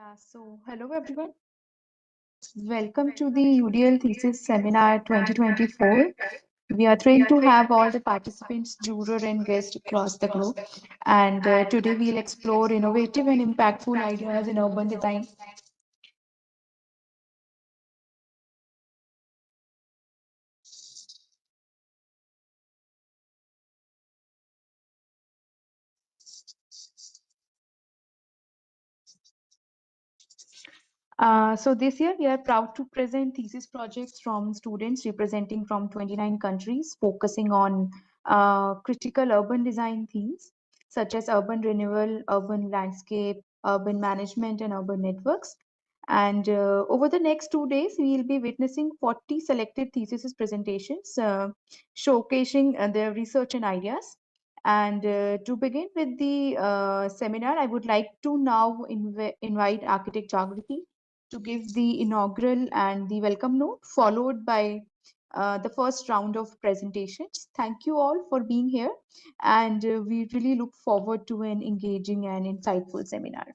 Hello everyone. Welcome to the UDL Thesis Seminar 2024. We are thrilled to have all the participants, juror and guests across the globe. And today we'll explore innovative and impactful ideas in urban design. So this year we are proud to present thesis projects from students representing from 29 countries, focusing on critical urban design themes such as urban renewal, urban landscape, urban management, and urban networks. And over the next 2 days, we will be witnessing 40 selected thesis presentations, showcasing their research and ideas. And to begin with the seminar, I would like to now invite Architect Jagriti to give the inaugural and the welcome note, followed by the first round of presentations. Thank you all for being here, and we really look forward to an engaging and insightful seminar.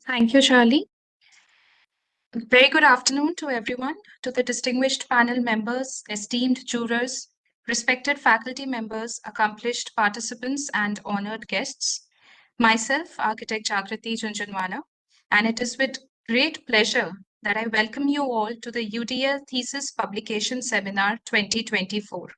Thank you, Charlie. Very good afternoon to everyone, to the distinguished panel members, esteemed jurors, respected faculty members, accomplished participants, and honored guests. Myself, Architect Jagriti Junjunwana, and it is with great pleasure that I welcome you all to the UDL Thesis Publication Seminar 2024.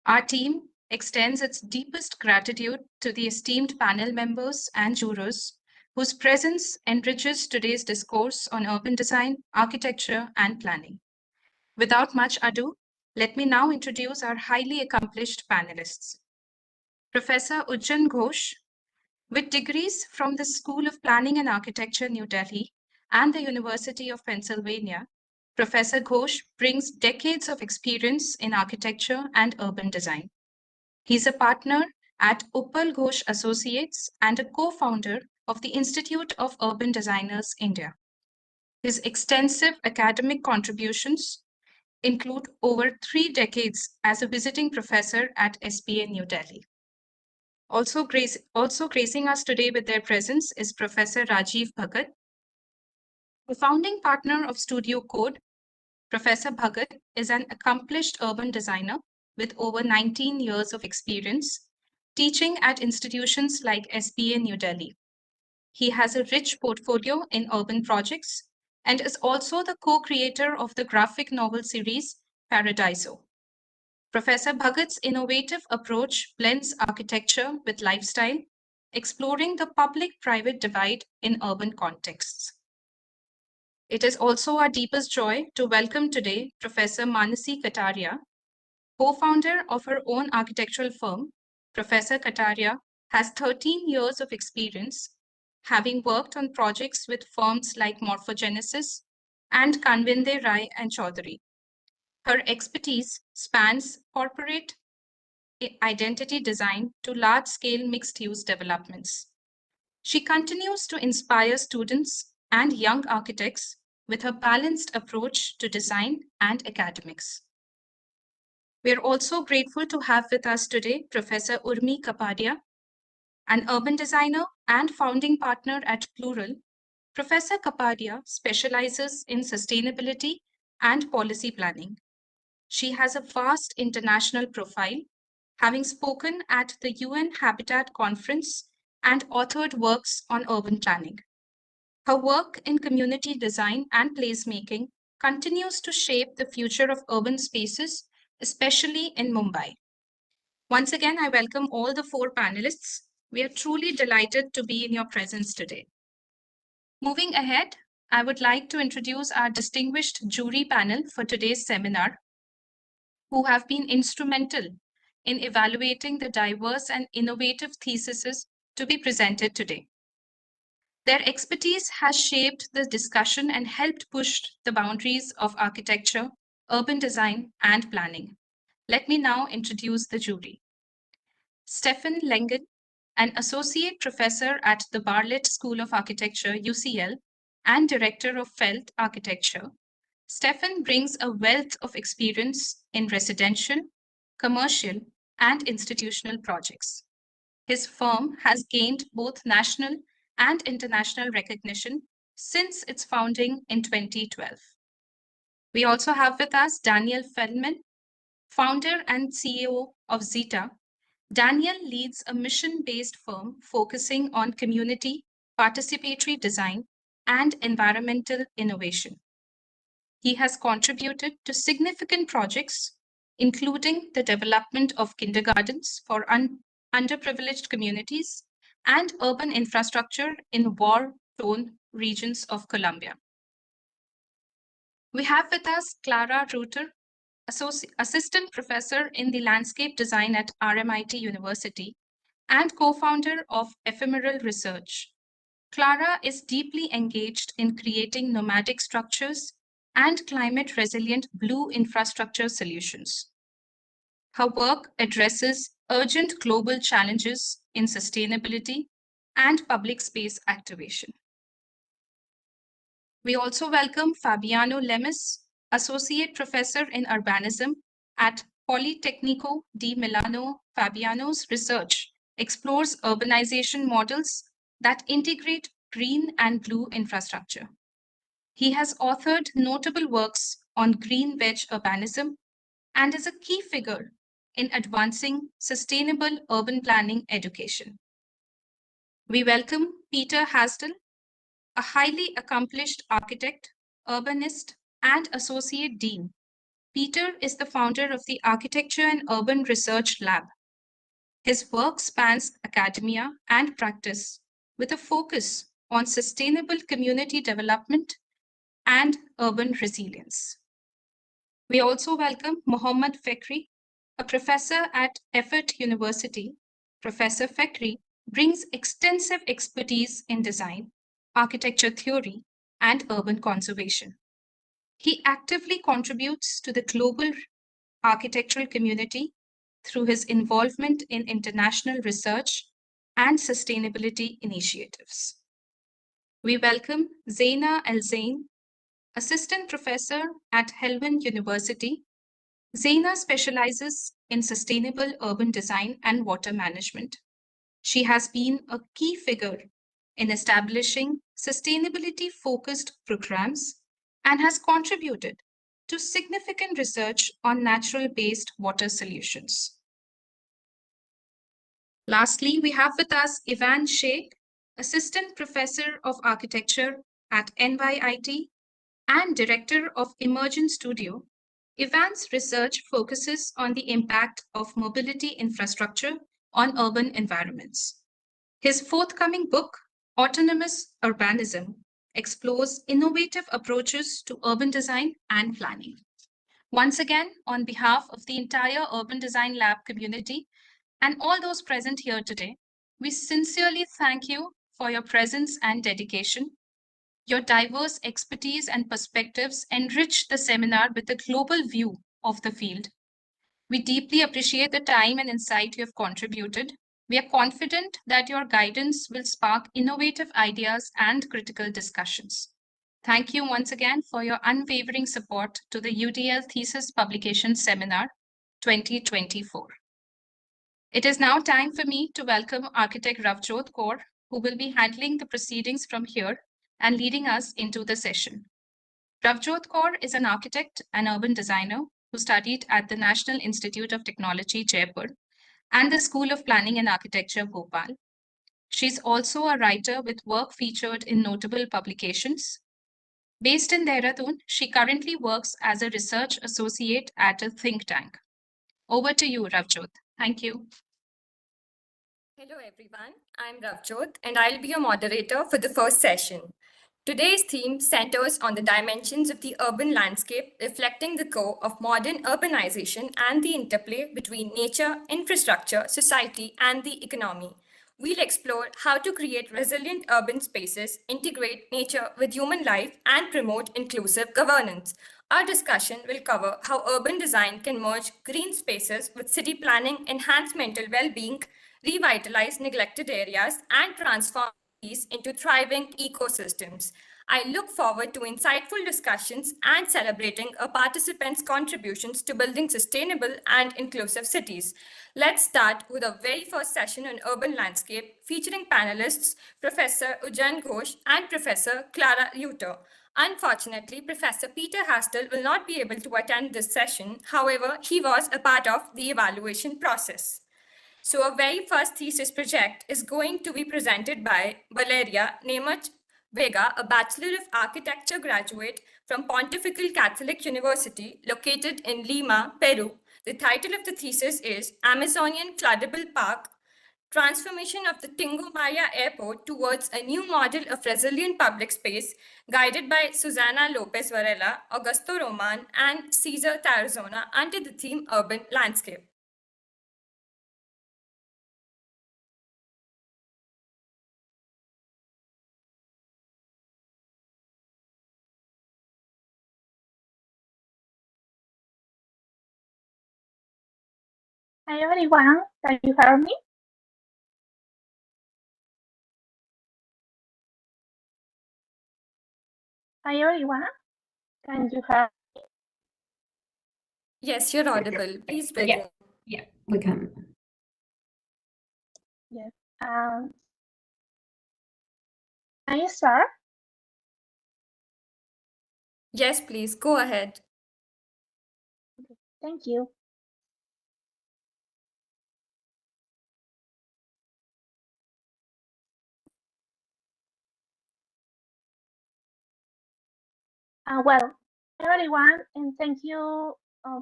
Our team extends its deepest gratitude to the esteemed panel members and jurors whose presence enriches today's discourse on urban design, architecture, and planning. Without much ado, let me now introduce our highly accomplished panelists. Professor Ujjan Ghosh, with degrees from the School of Planning and Architecture, New Delhi, and the University of Pennsylvania, Professor Ghosh brings decades of experience in architecture and urban design. He's a partner at Uppal Ghosh Associates and a co-founder of the Institute of Urban Designers, India. His extensive academic contributions include over 3 decades as a visiting professor at SPA New Delhi. Also gracing us today with their presence is Professor Rajiv Bhagat, the founding partner of Studio Code. Professor Bhagat is an accomplished urban designer with over 19 years of experience teaching at institutions like SPA New Delhi. He has a rich portfolio in urban projects and is also the co-creator of the graphic novel series Paradiso. Professor Bhagat's innovative approach blends architecture with lifestyle, exploring the public-private divide in urban contexts. It is also our deepest joy to welcome today Professor Manasi Kataria, co-founder of her own architectural firm. Professor Kataria has 13 years of experience, having worked on projects with firms like Morphogenesis and Kanvinde Rai and Chaudhary. Her expertise spans corporate identity design to large-scale mixed-use developments. She continues to inspire students and young architects with her balanced approach to design and academics. We are also grateful to have with us today Professor Urmi Kapadia, an urban designer and founding partner at Plural. Professor Kapadia specializes in sustainability and policy planning. She has a vast international profile, having spoken at the UN Habitat Conference and authored works on urban planning. Her work in community design and placemaking continues to shape the future of urban spaces, especially in Mumbai. Once again, I welcome all the 4 panelists. We are truly delighted to be in your presence today. Moving ahead, I would like to introduce our distinguished jury panel for today's seminar, who have been instrumental in evaluating the diverse and innovative theses to be presented today. Their expertise has shaped the discussion and helped push the boundaries of architecture, urban design, and planning. Let me now introduce the jury. Stefan Lengen, an associate professor at the Bartlett School of Architecture, UCL, and director of Felt Architecture. Stefan brings a wealth of experience in residential, commercial, and institutional projects. His firm has gained both national and international recognition since its founding in 2012. We also have with us Daniel Feldman, founder and CEO of Zeta. Daniel leads a mission-based firm focusing on community, participatory design, and environmental innovation. He has contributed to significant projects, including the development of kindergartens for underprivileged communities and urban infrastructure in war-torn regions of Colombia. We have with us Clara Reuter, Assistant Professor in the Landscape Design at RMIT University and co-founder of Ephemeral Research. Clara is deeply engaged in creating nomadic structures and climate-resilient blue infrastructure solutions. Her work addresses urgent global challenges in sustainability and public space activation. We also welcome Fabiano Lemes, Associate Professor in Urbanism at Politecnico di Milano. Fabiano's research explores urbanization models that integrate green and blue infrastructure. He has authored notable works on green wedge urbanism and is a key figure in advancing sustainable urban planning education. We welcome Peter Hasdell, a highly accomplished architect, urbanist, and associate dean. Peter is the founder of the Architecture and Urban Research Lab. His work spans academia and practice with a focus on sustainable community development and urban resilience. We also welcome Mohammad Fakhri, a professor at Effort University. Professor Fakhri brings extensive expertise in design, architecture theory, and urban conservation. He actively contributes to the global architectural community through his involvement in international research and sustainability initiatives. We welcome Zeina El-Zain, Assistant Professor at Helwan University. Zeina specializes in sustainable urban design and water management. She has been a key figure in establishing sustainability-focused programs and has contributed to significant research on natural-based water solutions. Lastly, we have with us Ivan Sheikh, Assistant Professor of Architecture at NYIT and Director of Emergent Studio. Ivan's research focuses on the impact of mobility infrastructure on urban environments. His forthcoming book, Autonomous Urbanism, explores innovative approaches to urban design and planning. Once again, on behalf of the entire Urban Design Lab community and all those present here today, we sincerely thank you for your presence and dedication. Your diverse expertise and perspectives enrich the seminar with a global view of the field. We deeply appreciate the time and insight you have contributed. We are confident that your guidance will spark innovative ideas and critical discussions. Thank you once again for your unwavering support to the UDL Thesis Publication Seminar 2024. It is now time for me to welcome architect Ravjot Kaur, who will be handling the proceedings from here and leading us into the session. Ravjot Kaur is an architect and urban designer who studied at the National Institute of Technology, Jaipur, and the School of Planning and Architecture, Bhopal. She's also a writer with work featured in notable publications. Based in Dehradun, she currently works as a research associate at a think tank. Over to you, Ravjot. Thank you. Hello everyone, I'm Ravjot and I'll be your moderator for the first session. Today's theme centers on the dimensions of the urban landscape, reflecting the core of modern urbanization and the interplay between nature, infrastructure, society, and the economy. We'll explore how to create resilient urban spaces, integrate nature with human life, and promote inclusive governance. Our discussion will cover how urban design can merge green spaces with city planning, enhance mental well-being, revitalize neglected areas, and transform these into thriving ecosystems. I look forward to insightful discussions and celebrating our participants' contributions to building sustainable and inclusive cities. Let's start with our very first session on urban landscape, featuring panelists Professor Ujjain Ghosh and Professor Clara Reuter. Unfortunately, Professor Peter Hastel will not be able to attend this session. However, he was a part of the evaluation process. So our very first thesis project is going to be presented by Valeria Nemeth Vega, a Bachelor of Architecture graduate from Pontifical Catholic University located in Lima, Peru. The title of the thesis is Amazonian Floodable Park, Transformation of the Tingo Maya Airport towards a New Model of Resilient Public Space, guided by Susana Lopez Varela, Augusto Roman, and Cesar Tarazona under the theme Urban Landscape. Hi everyone, can you hear me? Hi everyone, can you hear me? Yes, you're audible. Please begin. Yeah, we can. Yes. Can I start? Yes, please, go ahead. Thank you. Well, everyone, and thank you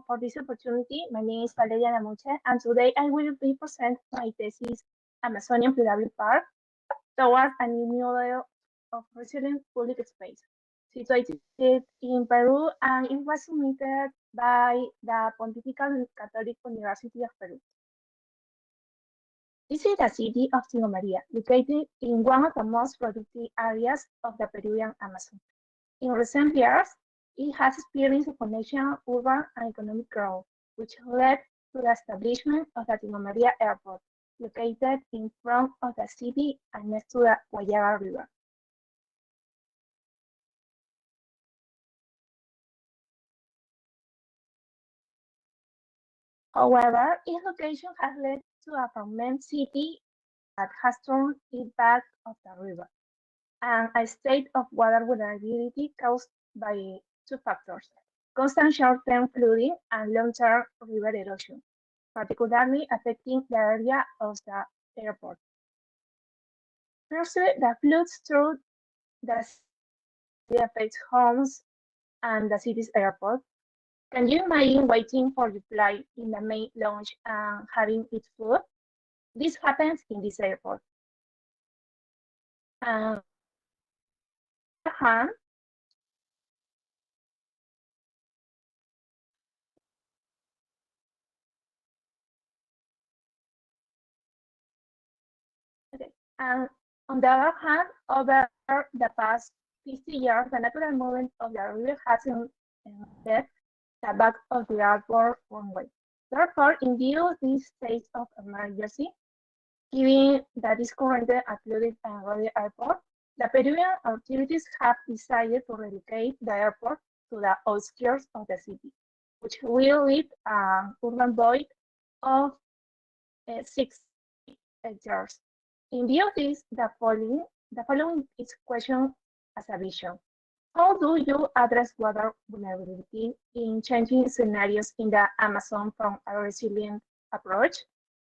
for this opportunity. My name is Valeria Namuche, and today I will be present my thesis, Amazonian Floodable Park, towards a new model of resilient public space, situated in Peru, and it was submitted by the Pontifical Catholic University of Peru. This is the city of Tingo Maria, located in one of the most productive areas of the Peruvian Amazon. In recent years, it has experienced exponential urban and economic growth, which led to the establishment of the Tingo Maria Airport, located in front of the city and next to the Guayaba River. However, its location has led to a fragmented city that has turned it back of the river, and a state of water vulnerability caused by two factors: constant short-term flooding and long-term river erosion, particularly affecting the area of the airport. Firstly, the floods through the city affect homes and the city's airport. Can you imagine waiting for your flight in the main lounge and having it flood? This happens in this airport. On the other hand, okay. And on the other hand, over the past 50 years, the natural movement of the river has led the back of the airport runway. Therefore, in view of this state of emergency, given that is currently a flooded and roaded airport, the Peruvian authorities have decided to relocate the airport to the outskirts of the city, which will leave an urban void of 6 hectares. In view of this, the following is questioned as a vision. How do you address water vulnerability in changing scenarios in the Amazon from a resilient approach?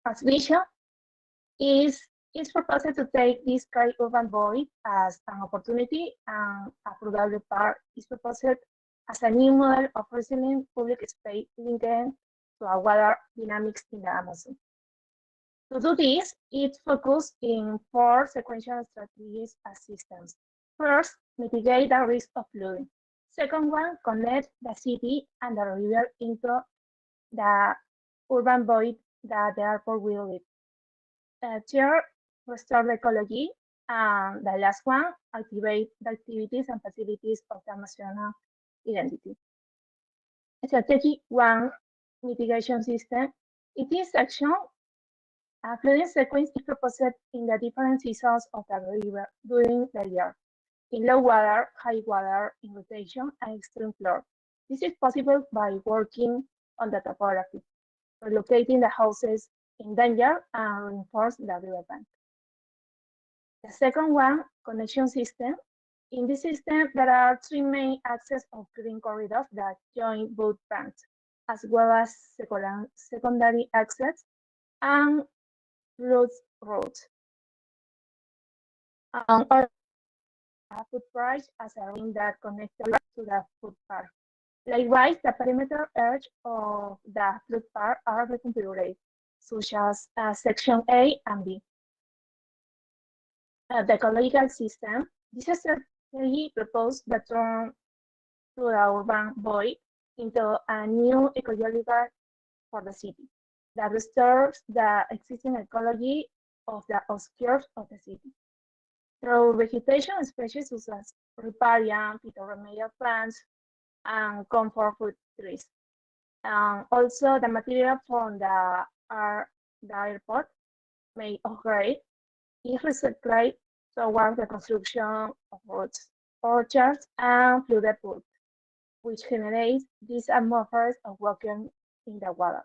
As vision is proposed to take this great urban void as an opportunity, and a floodable park is proposed as a new model of resilient public space linked to our water dynamics in the Amazon. To do this, it focused in 4 sequential strategies as systems. First, mitigate the risk of flooding. Second one, connect the city and the river into the urban void that the airport will leave. Third, restore the ecology. And the last one, activate the activities and facilities of the Amazonian identity. Strategy 1, mitigation system. In this section, a flooding sequence is proposed in the different seasons of the river during the year. in low water, high water, in rotation, and extreme flow. This is possible by working on the topography, relocating the houses in danger, and reinforce the riverbank. The second one, connection system. In this system, there are three main axes of green corridors that join both banks, as well as secondary axes and roads. All footbridge as a ring that connects the river to the footpath. Likewise, the perimeter edge of the footpath are reconfigured, such as section A and B. The ecological system. This strategy proposed the turn to the urban void into a new ecological for the city that restores the existing ecology of the outskirts of the city. Through vegetation species such as riparian, phytoremedial plants, and comfort food trees. Also, the material from the airport, made of grade, is recycled towards the construction of roads, orchards, and flooded pools, which generates these atmospheres of walking in the water.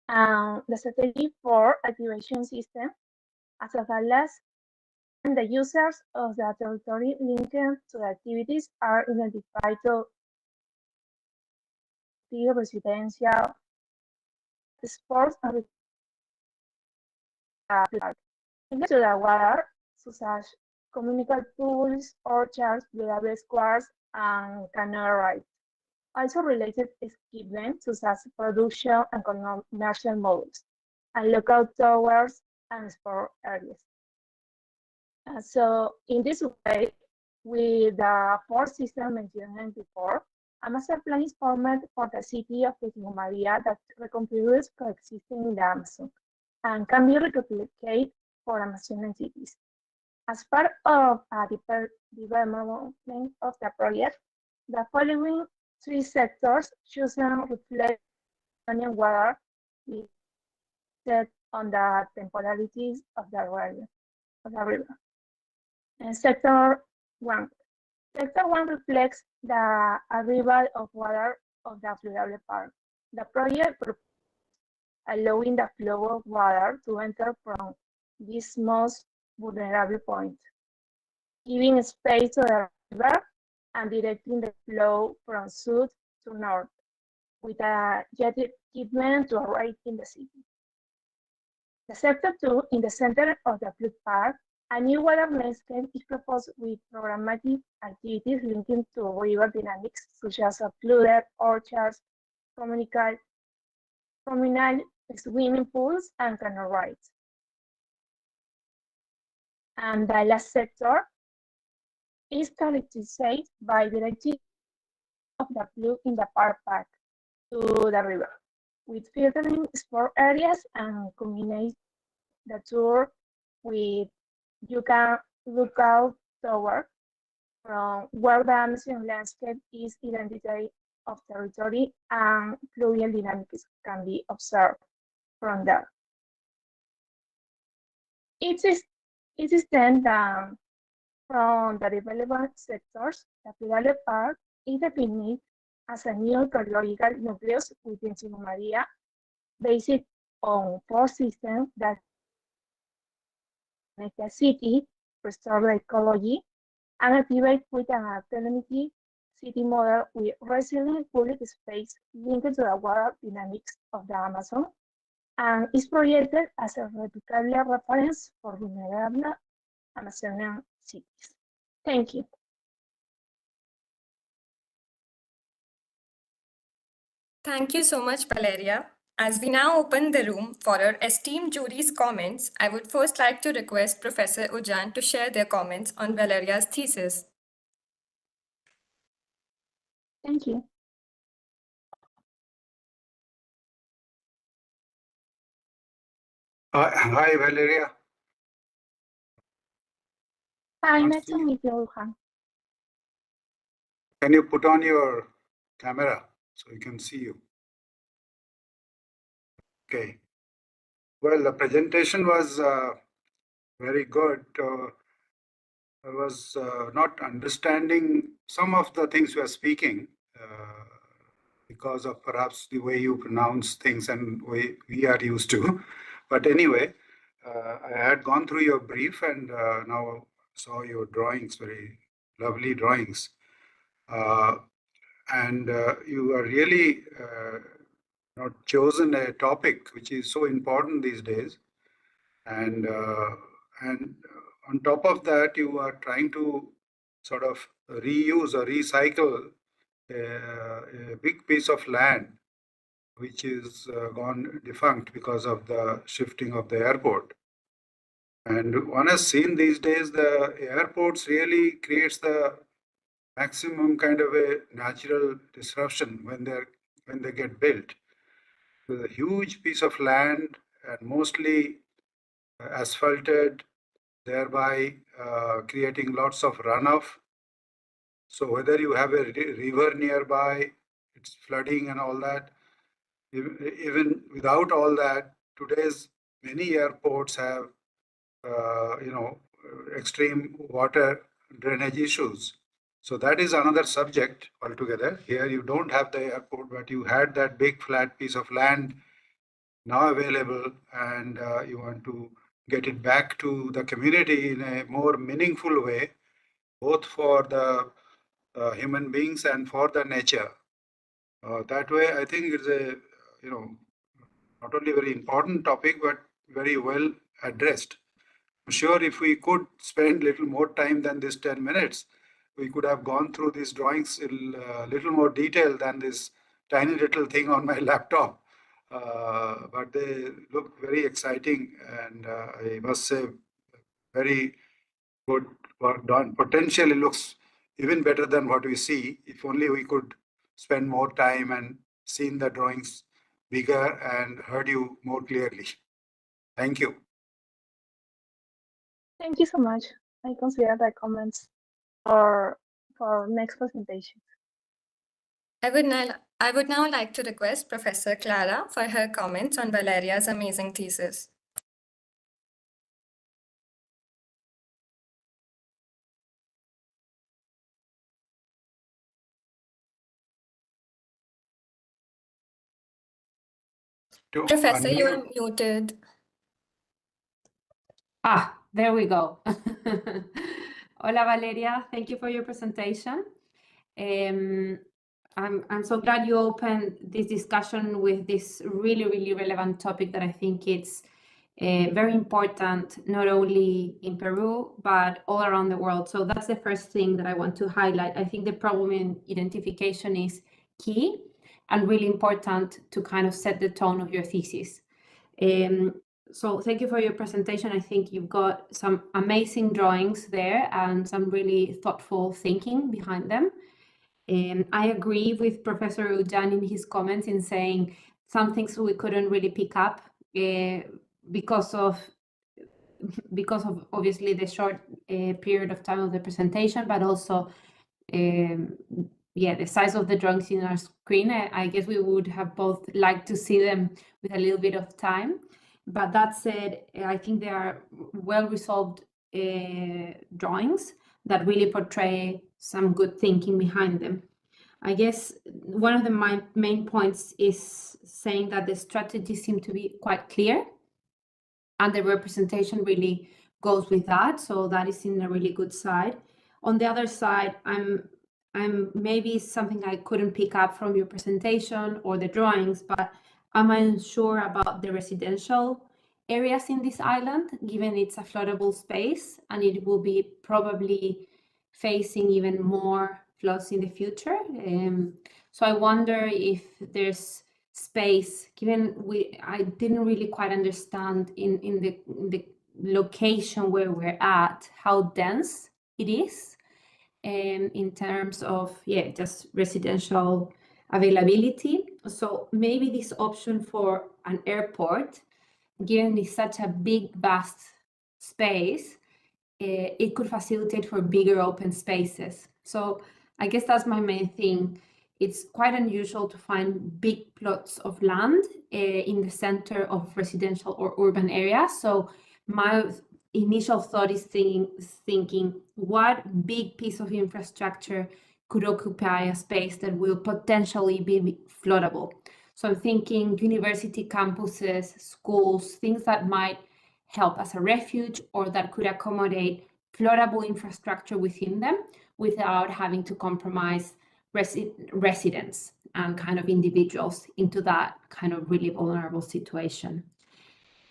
The strategy for activation system, as well as the users of the territory linked to the activities are identified to the residential, sports, and linked to the water, such as communal pools, orchards, blueberry squares, and canal rides. Also related equipment such as production and commercial models, and local towers and sport areas. So in this way, with the four systems mentioned before, a master plan is formed for the city of Pigeon that reconfigures coexisting in the Amazon and can be replicated for Amazonian cities. As part of a deeper development of the project, the following three sectors chosen reflect Amazonian water set on the temporalities of the river. And Sector 1. Sector 1 reflects the arrival of water of the floodable part. The project allowing the flow of water to enter from this most vulnerable point, giving space to the river and directing the flow from south to north, with a jet equipment to arrive in the city. The Sector 2, in the center of the flood park, a new water landscape is proposed with programmatic activities linking to river dynamics, such as flooded orchards, communal swimming pools, and canal rides. And the last sector is characterized by directing of the flow in the park to the river, with filtering sport areas and combinate the tour with you can look out toward from where the Amazon landscape is identity of territory and fluvial dynamics can be observed from there. It is then that from the development sectors, the floodable part is defined as a new ecological nucleus within Pigeon based on four systems that connect the city, restore the ecology, and activate with an alternative city model with resilient public space linked to the water dynamics of the Amazon, and is projected as a replicable reference for vulnerable Amazonian cities. Thank you. Thank you so much, Valeria. As we now open the room for our esteemed jury's comments, I would first like to request Professor Ujan to share their comments on Valeria's thesis. Thank you. Hi, Valeria. Hi, nice to meet you, Ujan. Can you put on your camera so we can see you? Okay. Well, the presentation was very good. I was not understanding some of the things you are speaking because of perhaps the way you pronounce things and way we are used to. But anyway, I had gone through your brief and now saw your drawings, very lovely drawings. And you are really not chosen a topic which is so important these days. And on top of that, you are trying to sort of reuse or recycle a big piece of land which is gone defunct because of the shifting of the airport. And one has seen these days the airports really creates the maximum kind of a natural disruption when they get built. With a huge piece of land and mostly asphalted, thereby creating lots of runoff. So whether you have a river nearby, it's flooding and all that. Even without all that, today's many airports have, extreme water drainage issues. So that is another subject altogether. Here you don't have the airport, but you had that big flat piece of land now available, and you want to get it back to the community in a more meaningful way, both for the human beings and for the nature. That way, I think it's a, not only very important topic, but very well addressed. I'm sure if we could spend little more time than this 10 minutes, we could have gone through these drawings in a little more detail than this tiny little thing on my laptop. But they look very exciting, and I must say, very good work done. Potentially looks even better than what we see. If only we could spend more time and seen the drawings bigger and heard you more clearly. Thank you. Thank you so much. I consider the comments for next presentation. I would now like to request Professor Clara for her comments on Valeria's amazing thesis. Professor, you are muted. There we go. Hola, Valeria. Thank you for your presentation. I'm so glad you opened this discussion with this really, really relevant topic that I think it's very important, not only in Peru, but all around the world. So that's the first thing that I want to highlight. I think the problem in identification is key and really important to kind of set the tone of your thesis. So thank you for your presentation. I think you've got some amazing drawings there and some really thoughtful thinking behind them. I agree with Professor Ujan in his comments in saying some things we couldn't really pick up because of obviously the short period of time of the presentation, but also the size of the drawings in our screen. I guess we would have both liked to see them with a little bit of time. But that said, I think they are well-resolved drawings that really portray some good thinking behind them. I guess one of my main points is saying that the strategy seemed to be quite clear, and the representation really goes with that. So that is in a really good side. On the other side, I'm maybe something I couldn't pick up from your presentation or the drawings, but I'm unsure about the residential areas in this island, given it's a floodable space and it will be probably facing even more floods in the future. So I wonder if there's space, given I didn't really quite understand in the location where we're at, how dense it is in terms of, just residential availability. So maybe this option for an airport, given it's such a big, vast space, it could facilitate for bigger open spaces. So I guess that's my main thing. It's quite unusual to find big plots of land in the center of residential or urban areas. So my initial thought is thinking what big piece of infrastructure could occupy a space that will potentially be floatable. So I'm thinking university campuses, schools, things that might help as a refuge or that could accommodate floatable infrastructure within them without having to compromise residents and kind of individuals into that kind of really vulnerable situation.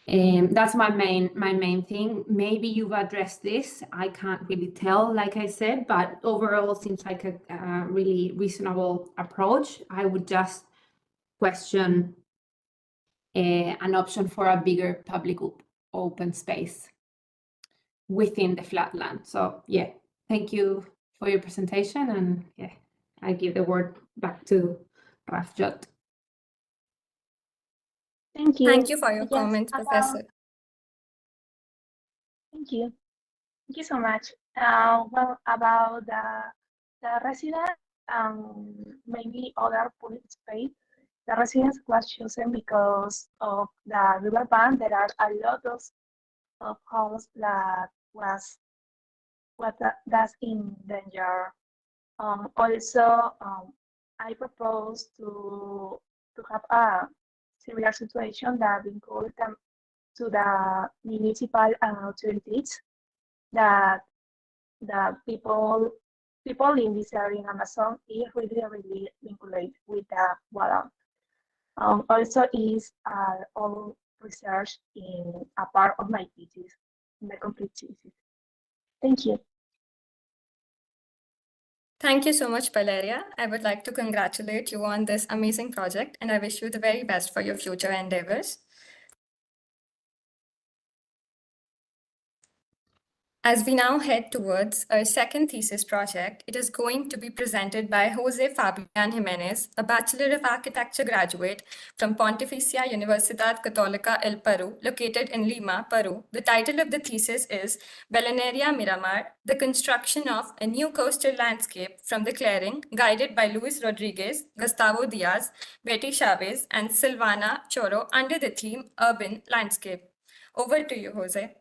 That's my main thing. Maybe you've addressed this. I can't really tell, like I said, but overall seems like a really reasonable approach. I would just question an option for a bigger public open space within the flatland. So yeah, thank you for your presentation, and yeah, I give the word back to Rafjot. Thank you. Thank you for your Yes, comments, Professor. Thank you. Thank you so much. Well, about the residence, maybe other public space, the residence was chosen because of the riverbank. There are a lot of homes that's in danger. Also, I propose to have a similar situation that includes them to the municipal authorities that the people in this area in Amazon is really vinculate with the water. Also is all research in a part of my thesis, in the complete thesis. Thank you. Thank you so much, Valeria. I would like to congratulate you on this amazing project, and I wish you the very best for your future endeavors. As we now head towards our second thesis project, it is going to be presented by Jose Fabian Jimenez, a Bachelor of Architecture graduate from Pontificia Universidad Católica El Perú, located in Lima, Peru. The title of the thesis is Valeria Miramar, the construction of a new coastal landscape from the clearing, guided by Luis Rodriguez, Gustavo Diaz, Betty Chavez, and Silvana Choro under the theme Urban Landscape. Over to you, Jose.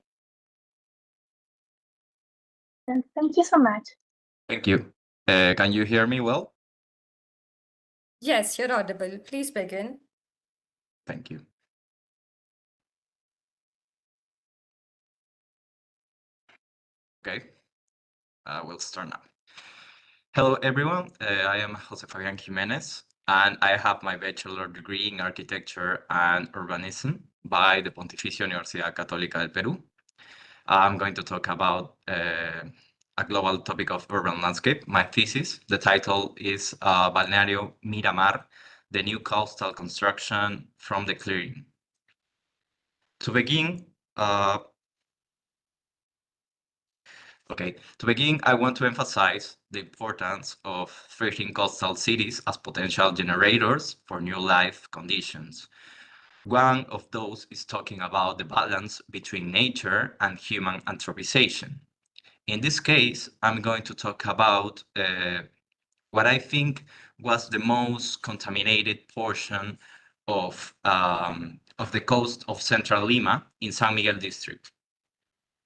And thank you so much. Thank you. Can you hear me well? Yes, you're audible. Please begin. Thank you. Okay, we'll start now. Hello, everyone. I am Jose Fabian Jimenez, and I have my bachelor degree in architecture and urbanism by the Pontificia Universidad Católica del Perú. I'm going to talk about a global topic of urban landscape. My thesis, the title is Balneario Miramar, the new coastal construction from the clearing. To begin, I want to emphasize the importance of 13 coastal cities as potential generators for new life conditions. One of those is talking about the balance between nature and human anthropization. In this case, I'm going to talk about what I think was the most contaminated portion of the coast of central Lima in San Miguel district.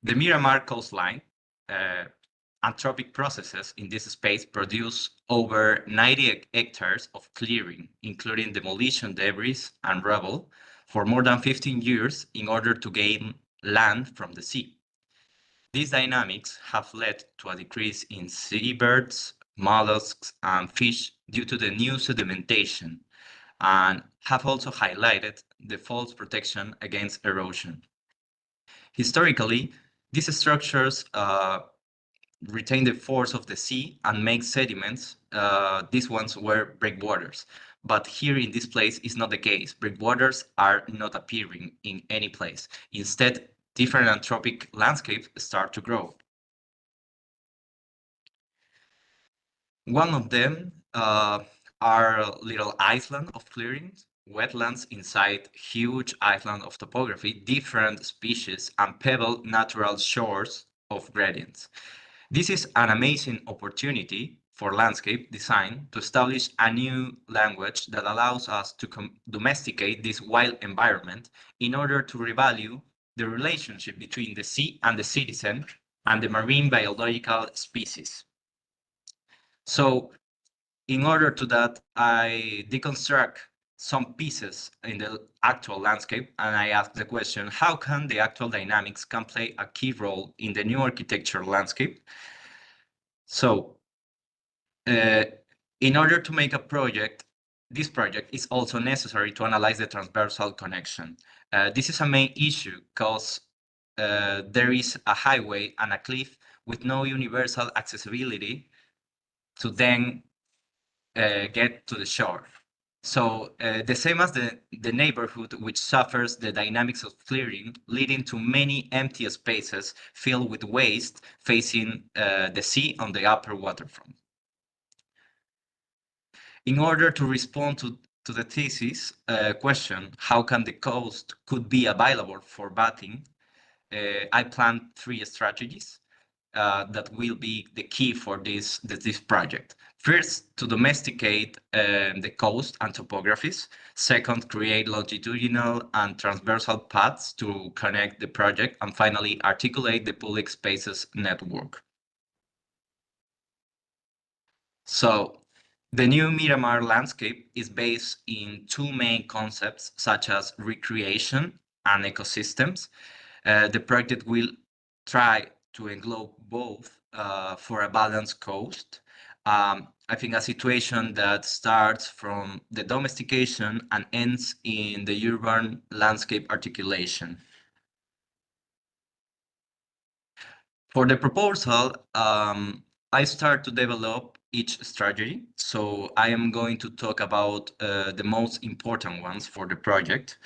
The Miramar coastline, anthropic processes in this space produce over 90 hectares of clearing, including demolition debris and rubble, for more than 15 years in order to gain land from the sea. These dynamics have led to a decrease in seabirds, mollusks, and fish due to the new sedimentation, and have also highlighted the false protection against erosion. Historically, these structures retain the force of the sea and make sediments. These ones were breakwaters, but here in this place is not the case. Breakwaters are not appearing in any place. Instead, different anthropic landscapes start to grow. One of them are little island of clearings, wetlands inside huge island of topography, different species, and pebble natural shores of gradients. This is an amazing opportunity for landscape design to establish a new language that allows us to domesticate this wild environment in order to revalue the relationship between the sea and the citizen and the marine biological species. So in order to that, I deconstruct some pieces in the actual landscape, and I ask the question, how can the actual dynamics can play a key role in the new architecture landscape? So in order to make a project, this project is also necessary to analyze the transversal connection. This is a main issue because there is a highway and a cliff with no universal accessibility to then get to the shore. So the same as the neighborhood, which suffers the dynamics of clearing, leading to many empty spaces filled with waste facing the sea on the upper waterfront. In order to respond to the thesis question, how can the coast could be available for bathing, I plan 3 strategies that will be the key for this project. First, to domesticate the coast and topographies. Second, create longitudinal and transversal paths to connect the project. And finally, articulate the public spaces network. So the new Miramar landscape is based in 2 main concepts, such as recreation and ecosystems. The project will try to englobe both for a balanced coast. I think a situation that starts from the domestication and ends in the urban landscape articulation. For the proposal, I start to develop each strategy. So I am going to talk about the most important ones for the project.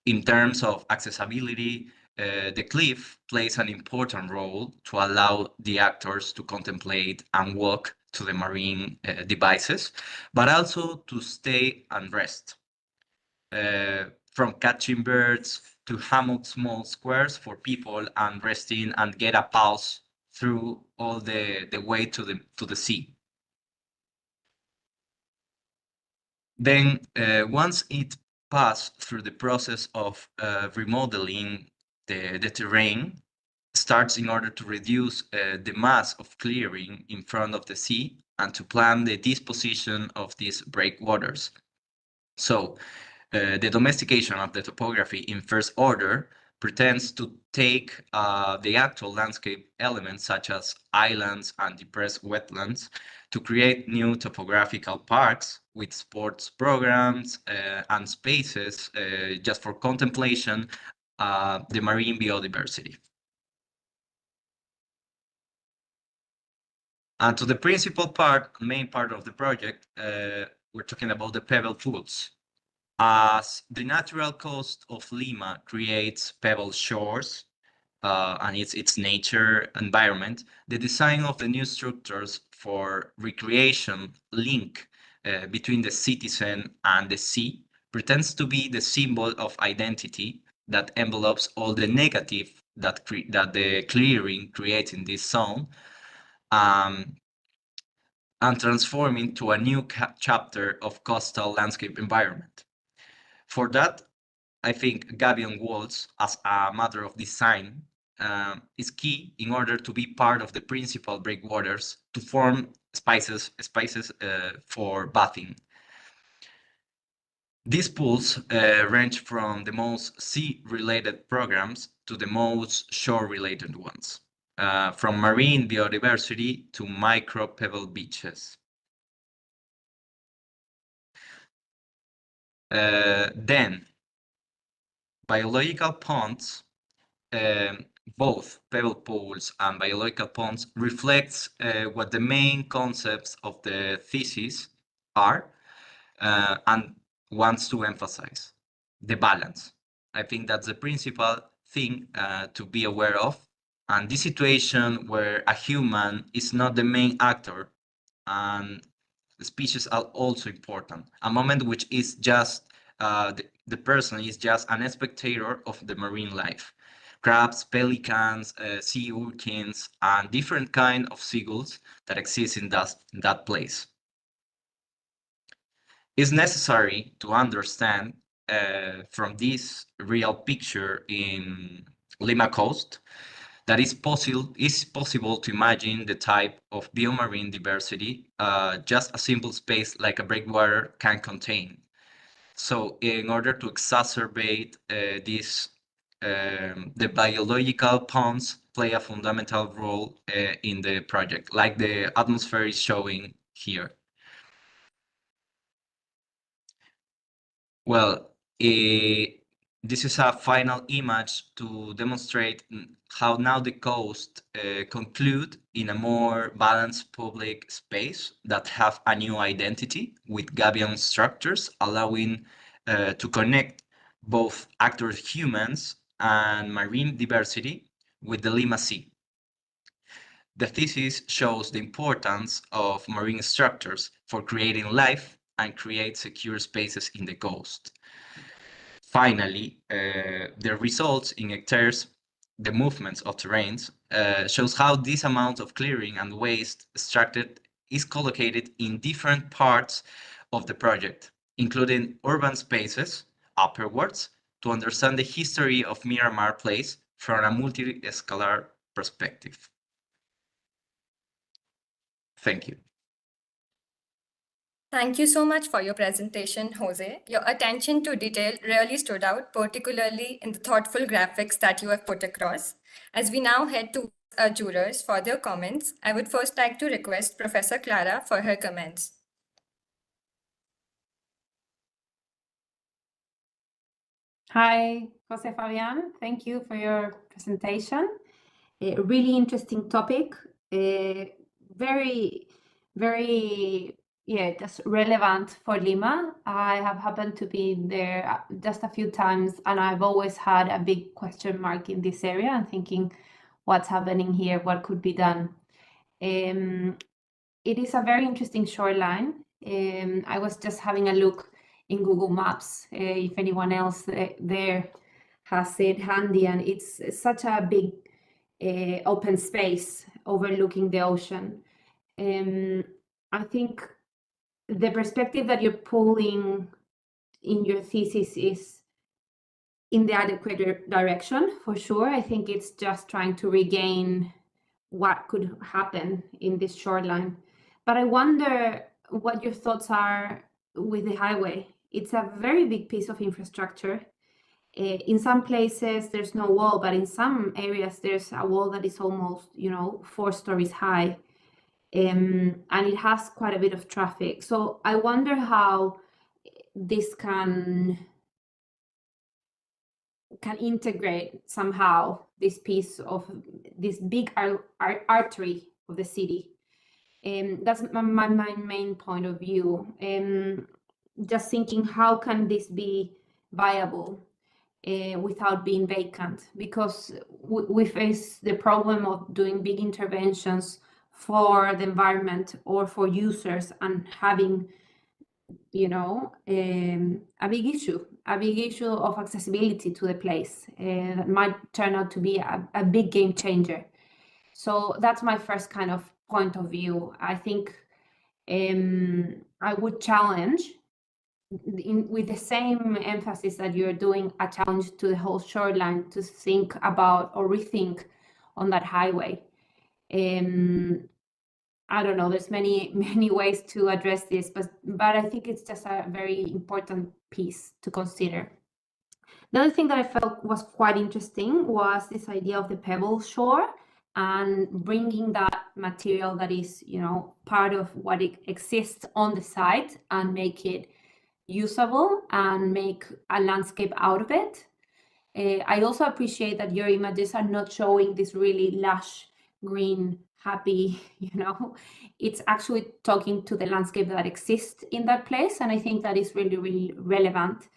In terms of accessibility, the cliff plays an important role to allow the actors to contemplate and walk to the marine devices, but also to stay and rest. From catching birds to hammock small squares for people and resting and get a pulse through all the way to the sea. Then once it passed through the process of remodeling the terrain, starts in order to reduce the mass of clearing in front of the sea and to plan the disposition of these breakwaters. So the domestication of the topography in first order pretends to take the actual landscape elements such as islands and depressed wetlands to create new topographical parks with sports programs and spaces just for contemplation the marine biodiversity. And to the principal part, main part of the project, we're talking about the pebble pools. As the natural coast of Lima creates pebble shores and its nature environment, the design of the new structures for recreation link between the citizen and the sea pretends to be the symbol of identity that envelopes all the negative that the clearing creates in this zone, and transforming to a new chapter of coastal landscape environment. For that, I think gabion walls, as a matter of design, is key in order to be part of the principal breakwaters to form spaces for bathing. These pools range from the most sea-related programs to the most shore-related ones, from marine biodiversity to micro pebble beaches. Then, biological ponds, both pebble pools and biological ponds, reflects what the main concepts of the thesis are and wants to emphasize: the balance. I think that's the principal thing to be aware of. And this situation where a human is not the main actor and the species are also important. A moment which is just the person is just an spectator of the marine life. Crabs, pelicans, sea urchins, and different kind of seagulls that exist in that place. It's necessary to understand from this real picture in Lima coast, that is possible to imagine the type of biomarine diversity just a simple space like a breakwater can contain. So in order to exacerbate this, the biological ponds play a fundamental role in the project, like the atmosphere is showing here. Well, this is a final image to demonstrate how now the coast conclude in a more balanced public space that have a new identity with gabion structures, allowing to connect both actors, humans and marine diversity with the Lima Sea. The thesis shows the importance of marine structures for creating life and create secure spaces in the coast. Finally, the results in hectares, the movements of terrains, shows how this amount of clearing and waste extracted is collocated in different parts of the project, including urban spaces upwards, to understand the history of Miramar Place from a multi-scalar perspective. Thank you. Thank you so much for your presentation, Jose. Your attention to detail really stood out, particularly in the thoughtful graphics that you have put across. As we now head to our jurors for their comments, I would first like to request Professor Clara for her comments. Hi, Jose Fabian. Thank you for your presentation. A really interesting topic. Very, just relevant for Lima. I have happened to be there just a few times, and I've always had a big question mark in this area and thinking, what's happening here? What could be done? It is a very interesting shoreline. I was just having a look in Google Maps, if anyone else there has it handy, and it's such a big open space overlooking the ocean. I think the perspective that you're pulling in your thesis is in the adequate direction, for sure. I think it's just trying to regain what could happen in this shoreline. But I wonder what your thoughts are with the highway. It's a very big piece of infrastructure. In some places there's no wall, but in some areas there's a wall that is almost, 4 stories high. And it has quite a bit of traffic. So I wonder how this can integrate somehow this piece of this big artery of the city. That's my main point of view. Just thinking, how can this be viable without being vacant? Because we face the problem of doing big interventions for the environment or for users and having, a big issue of accessibility to the place that might turn out to be a big game changer. So that's my first kind of point of view. I think I would challenge, with the same emphasis that you're doing, a challenge to the whole shoreline to think about or rethink on that highway. I don't know, there's many ways to address this, but I think it's just a very important piece to consider. The other thing that I felt was quite interesting was this idea of the pebble shore and bringing that material that is, part of what exists on the site and make it usable and make a landscape out of it. I also appreciate that your images are not showing this really lush, green, happy, it's actually talking to the landscape that exists in that place. And I think that is really, really relevant,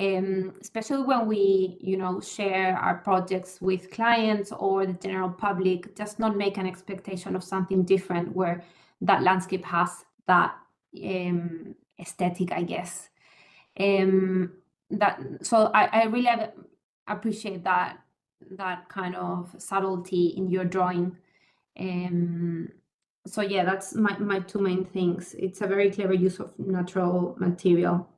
especially when we, share our projects with clients or the general public, just not make an expectation of something different where that landscape has that aesthetic, I guess. So I really appreciate that kind of subtlety in your drawing. So yeah, that's my 2 main things. It's a very clever use of natural material.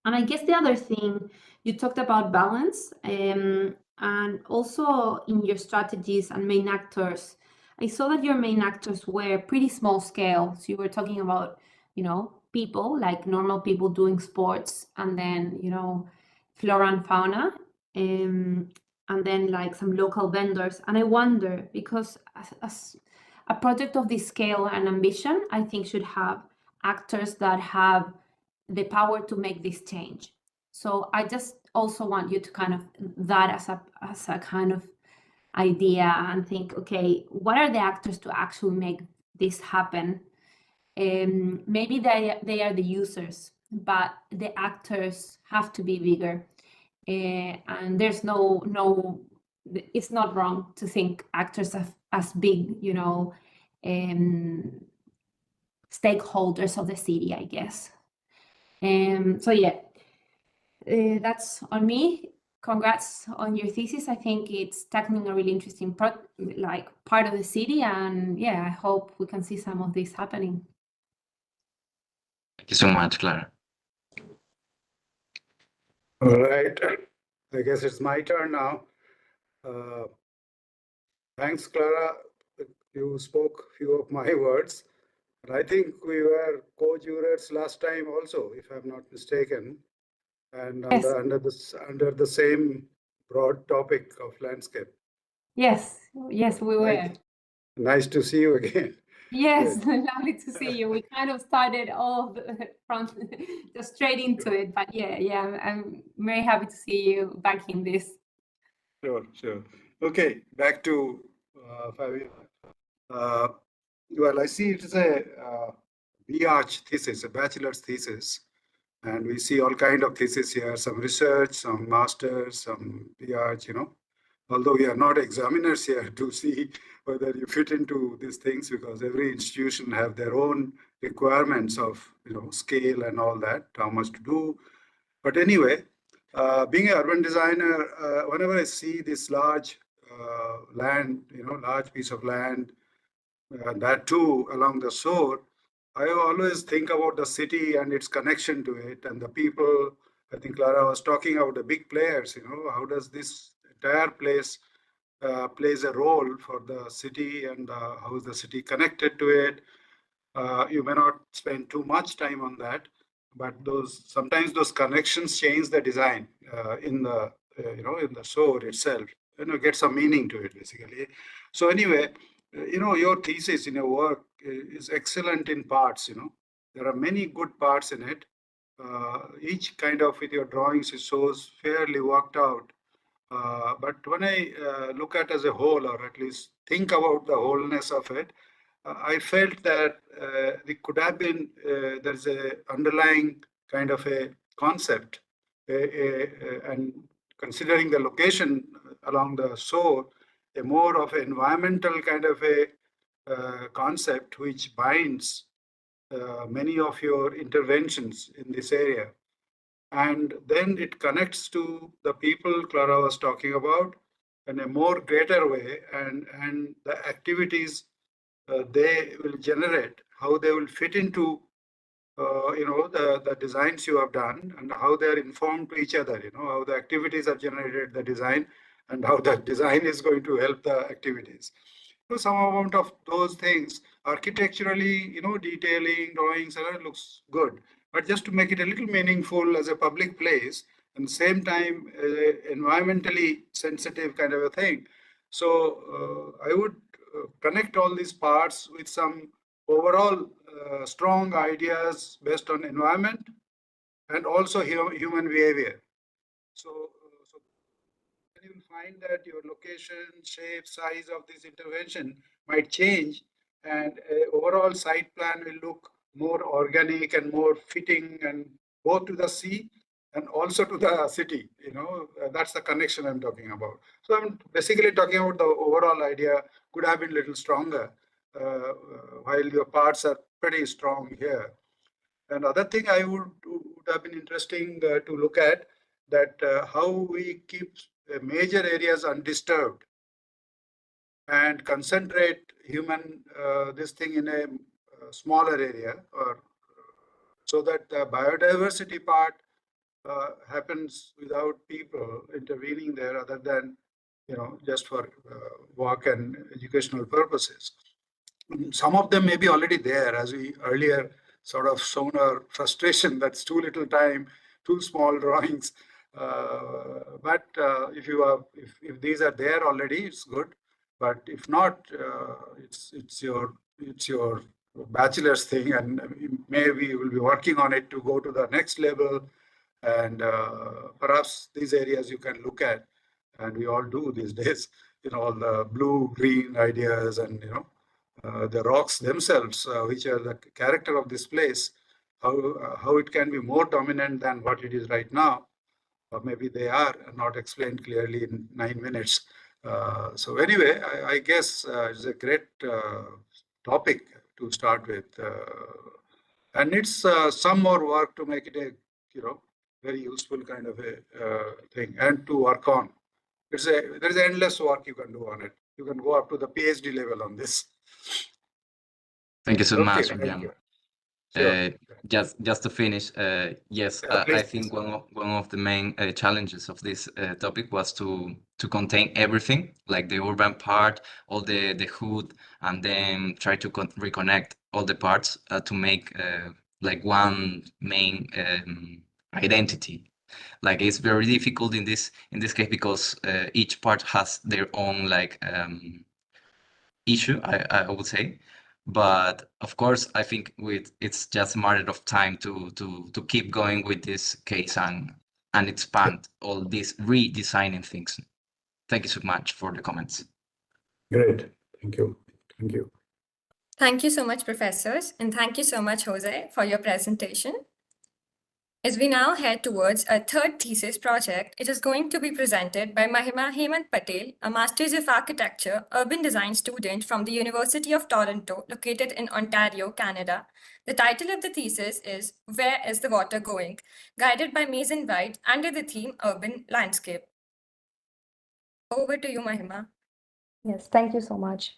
And I guess the other thing, you talked about balance, and also in your strategies and main actors, I saw that your main actors were pretty small scale. So you were talking about, people, like normal people doing sports, and then, flora and fauna, and then like some local vendors. And I wonder, because as a project of this scale and ambition, I think should have actors that have the power to make this change. So I just also want you to kind of that as a kind of idea and think, okay, what are the actors to actually make this happen? Maybe they are the users, but the actors have to be bigger. And there's no, it's not wrong to think actors as big, stakeholders of the city, I guess. So yeah, that's on me. Congrats on your thesis. I think it's tackling a really interesting part of the city, and yeah, I hope we can see some of this happening. Thank you so much, Clara. All right, I guess it's my turn now. Thanks, Clara. You spoke few of my words. And I think we were co-jurors last time also, if I'm not mistaken, and Yes. under the same broad topic of landscape. Yes, we were. Nice to see you again. Yes, lovely to see you. We kind of started off from just straight into it, but yeah, I'm very happy to see you back in this. Sure. Okay, back to Fabio. Well, I see it is a BArch thesis, a bachelor's thesis, and we see all kind of thesis here, some research, some masters, some BArch, although we are not examiners here to see whether you fit into these things, because every institution have their own requirements of, scale and all that, how much to do. But anyway, being an urban designer, whenever I see this large land, large piece of land, that too along the shore, I always think about the city and its connection to it and the people. I think Clara was talking about the big players, how does this entire place plays a role for the city, and how is the city connected to it. You may not spend too much time on that, but sometimes those connections change the design in the in the shore itself. Get some meaning to it basically. So anyway, your thesis in your work is excellent in parts. There are many good parts in it. Each kind of with your drawings it shows fairly worked out. But when I look at as a whole, or at least think about the wholeness of it, I felt that it could have been there's a underlying kind of a concept, and considering the location along the shore, a more of an environmental kind of a concept which binds many of your interventions in this area. And then it connects to the people Clara was talking about in a more greater way, and the activities they will generate, how they will fit into the designs you have done, and how they are informed to each other, how the activities have generated the design, and how the design is going to help the activities. So some amount of those things architecturally, detailing, drawings, and it looks good. But just to make it a little meaningful as a public place, and same time environmentally sensitive kind of a thing. So I would connect all these parts with some overall strong ideas based on environment and also human behavior. So you will find that your location, shape, size of this intervention might change, and overall site plan will look more organic and more fitting, and both to the sea and also to the city. That's the connection I'm talking about. So I'm basically talking about the overall idea could have been a little stronger, while your parts are pretty strong here. Another thing I would have been interesting to look at that how we keep major areas undisturbed and concentrate human this thing in a smaller area, or so that the biodiversity part happens without people intervening there other than, just for work and educational purposes. Some of them may be already there, as we earlier sort of shown our frustration. That's too little time, too small drawings. But if these are there already, it's good. But if not, it's your bachelor's thing, and maybe we'll be working on it to go to the next level. And perhaps these areas you can look at, and we all do these days. All the blue-green ideas, and the rocks themselves, which are the character of this place, how it can be more dominant than what it is right now, or maybe they are not explained clearly in 9 minutes. So anyway, I guess it's a great topic to start with, and it's some more work to make it a very useful kind of a thing, and to work on. There is endless work you can do on it. You can go up to the PhD level on this. Thank you so much, Thank Pigeon. you. Sure. Just to finish, yes, Yeah, I please. think one of the main challenges of this topic was to contain everything, like the urban part, all the hood, and then try to reconnect all the parts to make like one main identity. Like it's very difficult in this case because each part has their own like issue, I would say. But of course, I think it's just a matter of time to keep going with this case and expand all these redesigning things. Thank you so much for the comments. Great. Thank you. Thank you. Thank you so much, professors, and thank you so much, Jose, for your presentation. As we now head towards a third thesis project, it is going to be presented by Mahima Hemant Patel, a Masters of Architecture Urban Design student from the University of Toronto, located in Ontario, Canada. The title of the thesis is Where is the Water Going? Guided by Mason White under the theme Urban Landscape. Over to you, Mahima. Yes, thank you so much.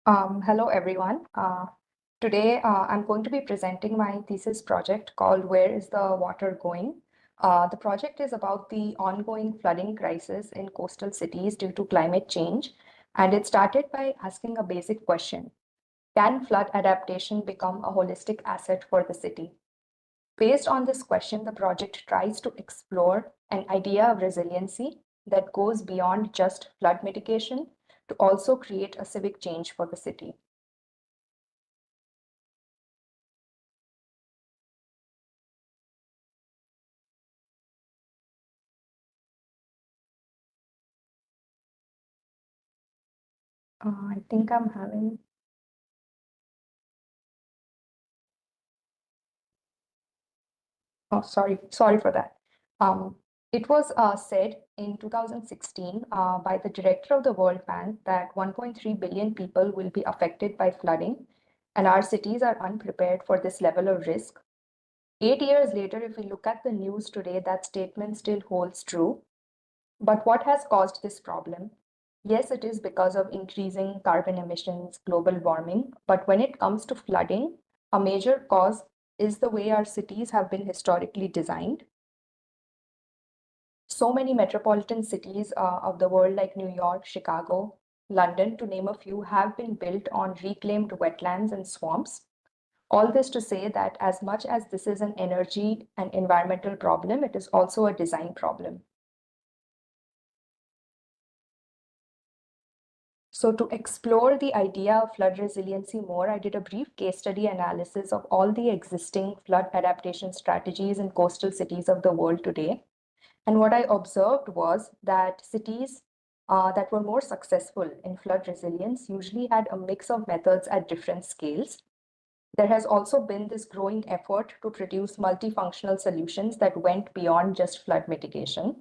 Hello, everyone. Today, I'm going to be presenting my thesis project called Where is the Water Going? The project is about the ongoing flooding crisis in coastal cities due to climate change. And it started by asking a basic question. Can flood adaptation become a holistic asset for the city? Based on this question, the project tries to explore an idea of resiliency that goes beyond just flood mitigation to also create a civic change for the city. I think I'm having... Oh, sorry for that. It was said in 2016 by the director of the World Bank that 1.3 billion people will be affected by flooding, and our cities are unprepared for this level of risk. 8 years later, if we look at the news today, that statement still holds true. But what has caused this problem? Yes, it is because of increasing carbon emissions, global warming, but when it comes to flooding, a major cause is the way our cities have been historically designed. So many metropolitan cities of the world like New York, Chicago, London, to name a few, have been built on reclaimed wetlands and swamps. All this to say that as much as this is an energy and environmental problem, it is also a design problem. So to explore the idea of flood resiliency more, I did a brief case study analysis of all the existing flood adaptation strategies in coastal cities of the world today. And what I observed was that cities that were more successful in flood resilience usually had a mix of methods at different scales. There has also been this growing effort to produce multifunctional solutions that went beyond just flood mitigation.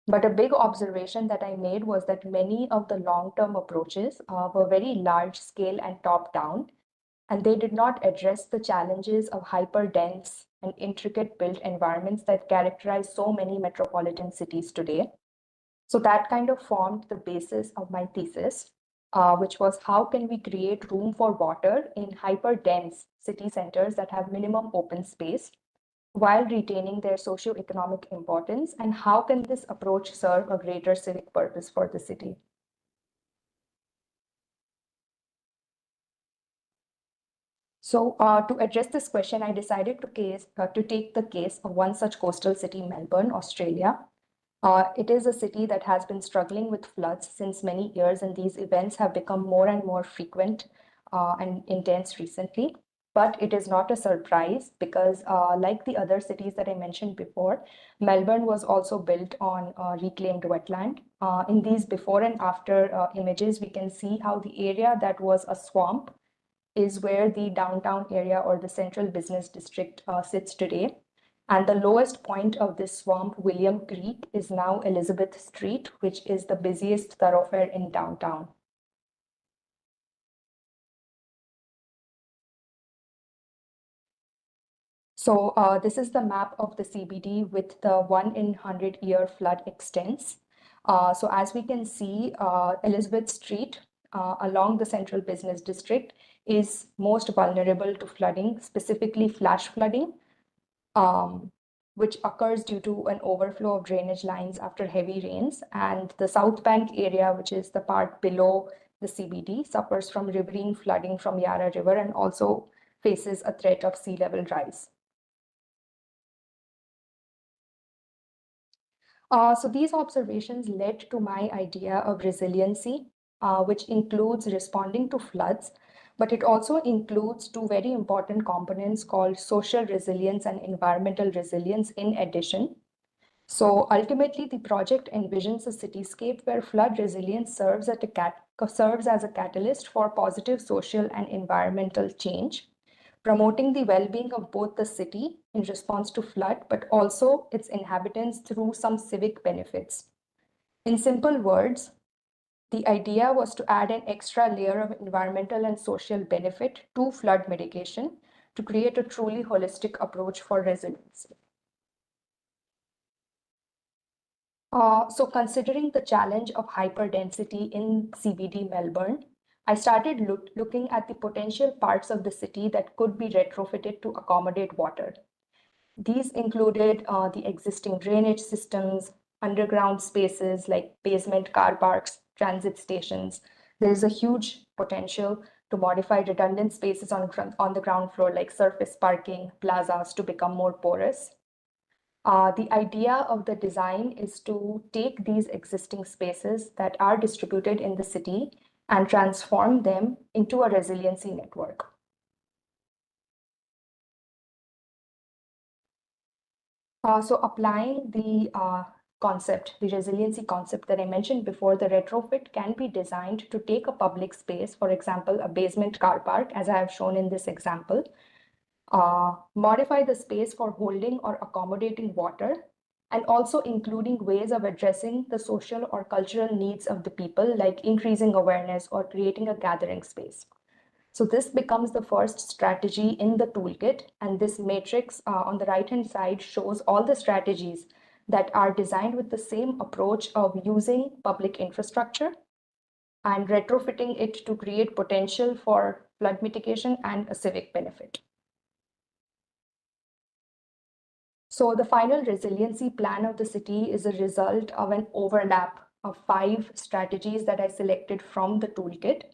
But a big observation that I made was that many of the long-term approaches were very large scale and top-down, and they did not address the challenges of hyper-dense and intricate built environments that characterize so many metropolitan cities today. So that kind of formed the basis of my thesis, which was how can we create room for water in hyper-dense city centers that have minimum open space while retaining their socio-economic importance, and how can this approach serve a greater civic purpose for the city? So to address this question, I decided to take the case of one such coastal city, Melbourne, Australia. It is a city that has been struggling with floods since many years, and these events have become more and more frequent and intense recently. But it is not a surprise because like the other cities that I mentioned before, Melbourne was also built on reclaimed wetland. In these before and after images, we can see how the area that was a swamp is where the downtown area or the central business district sits today. And the lowest point of this swamp, William Creek, is now Elizabeth Street, which is the busiest thoroughfare in downtown. So this is the map of the CBD with the 1 in 100-year flood extents. So as we can see, Elizabeth Street along the central business district is most vulnerable to flooding, specifically flash flooding, which occurs due to an overflow of drainage lines after heavy rains. And the South Bank area, which is the part below the CBD, suffers from riverine flooding from Yarra River and also faces a threat of sea level rise. So these observations led to my idea of resiliency, which includes responding to floods, but it also includes two very important components called social resilience and environmental resilience in addition. So ultimately, the project envisions a cityscape where flood resilience serves as a catalyst for positive social and environmental change, promoting the well-being of both the city in response to flood, but also its inhabitants through some civic benefits. In simple words, the idea was to add an extra layer of environmental and social benefit to flood mitigation to create a truly holistic approach for resiliency. So considering the challenge of hyperdensity in CBD Melbourne, I started looking at the potential parts of the city that could be retrofitted to accommodate water. These included the existing drainage systems, underground spaces like basement car parks, transit stations. There is a huge potential to modify redundant spaces on the ground floor like surface parking, plazas to become more porous. The idea of the design is to take these existing spaces that are distributed in the city and transform them into a resiliency network. So applying the concept, the resiliency concept that I mentioned before, the retrofit can be designed to take a public space, for example, a basement car park, as I have shown in this example, modify the space for holding or accommodating water, and also including ways of addressing the social or cultural needs of the people, like increasing awareness or creating a gathering space. So this becomes the first strategy in the toolkit, and this matrix on the right-hand side shows all the strategies that are designed with the same approach of using public infrastructure and retrofitting it to create potential for flood mitigation and a civic benefit. So the final resiliency plan of the city is a result of an overlap of 5 strategies that I selected from the toolkit.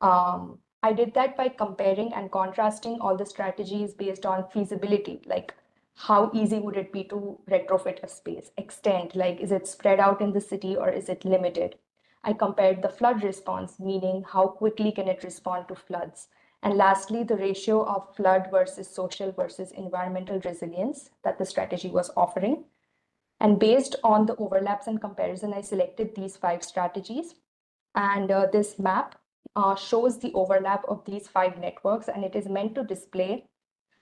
I did that by comparing and contrasting all the strategies based on feasibility, like how easy would it be to retrofit a space, extent, like is it spread out in the city or is it limited? I compared the flood response, meaning how quickly can it respond to floods? And lastly, the ratio of flood versus social versus environmental resilience that the strategy was offering. And based on the overlaps and comparison, I selected these 5 strategies. And this map shows the overlap of these 5 networks, and it is meant to display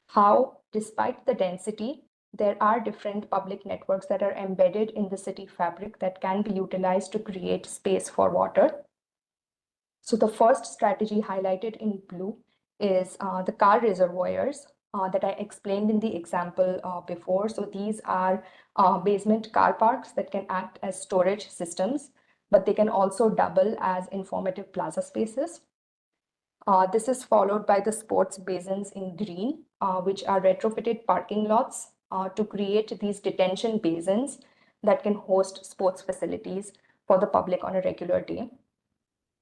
how, despite the density, there are different public networks that are embedded in the city fabric that can be utilized to create space for water. So the first strategy highlighted in blue is the car reservoirs that I explained in the example before. So these are basement car parks that can act as storage systems, but they can also double as informative plaza spaces. This is followed by the sports basins in green, which are retrofitted parking lots to create these detention basins that can host sports facilities for the public on a regular day.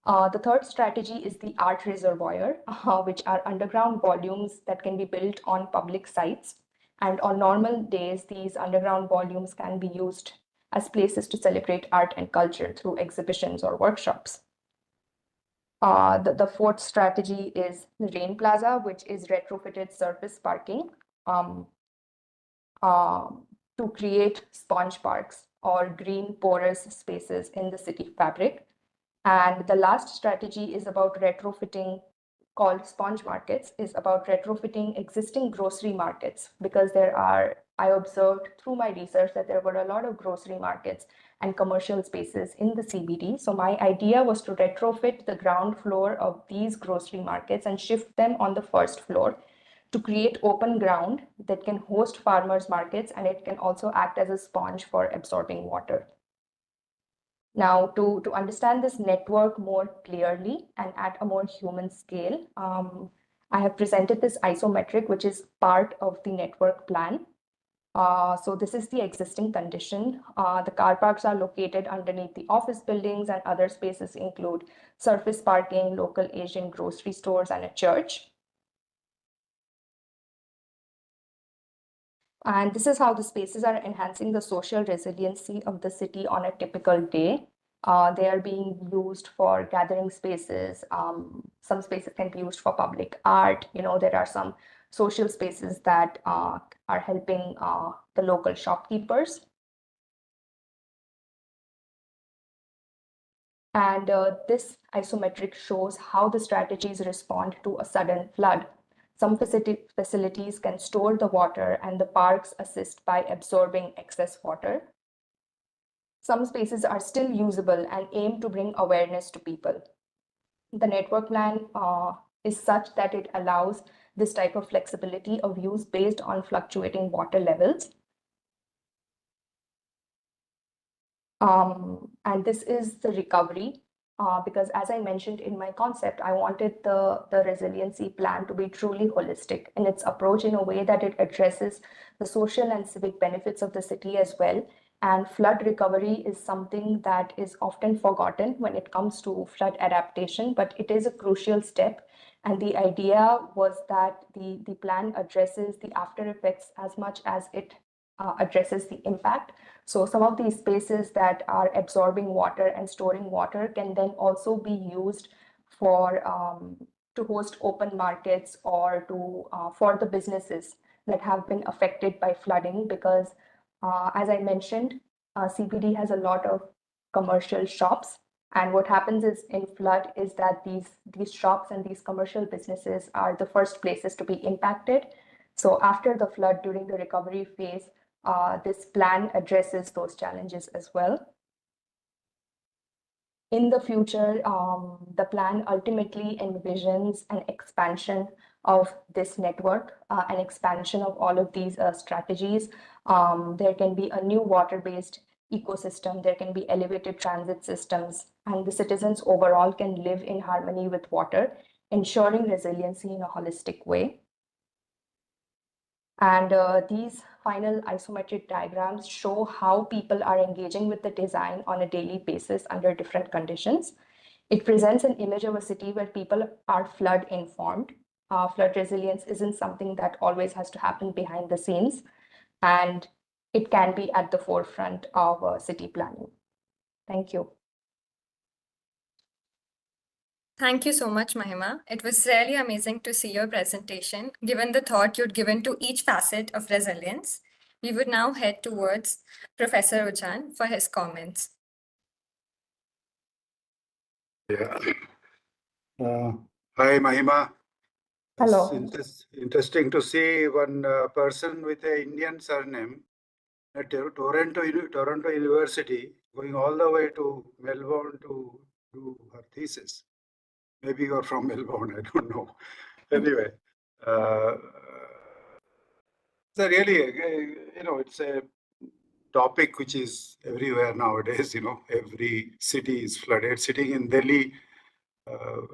The third strategy is the art reservoir, which are underground volumes that can be built on public sites. And on normal days, these underground volumes can be used as places to celebrate art and culture through exhibitions or workshops. The fourth strategy is the Rain Plaza, which is retrofitted surface parking to create sponge parks or green porous spaces in the city fabric. And the last strategy is about retrofitting, called sponge markets, is about retrofitting existing grocery markets, because I observed through my research that there were a lot of grocery markets and commercial spaces in the CBD. So my idea was to retrofit the ground floor of these grocery markets and shift them on the first floor to create open ground that can host farmers markets, and it can also act as a sponge for absorbing water. Now, to understand this network more clearly and at a more human scale, I have presented this isometric, which is part of the network plan. So this is the existing condition. The car parks are located underneath the office buildings, and other spaces include surface parking, local Asian grocery stores, and a church. And this is how the spaces are enhancing the social resiliency of the city on a typical day. They are being used for gathering spaces. Some spaces can be used for public art. There are some social spaces that are helping the local shopkeepers. And this isometric shows how the strategies respond to a sudden flood. Some facilities can store the water, and the parks assist by absorbing excess water. Some spaces are still usable and aim to bring awareness to people. The network plan is such that it allows this type of flexibility of use based on fluctuating water levels. And this is the recovery. Because as I mentioned in my concept, I wanted the resiliency plan to be truly holistic in its approach, in a way that it addresses the social and civic benefits of the city as well. And flood recovery is something that is often forgotten when it comes to flood adaptation, but it is a crucial step. And the idea was that the plan addresses the after effects as much as it addresses the impact. So some of these spaces that are absorbing water and storing water can then also be used for to host open markets, or to for the businesses that have been affected by flooding, because as I mentioned, CBD has a lot of commercial shops. And what happens is in flood is that these shops and these commercial businesses are the first places to be impacted. So after the flood, during the recovery phase, this plan addresses those challenges as well. In the future, the plan ultimately envisions an expansion of this network, an expansion of all of these strategies. There can be a new water-based ecosystem, there can be elevated transit systems, and the citizens overall can live in harmony with water, ensuring resiliency in a holistic way. And these final isometric diagrams show how people are engaging with the design on a daily basis under different conditions. It presents an image of a city where people are flood informed. Flood resilience isn't something that always has to happen behind the scenes, and it can be at the forefront of city planning. Thank you. Thank you so much, Mahima. It was really amazing to see your presentation, given the thought you'd given to each facet of resilience. We would now head towards Professor Ujjan for his comments. Yeah. Hi, Mahima. Hello. It's interesting to see one person with an Indian surname at Toronto University going all the way to Melbourne to do her thesis. Maybe you're from Melbourne, I don't know. Anyway, so really, it's a topic which is everywhere nowadays. Every city is flooded. Sitting in Delhi,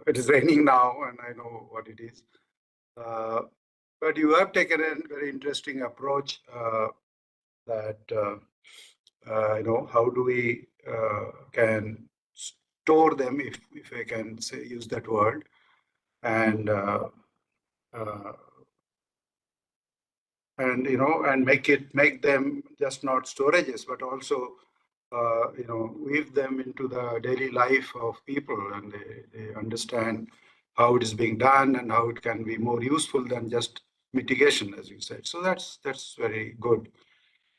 it is raining now, and I know what it is. But you have taken a very interesting approach that, how do we can store them, if I can use that word, and and make them just not storages, but also weave them into the daily life of people, and they understand how it is being done and how it can be more useful than just mitigation, as you said. So that's very good.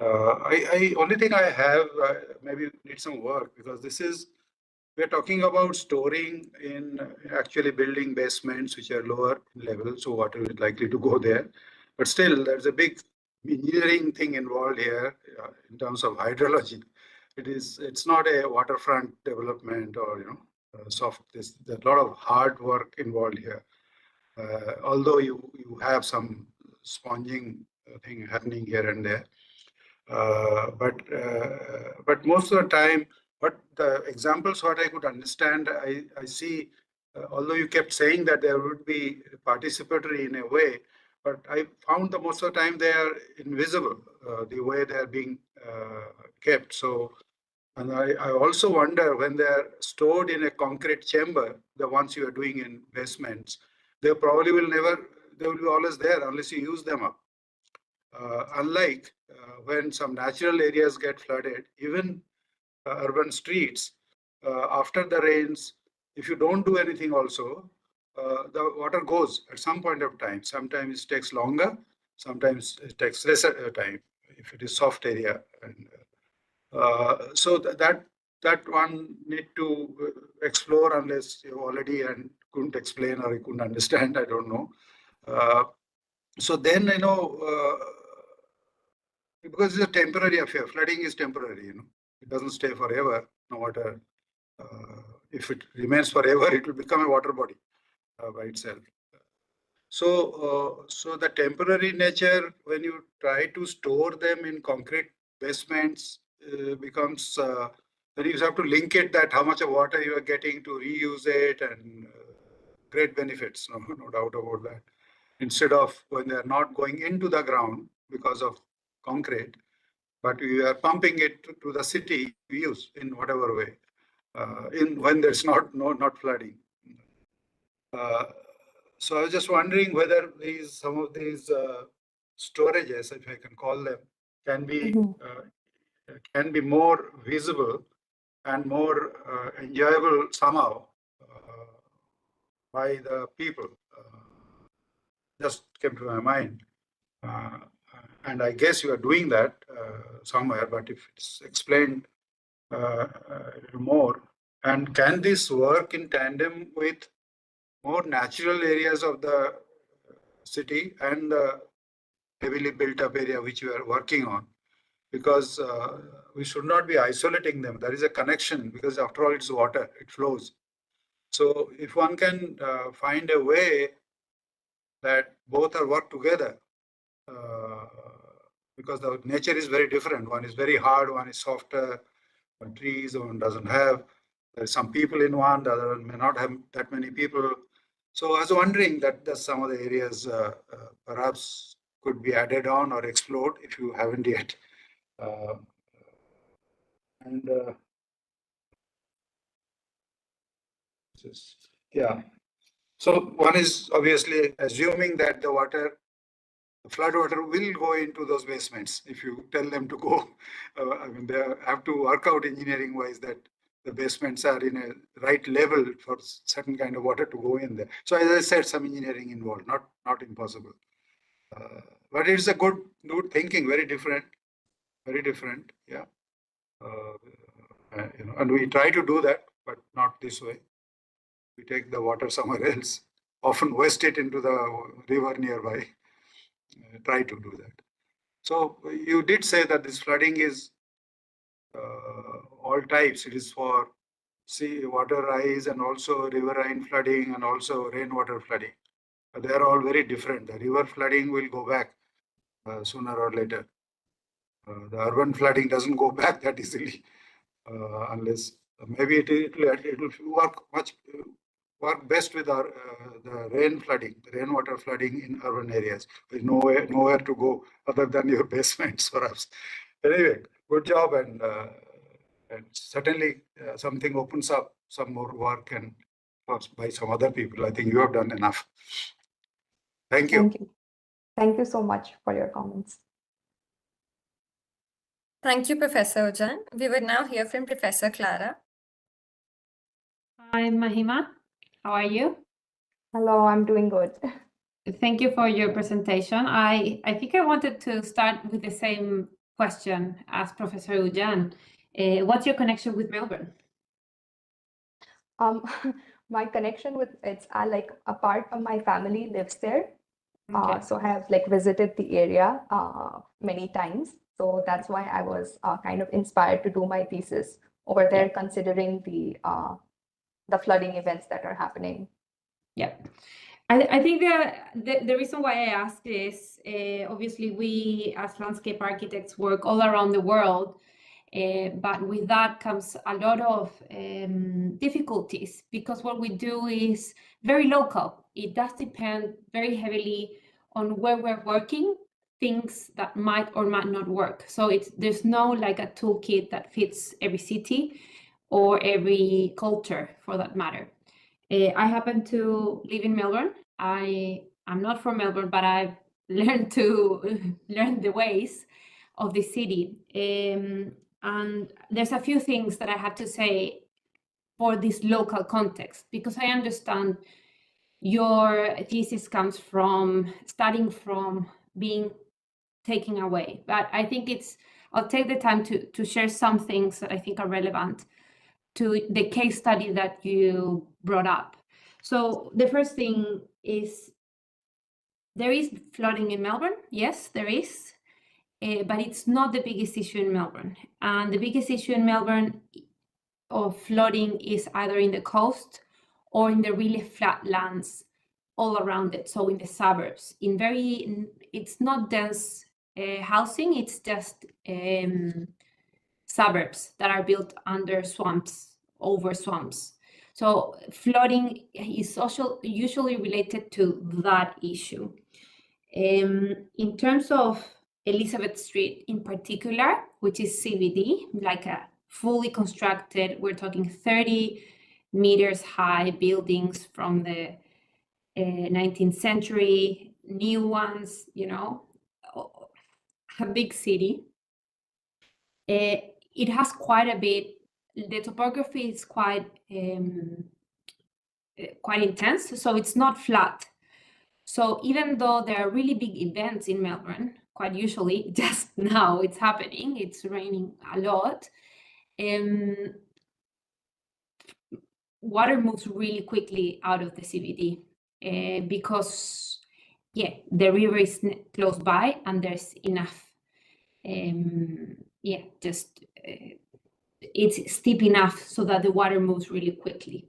I only thing I have maybe need some work, because we're talking about storing in actually building basements which are lower level, so water is likely to go there. But still, there's a big engineering thing involved here in terms of hydrology. It's not a waterfront development or soft. There's a lot of hard work involved here. Although you have some sponging thing happening here and there, but most of the time, what the examples what I could understand, I see. Although you kept saying that there would be participatory in a way, but I found that most of the time they are invisible, the way they are being kept. So, and I also wonder, when they are stored in a concrete chamber, the ones you are doing in basements, they probably will they will be always there unless you use them up. Unlike when some natural areas get flooded, even urban streets, after the rains, if you don't do anything also, the water goes at some point of time. Sometimes it takes longer, sometimes it takes less time if it is soft area. And so that one need to explore, unless you already and couldn't explain or you couldn't understand, I don't know. So then, because it's a temporary affair. Flooding is temporary, It doesn't stay forever, no matter. If it remains forever, it will become a water body by itself. So the temporary nature, when you try to store them in concrete basements, becomes, then you have to link it that how much of water you are getting to reuse it, and great benefits, no doubt about that. Instead of when they are not going into the ground because of concrete, but we are pumping it to the city to use in whatever way, when there's not flooding. So I was just wondering whether some of these storages, if I can call them, can be more visible and more enjoyable somehow by the people. Just came to my mind. And I guess you are doing that somewhere, but if it's explained more, and can this work in tandem with more natural areas of the city and the heavily built up area which we are working on? Because we should not be isolating them. There is a connection, because after all, it's water, it flows. So if one can find a way that both are work together, because the nature is very different. One is very hard, one is softer. One trees, one doesn't have. There's some people in one, the other one may not have that many people. So I was wondering that some of the areas perhaps could be added on or explored if you haven't yet. Yeah. So one is obviously assuming that the flood water will go into those basements if you tell them to go. I mean, they have to work out engineering wise that the basements are in a right level for certain kind of water to go in there. So as I said, some engineering involved, not impossible. But it's a good thinking, very different, yeah. And we try to do that, but not this way. We take the water somewhere else, often waste it into the river nearby. Try to do that. So you did say that this flooding is all types. It is for sea water rise and also riverine flooding and also rainwater flooding. they are all very different. The river flooding will go back sooner or later. The urban flooding doesn't go back that easily, unless maybe it will work best with our the rainwater flooding in urban areas. There's nowhere to go other than your basements, perhaps. Anyway, good job, and certainly something opens up some more work and by some other people. I think you have done enough. Thank you. Thank you. Thank you so much for your comments. Thank you, Professor Ujan. We will now hear from Professor Clara. Hi, Mahima. How are you? Hello, I'm doing good. Thank you for your presentation. I think I wanted to start with the same question as Professor Ujan. What's your connection with Melbourne? My connection with it's like a part of my family lives there. Okay. So I have like visited the area many times. So that's why I was kind of inspired to do my thesis over there, considering the flooding events that are happening. Yeah. I think the reason why I ask is obviously we as landscape architects work all around the world, but with that comes a lot of difficulties because what we do is very local. It does depend very heavily on where we're working, things that might or might not work. So there's no like a toolkit that fits every city or every culture for that matter. I happen to live in Melbourne. I'm not from Melbourne, but I've learned to learn the ways of the city. And there's a few things that I have to say for this local context, because I understand your thesis comes from studying from being taken away. But I think I'll take the time to share some things that I think are relevant to the case study that you brought up. So the first thing is there is flooding in Melbourne. Yes, there is, but it's not the biggest issue in Melbourne. And the biggest issue in Melbourne of flooding is either in the coast or in the really flat lands all around it. So in the suburbs, it's not dense housing, it's just suburbs that are built under swamps, over swamps. So flooding is usually related to that issue. In terms of Elizabeth Street in particular, which is CBD, like a fully constructed, we're talking 30 meters high buildings from the 19th century, new ones, a big city. It has quite a bit, the topography is quite intense, so it's not flat. So even though there are really big events in Melbourne, quite usually, just now it's happening, it's raining a lot, water moves really quickly out of the CBD because, the river is close by and there's enough, it's steep enough so that the water moves really quickly.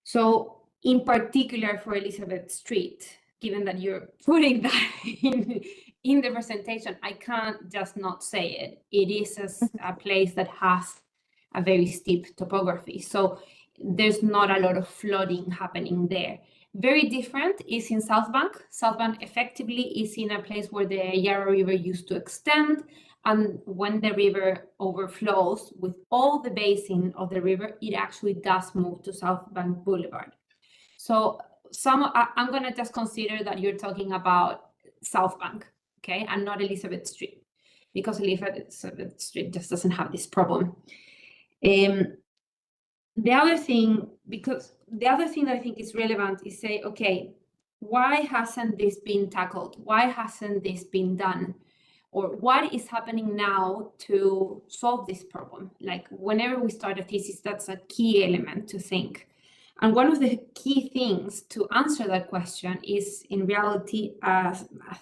So in particular for Elizabeth Street, given that you're putting that in the presentation, I can't just not say it. It is a place that has a very steep topography. So there's not a lot of flooding happening there. Very different is in South Bank. South Bank effectively is in a place where the Yarra River used to extend. And when the river overflows with all the basin of the river, it actually does move to South Bank Boulevard. So I'm going to just consider that you're talking about South Bank, okay, and not Elizabeth Street, because Elizabeth Street just doesn't have this problem. The other thing that I think is relevant is say, okay, why hasn't this been tackled? Why hasn't this been done? Or what is happening now to solve this problem? Like whenever we start a thesis, that's a key element to think. And one of the key things to answer that question is in reality a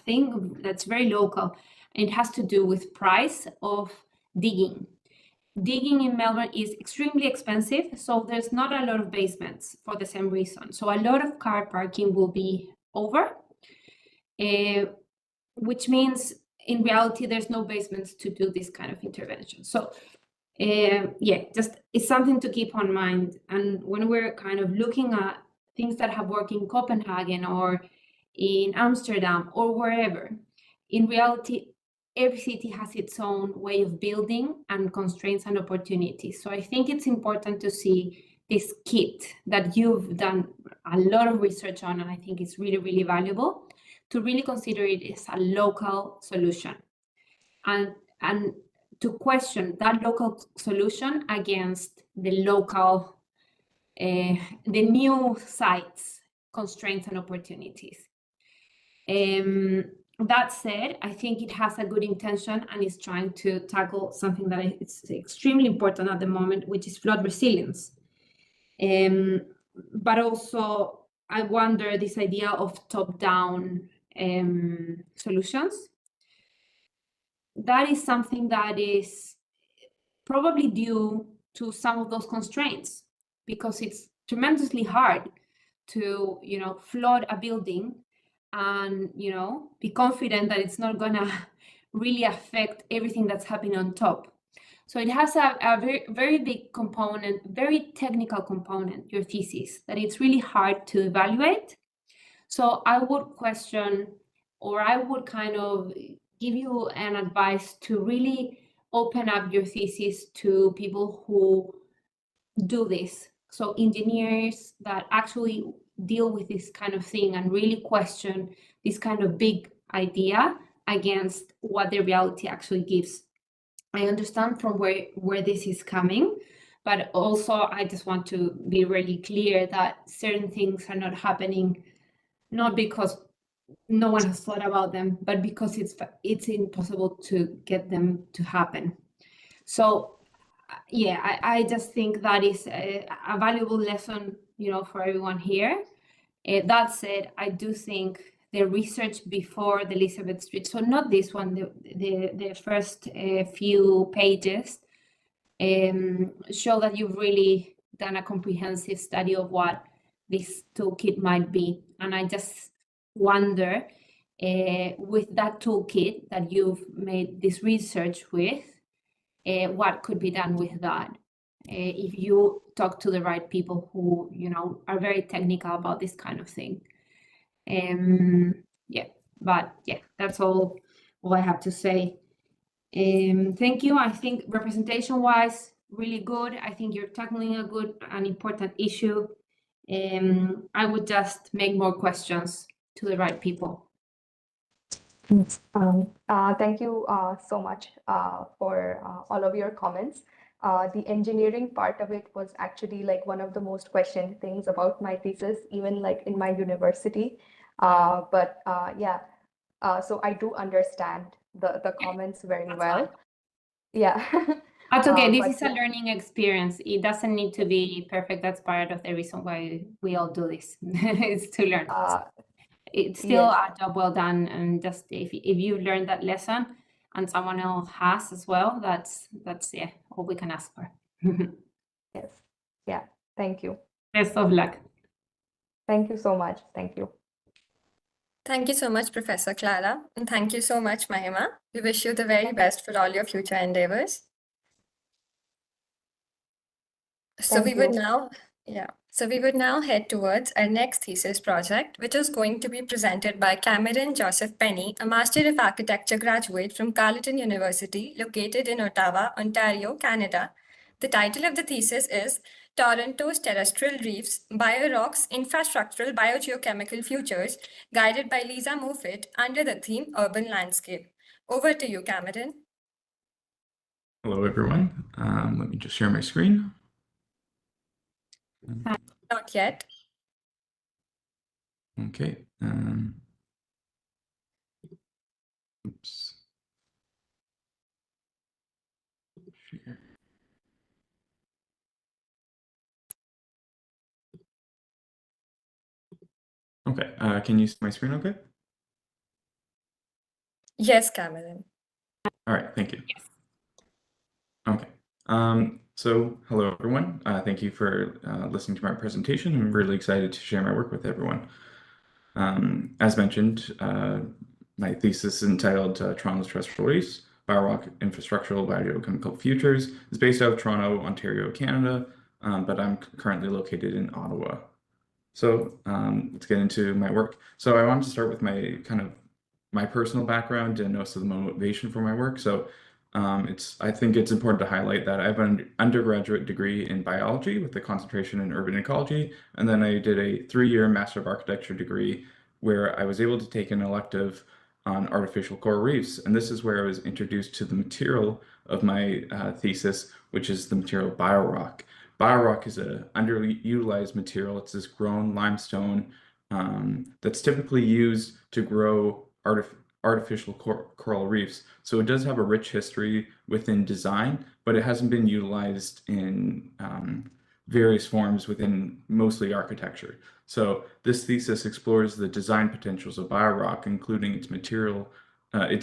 thing that's very local. It has to do with price of digging. Digging in Melbourne is extremely expensive, so there's not a lot of basements for the same reason. So a lot of car parking will be over, which means in reality, there's no basements to do this kind of intervention. So yeah, just it's something to keep on mind. And when we're kind of looking at things that have worked in Copenhagen or in Amsterdam or wherever, in reality, every city has its own way of building and constraints and opportunities. So I think it's important to see this kit that you've done a lot of research on, and I think it's really, really valuable to really consider it as a local solution and to question that local solution against the local, the new sites, constraints and opportunities. That said, I think it has a good intention and is trying to tackle something that is extremely important at the moment, which is flood resilience. But also, I wonder this idea of top-down solutions. That is something that is probably due to some of those constraints, because it's tremendously hard to, flood a building and, be confident that it's not gonna really affect everything that's happening on top. So it has a very, very big component, very technical component, your thesis, that it's really hard to evaluate. So I would question, or I would kind of give you an advice to really open up your thesis to people who do this. So engineers that actually deal with this kind of thing and really question this kind of big idea against what the reality actually gives. I understand from where this is coming, but also I just want to be really clear that certain things are not happening, not because no one has thought about them, but because it's impossible to get them to happen. So yeah, I just think that is a valuable lesson, for everyone here. That said, I do think the research before the Elizabeth Street, so not this one, the first few pages, show that you've really done a comprehensive study of what this toolkit might be. And I just wonder, with that toolkit that you've made this research with, what could be done with that? If you talk to the right people who, are very technical about this kind of thing. Yeah, but yeah, that's all I have to say. Thank you. I think representation-wise, really good. I think you're tackling a good and important issue. I would just make more questions to the right people. Thank you so much for all of your comments. The engineering part of it was actually like one of the most questioned things about my thesis, even like in my university. Yeah, so I do understand the comments very well. Yeah. That's okay. This is a learning experience. It doesn't need to be perfect. That's part of the reason why we all do this. It's to learn. It's still a job well done, and just if you learned that lesson and someone else has as well, that's yeah, all we can ask for. Yes. Yeah. Thank you. Best of luck. Thank you so much. Thank you. Thank you so much, Professor Clara, and thank you so much, Mahima. We wish you the very best for all your future endeavors. So we would now head towards our next thesis project, which is going to be presented by Cameron Joseph Penny, a Master of Architecture graduate from Carleton University, located in Ottawa, Ontario, Canada. The title of the thesis is Toronto's Terrestrial Reefs, Biorocks, Infrastructural Biogeochemical Futures, guided by Lisa Moffitt under the theme Urban Landscape. Over to you, Cameron. Hello, everyone. Let me just share my screen. Not yet. Okay. Oops. Share. Okay. Can you see my screen okay? Yes, Cameron. All right. Thank you. Yes. Okay. So hello, everyone. Thank you for listening to my presentation. I'm really excited to share my work with everyone. As mentioned, my thesis is entitled Toronto's Terrestrial Reefs, Biorock Infrastructural Biogeochemical Futures. It's based out of Toronto, Ontario, Canada, but I'm currently located in Ottawa. So let's get into my work. So I wanted to start with my personal background and also the motivation for my work. So I think it's important to highlight that I have an undergraduate degree in biology with a concentration in urban ecology, and then I did a 3-year Master of Architecture degree where I was able to take an elective on artificial coral reefs. And this is where I was introduced to the material of my thesis, which is the material biorock. Biorock is an underutilized material. It's this grown limestone that's typically used to grow artificial coral reefs. So it does have a rich history within design, but it hasn't been utilized in various forms within mostly architecture. So this thesis explores the design potentials of biorock, including its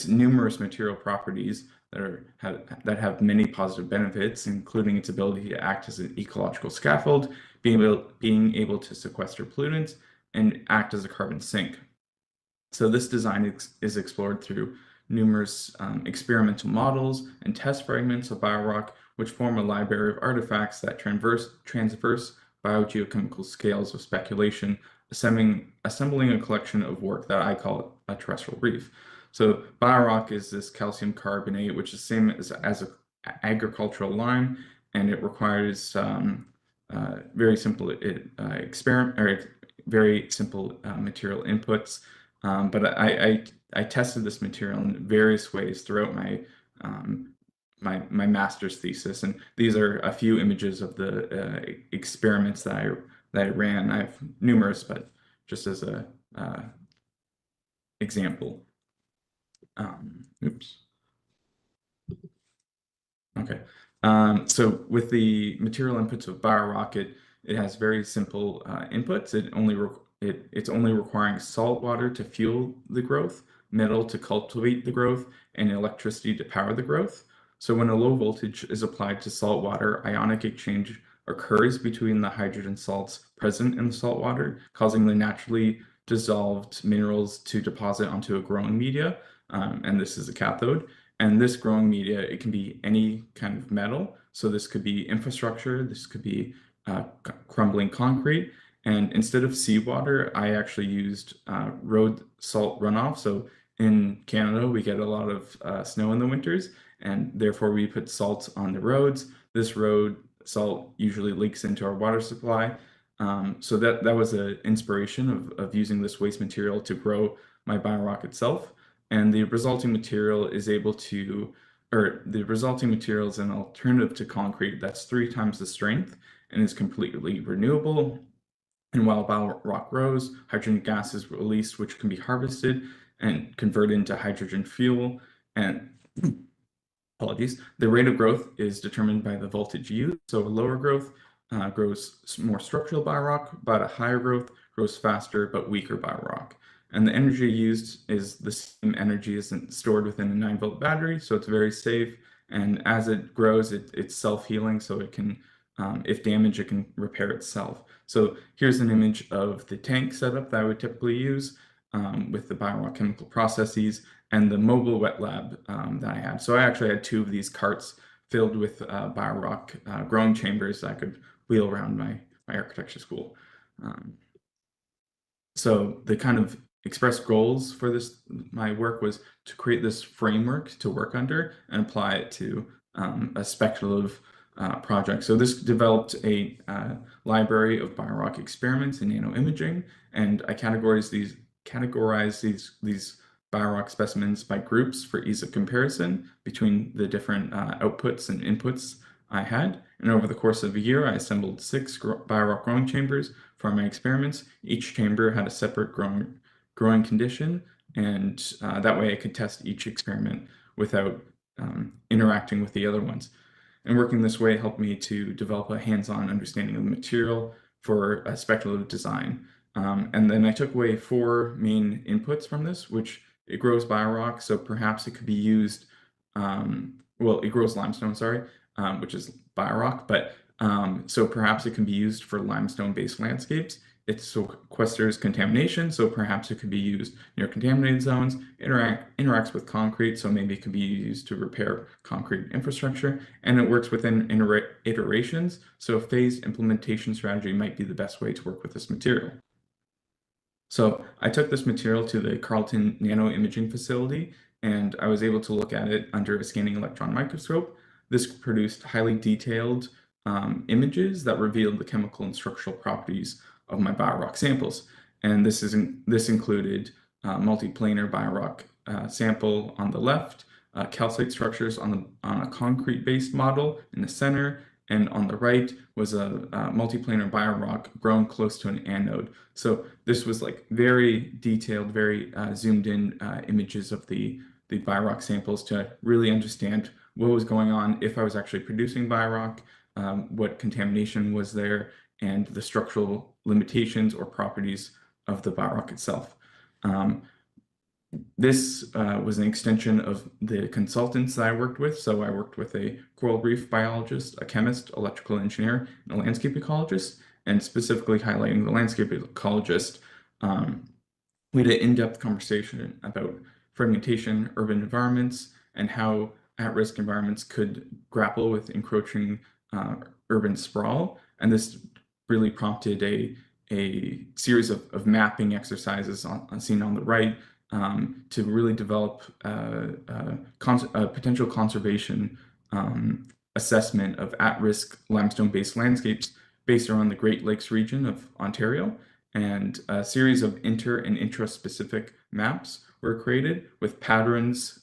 numerous material properties that have many positive benefits, including its ability to act as an ecological scaffold, being able to sequester pollutants, and act as a carbon sink. So this design is explored through numerous experimental models and test fragments of biorock, which form a library of artifacts that transverse biogeochemical scales of speculation, assembling a collection of work that I call a terrestrial reef. So biorock is this calcium carbonate, which is the same as an agricultural lime, and it requires very simple material inputs. But I tested this material in various ways throughout my master's thesis, and these are a few images of the experiments that I ran. I have numerous, but just as a example. Oops. Okay. So with the material inputs of biorock, it has very simple inputs. It's only requiring salt water to fuel the growth, metal to cultivate the growth, and electricity to power the growth. So when a low voltage is applied to salt water, ionic exchange occurs between the hydrogen salts present in the salt water, causing the naturally dissolved minerals to deposit onto a growing media, and this is a cathode. And this growing media, it can be any kind of metal. So this could be infrastructure, this could be crumbling concrete. And instead of seawater, I actually used road salt runoff. So in Canada, we get a lot of snow in the winters, and therefore we put salt on the roads. This road salt usually leaks into our water supply. So that was an inspiration of using this waste material to grow my biorock itself. And the resulting material is an alternative to concrete that's 3 times the strength and is completely renewable. And while biorock grows, hydrogen gas is released, which can be harvested and converted into hydrogen fuel. And apologies, the rate of growth is determined by the voltage used. So a lower growth grows more structural biorock, but a higher growth grows faster but weaker biorock. And the energy used is the same energy as stored within a 9-volt battery, so it's very safe. And as it grows, it's self-healing, so it can, if damaged, it can repair itself. So here's an image of the tank setup that I would typically use with the biorock chemical processes and the mobile wet lab that I had. So I actually had 2 of these carts filled with biorock growing chambers that I could wheel around my architecture school. So the kind of expressed goals for my work was to create this framework to work under and apply it to a speculative project. So this developed a library of biorock experiments in nanoimaging, and I categorized these biorock specimens by groups for ease of comparison between the different outputs and inputs I had. And over the course of a year, I assembled 6 biorock growing chambers for my experiments. Each chamber had a separate growing condition, and that way I could test each experiment without interacting with the other ones. And working this way helped me to develop a hands-on understanding of the material for a speculative design. And then I took away 4 main inputs from this, which it grows biorock, so perhaps it could be used, it grows limestone, sorry, which is biorock, but so perhaps it can be used for limestone-based landscapes. it sequesters contamination, so perhaps it could be used near contaminated zones, interacts with concrete, so maybe it could be used to repair concrete infrastructure, and it works within iterations, so a phased implementation strategy might be the best way to work with this material. So I took this material to the Carleton Nano Imaging Facility, and I was able to look at it under a scanning electron microscope. This produced highly detailed images that revealed the chemical and structural properties of my biorock samples. And this included multiplanar biorock sample on the left, calcite structures on a concrete-based model in the center, and on the right was a multiplanar biorock grown close to an anode. So this was like very detailed, very zoomed in images of the biorock samples to really understand what was going on if I was actually producing biorock, what contamination was there, and the structural limitations or properties of the biorock itself. This was an extension of the consultants that I worked with. So I worked with a coral reef biologist, a chemist, electrical engineer, and a landscape ecologist, and specifically highlighting the landscape ecologist. We had an in-depth conversation about fragmentation, urban environments, and how at-risk environments could grapple with encroaching urban sprawl. And this really prompted a series of mapping exercises seen on the right to really develop a potential conservation assessment of at-risk limestone-based landscapes based around the Great Lakes region of Ontario. And a series of inter- and intra-specific maps were created with patterns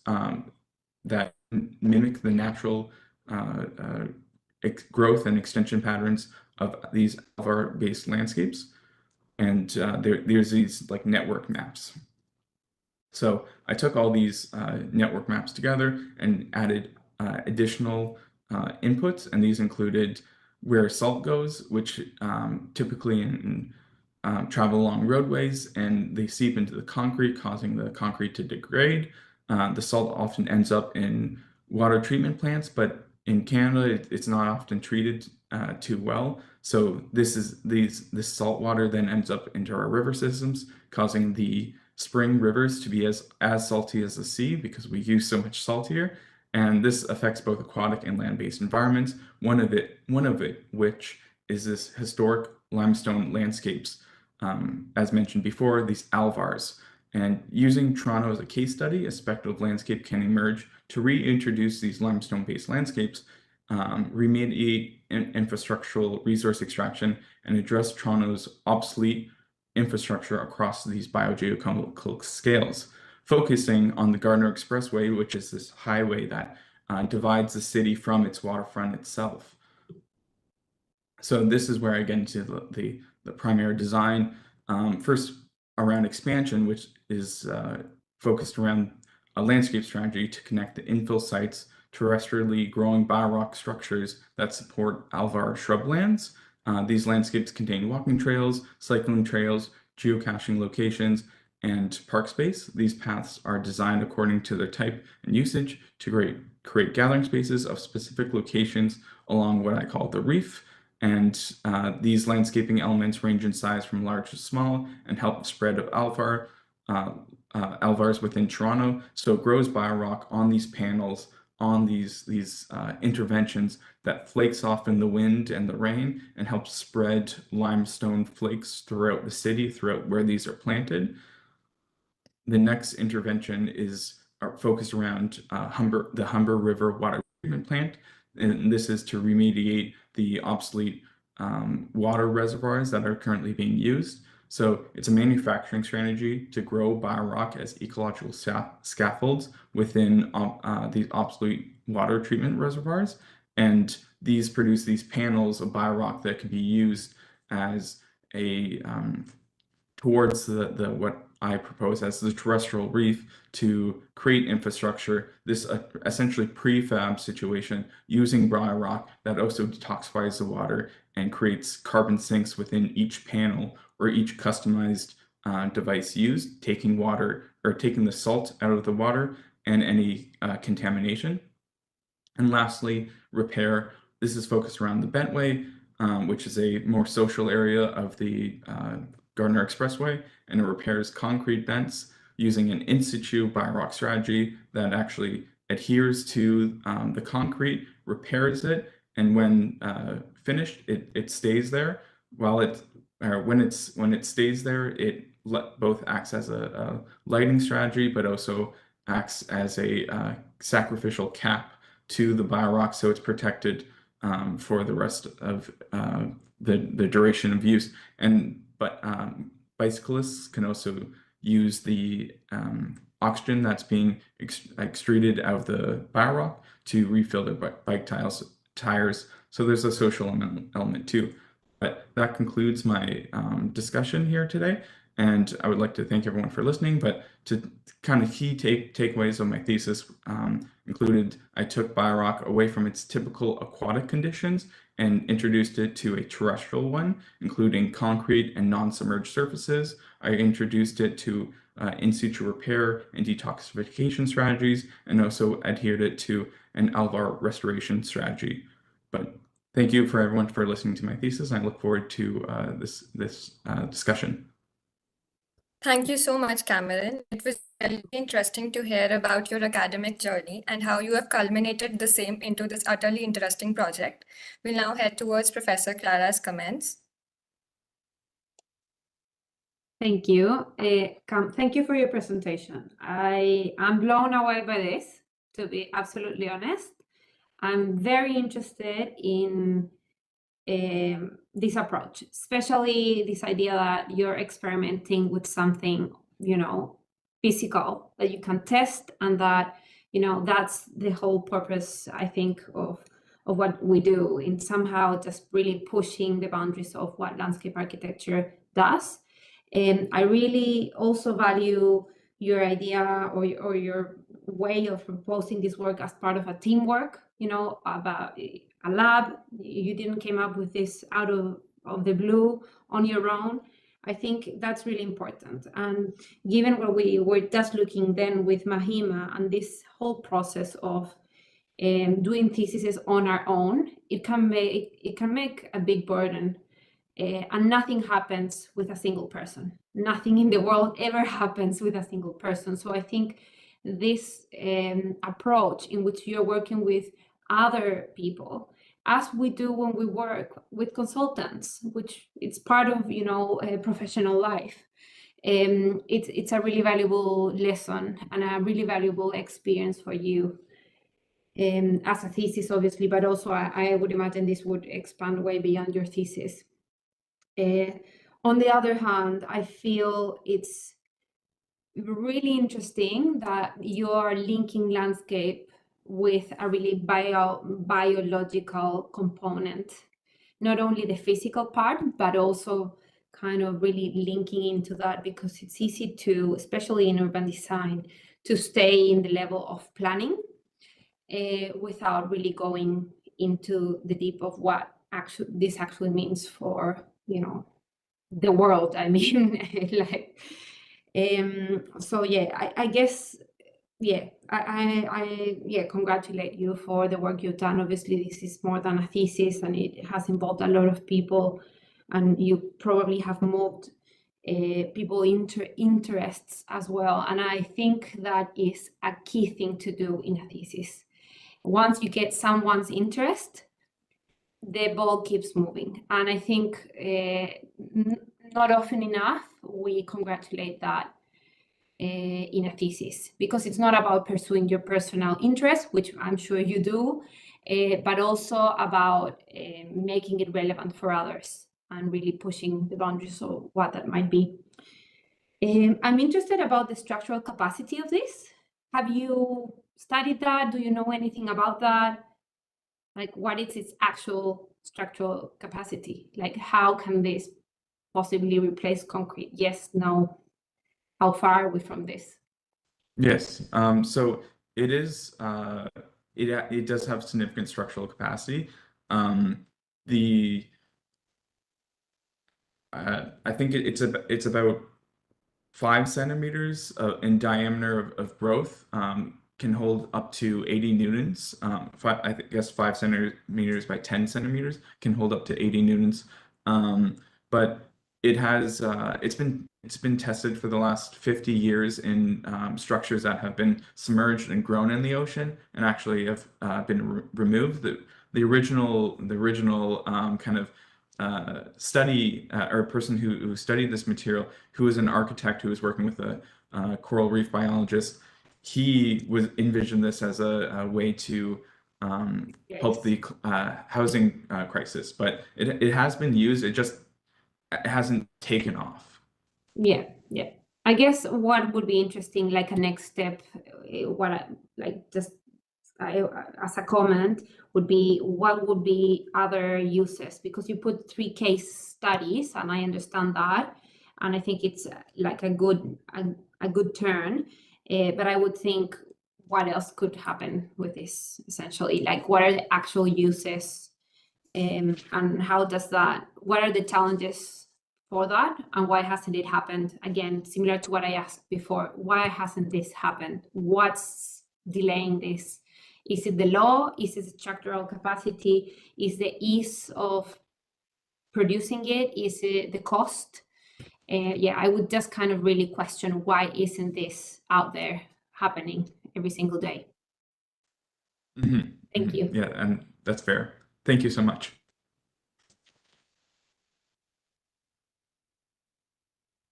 that mimic the natural growth and extension patterns of these alvar-based landscapes. And there's these like network maps. So I took all these network maps together and added additional inputs, and these included where salt goes, which typically travel along roadways, and they seep into the concrete, causing the concrete to degrade. The salt often ends up in water treatment plants, but in Canada, it's not often treated too well. So this salt water then ends up into our river systems, causing the spring rivers to be as salty as the sea because we use so much salt here. And this affects both aquatic and land-based environments. One of it which is this historic limestone landscapes, as mentioned before, these alvars. And using Toronto as a case study, a spectral landscape can emerge to reintroduce these limestone-based landscapes, remediate infrastructural resource extraction, and address Toronto's obsolete infrastructure across these biogeochemical scales, focusing on the Gardiner Expressway, which is this highway that divides the city from its waterfront itself. So this is where I get into the primary design. First, around expansion, which is focused around a landscape strategy to connect the infill sites terrestrially growing biorock structures that support alvar shrublands. These landscapes contain walking trails, cycling trails, geocaching locations, and park space. These paths are designed according to their type and usage to create gathering spaces of specific locations along what I call the reef. And these landscaping elements range in size from large to small and help spread of alvars within Toronto. So it grows biorock on these panels, on these interventions that flakes off in the wind and the rain and helps spread limestone flakes throughout the city, throughout where these are planted. The next intervention is focused around the Humber River Water Treatment Plant. And this is to remediate the obsolete water reservoirs that are currently being used. So it's a manufacturing strategy to grow biorock as ecological scaffolds within these obsolete water treatment reservoirs. And these produce these panels of biorock that can be used as a towards the what I propose as the terrestrial reef to create infrastructure, this essentially prefab situation using biorock that also detoxifies the water and creates carbon sinks within each panel or each customized device used, taking the salt out of the water and any contamination. And lastly, repair. This is focused around the Bentway. which is a more social area of the Gardner Expressway, and it repairs concrete vents using an in-situ biorock strategy that actually adheres to the concrete, repairs it, and when finished, it stays there. While when it stays there, it both acts as a lighting strategy, but also acts as a sacrificial cap to the biorock, so it's protected for the rest of the duration of use. But bicyclists can also use the oxygen that's being extruded out of the biorock to refill their bike tires. So there's a social element too. But that concludes my discussion here today. And I would like to thank everyone for listening. But to kind of key takeaways of my thesis included, I took biorock away from its typical aquatic conditions and introduced it to a terrestrial one, including concrete and non-submerged surfaces. I introduced it to in-situ repair and detoxification strategies, and also adhered it to an alvar restoration strategy. But thank you for everyone for listening to my thesis. I look forward to this discussion. Thank you so much, Cameron. It was really interesting to hear about your academic journey and how you have culminated the same into this utterly interesting project. We'll now head towards Professor Clara's comments. Thank you. Thank you for your presentation. I am blown away by this, to be absolutely honest. I'm very interested in this approach, especially this idea that you're experimenting with something, physical that you can test, and that, that's the whole purpose, I think, of what we do, in somehow just really pushing the boundaries of what landscape architecture does. And I really also value your idea or your way of proposing this work as part of a teamwork, about a lab. You didn't came up with this out of the blue on your own. I think that's really important. And given what we were just looking then with Mahima and this whole process of doing theses on our own, it can make a big burden. And nothing happens with a single person. Nothing in the world ever happens with a single person. So I think this approach in which you're working with other people, as we do when we work with consultants, which it's part of a professional life, it's a really valuable lesson and a really valuable experience for you as a thesis, obviously, but also I would imagine this would expand way beyond your thesis. On the other hand, I feel it's really interesting that you are linking landscape with a really biological component, not only the physical part, but also kind of really linking into that, because it's easy to, especially in urban design, to stay in the level of planning without really going into the deep of what this actually means for the world. I mean, so yeah, I guess, yeah, I congratulate you for the work you've done. Obviously, this is more than a thesis, and it has involved a lot of people, and you probably have moved people interests as well. And I think that is a key thing to do in a thesis. Once you get someone's interest, the ball keeps moving. And I think not often enough we congratulate that in a thesis, because it's not about pursuing your personal interest, which I'm sure you do, but also about making it relevant for others and really pushing the boundaries of what that might be. I'm interested about the structural capacity of this. Have you studied that? Do you know anything about that? Like, what is its actual structural capacity? Like, how can this possibly replace concrete? Yes, no. How far are we from this? Yes. So it is. It does have significant structural capacity. I think it's about 5 centimeters in diameter of growth can hold up to 80 newtons. I guess 5 centimeters by 10 centimeters can hold up to 80 newtons. But it has it's been tested for the last 50 years in structures that have been submerged and grown in the ocean and actually have been removed. The original kind of study or person who studied this material, who was an architect who was working with a coral reef biologist, he was envisioned this as a way to help the housing crisis, but it has been used. It hasn't taken off. Yeah. I guess what would be interesting, like a next step, as a comment, would be what would be other uses, because you put 3 case studies, and I understand that, and I think it's like a good turn. But I would think, what else could happen with this? Essentially, like, what are the actual uses, and how does that? What are the challenges for that, and why hasn't it happened? Again, similar to what I asked before, why hasn't this happened? What's delaying this? Is it the law? Is it structural capacity? Is the ease of producing it? Is it the cost? Yeah, I would just kind of really question, why isn't this out there happening every single day? Thank you. Yeah, and that's fair. Thank you so much.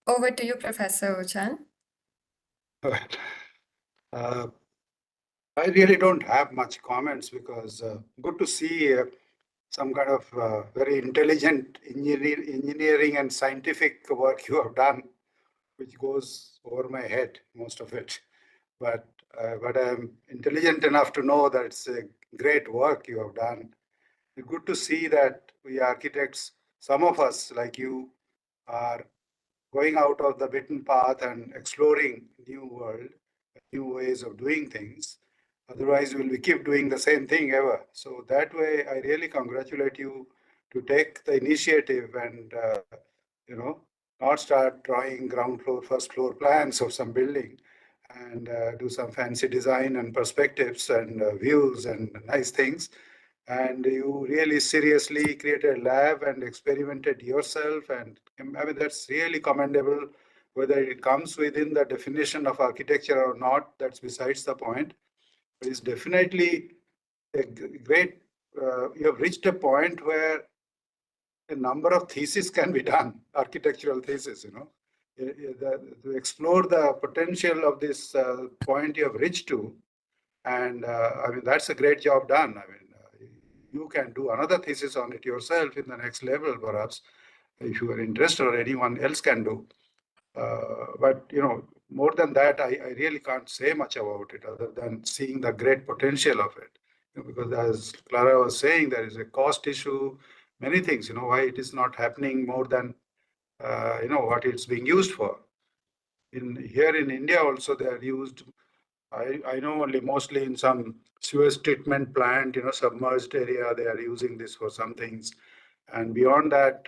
Over to you, Professor Chan. I really don't have much comments, because good to see some kind of very intelligent engineering and scientific work you have done, which goes over my head, most of it. But I'm intelligent enough to know that it's a great work you have done. It's good to see that we architects, some of us like you, are going out of the beaten path and exploring new world, new ways of doing things. Otherwise, we'll keep doing the same thing ever. So that way, I really congratulate you to take the initiative and not start drawing ground floor, first floor plans of some building, and do some fancy design and perspectives and views and nice things. And you really seriously created a lab and experimented yourself. And I mean, that's really commendable. Whether it comes within the definition of architecture or not, that's besides the point. But it's definitely a great, you have reached a point where a number of theses can be done, architectural thesis, to explore the potential of this point you have reached to. And I mean, that's a great job done. I mean, you can do another thesis on it yourself in the next level, perhaps, if you are interested, or anyone else can do. But more than that, I really can't say much about it other than seeing the great potential of it. Because as Clara was saying, there is a cost issue, many things. Why it is not happening more than what it's being used for. Here in India also, they are used. I know only mostly in some sewage treatment plant, submerged area, they are using this for some things. And beyond that,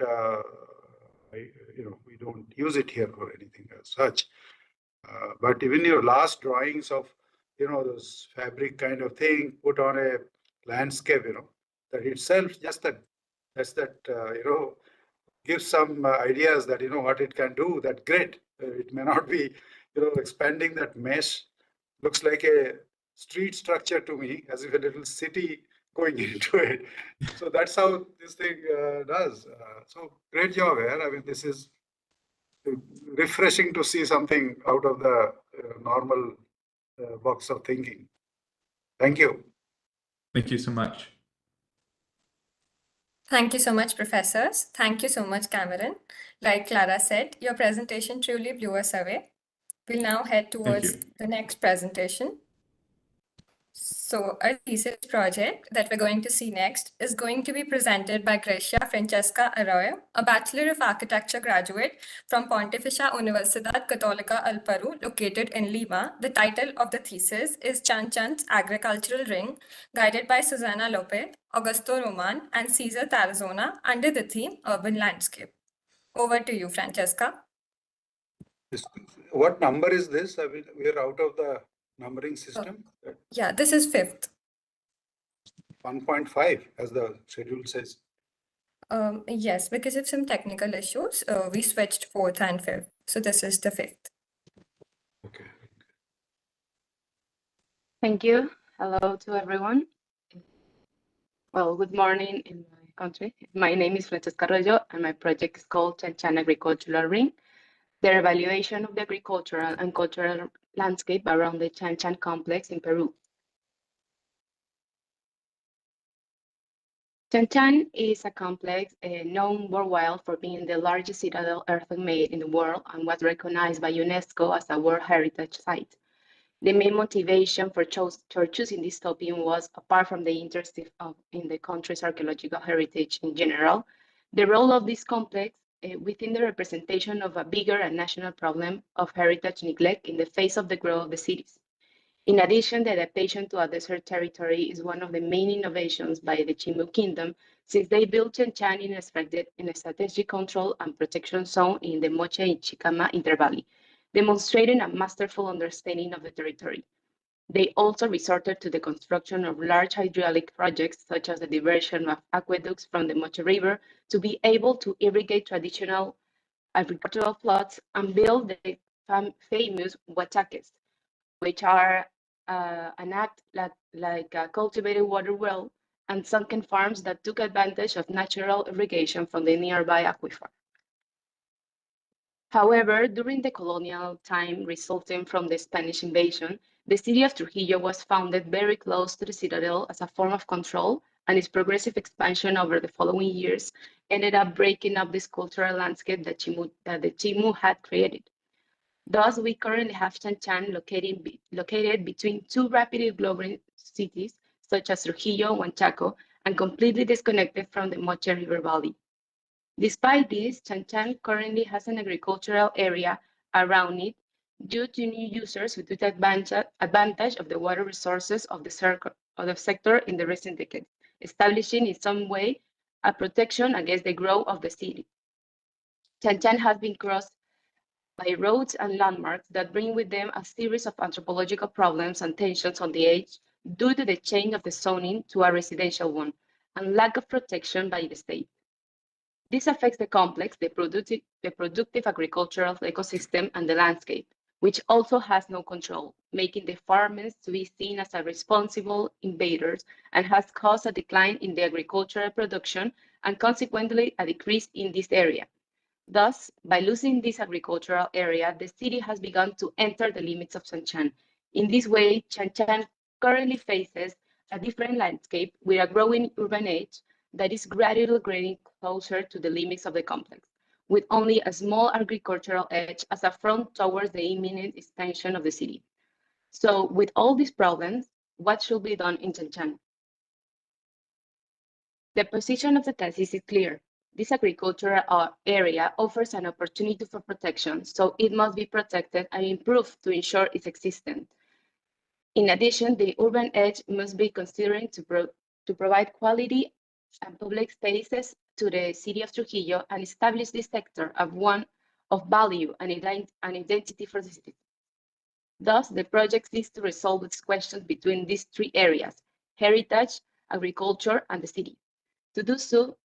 we don't use it here for anything as such. But even your last drawings of, those fabric kind of thing put on a landscape, that itself, gives some ideas that, what it can do, that great. It may not be, expanding that mesh. Looks like a street structure to me, as if a little city going into it. So that's how this thing does. So great job here. I mean, this is refreshing to see something out of the normal box of thinking. Thank you. Thank you so much. Thank you so much, professors. Thank you so much, Cameron. Like Clara said, your presentation truly blew us away. We'll now head towards the next presentation. So our thesis project that we're going to see next is going to be presented by Francesca Arroyo, a Bachelor of Architecture graduate from Pontificia Universidad Católica al Perú, located in Lima. The title of the thesis is Chan Chan's Agricultural Ring, guided by Susana Lope, Augusto Roman, and Cesar Tarazona under the theme Urban Landscape. Over to you, Francesca. What number is this? I mean, we're out of the numbering system? Yeah, this is 5th. 1.5, as the schedule says. Yes, because of some technical issues, we switched 4th and 5th. So this is the 5th. Okay. Thank you. Hello to everyone. Well, good morning in my country. My name is Francesca, and my project is called Caman Agricultural Ring, the evaluation of the agricultural and cultural landscape around the Caman complex in Peru. Caman is a complex known worldwide for being the largest citadel earth-made in the world and was recognized by UNESCO as a World Heritage Site. The main motivation for choosing this topic was, apart from the interest in the country's archaeological heritage in general, the role of this complex within the representation of a bigger and national problem of heritage neglect in the face of the growth of the cities. In addition, the adaptation to a desert territory is one of the main innovations by the Chimu Kingdom, since they built Caman in a strategic control and protection zone in the Moche and Chicama intervalley, demonstrating a masterful understanding of the territory. They also resorted to the construction of large hydraulic projects, such as the diversion of aqueducts from the Moche River, to be able to irrigate traditional agricultural plots and build the famous huachaques, which are an act like a cultivated water well and sunken farms that took advantage of natural irrigation from the nearby aquifer. However, during the colonial time resulting from the Spanish invasion, the city of Trujillo was founded very close to the citadel as a form of control, and its progressive expansion over the following years ended up breaking up this cultural landscape that the Chimu had created. Thus, we currently have Caman located between two rapidly growing cities, such as Trujillo and Chaco, and completely disconnected from the Moche River Valley. Despite this, Caman currently has an agricultural area around it due to new users who took advantage of the water resources of the sector in the recent decades, establishing in some way a protection against the growth of the city. Caman has been crossed by roads and landmarks that bring with them a series of anthropological problems and tensions on the edge due to the change of the zoning to a residential one and lack of protection by the state. This affects the complex, the productive agricultural ecosystem, and the landscape, which also has no control, making the farmers to be seen as responsible invaders and has caused a decline in the agricultural production and consequently a decrease in this area. Thus, by losing this agricultural area, the city has begun to enter the limits of Caman. In this way, Caman currently faces a different landscape with a growing urban edge that is gradually getting closer to the limits of the complex, with only a small agricultural edge as a front towards the imminent expansion of the city. So, with all these problems, what should be done in Caman? The position of the thesis is clear. This agricultural area offers an opportunity for protection, so it must be protected and improved to ensure its existence. In addition, the urban edge must be considered to provide quality and public spaces to the city of Trujillo and establish this sector as one of value and identity for the city. Thus, the project seeks to resolve these questions between these three areas: heritage, agriculture, and the city. To do so,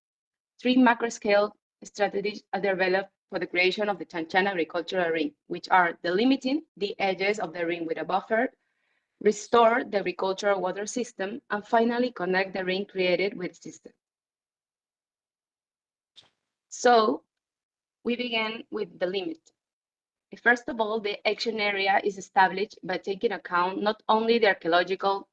three macro-scale strategies are developed for the creation of the Caman agricultural ring, which are delimiting the edges of the ring with a buffer, restore the agricultural water system, and finally connect the ring created with the system. So we begin with the limit. First of all, the action area is established by taking account not only the archaeological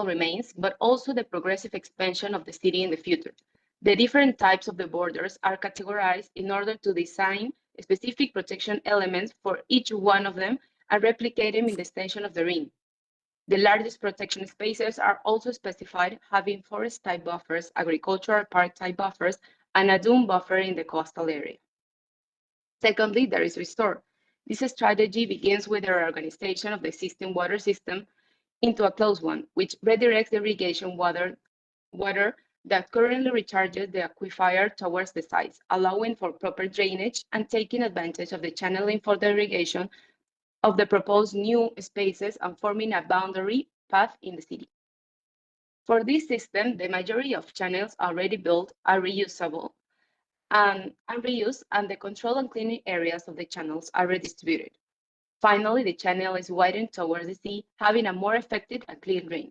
remains, but also the progressive expansion of the city in the future. The different types of the borders are categorized in order to design specific protection elements for each one of them and replicate them in the extension of the ring. The largest protection spaces are also specified, having forest type buffers, agricultural park type buffers, and a dune buffer in the coastal area. Secondly, there is restore. This strategy begins with the reorganization of the existing water system into a closed one, which redirects the irrigation water that currently recharges the aquifer towards the sites, allowing for proper drainage and taking advantage of the channeling for the irrigation of the proposed new spaces and forming a boundary path in the city. For this system, the majority of channels already built are reusable and reused, and the control and cleaning areas of the channels are redistributed. Finally, the channel is widened towards the sea, having a more effective and clean drain.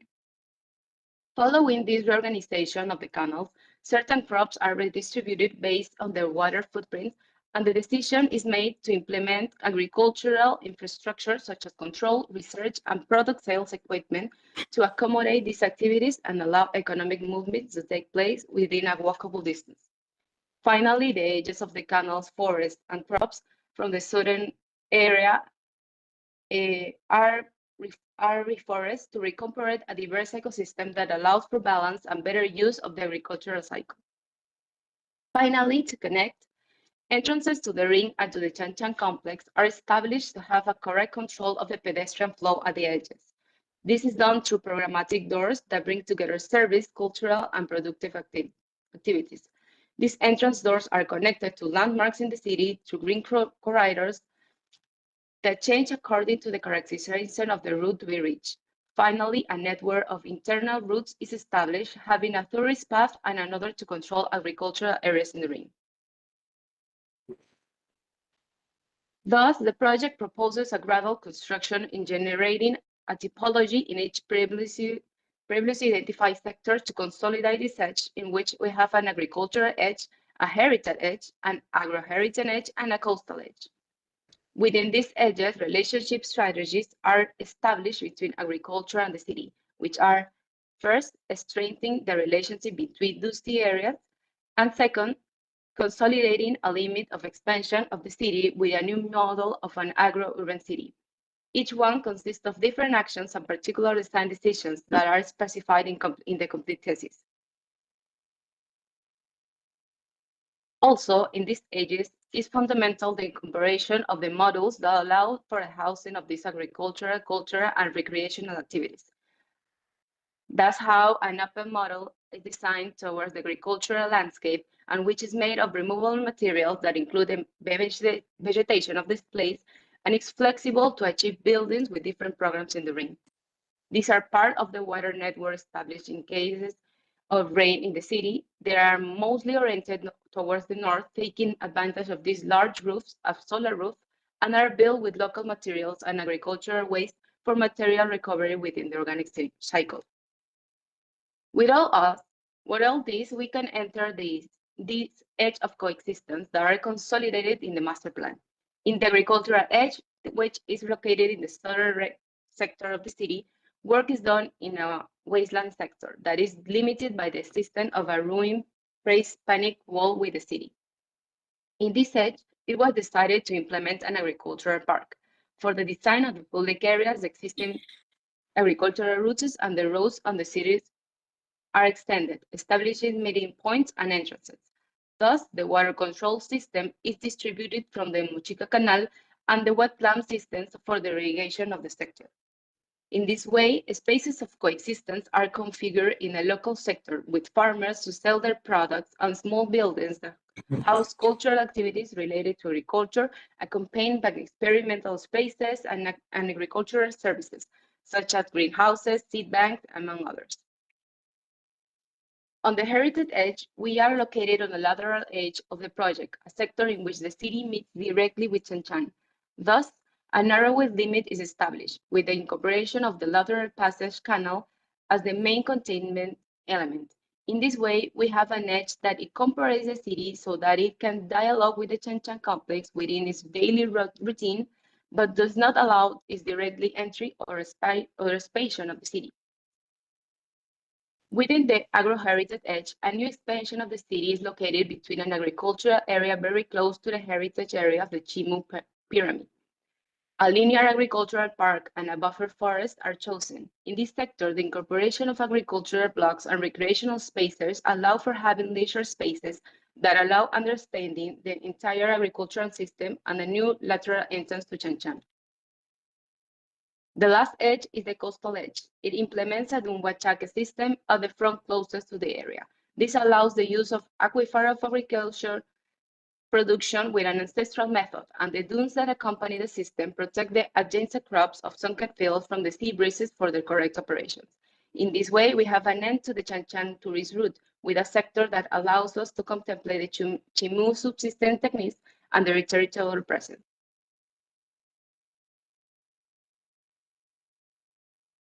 Following this reorganization of the canals, certain crops are redistributed based on their water footprint, and the decision is made to implement agricultural infrastructure such as control, research, and product sales equipment to accommodate these activities and allow economic movements to take place within a walkable distance. Finally, the edges of the canals, forests, and crops from the southern area are reforested to recuperate a diverse ecosystem that allows for balance and better use of the agricultural cycle. Finally, to connect, entrances to the ring and to the Chan complex are established to have a correct control of the pedestrian flow at the edges. This is done through programmatic doors that bring together service, cultural, and productive activities. These entrance doors are connected to landmarks in the city through green corridors that change according to the characterization of the route to be reached. Finally, a network of internal routes is established, having a tourist path and another to control agricultural areas in the ring. Thus, the project proposes a gradual construction in generating a typology in each previously identified sector to consolidate this edge, in which we have an agricultural edge, a heritage edge, an agro-heritage edge, and a coastal edge. Within these edges, relationship strategies are established between agriculture and the city, which are, first, strengthening the relationship between those two areas, and second, consolidating a limit of expansion of the city with a new model of an agro-urban city. Each one consists of different actions and particular design decisions that are specified in the complete thesis. Also, in these edges, is fundamental the incorporation of the models that allow for the housing of these agricultural, cultural, and recreational activities. That's how an open model is designed towards the agricultural landscape, and which is made of removable materials that include the vegetation of this place, and is flexible to achieve buildings with different programs in the ring. These are part of the water network established in cases of rain in the city. They are mostly oriented towards the north, taking advantage of these large roofs, a solar roof, and are built with local materials and agricultural waste for material recovery within the organic cycle. With all this, we can enter this edge of coexistence that are consolidated in the master plan. In the agricultural edge, which is located in the southern sector of the city, work is done in a wasteland sector that is limited by the existence of a ruined pre-Hispanic wall with the city. In this edge, it was decided to implement an agricultural park. For the design of the public areas, existing agricultural routes and the roads on the cities are extended, establishing meeting points and entrances. Thus, the water control system is distributed from the Mochica Canal and the wetland systems for the irrigation of the sector. In this way, spaces of coexistence are configured in a local sector with farmers to sell their products and small buildings that house cultural activities related to agriculture, accompanied by experimental spaces and agricultural services, such as greenhouses, seed banks, among others. On the heritage edge, we are located on the lateral edge of the project, a sector in which the city meets directly with Chan. Thus, a narrower limit is established, with the incorporation of the lateral passage canal as the main containment element. In this way, we have an edge that incorporates the city so that it can dialogue with the Chan complex within its daily routine, but does not allow its directly entry or expansion of the city. Within the agro-heritage edge, a new expansion of the city is located between an agricultural area very close to the heritage area of the Chimu Pyramid. A linear agricultural park and a buffer forest are chosen. In this sector, the incorporation of agricultural blocks and recreational spaces allow for having leisure spaces that allow understanding the entire agricultural system and a new lateral entrance to Chan. The last edge is the coastal edge. It implements a Dunhuachaque system at the front closest to the area. This allows the use of aquifer of agriculture production with an ancestral method, and the dunes that accompany the system protect the adjacent crops of sunken fields from the sea breezes for their correct operations. In this way, we have an end to the Chan tourist route with a sector that allows us to contemplate the Chimu subsistence techniques and their territorial presence.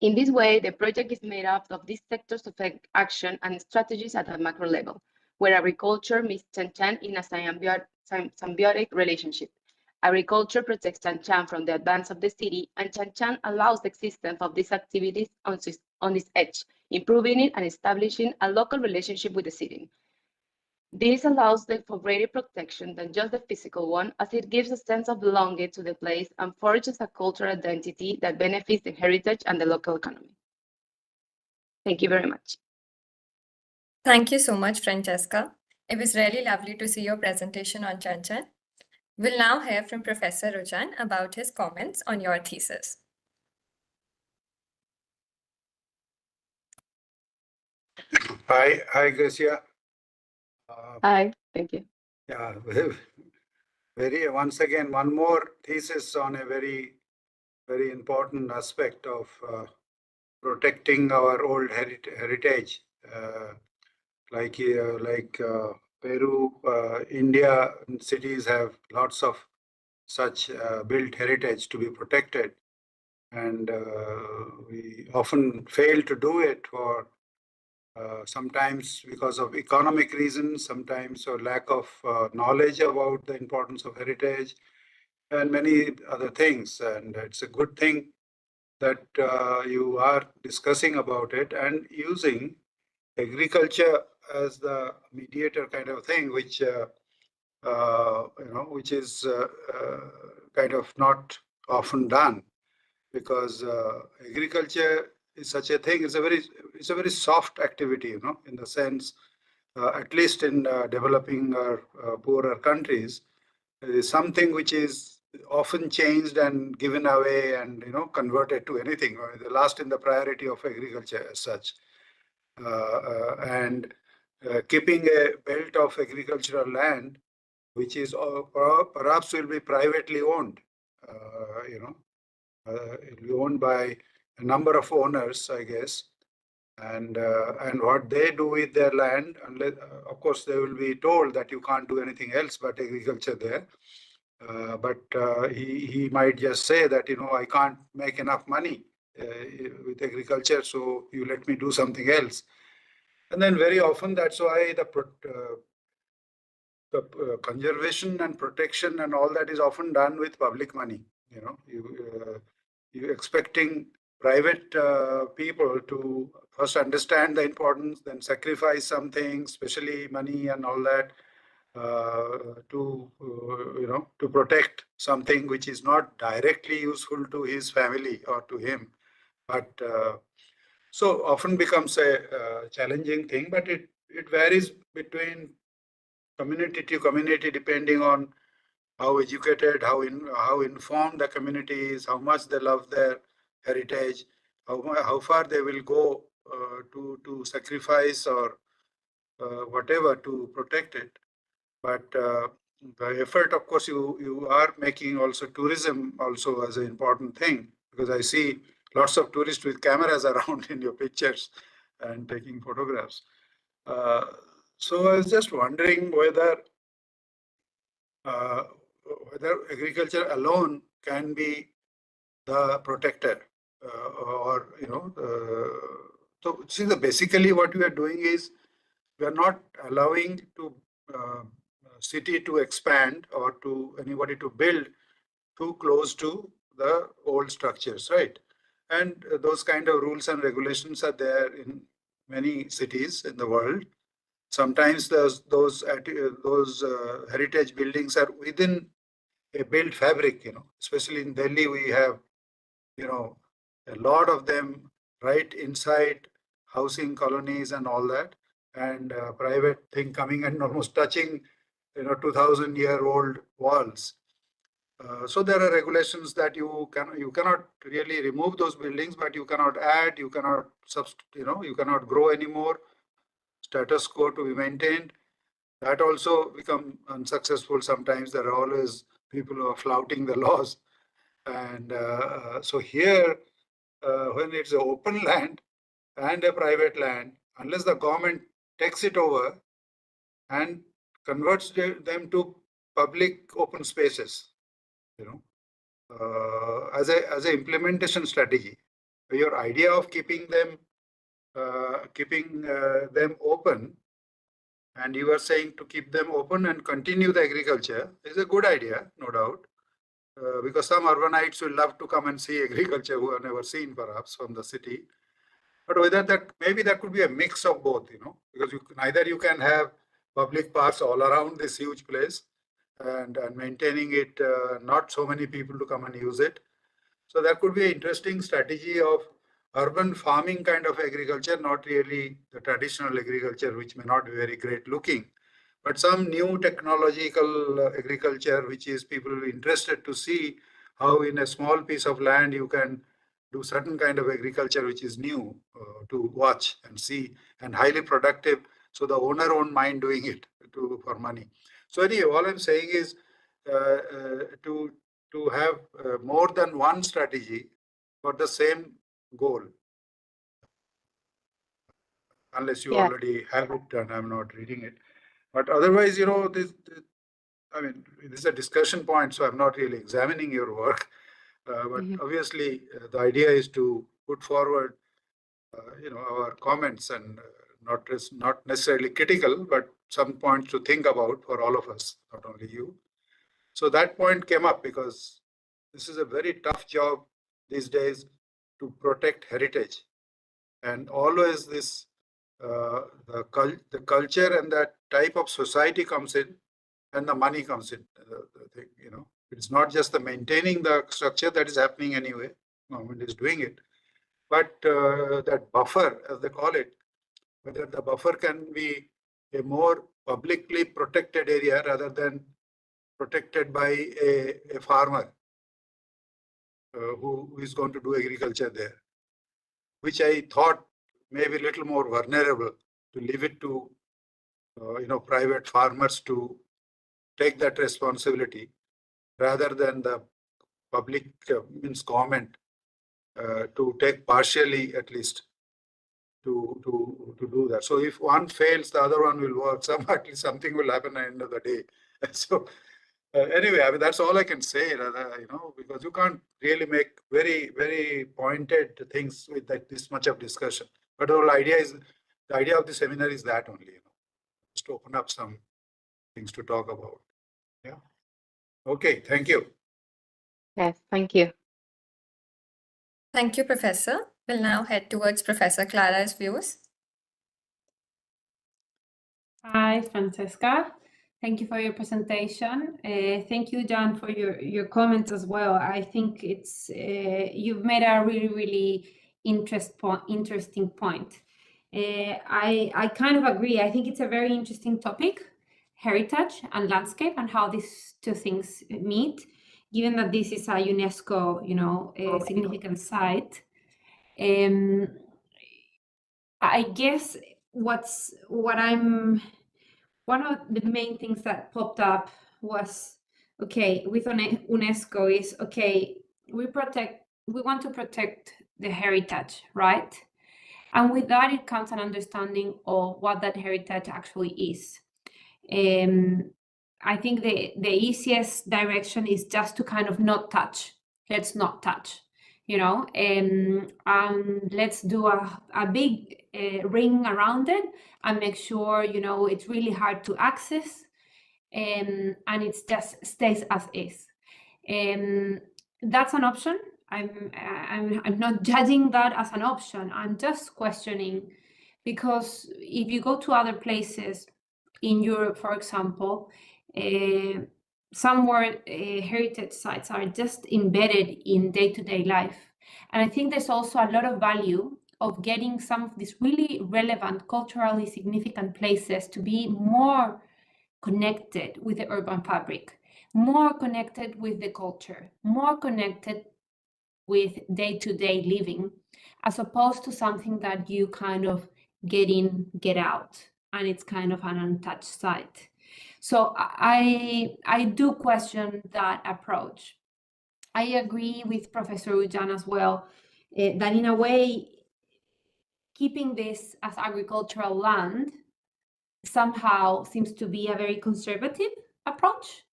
In this way, the project is made up of these sectors of action and strategies at a macro level, where agriculture meets Chan in a symbiotic relationship. Agriculture protects Chan from the advance of the city, and Chan allows the existence of these activities on its edge, improving it and establishing a local relationship with the city. This allows for greater protection than just the physical one, as it gives a sense of belonging to the place and forges a cultural identity that benefits the heritage and the local economy. Thank you very much. Thank you so much, Francesca. It was really lovely to see your presentation on Chan. We'll now hear from Professor Rujan about his comments on your thesis. Hi, Gracia. Hi, thank you. Yeah, once again, one more thesis on a very important aspect of protecting our old heritage, like Peru, India cities have lots of such built heritage to be protected, and we often fail to do it for sometimes because of economic reasons, sometimes for lack of knowledge about the importance of heritage, and many other things. And it's a good thing that you are discussing about it and using agriculture as the mediator kind of thing, which which is kind of not often done, because agriculture is such a thing. It's a very soft activity, in the sense, at least in developing or poorer countries, it is something which is often changed and given away and converted to anything, or the last in the priority of agriculture as such. And keeping a belt of agricultural land, which is perhaps will be privately owned, it will be owned by a number of owners, I guess, and what they do with their land, unless, of course, they will be told that you can't do anything else but agriculture there. But he might just say that, I can't make enough money with agriculture, so you let me do something else. And then very often that's why the conservation and protection and all that is often done with public money. You're expecting private people to first understand the importance, then sacrifice something, especially money and all that, to protect something which is not directly useful to his family or to him, but so often becomes a challenging thing. But it varies between community to community, depending on how educated, how informed the community is, how much they love their heritage, how far they will go to sacrifice or whatever to protect it. But the effort, of course, you are making also tourism also as an important thing, because I see lots of tourists with cameras around in your pictures and taking photographs. So I was just wondering whether agriculture alone can be the protector, or so see, basically what we are doing is we are not allowing to city to expand or to anybody to build too close to the old structures, right? And those kind of rules and regulations are there in many cities in the world. Sometimes those heritage buildings are within a built fabric, especially in Delhi, we have, a lot of them right inside housing colonies and all that, and private thing coming and almost touching, 2,000-year-old walls. So there are regulations that you cannot really remove those buildings, but you cannot add, you cannot you cannot grow anymore. Status quo to be maintained. That also become unsuccessful sometimes. There are always people who are flouting the laws. And so here, when it's an open land and a private land, unless the government takes it over and converts them to public open spaces, as a implementation strategy, your idea of keeping them open, and you are saying to keep them open and continue the agriculture is a good idea, no doubt, because some urbanites will love to come and see agriculture who have never seen perhaps from the city. But whether that, maybe that could be a mix of both, because neither you can have public parks all around this huge place and maintaining it, not so many people to come and use it. So that could be an interesting strategy of urban farming kind of agriculture, not really the traditional agriculture, which may not be very great looking, but some new technological agriculture, which is people interested to see how in a small piece of land you can do certain kind of agriculture, which is new to watch and see and highly productive. So the owner won't mind doing it for money. So anyway, all I'm saying is to have more than one strategy for the same goal. Unless you already have it and I'm not reading it. But otherwise, this is a discussion point, so I'm not really examining your work. But obviously, the idea is to put forward, our comments and not necessarily critical, but some points to think about for all of us, not only you. So that point came up because this is a very tough job these days to protect heritage. And always this, the culture and that type of society comes in and the money comes in. It's not just the maintaining the structure that is happening anyway, government is doing it, but that buffer, as they call it, whether the buffer can be a more publicly protected area rather than protected by a farmer who is going to do agriculture there, which I thought may be a little more vulnerable, to leave it to private farmers to take that responsibility rather than the public, means government, to take partially at least to do that. So if one fails, the other one will work. At least something will happen at the end of the day. So anyway, that's all I can say, because you can't really make very, very pointed things with this much of discussion. But the whole idea of the seminar is that only, just to open up some things to talk about. Yeah. Okay, thank you. Yes, thank you. Thank you, Professor. We'll now head towards Professor Clara's views. Hi, Francesca. Thank you for your presentation. Thank you, John, for your comments as well. I think it's you've made a really, really interesting point. I kind of agree. I think it's a very interesting topic, heritage and landscape, and how these two things meet, given that this is a UNESCO, a significant site. I guess one of the main things that popped up was, okay, with UNESCO is, okay, we want to protect the heritage, right? And with that, it comes an understanding of what that heritage actually is. I think the easiest direction is just to kind of not touch. Let's not touch, and let's do a big ring around it and make sure, it's really hard to access, and it just stays as is. That's an option. I'm not judging that as an option. I'm just questioning, because if you go to other places in Europe, for example, somewhere heritage sites are just embedded in day-to-day life. And I think there's also a lot of value of getting some of these really relevant, culturally significant places to be more connected with the urban fabric, more connected with the culture, more connected with day-to-day living, as opposed to something that you kind of get in, get out. and it's kind of an untouched site. So I do question that approach. I agree with Professor Ujan as well, that in a way, keeping this as agricultural land somehow seems to be a very conservative approach.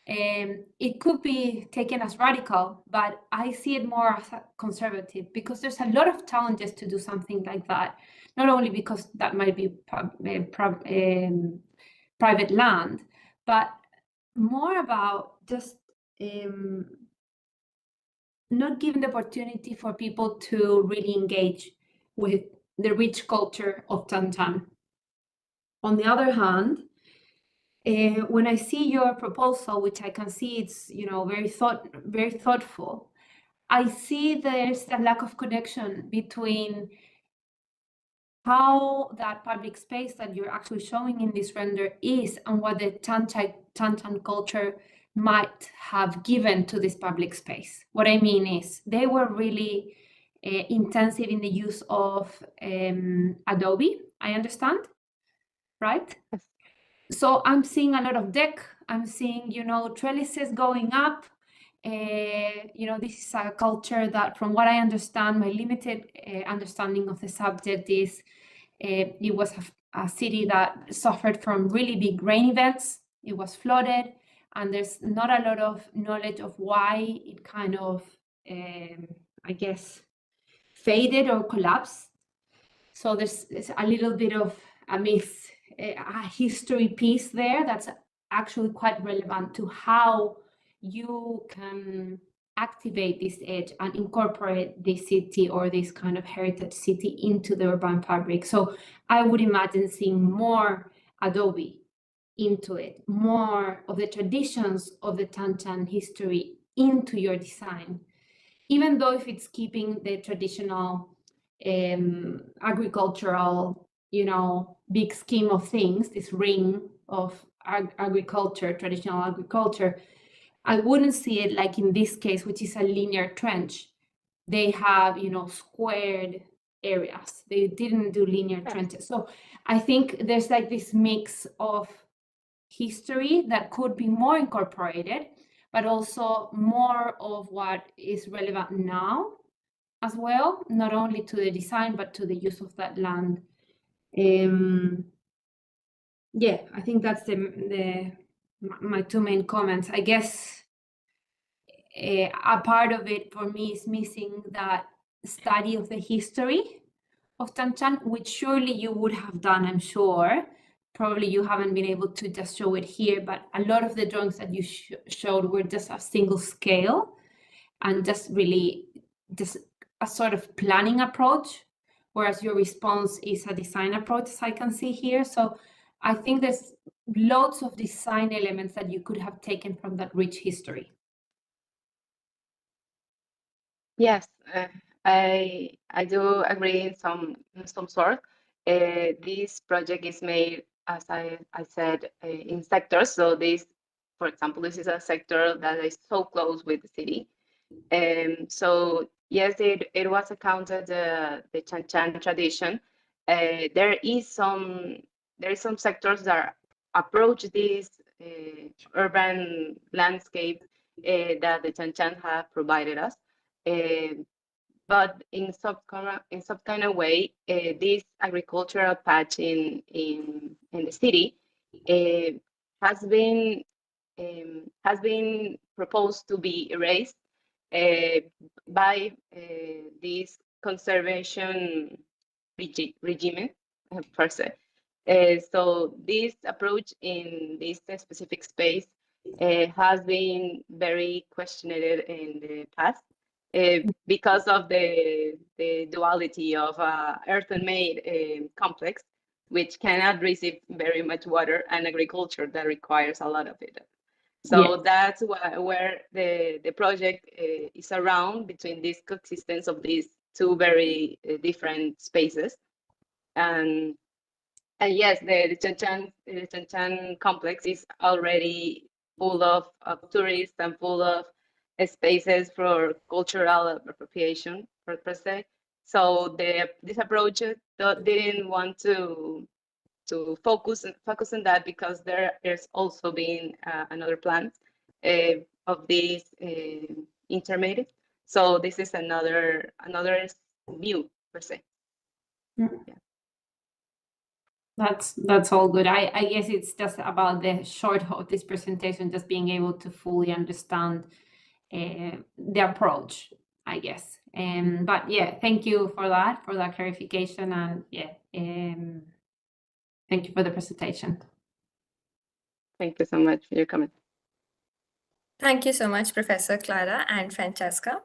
It could be taken as radical, but I see it more as a conservative because there's a lot of challenges to do something like that. Not only because that might be private land, but more about just not giving the opportunity for people to really engage with the rich culture of Tantan. On the other hand, when I see your proposal, which I can see it's very thoughtful, I see there's a lack of connection between how that public space that you're actually showing in this render is and what the Tantan culture might have given to this public space. What I mean is they were really intensive in the use of Adobe, I understand, right? So I'm seeing a lot of deck. I'm seeing, trellises going up. This is a culture that, from what I understand, my limited understanding of the subject is it was a city that suffered from really big rain events. It was flooded, and there's not a lot of knowledge of why it kind of, I guess, faded or collapsed. So there's a little bit of a myth, a history piece there that's actually quite relevant to how you can activate this edge and incorporate this city or this kind of heritage city into the urban fabric. So I would imagine seeing more Adobe into it, more of the traditions of the Tantan history into your design, even though if it's keeping the traditional agricultural, big scheme of things, this ring of agriculture, traditional agriculture, I wouldn't see it like in this case, which is a linear trench. They have, squared areas. They didn't do linear trenches. So I think there's like this mix of history that could be more incorporated, but also more of what is relevant now as well, not only to the design, but to the use of that land. Yeah, I think that's my two main comments. I guess a part of it for me is missing that study of the history of Tantan, which surely you would have done, I'm sure. Probably you haven't been able to just show it here, but a lot of the drawings that you showed were just a single scale and just really just a sort of planning approach, whereas your response is a design approach, as I can see here. So I think there's lots of design elements that you could have taken from that rich history. Yes, I do agree in some sort. This project is made, as I said, in sectors. So this, for example, this is a sector that is so close with the city. So yes, it was accounted the Chanchan tradition. There is some sectors that approach this urban landscape that the Chanchan have provided us. But in some kind of way, this agricultural patch in the city has been proposed to be erased by this conservation regime per se. So this approach in this specific space has been very questioned in the past because of the duality of earth-made complex, which cannot receive very much water, and agriculture that requires a lot of it. So yes, that's where the project is around, between this coexistence of these two very different spaces. And yes, the Chanchan complex is already full of tourists and full of spaces for cultural appropriation, per se. So this approach didn't want to focus on that, because there's also been another plan of these intermediate. So this is another view per se. Yeah. That's all good. I guess it's just about the short of this presentation, just being able to fully understand the approach, I guess. But yeah, thank you for that clarification, and yeah, thank you for the presentation. Thank you so much for your comment. Thank you so much, Professor Clara and Francesca.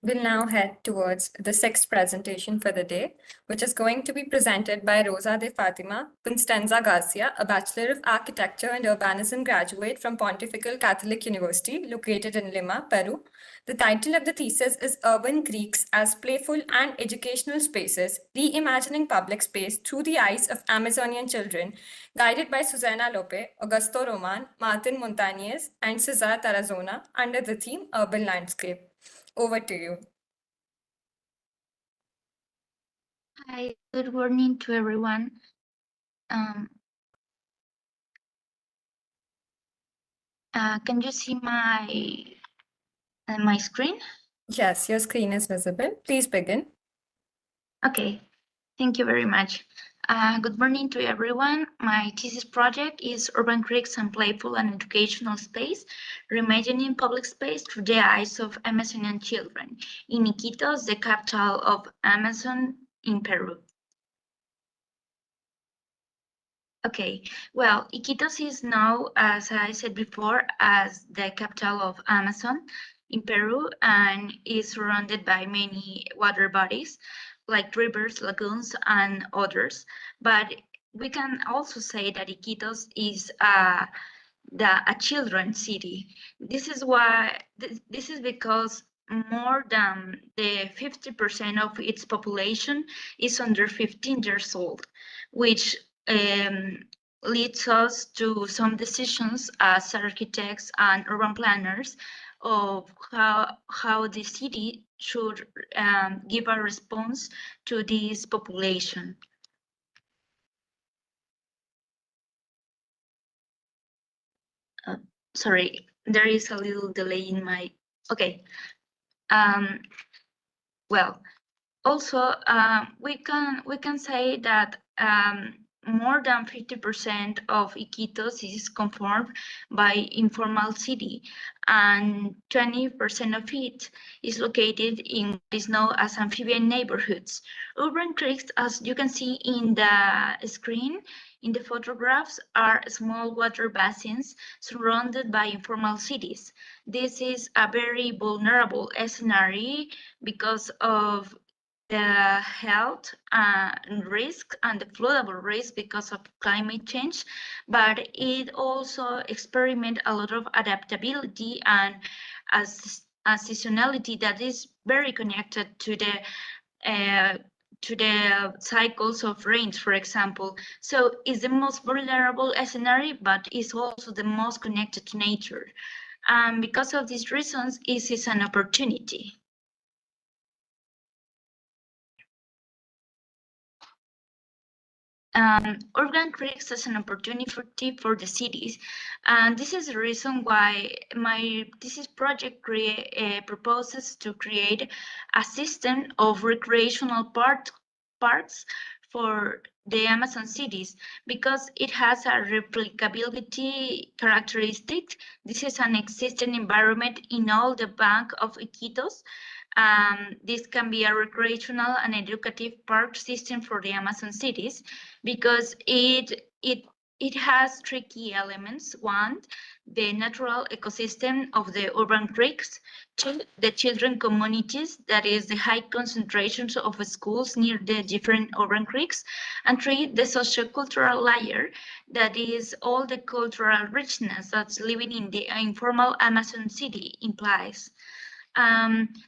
We'll now head towards the sixth presentation for the day, which is going to be presented by Rosa de Fatima Constanza Garcia, a Bachelor of Architecture and Urbanism graduate from Pontifical Catholic University, located in Lima, Peru. The title of the thesis is Urban Creeks as Playful and Educational Spaces, Reimagining Public Space Through the Eyes of Amazonian Children, guided by Susana Lope, Augusto Roman, Martin Montañez, and Cesar Tarazona, under the theme Urban Landscape. Over to you. Hi, good morning to everyone. Can you see my screen? Yes, your screen is visible. Please begin. Okay, thank you very much. Good morning to everyone. My thesis project is Urban Creeks and Playful and Educational Space, Reimagining Public Space Through the Eyes of Amazonian Children, in Iquitos, the capital of Amazon in Peru. Okay, well, Iquitos is now, as I said before, as the capital of Amazon in Peru, and is surrounded by many water bodies like rivers, lagoons, and others. But we can also say that Iquitos is a children's city. This is because more than the 50% of its population is under 15 years old, which leads us to some decisions as architects and urban planners of how the city should give a response to this population. Sorry, there is a little delay in my, okay. Well, also, we can say that more than 50% of Iquitos is conformed by informal city, and 20% of it is located in what is known as amphibian neighborhoods. Urban creeks, as you can see in the screen, in the photographs, are small water basins surrounded by informal cities. This is a very vulnerable scenario because of the health risk and the floodable risk because of climate change, but it also experiments a lot of adaptability and a seasonality that is very connected to the cycles of rains, for example. So it's the most vulnerable scenario, but it's also the most connected to nature. And because of these reasons, it is an opportunity. Urban creeks as an opportunity for the cities, and this is the reason why my thesis project proposes to create a system of recreational parks for the Amazon cities, because it has a replicability characteristic. This is an existing environment in all the bank of Iquitos. This can be a recreational and educative park system for the Amazon cities, because it has three key elements. One, the natural ecosystem of the urban creeks. Two, the children communities, that is the high concentrations of schools near the different urban creeks. And three, the sociocultural layer, that is all the cultural richness that's living in the informal Amazon city implies.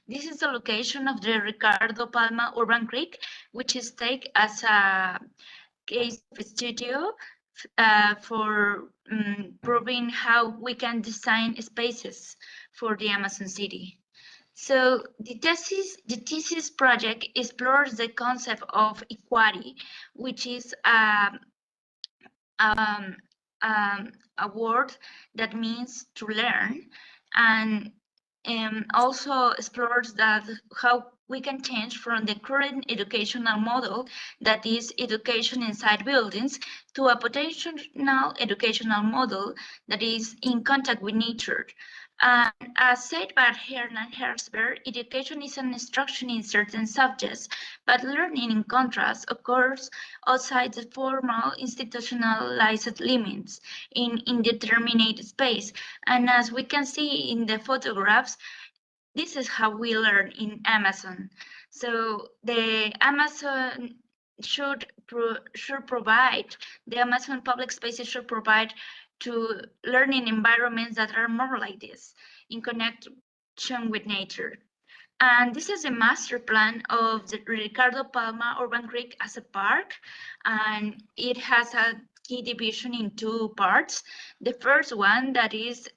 This is the location of the Ricardo Palma Urban Creek, which is taken as a case studio for proving how we can design spaces for the Amazon city. So the thesis project explores the concept of equity, which is a word that means to learn, and also explores that how we can change from the current educational model, that is education inside buildings, to a potential educational model that is in contact with nature. And as said by Hernan Herzberg, education is an instruction in certain subjects, but learning, in contrast, occurs outside the formal institutionalized limits in indeterminate space. And as we can see in the photographs, this is how we learn in Amazon. So the Amazon provide, the Amazon public spaces should provide to learning environments that are more like this, in connection with nature. And this is a master plan of the Ricardo Palma Urban Creek as a park, and it has a key division in two parts. The first one that is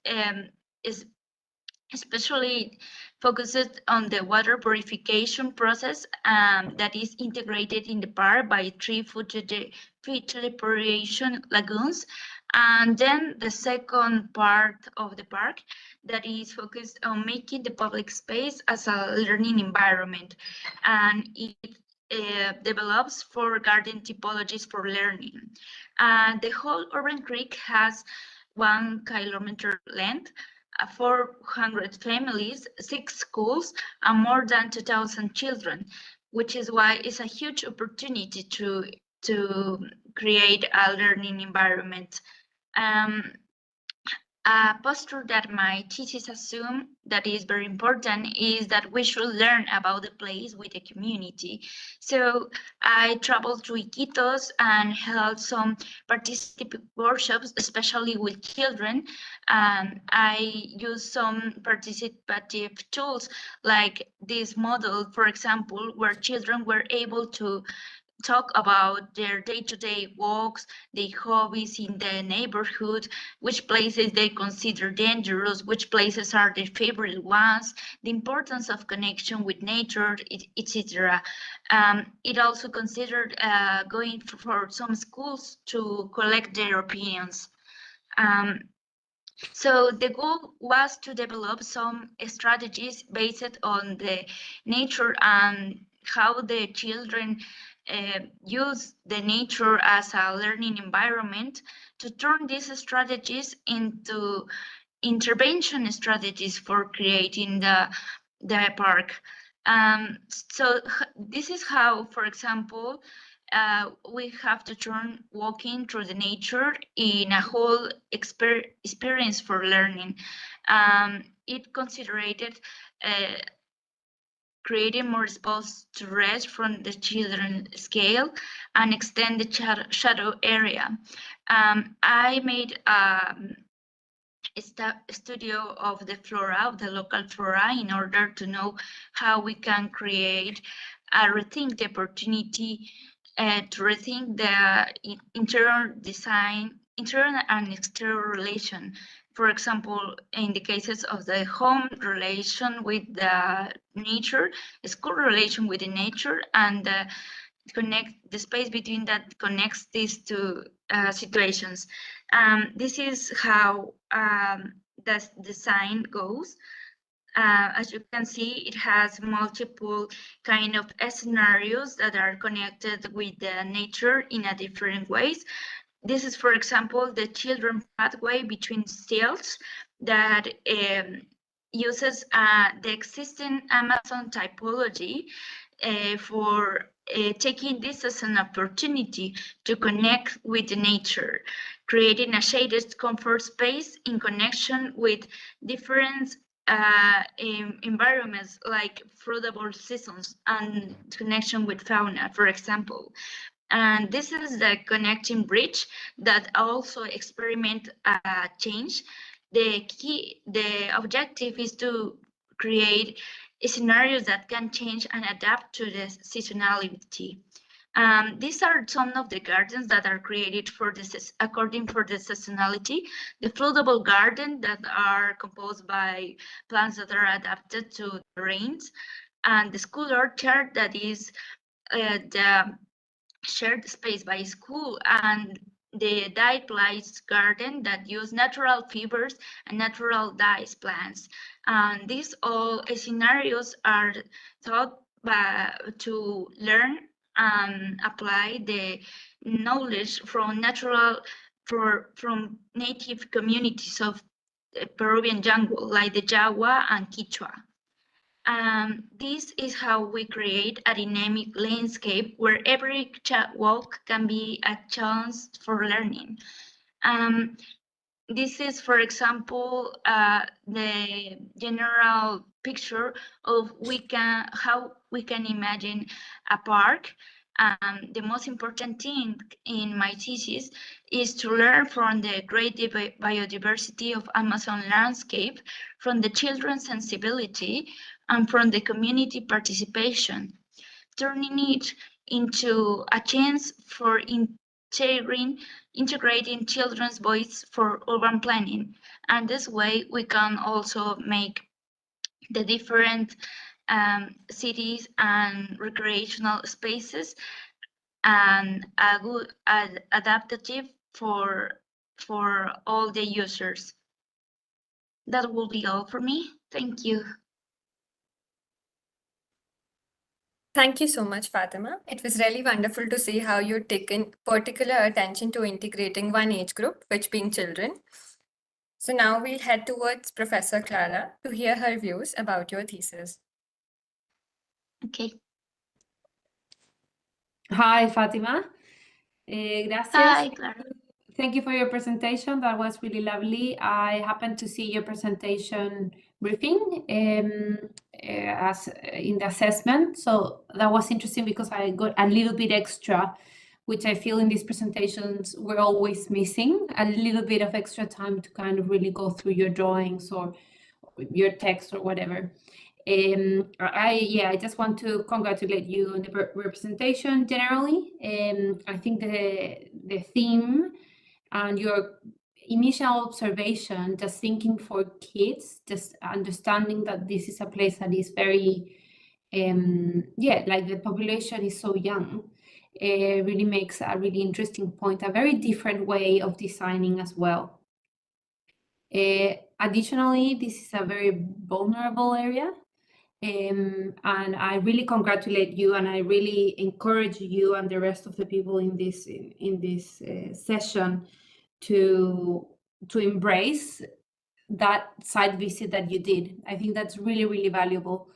especially focused on the water purification process that is integrated in the park by 3 filtration lagoons. And then the second part of the park that is focused on making the public space as a learning environment. And it develops 4 garden typologies for learning. The whole Urban Creek has 1 kilometer length, 400 families, 6 schools, and more than 2,000 children, which is why it's a huge opportunity to create a learning environment. A posture that my thesis assume that is very important is that we should learn about the place with the community. So I traveled to Iquitos and held some participative workshops, especially with children. I used some participative tools like this model, for example, where children were able to talk about their day-to-day walks, their hobbies in the neighborhood, which places they consider dangerous, which places are their favorite ones, the importance of connection with nature, etc. It also considered going for some schools to collect their opinions. So the goal was to develop some strategies based on the nature and how the children use the nature as a learning environment, to turn these strategies into intervention strategies for creating the park. So this is how, for example, we have to turn walking through the nature in a whole experience for learning. It considered creating more space to rest from the children scale and extend the shadow area. I made a studio of the flora, of the local flora, in order to know how we can create rethink the opportunity to rethink the interior design, interior and exterior relation. For example, in the cases of the home relation with the nature, school relation with the nature, and connect the space between that connects these two situations. This is how the design goes. As you can see, it has multiple kind of scenarios that are connected with the nature in a different ways. This is, for example, the children pathway between stilts that uses the existing Amazon typology for taking this as an opportunity to connect with the nature, creating a shaded comfort space in connection with different environments like fruitable seasons and connection with fauna, for example. And this is the connecting bridge that also experiment change. The objective is to create scenarios that can change and adapt to the seasonality. These are some of the gardens that are created for this according for the seasonality. The floatable garden that are composed by plants that are adapted to the rains, and the school orchard that is the shared space by school and the dyed lights garden that use natural fibers and natural dyes plants. And these all scenarios are thought to learn and apply the knowledge from from native communities of the Peruvian jungle, like the Jawa and Quechua. This is how we create a dynamic landscape where every walk can be a chance for learning. This is, for example, the general picture of how we can imagine a park. The most important thing in my thesis is to learn from the great biodiversity of Amazon landscape, from the children's sensibility, and from the community participation, turning it into a chance for integrating children's voice for urban planning. And this way we can also make the different cities and recreational spaces and a good adaptive for all the users. That will be all for me. Thank you. Thank you so much, Fatima. It was really wonderful to see how you've taken particular attention to integrating one age group, which being children. So now we'll head towards Professor Clara to hear her views about your thesis. Okay. Hi, Fatima. Gracias. Hi, Clara. Thank you for your presentation. That was really lovely. I happened to see your presentation briefing as in the assessment. So that was interesting because I got a little bit extra, which I feel in these presentations we're always missing, a little bit of extra time to kind of really go through your drawings or your text or whatever. I just want to congratulate you on the representation generally. I think the theme and your initial observation, just thinking for kids, just understanding that this is a place that is very, like the population is so young, really makes a really interesting point, a very different way of designing as well. Additionally, this is a very vulnerable area. And I really congratulate you, and I really encourage you and the rest of the people in this session to embrace that site visit that you did. I think that's really, really valuable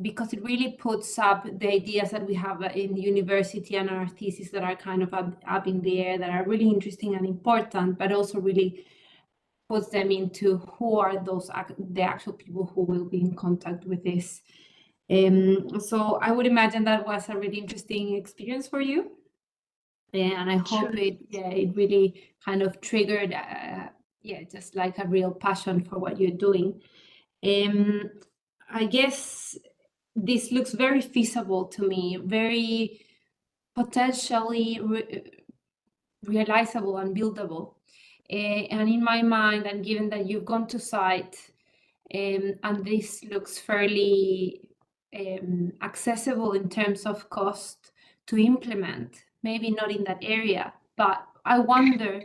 because it really puts up the ideas that we have in the university and our thesis that are kind of up in the air, that are really interesting and important, but also really puts them into who are the actual people who will be in contact with this. So I would imagine that was a really interesting experience for you. And I hope it really kind of triggered, just like a real passion for what you're doing. I guess this looks very feasible to me, very potentially realizable and buildable. And in my mind, and given that you've gone to site, and this looks fairly accessible in terms of cost to implement, maybe not in that area, but I wonder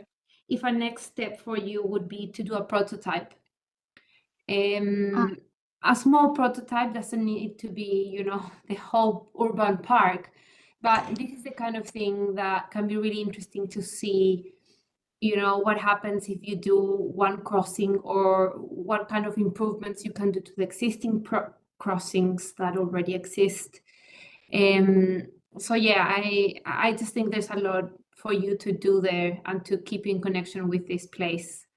if a next step for you would be to do a prototype. A small prototype doesn't need to be, the whole urban park, but this is the kind of thing that can be really interesting to see, what happens if you do one crossing, or what kind of improvements you can do to the existing crossings that already exist. So yeah, I just think there's a lot for you to do there and to keep in connection with this place.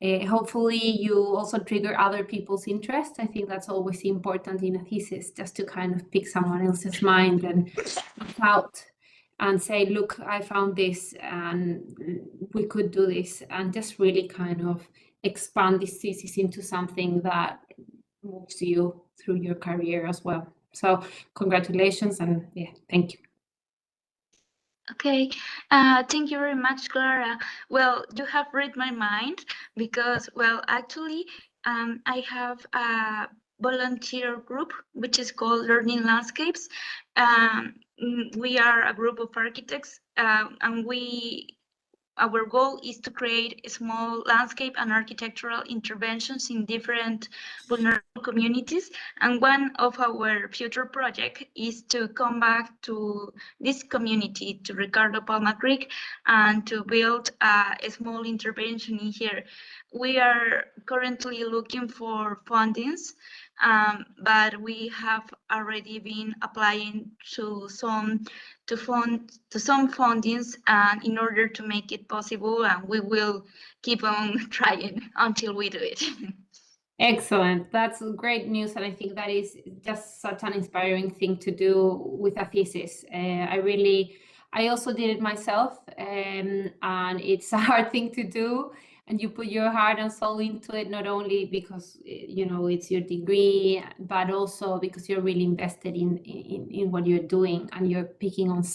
Hopefully you also trigger other people's interest. I think that's always important in a thesis, just to kind of pick someone else's mind and look out and say, look, I found this and we could do this, and just really kind of expand this thesis into something that moves you through your career as well. So congratulations, and yeah, thank you. Okay, thank you very much, Clara. Well, you have read my mind because, well, actually, I have a volunteer group which is called Learning Landscapes. We are a group of architects, and we our goal is to create small landscape and architectural interventions in different vulnerable communities. And one of our future projects is to come back to this community, to Ricardo Palma Creek, and to build a small intervention in here. We are currently looking for fundings, but we have already been applying to some fundings, and in order to make it possible, and we will keep on trying until we do it. Excellent. That's great news. And I think that is just such an inspiring thing to do with a thesis. I also did it myself, and it's a hard thing to do. And you put your heart and soul into it, not only because, it's your degree, but also because you're really invested in what you're doing, and you're picking on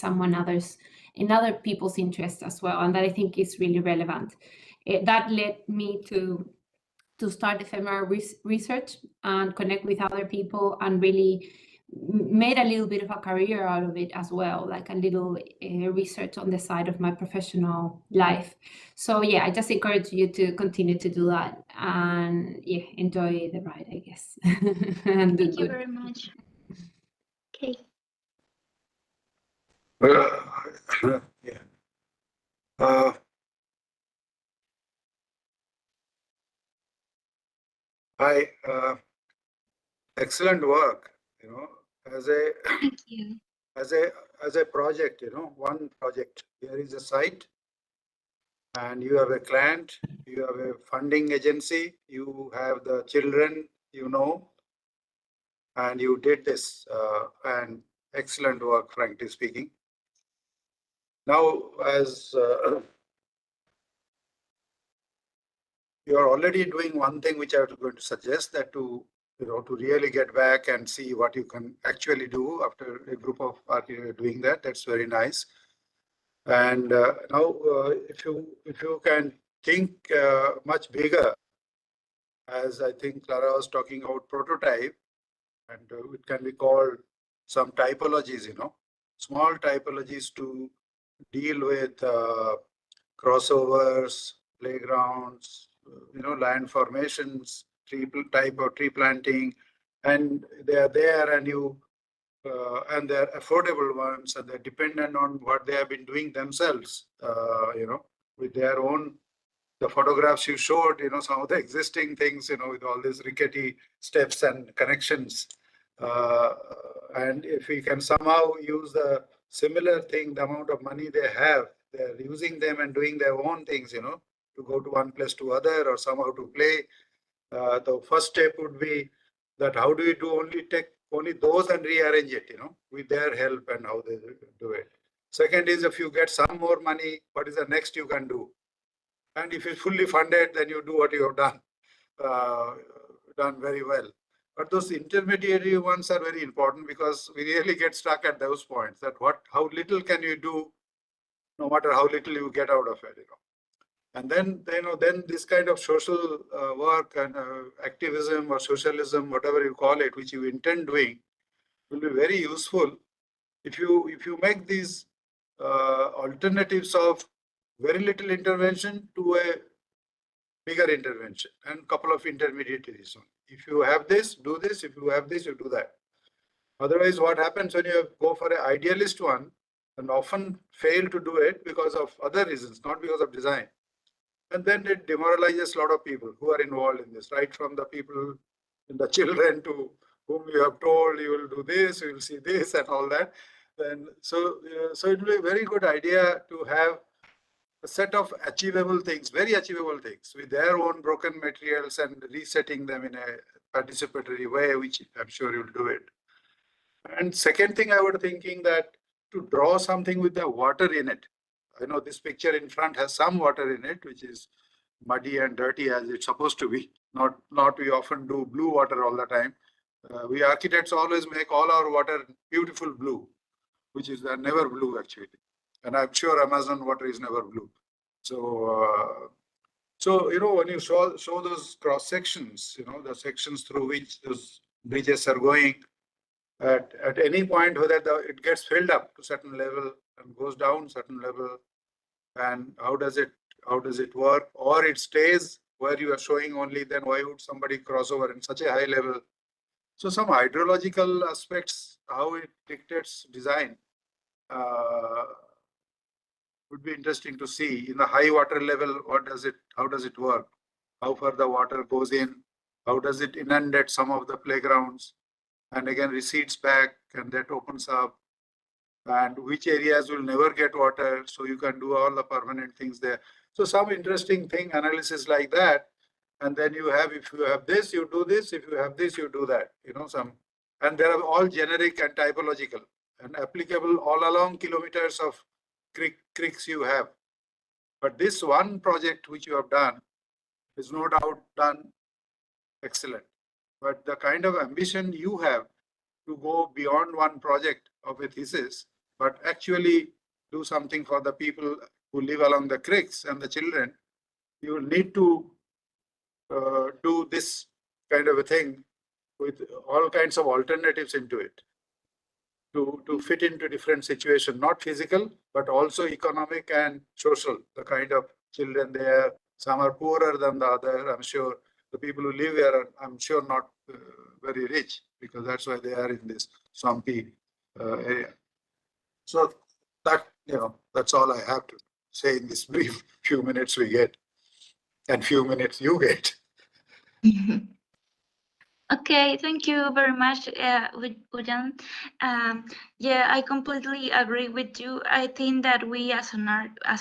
in other people's interests as well. And that I think is really relevant. That led me to start ephemeral research and connect with other people, and really made a little bit of a career out of it as well, like a little research on the side of my professional life. So yeah, I just encourage you to continue to do that, and yeah, enjoy the ride, I guess. And do Thank you good. very much. Okay. Yeah. Excellent work. As a Thank you. as a project, one project. Here is a site, and you have a client, you have a funding agency, you have the children, and you did this, and excellent work, frankly speaking. Now, as you are already doing one thing, which I was going to suggest, that to really get back and see what you can actually do after a group of architects doing that. That's very nice. And now, if you can think much bigger, as I think Clara was talking about prototype, and it can be called some typologies, small typologies to deal with crossovers, playgrounds, land formations, tree planting, and they are there, and and they're affordable ones, and they're dependent on what they have been doing themselves, with their own. The photographs you showed, some of the existing things, with all these rickety steps and connections. And if we can somehow use the similar thing, the amount of money they have, they're using them and doing their own things, to go to one place to other, or somehow to play. The first step would be that how do you take only those and rearrange it, with their help, and how they do it. Second is, if you get some more money, what is the next you can do? And if it's fully funded, then you do what you have done very well. But those intermediary ones are very important, because we really get stuck at those points, that how little can you do, no matter how little you get out of it, And then this kind of social work and activism or socialism, whatever you call it, which you intend doing, will be very useful if you make these alternatives of very little intervention to a bigger intervention, and a couple of intermediaries. If you have this, do this. If you have this, you do that. Otherwise, what happens when you go for an idealist one, and often fail to do it because of other reasons, not because of design. And then it demoralizes a lot of people who are involved in this, right from the people, the children, to whom you have told you will do this, you will see this, and all that. Then so it will be a very good idea to have a set of achievable things, very achievable things, with their own broken materials, and resetting them in a participatory way, which I'm sure you'll do it. And second thing, I was thinking that to draw something with the water in it. I know this picture in front has some water in it, which is muddy and dirty as it's supposed to be. Not we often do blue water all the time. We architects always make all our water beautiful blue, which is never blue actually. And I'm sure Amazon water is never blue. So, when you show those cross sections, the sections through which those bridges are going, at any point whether it gets filled up to certain level and goes down certain level, and how does it work, or it stays where you are showing only, then why would somebody cross over in such a high level? So some hydrological aspects, how it dictates design, would be interesting to see. In the high water level, how does it work? How far the water goes in? How does it inundate some of the playgrounds and again recedes back, and that opens up? And which areas will never get water, so you can do all the permanent things there. So some interesting thing, analysis like that. And then you have, if you have this, you do this. If you have this, you do that. And they are all generic and typological and applicable all along kilometers of creeks you have. But this one project which you have done is no doubt done excellent. But the kind of ambition you have to go beyond one project of a thesis, but actually do something for the people who live along the creeks and the children, you will need to do this kind of a thing with all kinds of alternatives into it to fit into different situations, not physical, but also economic and social. The kind of children there, some are poorer than the other, I'm sure. The people who live here are, I'm sure, not very rich, because that's why they are in this swampy area. So that, that's all I have to say in this brief few minutes we get, and few minutes you get. Okay, thank you very much, Ujan. Yeah, I completely agree with you. I think that we as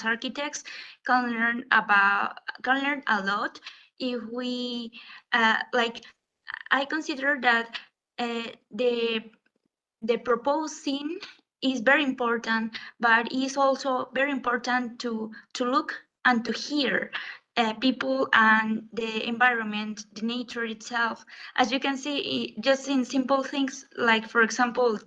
architects can learn a lot if we I consider that the proposing is very important, but it's also very important to look and to hear people and the environment, the nature itself. As you can see, just in simple things like, for example,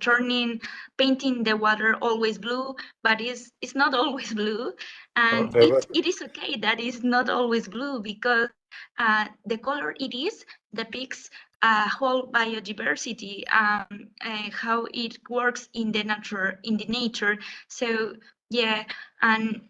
painting the water always blue, but it's not always blue, and it is okay that it's not always blue, because the color it is depicts whole biodiversity, how it works in the nature. So yeah, and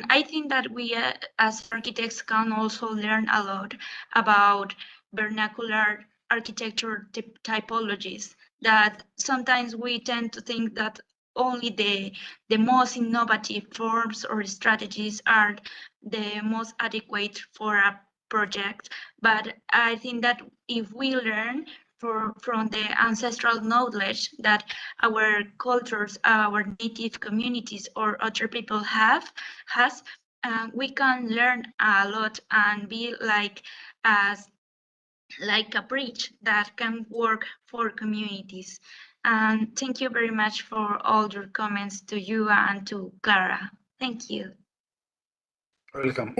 I think that we as architects can also learn a lot about vernacular architecture typologies, that sometimes we tend to think that only the most innovative forms or strategies are the most adequate for a project. But I think that if we learn from the ancestral knowledge that our cultures, our native communities or other people has, we can learn a lot and be like a bridge that can work for communities. And thank you very much for all your comments, to you and to Clara. Thank you. Welcome.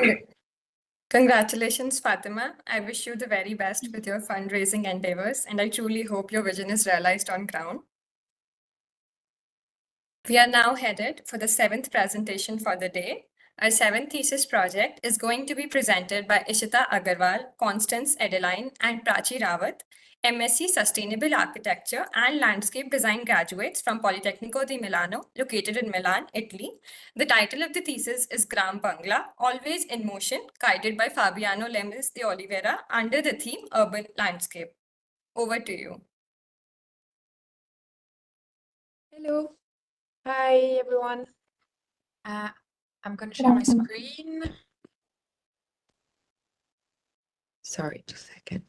Congratulations, Fatima. I wish you the very best with your fundraising endeavors, and I truly hope your vision is realized on ground. We are now headed for the 7th presentation for the day. Our 7th thesis project is going to be presented by Ishita Agarwal, Constance Edeline, and Prachi Rawat, MSc Sustainable Architecture and Landscape Design graduates from Politecnico di Milano, located in Milan, Italy. The title of the thesis is Gram Bangla, Always in Motion, guided by Fabiano Lemes de Oliveira under the theme Urban Landscape. Over to you. Hello. Hi, everyone. I'm going to share my screen. Sorry, just a second.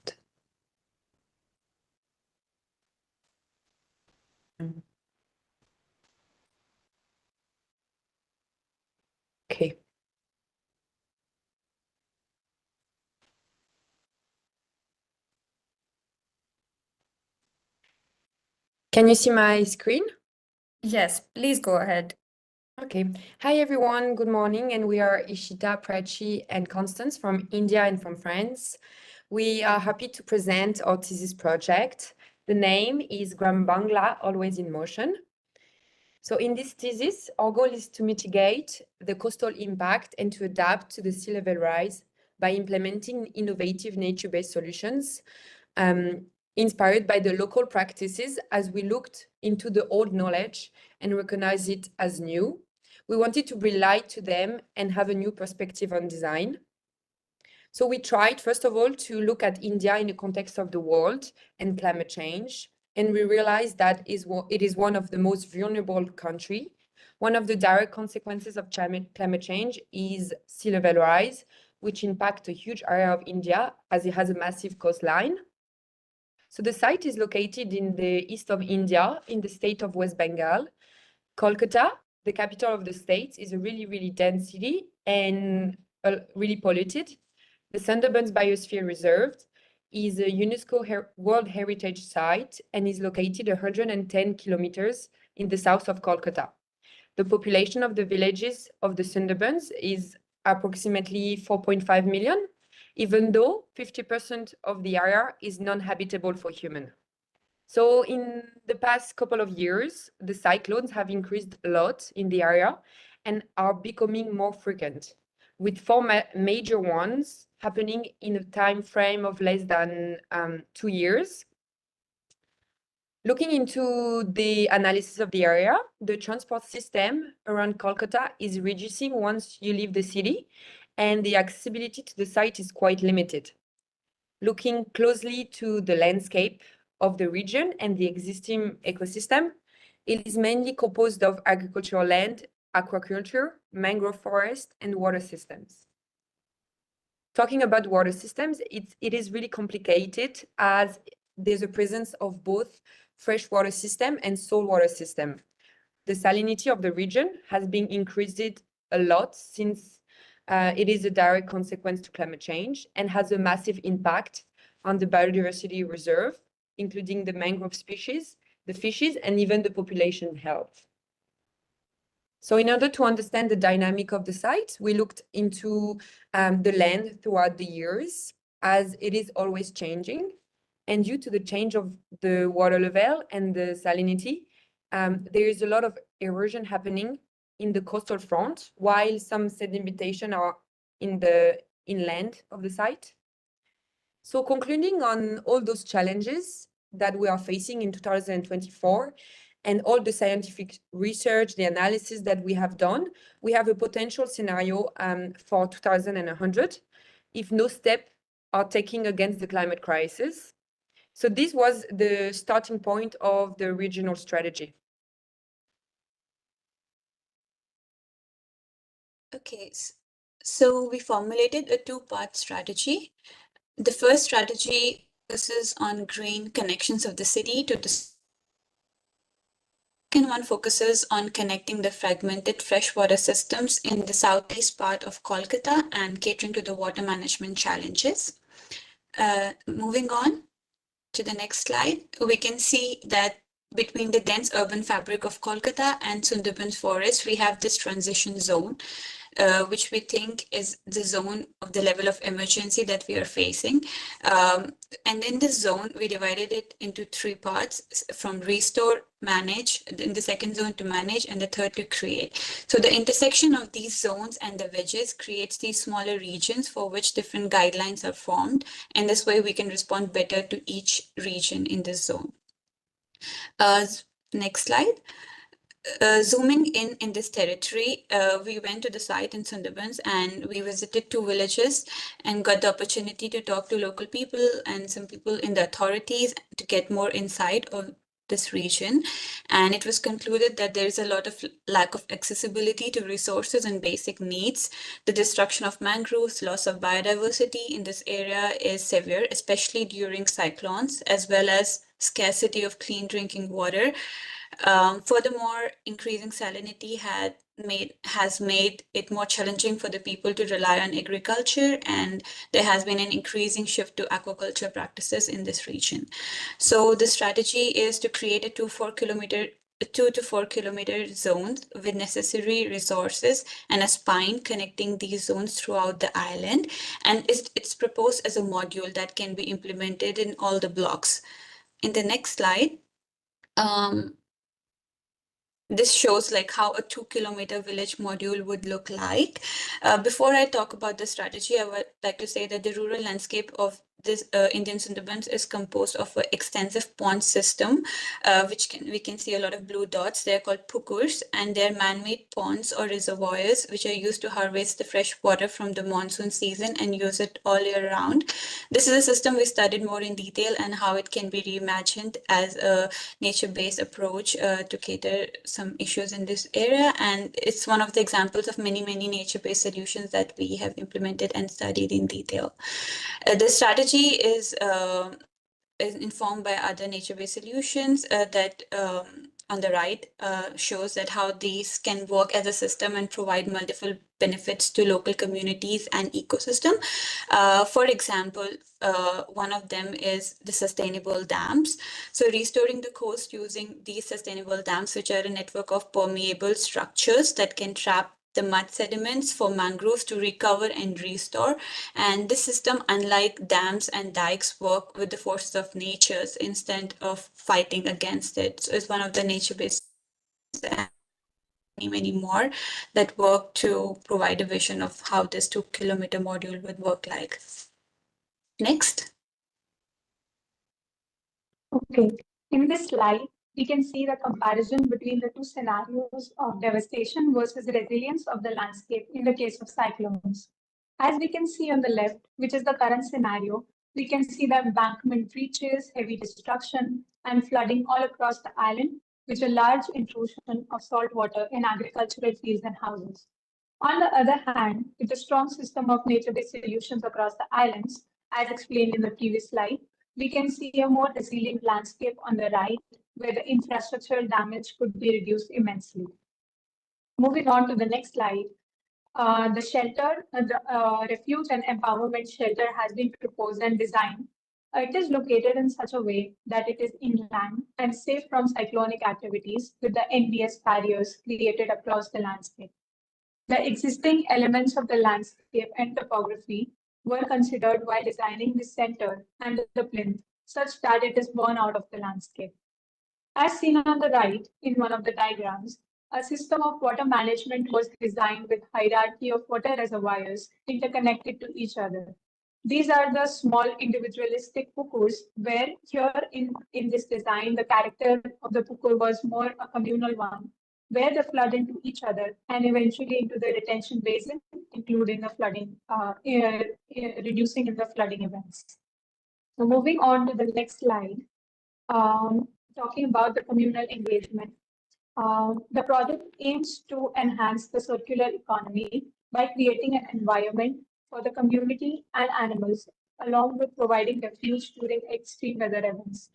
Okay. Can you see my screen? Yes, please go ahead. Okay. Hi, everyone. Good morning. And we are Ishita, Prachi, and Constance from India and from France. We are happy to present our thesis project. The name is Gram Bangla, Always in Motion. So in this thesis, our goal is to mitigate the coastal impact and to adapt to the sea level rise by implementing innovative nature-based solutions inspired by the local practices as we looked into the old knowledge and recognize it as new. We wanted to bring light to them and have a new perspective on design. So we tried, first of all, to look at India in the context of the world and climate change. And we realized that it is one of the most vulnerable countries. One of the direct consequences of climate change is sea level rise, which impacts a huge area of India as it has a massive coastline. So the site is located in the east of India, in the state of West Bengal. Kolkata, the capital of the state, is a really, really dense city and really polluted. The Sundarbans Biosphere Reserve is a UNESCO World Heritage Site and is located 110 kilometers in the south of Kolkata. The population of the villages of the Sundarbans is approximately 4.5 million, even though 50% of the area is non-habitable for human. So in the past couple of years, the cyclones have increased a lot in the area and are becoming more frequent, with 4 major ones happening in a time frame of less than 2 years. Looking into the analysis of the area, the transport system around Kolkata is reducing once you leave the city, and the accessibility to the site is quite limited. Looking closely to the landscape of the region and the existing ecosystem, it is mainly composed of agricultural land, aquaculture, mangrove forest, and water systems. Talking about water systems, it is really complicated as there's a presence of both freshwater system and saltwater system. The salinity of the region has been increased a lot since it is a direct consequence to climate change and has a massive impact on the biodiversity reserve, including the mangrove species, the fishes, and even the population health. So in order to understand the dynamic of the site, we looked into the land throughout the years, as it is always changing. And due to the change of the water level and the salinity, there is a lot of erosion happening in the coastal front, while some sedimentation are in the inland of the site. So concluding on all those challenges that we are facing in 2024, and all the scientific research, the analysis that we have done, we have a potential scenario for 2100 if no steps are taken against the climate crisis. So this was the starting point of the regional strategy. Okay, so we formulated a two-part strategy. The first strategy focuses on green connections of the city to the second one focuses on connecting the fragmented freshwater systems in the southeast part of Kolkata and catering to the water management challenges. Moving on to the next slide, we can see that between the dense urban fabric of Kolkata and Sundarbans forest, we have this transition zone, which we think is the zone of the level of emergency that we are facing. And in this zone, we divided it into 3 parts, from restore, manage, in the second zone to manage, and the third to create. So the intersection of these zones and the wedges creates these smaller regions for which different guidelines are formed. And this way we can respond better to each region in this zone. Next slide. Zooming in this territory, we went to the site in Sundarbans and we visited 2 villages and got the opportunity to talk to local people and some people in the authorities to get more insight on this region. And it was concluded that there is a lot of lack of accessibility to resources and basic needs. The destruction of mangroves, loss of biodiversity in this area is severe, especially during cyclones, as well as scarcity of clean drinking water. Furthermore, increasing salinity has made it more challenging for the people to rely on agriculture, and there has been an increasing shift to aquaculture practices in this region. So the strategy is to create a 2 to 4 kilometer zones with necessary resources and a spine connecting these zones throughout the island. And it's proposed as a module that can be implemented in all the blocks. In the next slide, this shows like how a 2-kilometer village module would look like. Before I talk about the strategy, I would like to say that the rural landscape of this Indian Sundarbans is composed of an extensive pond system, which we can see a lot of blue dots. They're called pukurs, and they're man-made ponds or reservoirs which are used to harvest the fresh water from the monsoon season and use it all year round. This is a system we studied more in detail and how it can be reimagined as a nature-based approach to cater some issues in this area. And it's one of the examples of many nature-based solutions that we have implemented and studied in detail. The strategy is informed by other nature-based solutions that on the right shows that how these can work as a system and provide multiple benefits to local communities and ecosystem. For example, one of them is the sustainable dams. So restoring the coast using these sustainable dams, which are a network of permeable structures that can trap the mud sediments for mangroves to recover and restore. And this system, unlike dams and dikes, work with the forces of nature instead of fighting against it. So it's one of the nature-based and many more that work to provide a vision of how this 2-kilometer module would work like. Next. Okay, in this slide, we can see the comparison between the two scenarios of devastation versus resilience of the landscape in the case of cyclones. As we can see on the left, which is the current scenario, we can see the embankment breaches, heavy destruction, and flooding all across the island, with a large intrusion of salt water in agricultural fields and houses. On the other hand, with a strong system of nature-based solutions across the islands, as explained in the previous slide, we can see a more resilient landscape on the right, where the infrastructural damage could be reduced immensely. Moving on to the next slide, the shelter, the refuge and empowerment shelter has been proposed and designed. It is located in such a way that it is inland and safe from cyclonic activities with the NBS barriers created across the landscape. The existing elements of the landscape and topography were considered while designing the center and the plinth such that it is born out of the landscape. As seen on the right in one of the diagrams, a system of water management was designed with hierarchy of water reservoirs interconnected to each other. These are the small individualistic pukurs, where here in this design, the character of the pukur was more a communal one, where they flood into each other and eventually into the retention basin, including the flooding, reducing in the flooding events. So moving on to the next slide, talking about the communal engagement. The project aims to enhance the circular economy by creating an environment for the community and animals, along with providing refuge during extreme weather events.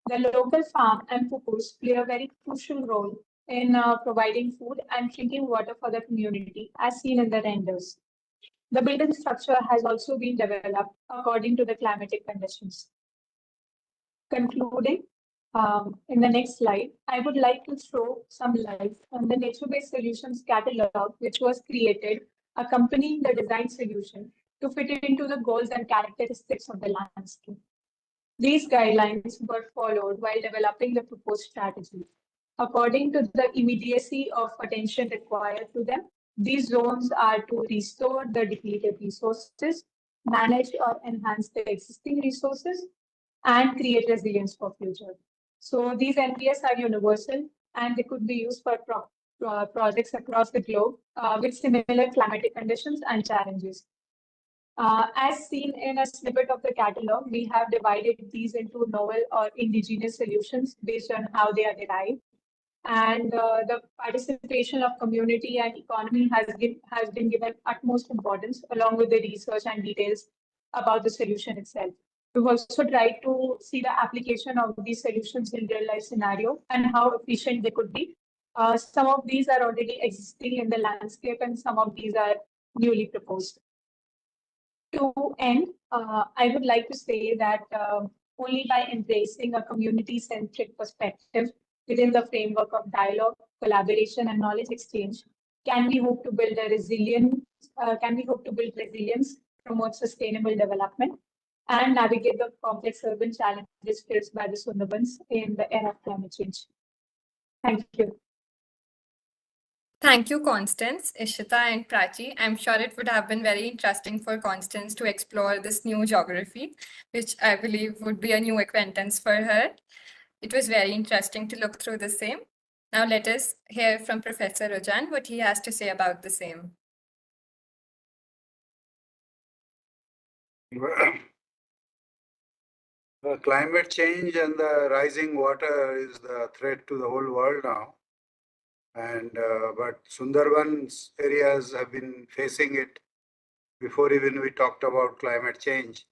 The local farm and pukurs play a very crucial role in providing food and drinking water for the community, as seen in the renders. The building structure has also been developed according to the climatic conditions. Concluding, in the next slide, I would like to throw some light on the nature-based solutions catalog, which was created accompanying the design solution to fit into the goals and characteristics of the landscape. These guidelines were followed while developing the proposed strategy. According to the immediacy of attention required to them, these zones are to restore the depleted resources, manage or enhance the existing resources, and create resilience for future. So these NBS are universal and they could be used for projects across the globe with similar climatic conditions and challenges. As seen in a snippet of the catalog, we have divided these into novel or indigenous solutions based on how they are derived. And the participation of community and economy has been given utmost importance, along with the research and details about the solution itself. We've also tried to see the application of these solutions in real life scenario and how efficient they could be. Some of these are already existing in the landscape and some of these are newly proposed. To end, I would like to say that only by embracing a community-centric perspective within the framework of dialogue, collaboration, and knowledge exchange, can we hope to build resilience, promote sustainable development, and navigate the complex urban challenges faced by the Sundarbans in the era of climate change. Thank you. Thank you, Constance, Ishita, and Prachi. I'm sure it would have been very interesting for Constance to explore this new geography, which I believe would be a new acquaintance for her. It was very interesting to look through the same. Now let us hear from Professor Rajan what he has to say about the same. Climate change and the rising water is the threat to the whole world now. And but Sundarban's areas have been facing it before even we talked about climate change.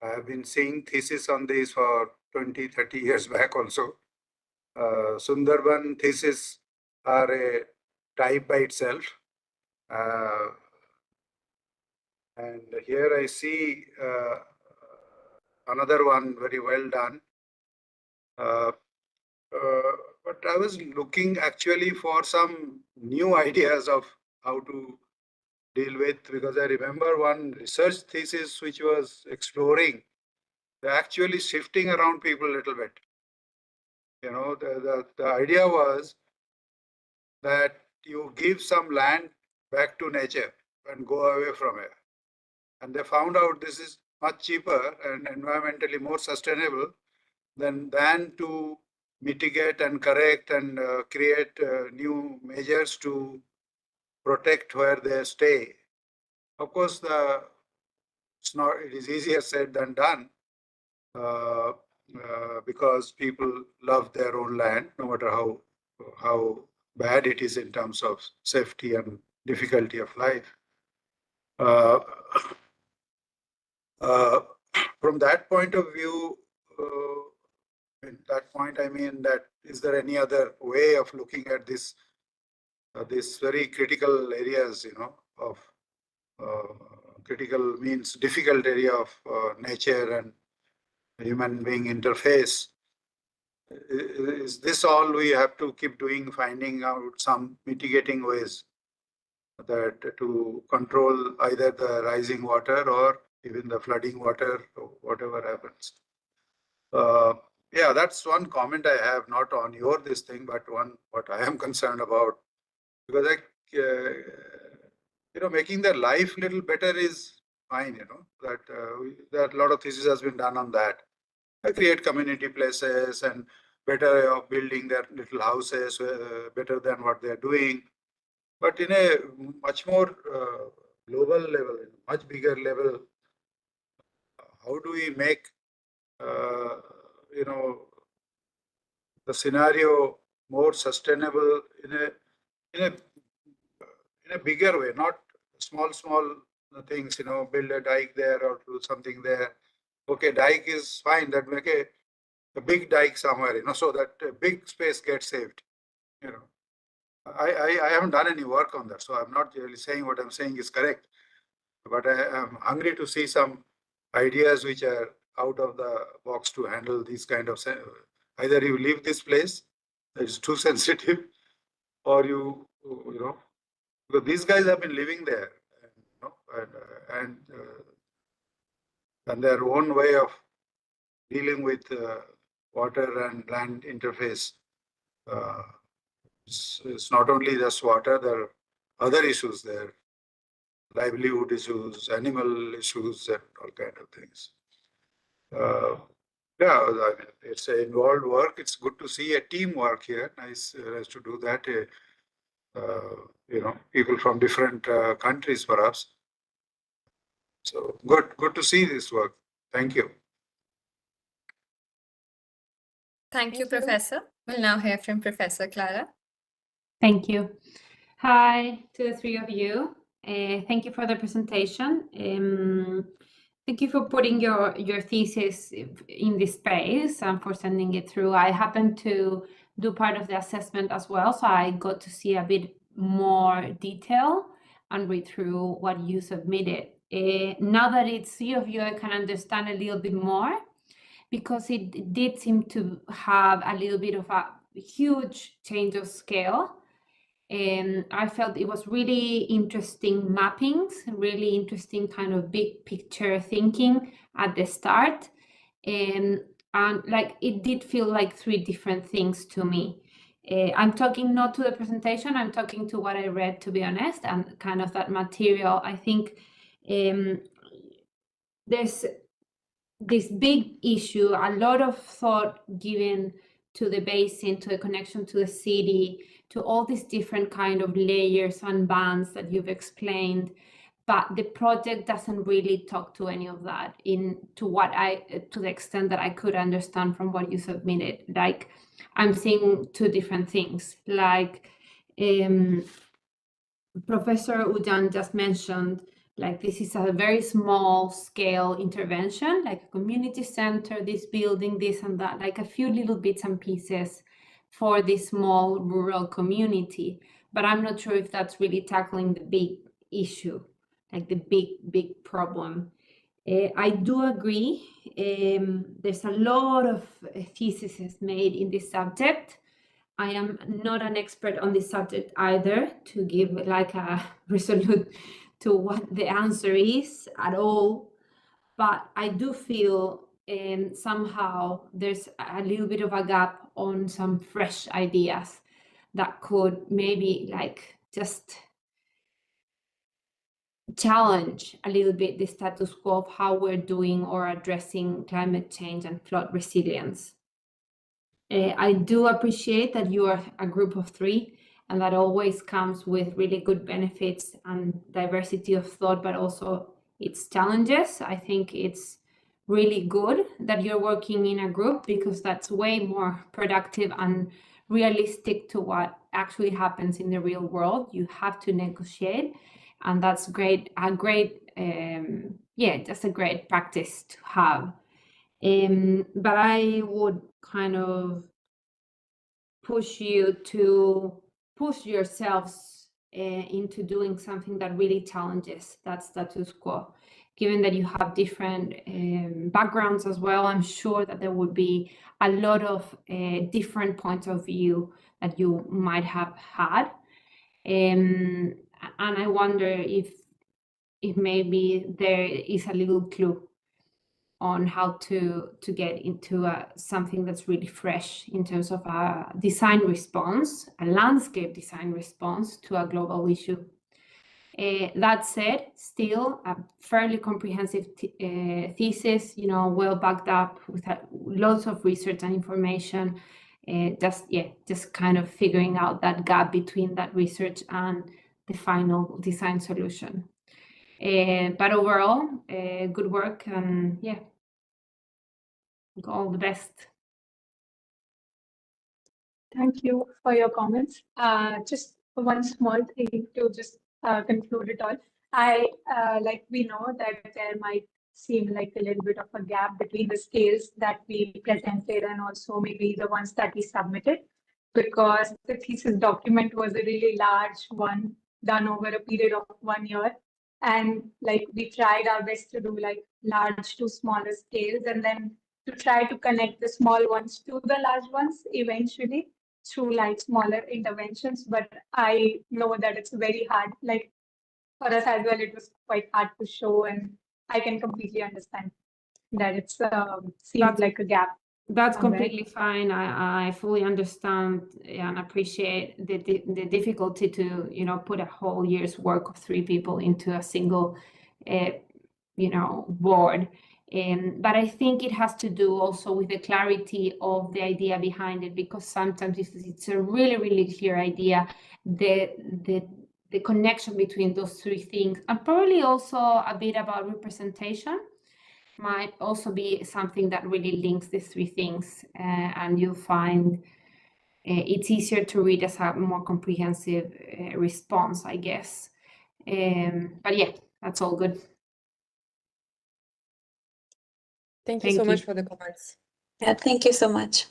I have been seeing thesis on this for 20, 30 years back also. Sundarban thesis are a type by itself. And here I see another one very well done. But I was looking actually for some new ideas of how to deal with, because I remember one research thesis which was exploring, actually shifting around people a little bit. You know, the idea was that you give some land back to nature and go away from it. And they found out this is much cheaper and environmentally more sustainable than to mitigate and correct and create new measures to protect where they stay. Of course, it is easier said than done because people love their own land, no matter how bad it is in terms of safety and difficulty of life. From that point of view, I mean that is there any other way of looking at this very critical areas, you know, of critical means difficult area of nature and human being interface? Is this all we have to keep doing, finding out some mitigating ways that to control either the rising water or even the flooding water, or whatever happens? Yeah, that's one comment I have, not on your this thing, but one what I am concerned about, because you know, making their life a little better is fine. You know that that a lot of thesis has been done on that. Create community places and better of building their little houses better than what they are doing, but in a much more global level, much bigger level. How do we make you know, the scenario more sustainable in a bigger way, not small things, you know, build a dike there or do something there. Okay, dike is fine, that make a big dike somewhere, you know, so that a big space gets saved. You know, I haven't done any work on that, so I'm not really saying what I'm saying is correct, but I am hungry to see some ideas which are out of the box to handle these kind of, either you leave this place that is too sensitive, or you know, because these guys have been living there, you know, and their own way of dealing with water and land interface. It's not only just water, there are other issues there, livelihood issues, animal issues, and all kind of things. Yeah, I mean, it's an involved work. It's good to see a teamwork here. Nice to do that. You know, people from different countries, perhaps. So good to see this work. Thank you. Thank you, Professor. We'll now hear from Professor Clara. Thank you. Hi to the three of you. Thank you for the presentation. Thank you for putting your thesis in this space and for sending it through. I happened to do part of the assessment as well, so I got to see a bit more detail and read through what you submitted. Now that it's three of you, I can understand a little bit more, because it did seem to have a little bit of a huge change of scale. And I felt it was really interesting mappings, really interesting kind of big picture thinking at the start. And like it did feel like three different things to me. I'm talking not to the presentation, I'm talking to what I read, to be honest, and kind of that material. I think there's this big issue, a lot of thought given to the basin, to the connection to the city, to all these different kind of layers and bands that you've explained, but the project doesn't really talk to any of that to the extent that I could understand from what you submitted. Like, I'm seeing two different things. Like Professor Ujan just mentioned, like this is a very small scale intervention, like a community center, this building, this and that, like a few little bits and pieces for this small rural community. But I'm not sure if that's really tackling the big issue, like the big problem. I do agree. There's a lot of theses made in this subject. I am not an expert on this subject either to give like a resolute to what the answer is at all, but I do feel somehow there's a little bit of a gap on some fresh ideas that could maybe like just challenge a little bit the status quo of how we're doing or addressing climate change and flood resilience. I do appreciate that you are a group of 3, and that always comes with really good benefits and diversity of thought, but also its challenges. I think it's really good that you're working in a group, because that's way more productive and realistic to what actually happens in the real world. You have to negotiate, and that's great. Just a great practice to have. But I would kind of push you to push yourselves into doing something that really challenges that status quo. Given that you have different backgrounds as well, I'm sure that there would be a lot of different points of view that you might have had. And I wonder if maybe there is a little clue on how to get into something that's really fresh in terms of a design response, a landscape design response to a global issue. That said, still a fairly comprehensive thesis, well backed up with lots of research and information. Just kind of figuring out that gap between that research and the final design solution. But overall, good work, and all the best. Thank you for your comments. Just one small thing to just conclude it all. We know that there might seem like a little bit of a gap between the scales that we presented and also maybe the ones that we submitted, because the thesis document was a really large one done over a period of 1 year. And we tried our best to do large to smaller scales, and then to try to connect the small ones to the large ones eventually through smaller interventions. But I know that it's very hard. For us as well, it was quite hard to show, and I can completely understand that it seems like a gap. That's completely fine. I fully understand and appreciate the difficulty to put a whole year's work of 3 people into a single board. But I think it has to do also with the clarity of the idea behind it, because sometimes if it's a really, really clear idea, the connection between those 3 things, and probably also a bit about representation, might also be something that really links these 3 things, and you'll find it's easier to read as a more comprehensive response, I guess. But yeah, that's all good. Thank you so much for the comments. Yeah, thank you so much.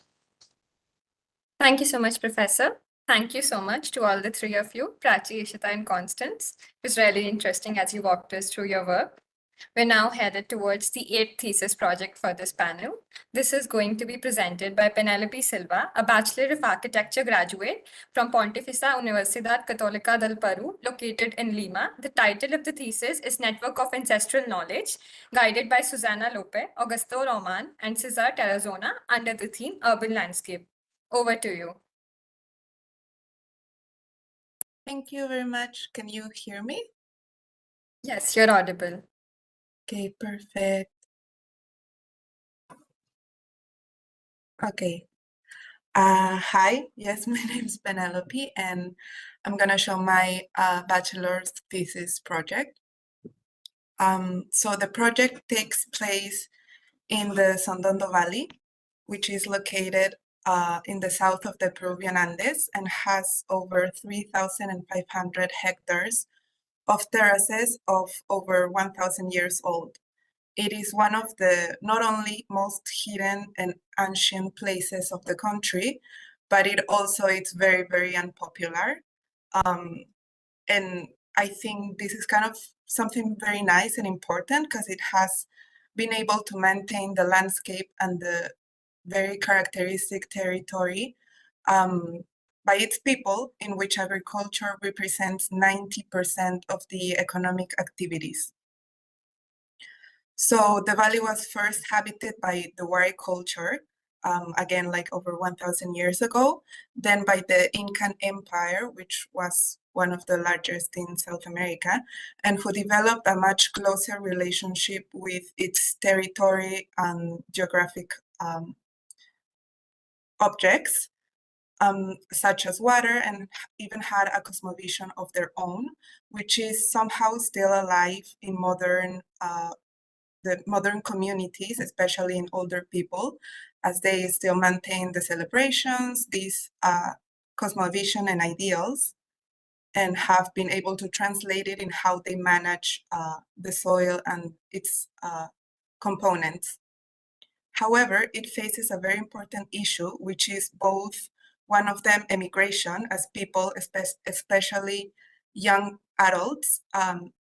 Thank you so much, Professor. Thank you so much to all the 3 of you, Prachi, Ishita, and Constance. It was really interesting as you walked us through your work. We're now headed towards the 8th thesis project for this panel. This is going to be presented by Penelope Silva, a Bachelor of Architecture graduate from Pontificia Universidad Católica del Perú, located in Lima. The title of the thesis is Network of Ancestral Knowledge, guided by Susana Lope, Augusto Roman, and Cesar Tarazona under the theme Urban Landscape. Over to you. Thank you very much. Can you hear me? Yes, you're audible. Okay, perfect. Okay. Hi, yes, my name is Penelope, and I'm gonna show my bachelor's thesis project. So the project takes place in the Sondondo Valley, which is located in the south of the Peruvian Andes and has over 3,500 hectares of terraces of over 1,000 years old. It is one of the not only most hidden and ancient places of the country, but it's very, very unpopular. And I think this is kind of something very nice and important because it has been able to maintain the landscape and the very characteristic territory by its people, in which agriculture represents 90% of the economic activities. So the valley was first habited by the Wari culture, again, like over 1,000 years ago, then by the Incan Empire, which was one of the largest in South America, and who developed a much closer relationship with its territory and geographic objects, such as water, and even had a cosmovision of their own, which is somehow still alive in the modern communities, especially in older people, as they still maintain the celebrations, these cosmovision and ideals, and have been able to translate it in how they manage the soil and its components. However, it faces a very important issue, which is both one of them emigration, as people, especially young adults,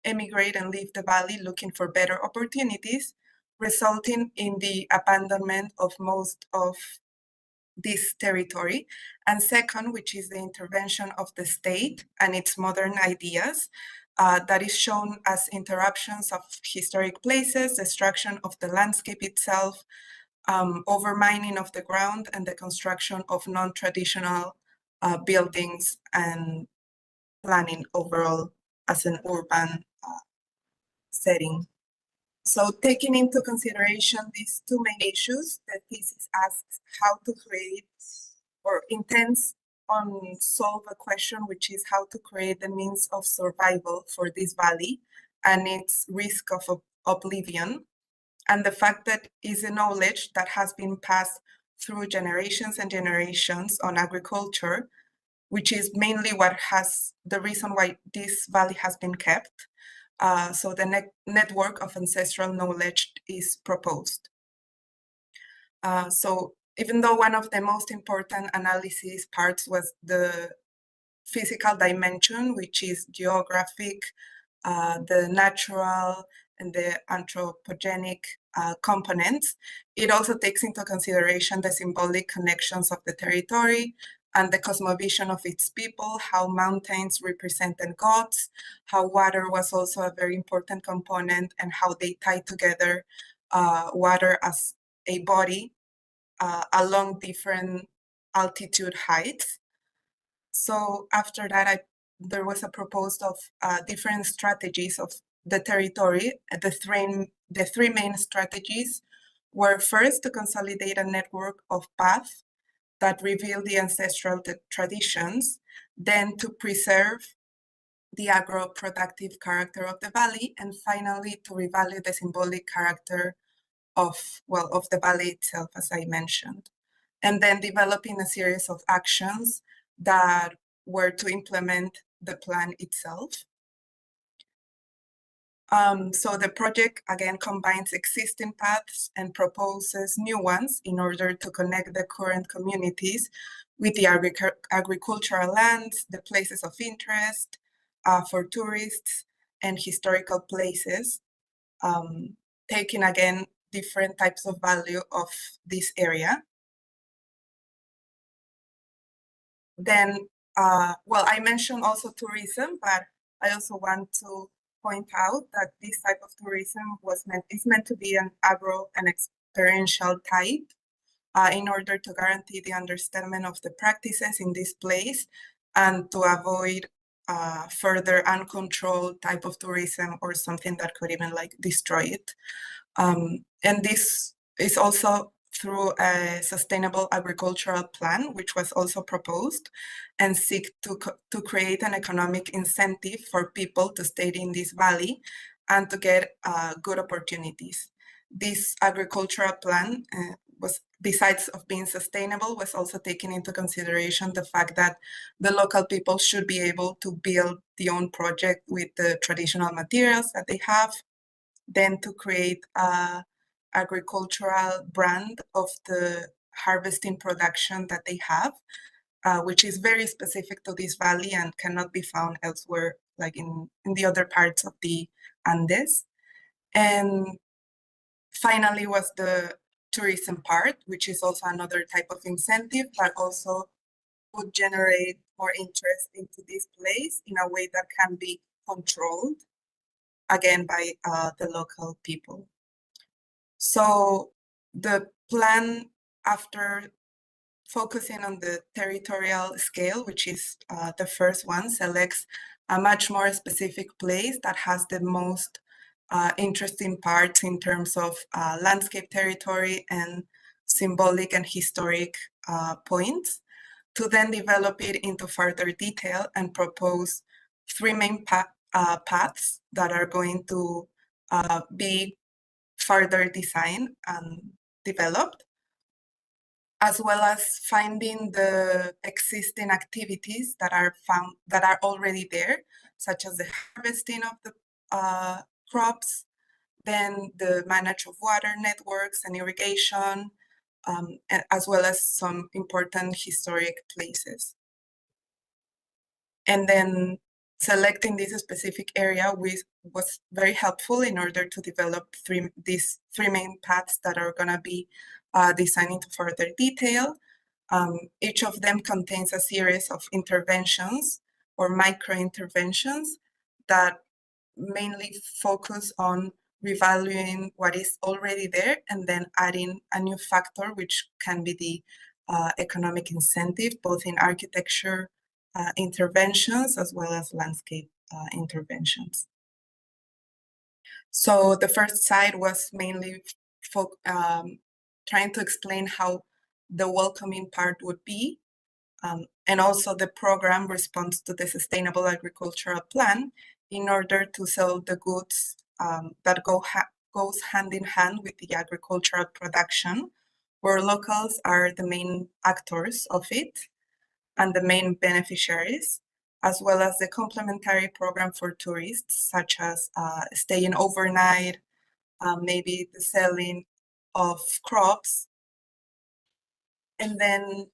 emigrate and leave the valley looking for better opportunities, resulting in the abandonment of most of this territory. And second, which is the intervention of the state and its modern ideas, that is shown as interruptions of historic places, destruction of the landscape itself, overmining of the ground, and the construction of non-traditional buildings and planning overall as an urban setting. So taking into consideration these two main issues, the thesis asks how to create or intends on solve a question, which is how to create the means of survival for this valley and its risk of oblivion. And the fact that is a knowledge that has been passed through generations and generations on agriculture, which is mainly the reason why this valley has been kept. So the network of ancestral knowledge is proposed. So even though one of the most important analysis parts was the physical dimension, which is geographic, the natural, and the anthropogenic components, it also takes into consideration the symbolic connections of the territory and the cosmovision of its people, how mountains represented gods, how water was also a very important component, and how they tie together water as a body along different altitude heights. So after that, there was a proposal of different strategies of the territory. The three main strategies were first to consolidate a network of paths that reveal the ancestral traditions, then to preserve the agro-productive character of the valley, and finally to revalue the symbolic character of the valley itself, as I mentioned. And then developing a series of actions that were to implement the plan itself. So the project again combines existing paths and proposes new ones in order to connect the current communities with the agricultural lands, the places of interest for tourists, and historical places, taking again different types of value of this area. Then, I mentioned also tourism, but I also want to point out that this type of tourism is meant to be an agro and experiential type in order to guarantee the understanding of the practices in this place and to avoid further uncontrolled type of tourism or something that could even like destroy it. And this is also through a sustainable agricultural plan, which was also proposed and seek to create an economic incentive for people to stay in this valley and to get good opportunities. This agricultural plan was, besides of being sustainable, was also taking into consideration the fact that the local people should be able to build their own project with the traditional materials that they have, then to create a agricultural brand of the harvesting production that they have, which is very specific to this valley and cannot be found elsewhere, like in the other parts of the Andes. And finally was the tourism part, which is also another type of incentive, but also would generate more interest into this place in a way that can be controlled, again, by the local people. So the plan, after focusing on the territorial scale, which is the first one, selects a much more specific place that has the most interesting parts in terms of landscape territory and symbolic and historic points, to then develop it into further detail and propose three main paths that are going to be further designed and developed, as well as finding the existing activities that are already there, such as the harvesting of the crops, then the management of water networks and irrigation, as well as some important historic places. And then selecting this specific area was very helpful in order to develop these three main paths that are going to be designed into further detail. Each of them contains a series of interventions or micro-interventions that mainly focus on revaluing what is already there and then adding a new factor, which can be the economic incentive, both in architecture interventions as well as landscape interventions. So the first side was mainly trying to explain how the welcoming part would be, and also the program responds to the sustainable agricultural plan in order to sell the goods that goes hand in hand with the agricultural production, where locals are the main actors of it and the main beneficiaries, as well as the complementary program for tourists, such as staying overnight, maybe the selling of crops, and then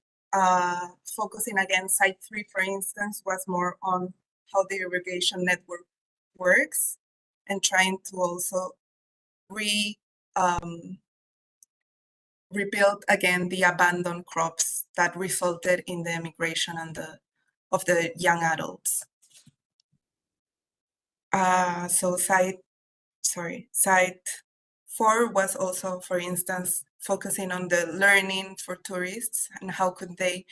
focusing again, site 3, for instance, was more on how the irrigation network works and trying to also rebuild again the abandoned crops that resulted in the emigration and of the young adults. So site 4 was also, for instance, focusing on the learning for tourists and how could they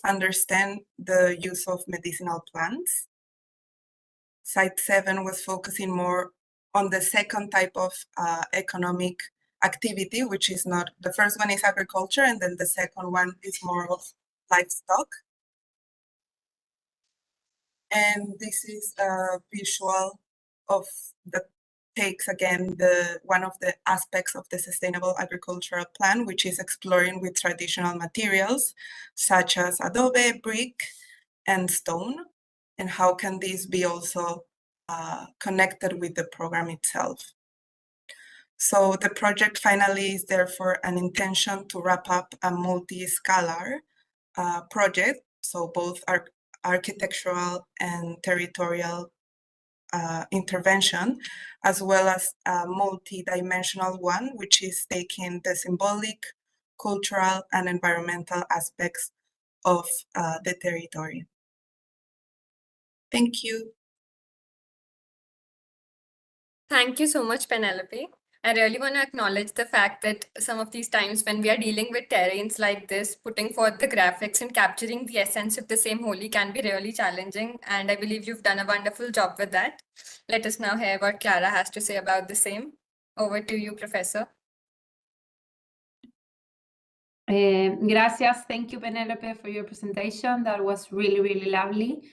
understand the use of medicinal plants. Site 7 was focusing more on the second type of economic activity, which is not, the first one is agriculture, and then the second one is more of livestock. And this is a visual of the takes again one of the aspects of the sustainable agricultural plan, which is exploring with traditional materials such as adobe, brick, and stone, and how can this be also connected with the program itself. So the project finally is therefore an intention to wrap up a multi-scalar project, so both architectural and territorial intervention, as well as a multi-dimensional one, which is taking the symbolic, cultural, and environmental aspects of the territory. Thank you. Thank you so much, Penelope. I really want to acknowledge the fact that some of these times when we are dealing with terrains like this, putting forth the graphics and capturing the essence of the same holy can be really challenging. And I believe you've done a wonderful job with that. Let us now hear what Clara has to say about the same. Over to you, Professor. Gracias. Thank you, Penelope, for your presentation. That was really, really lovely.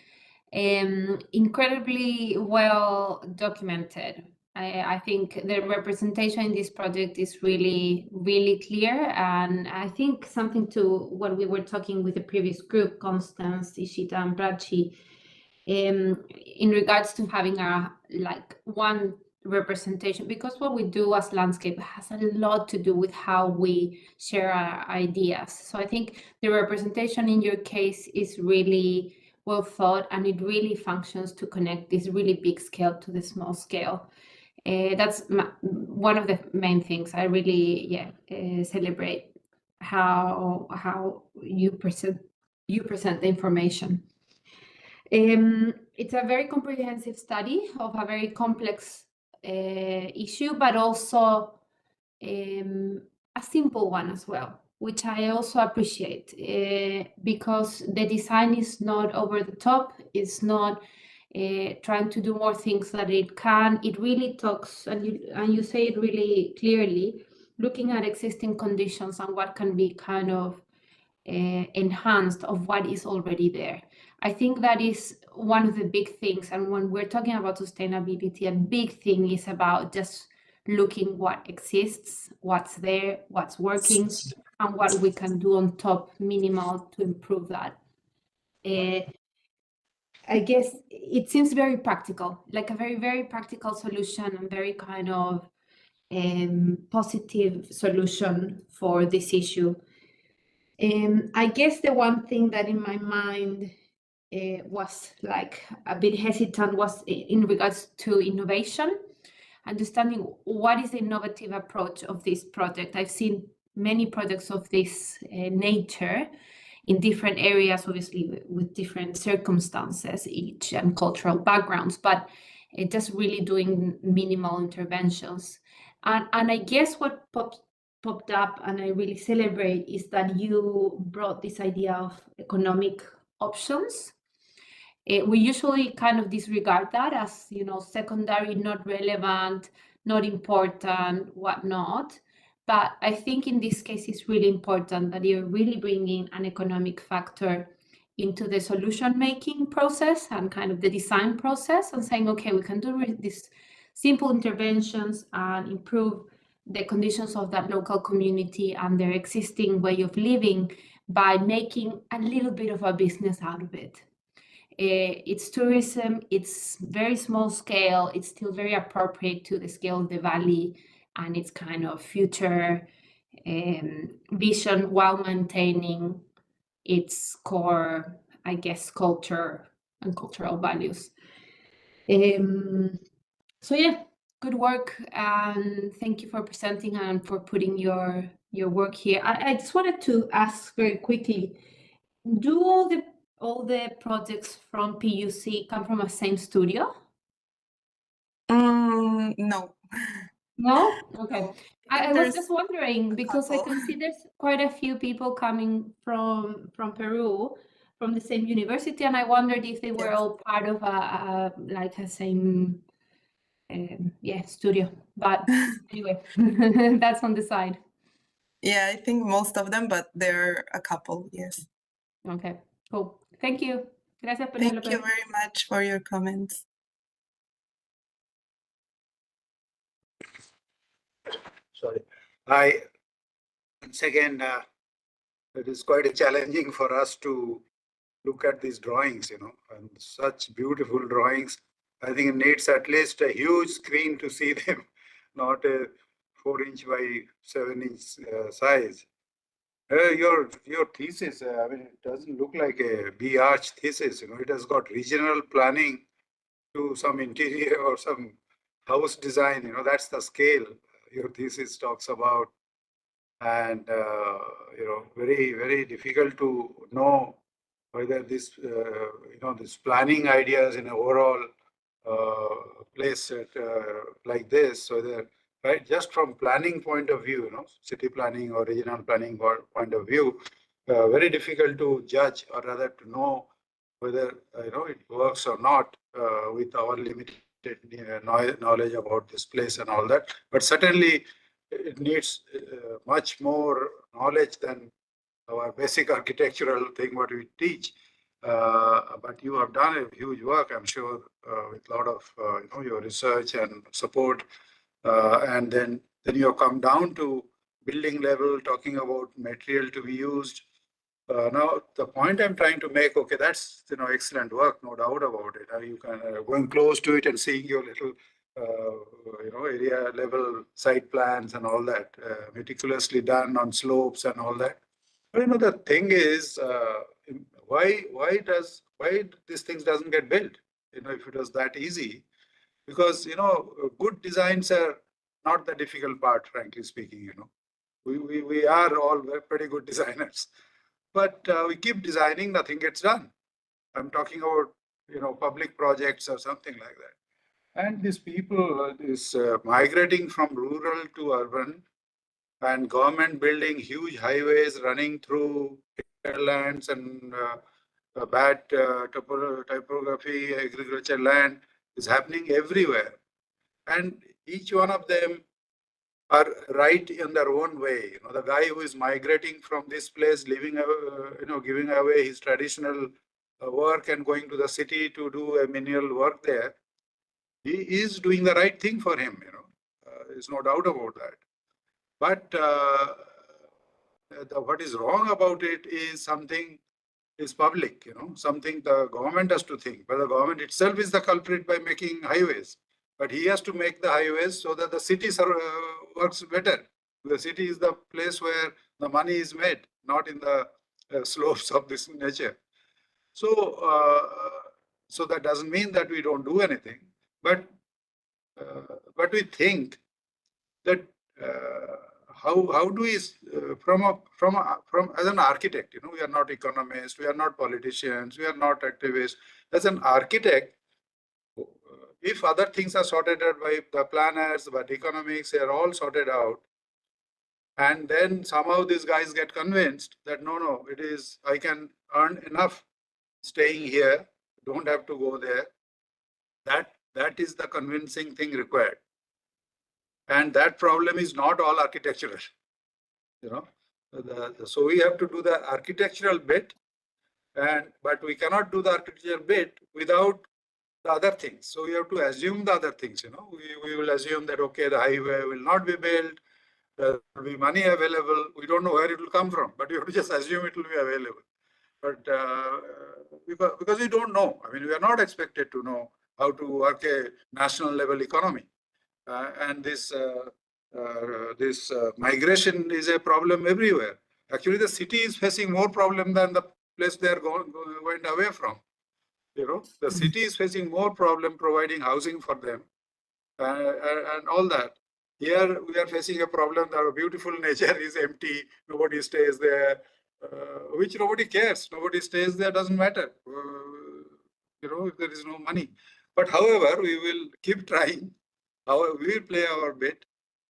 Incredibly well documented. I think the representation in this project is really, really clear. And I think something to what we were talking with the previous group, Constance, Ishita, and Prachi, in regards to having one representation, because what we do as landscape has a lot to do with how we share our ideas. So I think the representation in your case is really well thought, and it really functions to connect this really big scale to the small scale. That's one of the main things I really celebrate, how you present the information. It's a very comprehensive study of a very complex issue, but also a simple one as well, which I also appreciate, because the design is not over the top. It's not trying to do more things that it can. It really talks, and you say it really clearly, looking at existing conditions and what can be kind of enhanced of what is already there. I think that is one of the big things. And when we're talking about sustainability, a big thing is about just looking what exists, what's there, what's working, and what we can do on top, minimal, to improve that. I guess it seems very practical, like a very, very practical solution, and very kind of positive solution for this issue. I guess the one thing that in my mind was like a bit hesitant was in regards to innovation, understanding what is the innovative approach of this project. I've seen many projects of this nature in different areas, obviously with different circumstances each and cultural backgrounds, but just really doing minimal interventions. And I guess what popped up, and I really celebrate, is that you brought this idea of economic options. We usually kind of disregard that as, secondary, not relevant, not important, whatnot. But I think in this case, it's really important that you're really bringing an economic factor into the solution-making process and kind of the design process, and saying, okay, we can do these simple interventions and improve the conditions of that local community and their existing way of living by making a little bit of a business out of it. It's tourism, it's very small scale, it's still very appropriate to the scale of the valley and its kind of future vision, while maintaining its core, I guess, culture and cultural values. So yeah, good work, and thank you for presenting and for putting your work here. I just wanted to ask very quickly, do all the projects from PUC come from the same studio? No. No? Okay. No. I was There's just wondering, because I couple. can see there's quite a few people coming from Peru, from the same university, and I wondered if they were all part of a same studio. But anyway, that's on the side. Yeah, I think most of them, but there are a couple, yes. Okay, cool. Thank you. Gracias, Thank Penelope. you very much for your comments. Sorry. Once again, it is quite challenging for us to look at these drawings, and such beautiful drawings. I think it needs at least a huge screen to see them, not a 4-inch by 7-inch size. Your thesis, I mean, it doesn't look like a B-arch thesis. It has got regional planning to some interior or some house design. That's the scale your thesis talks about, and very, very difficult to know whether this this planning ideas in an overall place like this, whether right? Just from planning point of view, city planning or regional planning point of view, very difficult to judge or rather to know whether it works or not with our limited knowledge about this place and all that. But certainly it needs much more knowledge than our basic architectural thing what we teach. But you have done a huge work, I'm sure, with a lot of your research and support. And then you have come down to building level, talking about material to be used. Now, the point I'm trying to make, okay, that's excellent work, no doubt about it. You can going close to it and seeing your little area level site plans and all that, meticulously done on slopes and all that. But the thing is, why these things doesn't get built? If it was that easy, because good designs are not the difficult part, frankly speaking. We are all pretty good designers. But we keep designing, nothing gets done. I'm talking about, public projects or something like that. And these people is migrating from rural to urban and government building huge highways running through lands and bad typography, agriculture land is happening everywhere. And each one of them are right in their own way. The guy who is migrating from this place, living, giving away his traditional work and going to the city to do a menial work there, he is doing the right thing for him. There's no doubt about that. But what is wrong about it is something is public. Something the government has to think. But the government itself is the culprit by making highways. But he has to make the highways so that the city works better. The city is the place where the money is made, not in the slopes of this nature. So, so that doesn't mean that we don't do anything, but we think that how do we from as an architect, we are not economists, we are not politicians, we are not activists. As an architect, if other things are sorted out by the planners, but economics, they are all sorted out. And then somehow these guys get convinced that no, it is, I can earn enough staying here, don't have to go there. That is the convincing thing required. And that problem is not all architectural, so we have to do the architectural bit, but we cannot do the architectural bit without the other things. So we have to assume the other things. We will assume that, okay, the highway will not be built, there will be money available. We don't know where it will come from, but you have to just assume it will be available. But because we don't know, I mean, we are not expected to know how to work a national level economy. And this migration is a problem everywhere. Actually, the city is facing more problem than the place they are going away from. The city is facing more problem providing housing for them and all that. Here we are facing a problem that our beautiful nature is empty. Nobody stays there, which nobody cares. Nobody stays there, doesn't matter. If there is no money. But however, we will keep trying. However, we will play our bit.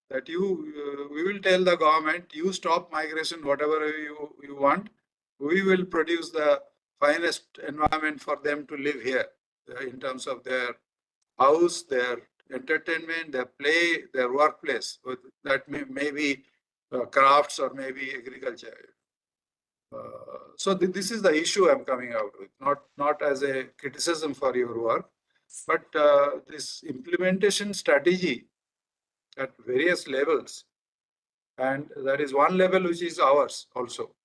That we will tell the government, you stop migration, whatever you want. We will produce the finest environment for them to live here in terms of their house, their entertainment, their play, their workplace. That may be crafts or maybe agriculture. So this is the issue I'm coming out with, not as a criticism for your work, but this implementation strategy at various levels. And that is one level which is ours also.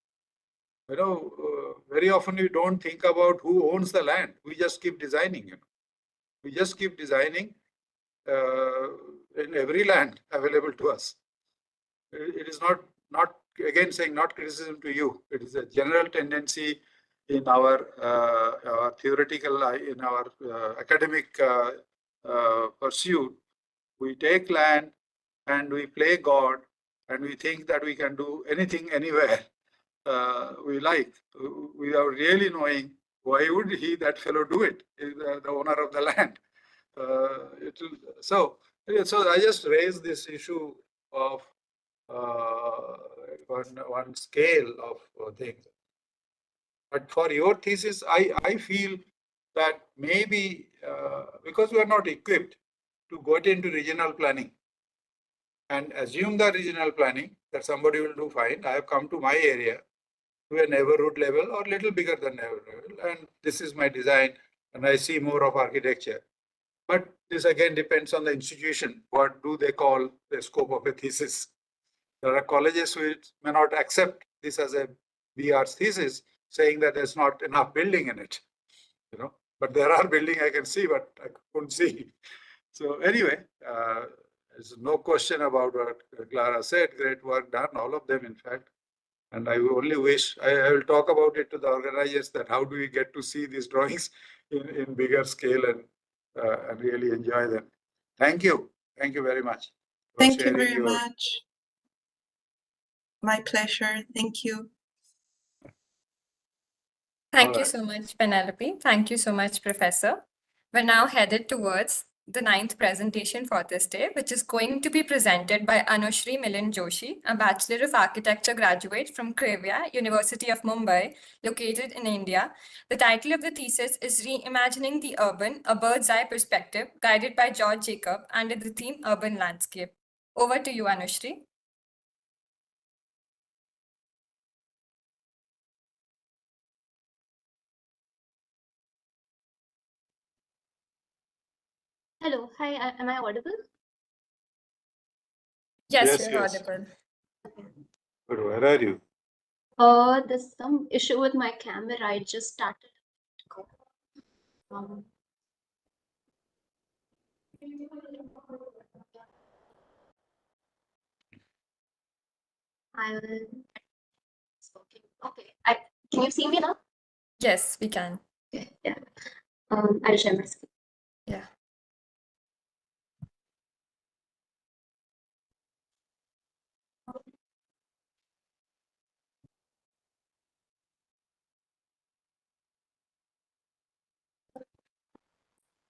Very often we don't think about who owns the land. We just keep designing. We just keep designing in every land available to us. It is not again saying not criticism to you. It is a general tendency in our theoretical, in our academic pursuit. We take land and we play God, and we think that we can do anything anywhere we like, without really knowing why would that fellow do it, the owner of the land. So Yeah, so I just raised this issue of one scale of things. But for your thesis, I feel that maybe because we are not equipped to get into regional planning and assume the regional planning that somebody will do fine. I have come to my area to a neighborhood level or little bigger than neighborhood level, and this is my design, and I see more of architecture. But this again depends on the institution. What do they call the scope of a thesis? There are colleges which may not accept this as a BR thesis, saying that there's not enough building in it, But there are building I can see, but I couldn't see. So anyway, there's no question about what Clara said. Great work done, all of them, in fact. And I only wish, I will talk about it to the organizers, that how do we get to see these drawings in bigger scale and really enjoy them. Thank you. Thank you very much. Thank you very much. My pleasure. Thank you. Thank you so much, Penelope. Thank you so much, Professor. We're now headed towards the 9th presentation for this day, which is going to be presented by Anushri Milind Joshi, a Bachelor of Architecture graduate from Krivya, University of Mumbai, located in India. The title of the thesis is Reimagining the Urban, a Bird's Eye Perspective, guided by George Jacob, under the theme Urban Landscape. Over to you, Anushri. Hello, hi, am I audible? Yes, you're audible. But where are you? There's some issue with my camera. I just started. I will. Okay. Can you see me now? Yes, we can. Okay, yeah. I'll share my screen. Yeah.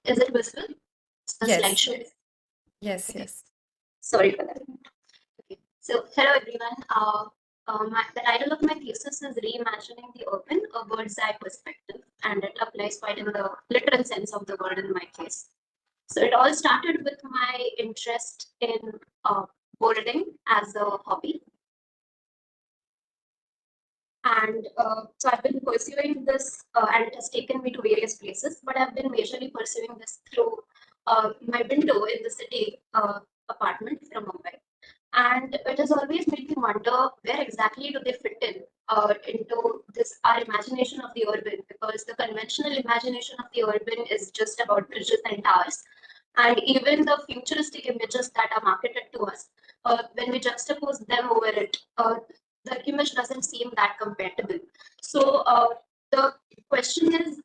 Is it visible? The Yes. slideshow. Yes, Okay. yes. Sorry for that. Okay. So, hello everyone. The title of my thesis is Reimagining the Urban, a Bird's Eye Perspective, and it applies quite in the literal sense of the word in my case. So it all started with my interest in boarding as a hobby. And so I've been pursuing this, and it has taken me to various places, but I've been majorly pursuing this through my window in the city apartment from Mumbai. And it has always made me wonder where exactly do they fit in into this our imagination of the urban, because the conventional imagination of the urban is just about bridges and towers. And even the futuristic images that are marketed to us, when we juxtapose them over it, the image doesn't seem that compatible. So the question is,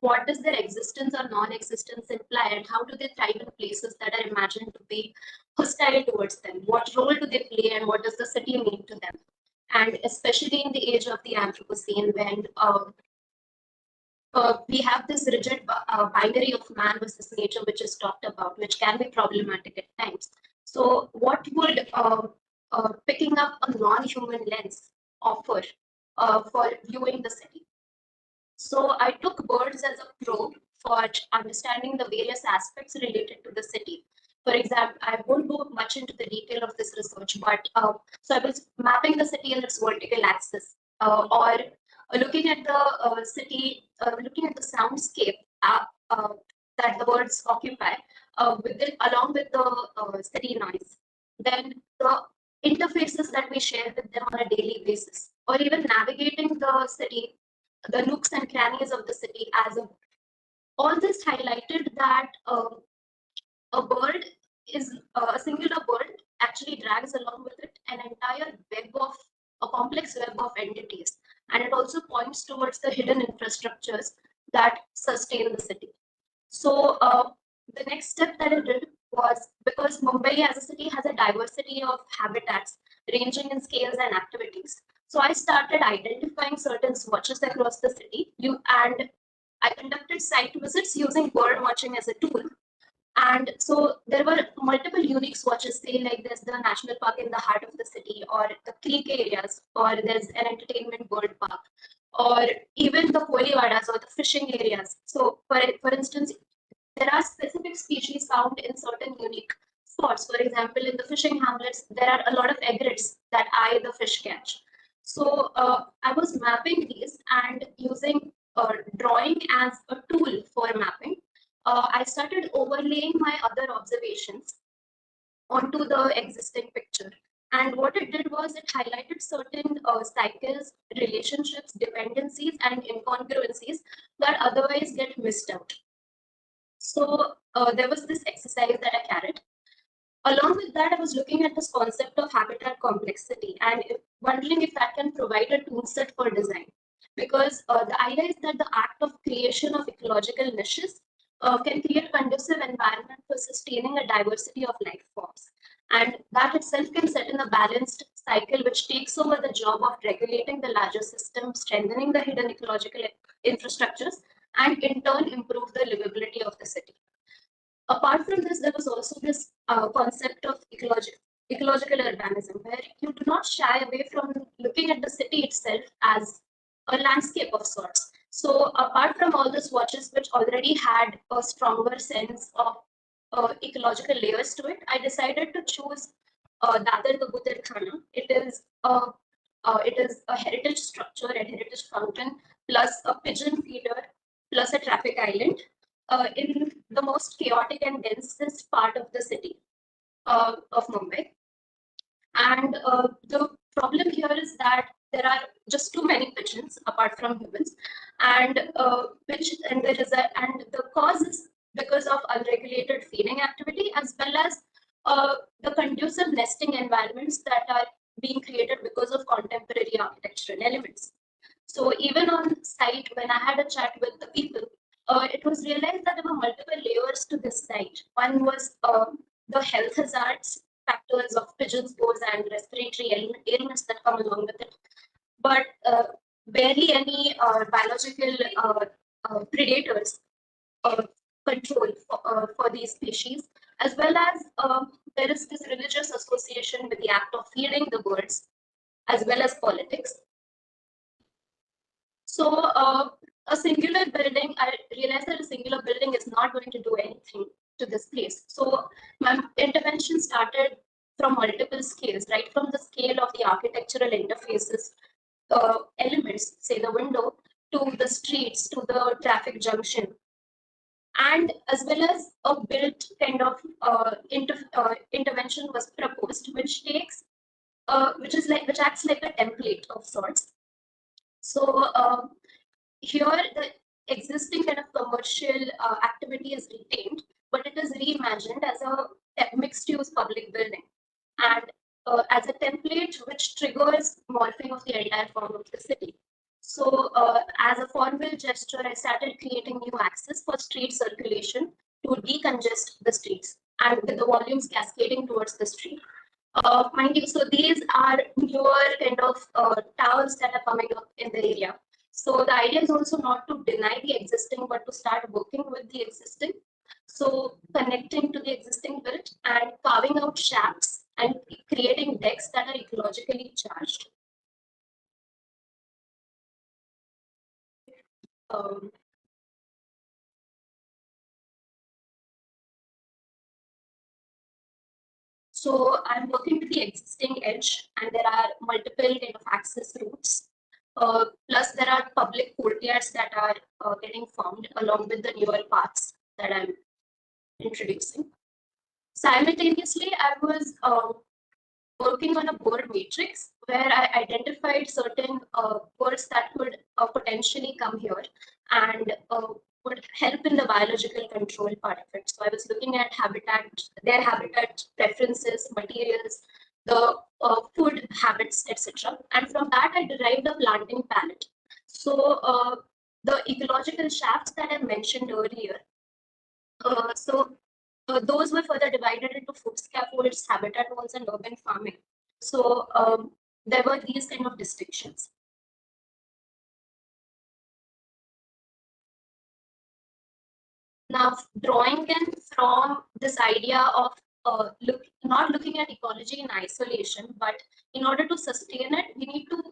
what does their existence or non-existence imply, and how do they thrive in places that are imagined to be hostile towards them? What role do they play, and what does the city mean to them? And especially in the age of the Anthropocene, when we have this rigid binary of man versus nature, which is talked about, which can be problematic at times. So what would picking up a non-human lens offer for viewing the city? So I took birds as a probe for understanding the various aspects related to the city. For example, I won't go much into the detail of this research, but so I was mapping the city in its vertical axis, or looking at the city, looking at the soundscape that the birds occupy along with the city noise. Then the interfaces that we share with them on a daily basis, or even navigating the city, the nooks and crannies of the city as a. All this highlighted that a bird is a singular bird actually drags along with it an entire web of a complex web of entities, and it also points towards the hidden infrastructures that sustain the city. So the next step that I did was, because Mumbai as a city has a diversity of habitats ranging in scales and activities. So I started identifying certain swatches across the city, and I conducted site visits using bird watching as a tool. And so there were multiple unique swatches, say like there's the national park in the heart of the city, or the creek areas, or there's an entertainment bird park, or even the poliwadas or the fishing areas. So for instance, there are specific species found in certain unique spots. For example, in the fishing hamlets, there are a lot of egrets that eye the fish catch. So I was mapping these and using drawing as a tool for mapping. I started overlaying my other observations onto the existing picture. And what it did was it highlighted certain cycles, relationships, dependencies, and incongruencies that otherwise get missed out. So there was this exercise that I carried. Along with that, I was looking at this concept of habitat complexity and wondering if that can provide a tool set for design. Because the idea is that the act of creation of ecological niches can create a conducive environment for sustaining a diversity of life forms. And that itself can set in a balanced cycle which takes over the job of regulating the larger system, strengthening the hidden ecological infrastructures, and in turn improve the livability of the city. Apart from this, there was also this concept of ecological urbanism, where you do not shy away from looking at the city itself as a landscape of sorts. So apart from all the swatches which already had a stronger sense of ecological layers to it, I decided to choose Dadar Kabutar Khana. It is a heritage structure, a heritage fountain, plus a pigeon feeder, plus a traffic island in the most chaotic and densest part of the city of Mumbai. And the problem here is that there are just too many pigeons apart from humans, and the cause is because of unregulated feeding activity, as well as the conducive nesting environments that are being created because of contemporary architectural elements. So even on site, when I had a chat with the people, it was realized that there were multiple layers to this site. One was the health hazards, factors of pigeon spores and respiratory ailments that come along with it, but barely any biological predators control for these species, as well as there is this religious association with the act of feeding the birds, as well as politics. So a singular building, I realized that a singular building is not going to do anything to this place. So my intervention started from multiple scales, right from the scale of the architectural interfaces, elements, say the window, to the streets, to the traffic junction, and as well as a built kind of intervention was proposed, which takes, which acts like a template of sorts. So here the existing kind of commercial activity is retained, but it is reimagined as a mixed-use public building, and as a template which triggers morphing of the entire form of the city. So as a formal gesture, I started creating new access for street circulation to decongest the streets, and with the volumes cascading towards the street. Mind you, so these are newer kind of towns that are coming up in the area. So the idea is also not to deny the existing, but to start working with the existing. So connecting to the existing build and carving out shafts and creating decks that are ecologically charged. So I'm working with the existing edge, and there are multiple kind of access routes. Plus, there are public courtyards that are getting formed along with the newer paths that I'm introducing. Simultaneously, I was working on a bird matrix where I identified certain birds that could potentially come here and would help in the biological control part of it. So I was looking at their habitat preferences, materials, the food habits, etc. And from that, I derived a planting palette. So the ecological shafts that I mentioned earlier, those were further divided into food scaffolds, habitat walls, and urban farming. So there were these kind of distinctions. Now, drawing in from this idea of not looking at ecology in isolation, but in order to sustain it, we need to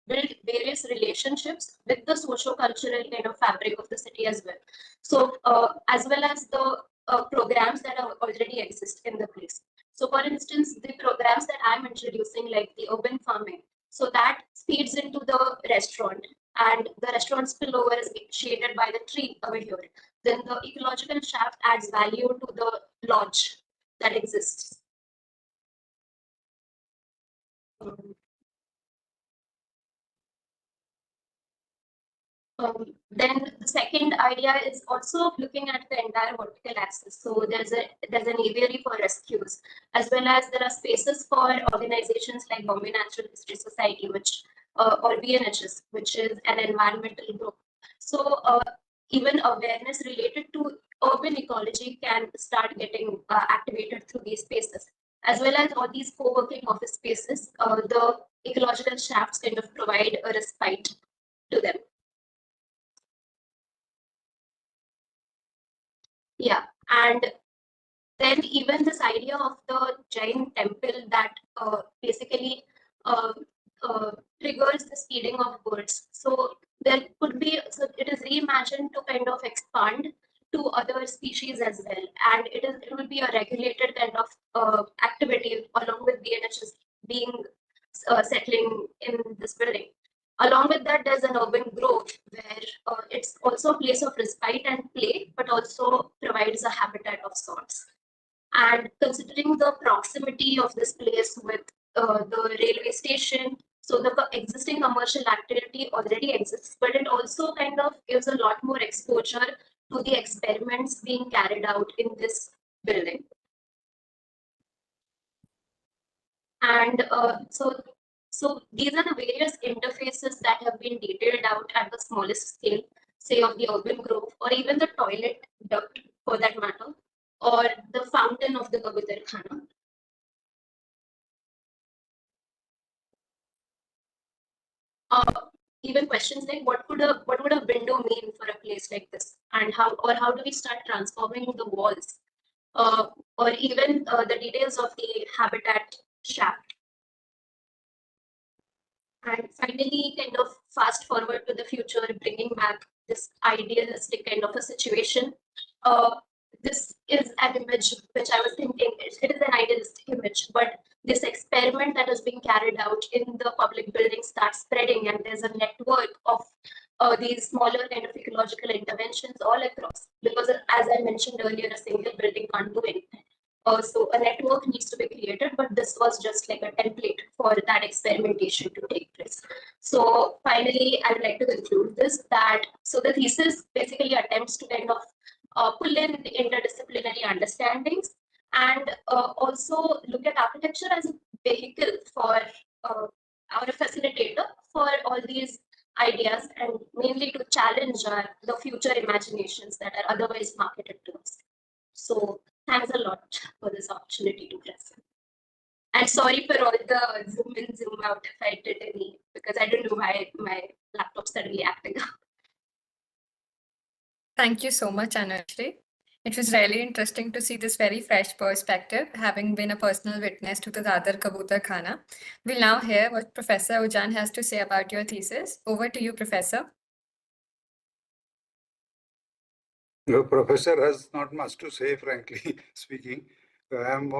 build various relationships with the socio-cultural kind of fabric of the city as well. So, as well as the programs that already exist in the place. So, for instance, the programs that I'm introducing, like the urban farming, so that feeds into the restaurant, and the restaurant spillover is shaded by the tree over here. Then the ecological shaft adds value to the lodge that exists. Then the second idea is also looking at the entire vertical axis. So there's an aviary for rescues, as well as there are spaces for organizations like Bombay Natural History Society, which or BNHS, which is an environmental group. So even awareness related to urban ecology can start getting activated through these spaces, as well as all these co-working office spaces. The ecological shafts kind of provide a respite to them. Yeah, and then even this idea of the Jain temple that basically triggers the feeding of birds. So there could be, so it is reimagined to kind of expand to other species as well, and it will be a regulated kind of activity along with BNHs being settling in this building. Along with that, there's an urban grove where it's also a place of respite and play, but also provides a habitat of sorts. And considering the proximity of this place with the railway station, so the existing commercial activity already exists, but it also kind of gives a lot more exposure to the experiments being carried out in this building. And so these are the various interfaces that have been detailed out at the smallest scale, say of the urban grove, or even the toilet duct for that matter, or the fountain of the Kabutar Khana. Even questions like what would a window mean for a place like this, and how do we start transforming the walls, or even the details of the habitat shaft. And finally, kind of fast forward to the future, bringing back this idealistic kind of a situation. This is an image which I was thinking, it is an idealistic image, but this experiment that is being carried out in the public building starts spreading, and there's a network of these smaller kind of ecological interventions all across. Because as I mentioned earlier, a single building can't do anything. So a network needs to be created, but this was just like a template for that experimentation to take place. So finally, I would like to conclude this that, so the thesis basically attempts to kind of pull in the interdisciplinary understandings and also look at architecture as a vehicle for or a facilitator for all these ideas, and mainly to challenge the future imaginations that are otherwise marketed to us. So thanks a lot for this opportunity to present. And sorry for all the zoom in, zoom out if I did any, because I don't know why my laptop suddenly acting up. Thank you so much, Aayushi. It was really interesting to see this very fresh perspective, having been a personal witness to the Dadar Kabutar Khana. We'll now hear what Professor Ujan has to say about your thesis. Over to you, Professor. The professor has not much to say, frankly speaking. I am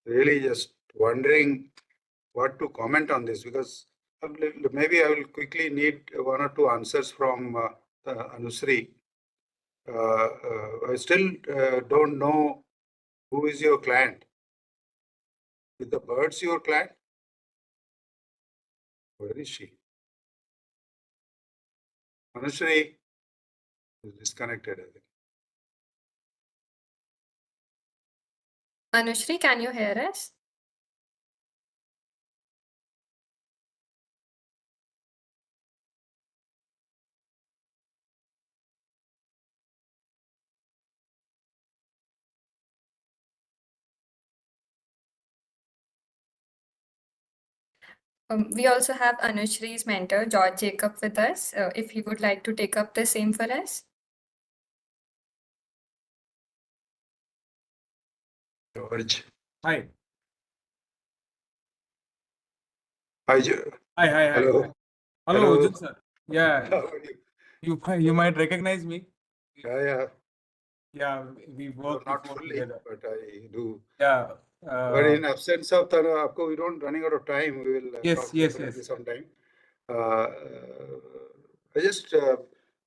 really just wondering what to comment on this, because maybe I will quickly need one or two answers from Anusri. I still don't know who is your client. Is the birds your client? Where is she? Anusri is disconnected, I think. Aayushi, can you hear us? We also have Anushrie's mentor, George Jacob, with us. If you would like to take up the same for us. George. Hi. Hi. Hi. Hello. Hello, Ujjwal sir. Yeah. How are you? You might recognize me. Yeah. Yeah, we worked Not before fully, together. but I do. Yeah. But in absence of Tanu, we don't running out of time. We will Yes. talk separately sometime. I just,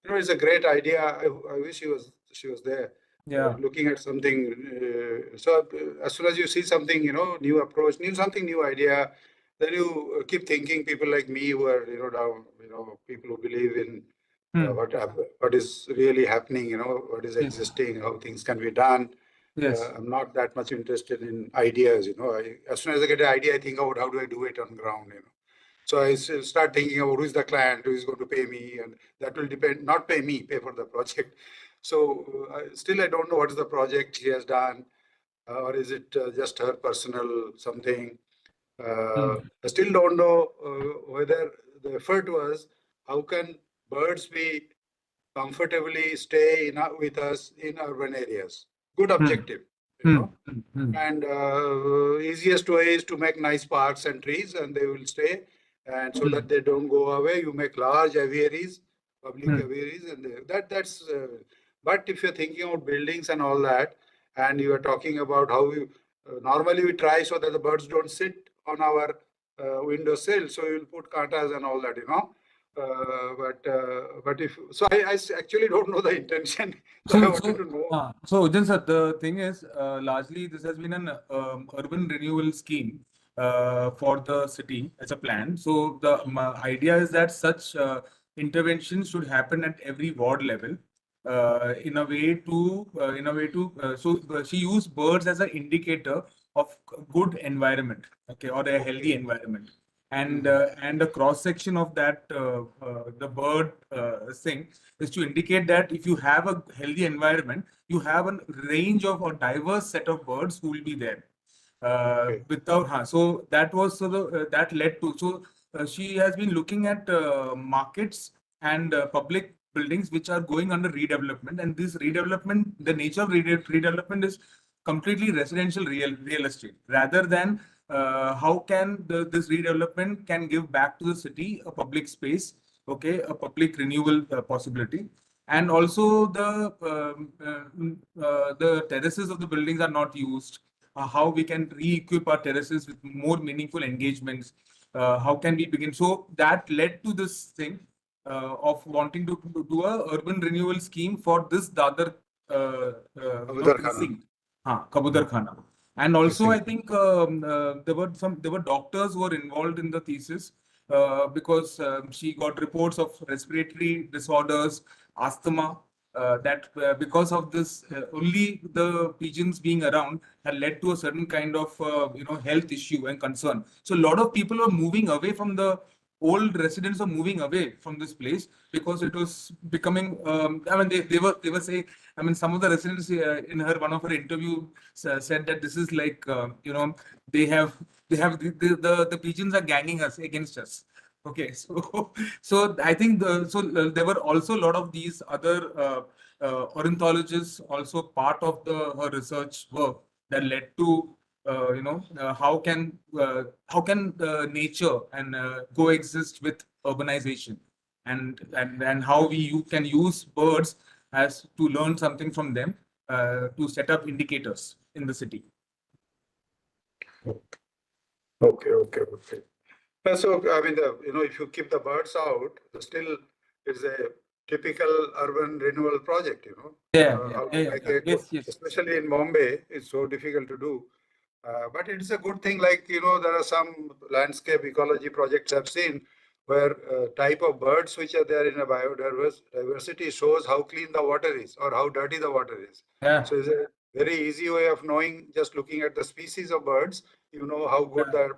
it's a great idea. I wish she was there. Yeah. Looking at something. So as soon as you see something, new approach, new idea, then you keep thinking. People like me who are, down, people who believe in what is really happening, what is existing, how things can be done. Yes. I'm not that much interested in ideas, as soon as I get an idea, I think about how do I do it on ground, So I start thinking about who is the client, who is going to pay me, and that will depend, not pay me, pay for the project. So still, I don't know what is the project she has done, or is it just her personal something. I still don't know whether the effort was, how can birds be comfortably stay with us in urban areas. Good objective, And easiest way is to make nice parks and trees, and they will stay. And so that they don't go away, you make large aviaries, public aviaries, and that's. But if you're thinking about buildings and all that, and you are talking about how we normally we try so that the birds don't sit on our windowsill, so you will put katas and all that, but if so, I actually don't know the intention. So I wanted to know. So Ujjwal sir, the thing is, largely this has been an urban renewal scheme for the city as a plan. So the idea is that such interventions should happen at every ward level. In a way to so she used birds as an indicator of good environment, okay, or a healthy environment. And the cross section of that the bird thing is to indicate that if you have a healthy environment, you have a range of a diverse set of birds who will be there. Without so that was that led to she has been looking at markets and public buildings which are going under redevelopment, and this redevelopment, the nature of redevelopment is completely residential real estate, rather than how can this redevelopment can give back to the city a public space, okay, a public renewal possibility. And also the terraces of the buildings are not used. How we can re-equip our terraces with more meaningful engagements. How can we begin? So that led to this thing of wanting to do a urban renewal scheme for this Dadar precinct, Kabudar Khana. And also, I think there were doctors who were involved in the thesis because she got reports of respiratory disorders, asthma. That because of this, only the pigeons being around had led to a certain kind of health issue and concern. So a lot of people are moving away from the old residents are moving away from this place because it was becoming. I mean, they were saying. I mean, some of the residents in one of her interview said that this is like they have the pigeons are ganging us against us. Okay, so I think there were also a lot of these other ornithologists also part of her research work that led to how can nature and coexist with urbanization, and how you can use birds as to learn something from them to set up indicators in the city. Okay. So I mean, if you keep the birds out, still it's a typical urban renewal project. Yes. Especially in Bombay, it's so difficult to do. But it's a good thing. Like there are some landscape ecology projects I've seen where type of birds which are there in a biodiversity shows how clean the water is or how dirty the water is. So it's a very easy way of knowing, just looking at the species of birds, how good the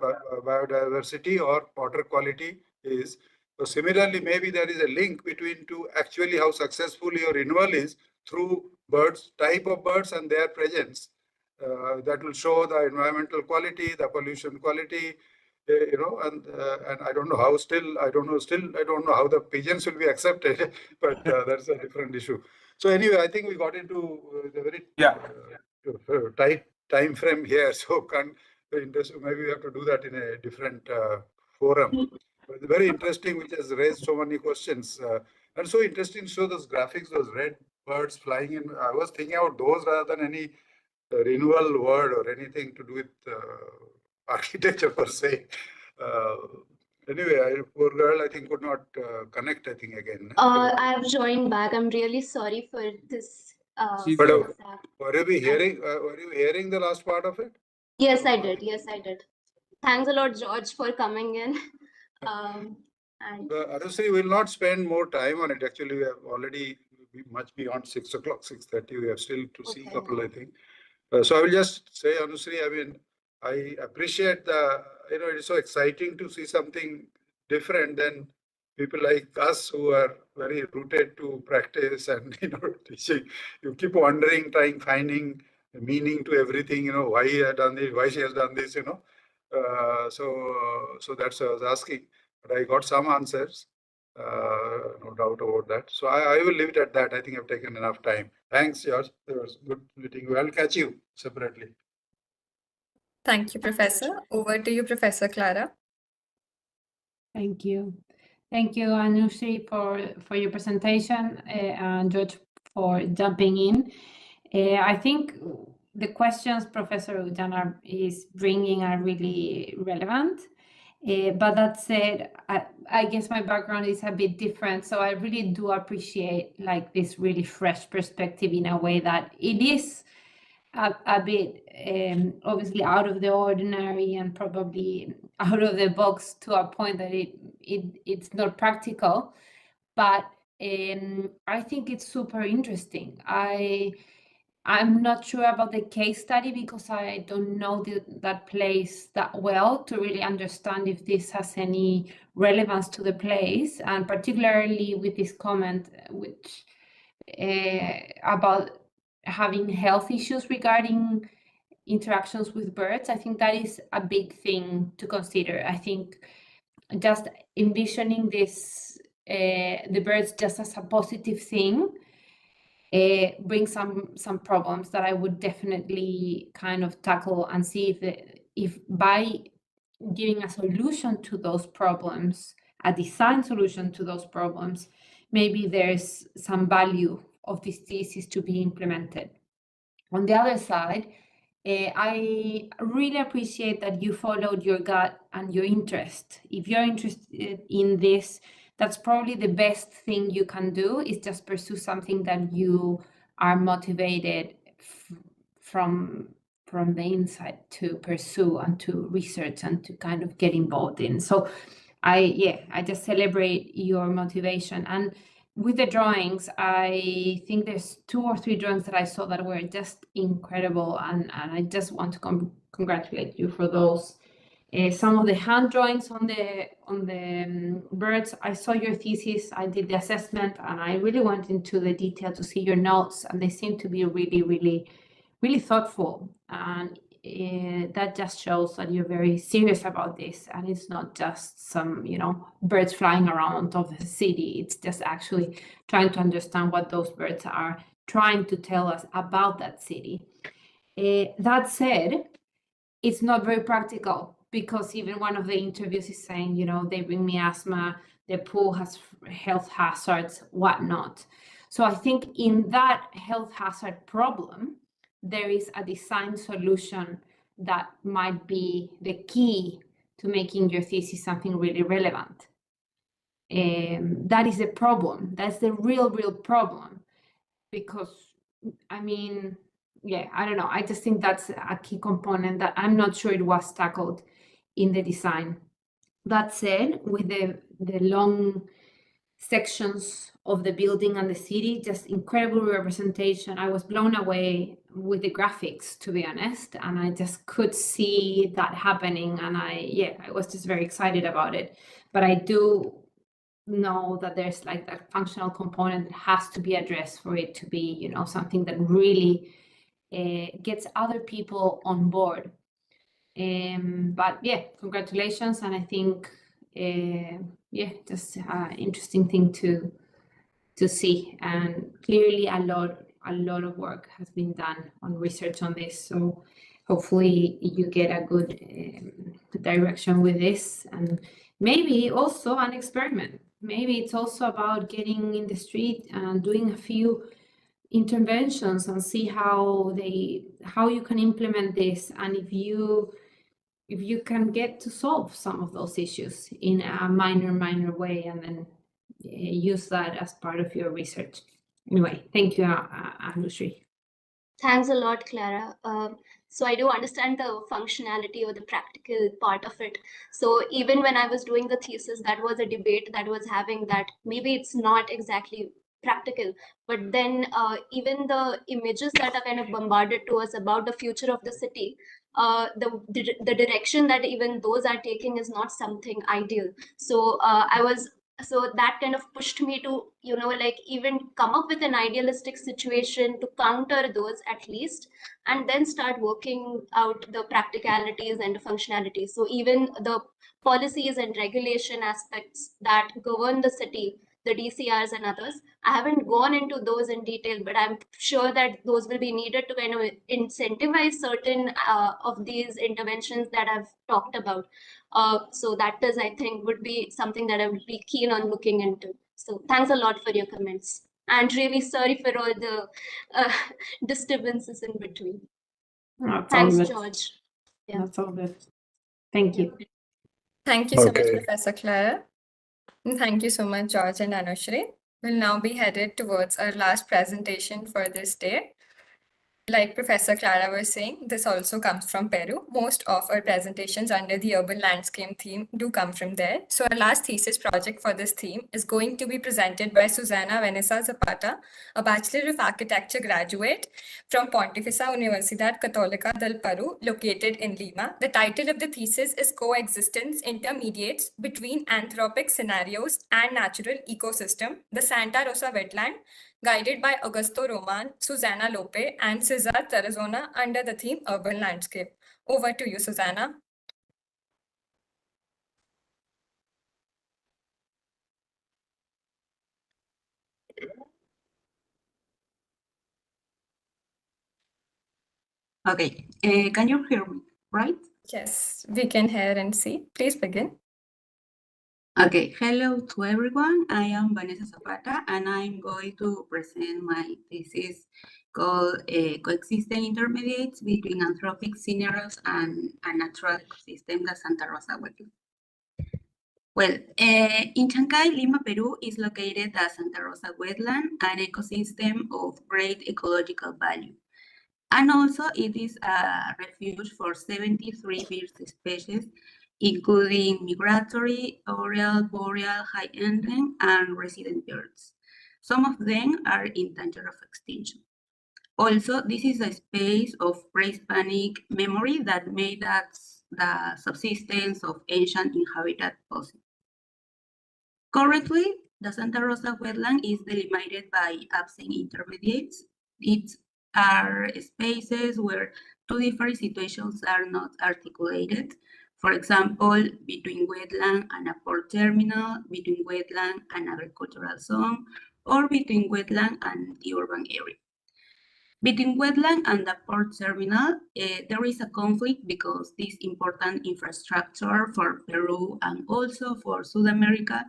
biodiversity or water quality is. So similarly, maybe there is a link between to actually how successful your renewal is through birds, type of birds and their presence. That will show the environmental quality, the pollution quality, and I don't know how. I don't know how the pigeons will be accepted, but that's a different issue. So anyway, I think we got into the very tight time frame here, so maybe we have to do that in a different forum. But it's very interesting, which has raised so many questions. And so interesting to show those graphics, those red birds flying in. I was thinking about those rather than any renewal word or anything to do with architecture per se. Anyway, poor girl, I think, could not connect, I think, again. I have joined back. I'm really sorry for this. But were you hearing the last part of it? Yes, I did. Yes, I did. Thanks a lot, George, for coming in. Aayushi, we'll not spend more time on it. Actually, we have already much beyond 6 o'clock, 6:30. We have still to see a couple, I think. So I will just say, Anusri, I mean, I appreciate it's so exciting to see something different than people like us who are very rooted to practice and, teaching. You keep wondering, finding meaning to everything, why he has done this, why she has done this, So that's what I was asking. But I got some answers, no doubt about that. So I will leave it at that. I think I've taken enough time. Thanks, George. It was good meeting you. I'll catch you separately. Thank you, Professor. Over to you, Professor Clara. Thank you. Thank you, Aayushi, for your presentation, and George for jumping in. I think the questions Professor Ujana is bringing are really relevant. But that said, I guess my background is a bit different, so I really do appreciate this really fresh perspective in a way that it is a bit obviously out of the ordinary and probably out of the box to a point that it's not practical, but I think it's super interesting. I'm not sure about the case study because I don't know that place that well to really understand if this has any relevance to the place, and particularly with this comment which about having health issues regarding interactions with birds. I think that is a big thing to consider. I think just envisioning this, the birds just as a positive thing, brings some problems that I would definitely kind of tackle and see if by giving a solution to those problems, a design solution to those problems, maybe there's some value of this thesis to be implemented. On the other side, I really appreciate that you followed your gut and your interest. If you're interested in this, that's probably the best thing you can do, is just pursue something that you are motivated from the inside to pursue and to research and to kind of get involved in. So I just celebrate your motivation. And with the drawings, I think there's 2 or 3 drawings that I saw that were just incredible, and I just want to congratulate you for those. Some of the hand drawings on the birds, I saw your thesis, I did the assessment, and I really went into the detail to see your notes, and they seem to be really, really, really thoughtful. And that just shows that you're very serious about this, and it's not just some, birds flying around of the city. It's just actually trying to understand what those birds are trying to tell us about that city. That said, it's not very practical, because even one of the interviews is saying, they bring me asthma, the pool has health hazards, whatnot. So I think in that health hazard problem, there is a design solution that might be the key to making your thesis something really relevant. That is a problem. That's the real problem. Because, I don't know. I just think that's a key component that I'm not sure it was tackled in the design. That said, with the long sections of the building and the city, just incredible representation. I was blown away with the graphics, to be honest, and I just could see that happening, and I was just very excited about it. But I do know that there's that functional component that has to be addressed for it to be, something that really gets other people on board. But congratulations, and I think just an interesting thing to see, and clearly a lot of work has been done on research on this. So hopefully you get a good direction with this, and maybe also an experiment. Maybe it's also about getting in the street and doing a few interventions and see how you can implement this, and if you can get to solve some of those issues in a minor way, and then use that as part of your research. Anyway, thank you, Aayushi. Thanks a lot, Clara. So I do understand the functionality or the practical part of it. So even when I was doing the thesis, that was a debate that was having that maybe it's not exactly practical, but then even the images that are kind of bombarded to us about the future of the city, the direction that even those are taking is not something ideal. So so that kind of pushed me to, you know, like even come up with an idealistic situation to counter those at least, and then start working out the practicalities and the functionalities. So even the policies and regulation aspects that govern the city, the DCRs and others, I haven't gone into those in detail, but I'm sure that those will be needed to kind of incentivize certain of these interventions that I've talked about. So that is, I think, would be something that I would be keen on looking into. So thanks a lot for your comments. And really sorry for all the disturbances in between. Thanks, George. Yeah. That's all good. Thank you. Thank you so much, Professor Clara. And thank you so much, George and Anushri. We'll now be headed towards our last presentation for this day. Like Professor Clara was saying, this also comes from Peru. Most of our presentations under the urban landscape theme do come from there. So our last thesis project for this theme is going to be presented by Susana Vanessa Zapata, a Bachelor of Architecture graduate from Pontificia Universidad Católica del Perú, located in Lima. The title of the thesis is Coexistence Intermediates Between Anthropic Scenarios and Natural Ecosystem, the Santa Rosa Wetland, guided by Augusto Roman, Susana Lope, and Cesar Tarazona under the theme Urban Landscape. Over to you, Susana. Okay, can you hear me, right? Yes, we can hear and see. Please begin. Okay, hello to everyone. I am Vanessa Zapata, and I'm going to present my thesis called Coexisting Intermediates Between Anthropic Scenarios and a Natural Ecosystem, the Santa Rosa Wetland. Well, in Chancay, Lima, Peru, is located the Santa Rosa Wetland, an ecosystem of great ecological value. And also, it is a refuge for 73 bird species, including migratory, oral, boreal, high-ending, and resident birds. Some of them are in danger of extinction. Also, this is a space of pre-Hispanic memory that made the subsistence of ancient inhabitat possible. Currently, the Santa Rosa wetland is delimited by absent intermediates. It are spaces where two different situations are not articulated. For example, between wetland and a port terminal, between wetland and agricultural zone, or between wetland and the urban area. Between wetland and the port terminal, there is a conflict because this important infrastructure for Peru and also for South America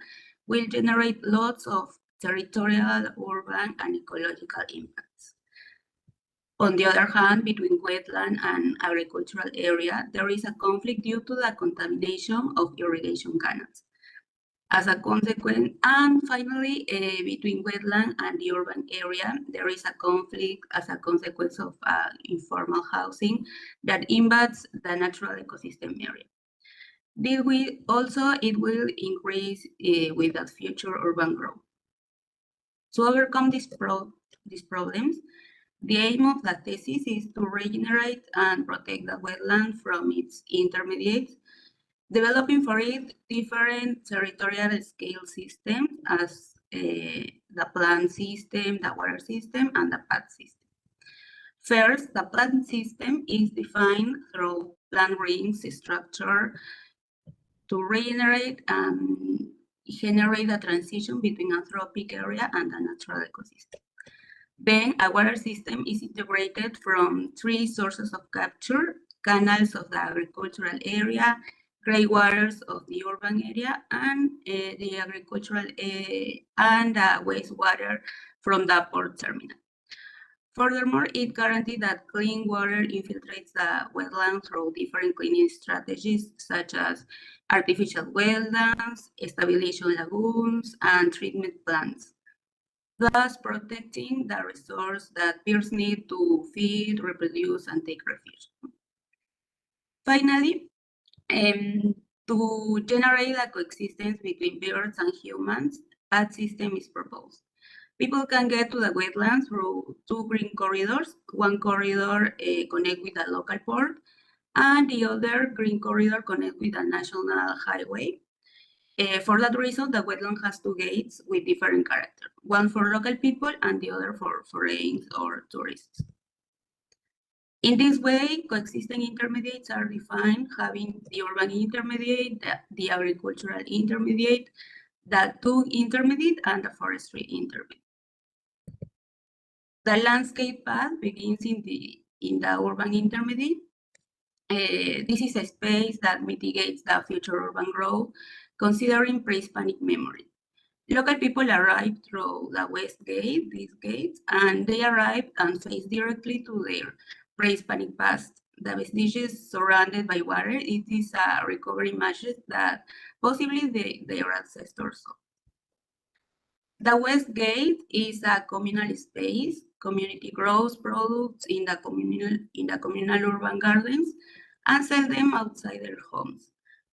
will generate lots of territorial, urban, and ecological impacts. On the other hand, between wetland and agricultural area, there is a conflict due to the contamination of irrigation canals. As a consequence, and finally, between wetland and the urban area, there is a conflict as a consequence of informal housing that impacts the natural ecosystem area. It will increase with that future urban growth. To overcome these problems, the aim of the thesis is to regenerate and protect the wetland from its intermediates, developing for it different territorial scale systems as the plant system, the water system, and the path system. First, the plant system is defined through plant rings structure to regenerate and generate a transition between anthropic area and the natural ecosystem. Then a water system is integrated from three sources of capture, canals of the agricultural area, grey waters of the urban area, and the agricultural and wastewater from the port terminal. Furthermore, it guarantees that clean water infiltrates the wetland through different cleaning strategies such as artificial wetlands, stabilization lagoons, and treatment plants, thus protecting the resource that birds need to feed, reproduce, and take refuge. Finally, to generate a coexistence between birds and humans, a system is proposed. People can get to the wetlands through two green corridors. One corridor connects with a local port, and the other green corridor connects with a national highway. For that reason, the wetland has two gates with different character, one for local people and the other for foreigners or tourists. In this way, coexisting intermediates are defined, having the urban intermediate, the agricultural intermediate, the dug intermediate, and the forestry intermediate. The landscape path begins in the urban intermediate. This is a space that mitigates the future urban growth, considering pre-Hispanic memory. Local people arrive through the west gate, these gates, and they arrive and face directly to their pre-Hispanic past. The vestiges surrounded by water, it is a recovery images that possibly their ancestors saw. The west gate is a communal space. Community grows products in the communal urban gardens and sell them outside their homes,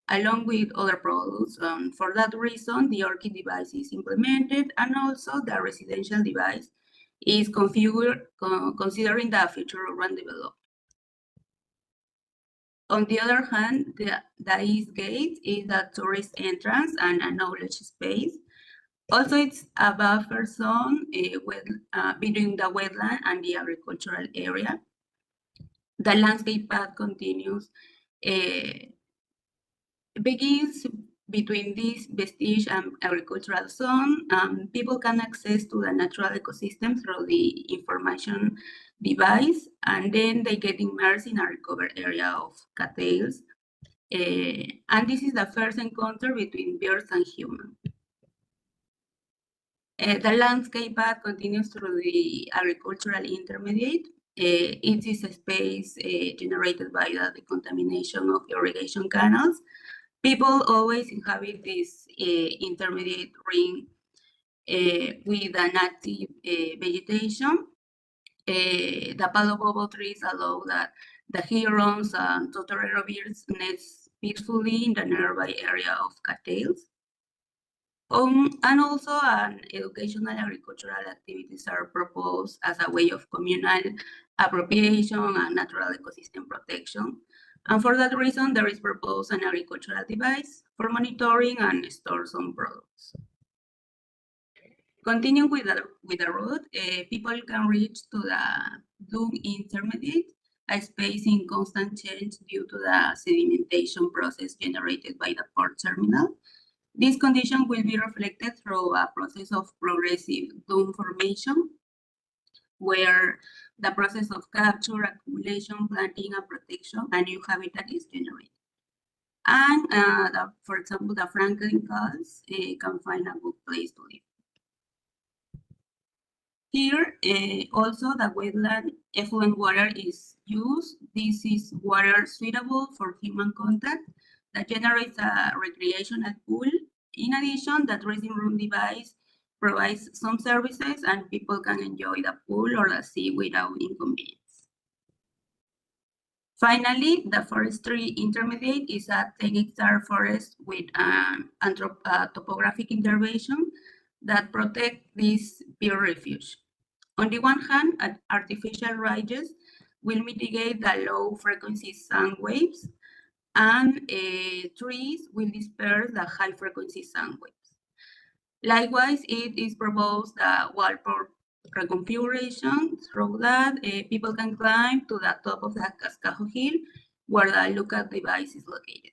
along with other products. For that reason, the ORCID device is implemented, and also the residential device is configured considering the future urban development. On the other hand, the east gate is a tourist entrance and a knowledge space. Also, it's a buffer zone between the wetland and the agricultural area. The landscape path continues, begins between this vestige and agricultural zone. People can access to the natural ecosystem through the information device, and then they get immersed in a recovered area of cattails. And this is the first encounter between birds and humans. The landscape path continues through the agricultural intermediate. It is a space generated by the decontamination of irrigation canals. People always inhabit this intermediate ring with an active vegetation. The palo bobo trees allow that the herons and tortorero birds nest peacefully in the nearby area of cattails. And also educational agricultural activities are proposed as a way of communal appropriation and natural ecosystem protection. And for that reason, there is proposed an agricultural device for monitoring and store some products. Continuing with the route, people can reach to the dug intermediate, a space in constant change due to the sedimentation process generated by the port terminal. This condition will be reflected through a process of progressive dune formation, where the process of capture, accumulation, planting, and protection, a new habitat is generated. And for example, the Franklin gulls can find a good place to live. Here, also the wetland effluent water is used. This is water suitable for human contact that generates a recreational pool. In addition, the dressing room device provides some services and people can enjoy the pool or the sea without inconvenience. Finally, the forestry intermediate is a 10-hectare forest with an topographic intervention that protect this bird refuge. On the one hand, artificial ridges will mitigate the low frequency sound waves, and trees will disperse the high frequency sound waves. Likewise, it is proposed the wall port reconfiguration through that people can climb to the top of the Cascajo Hill where the lookout device is located.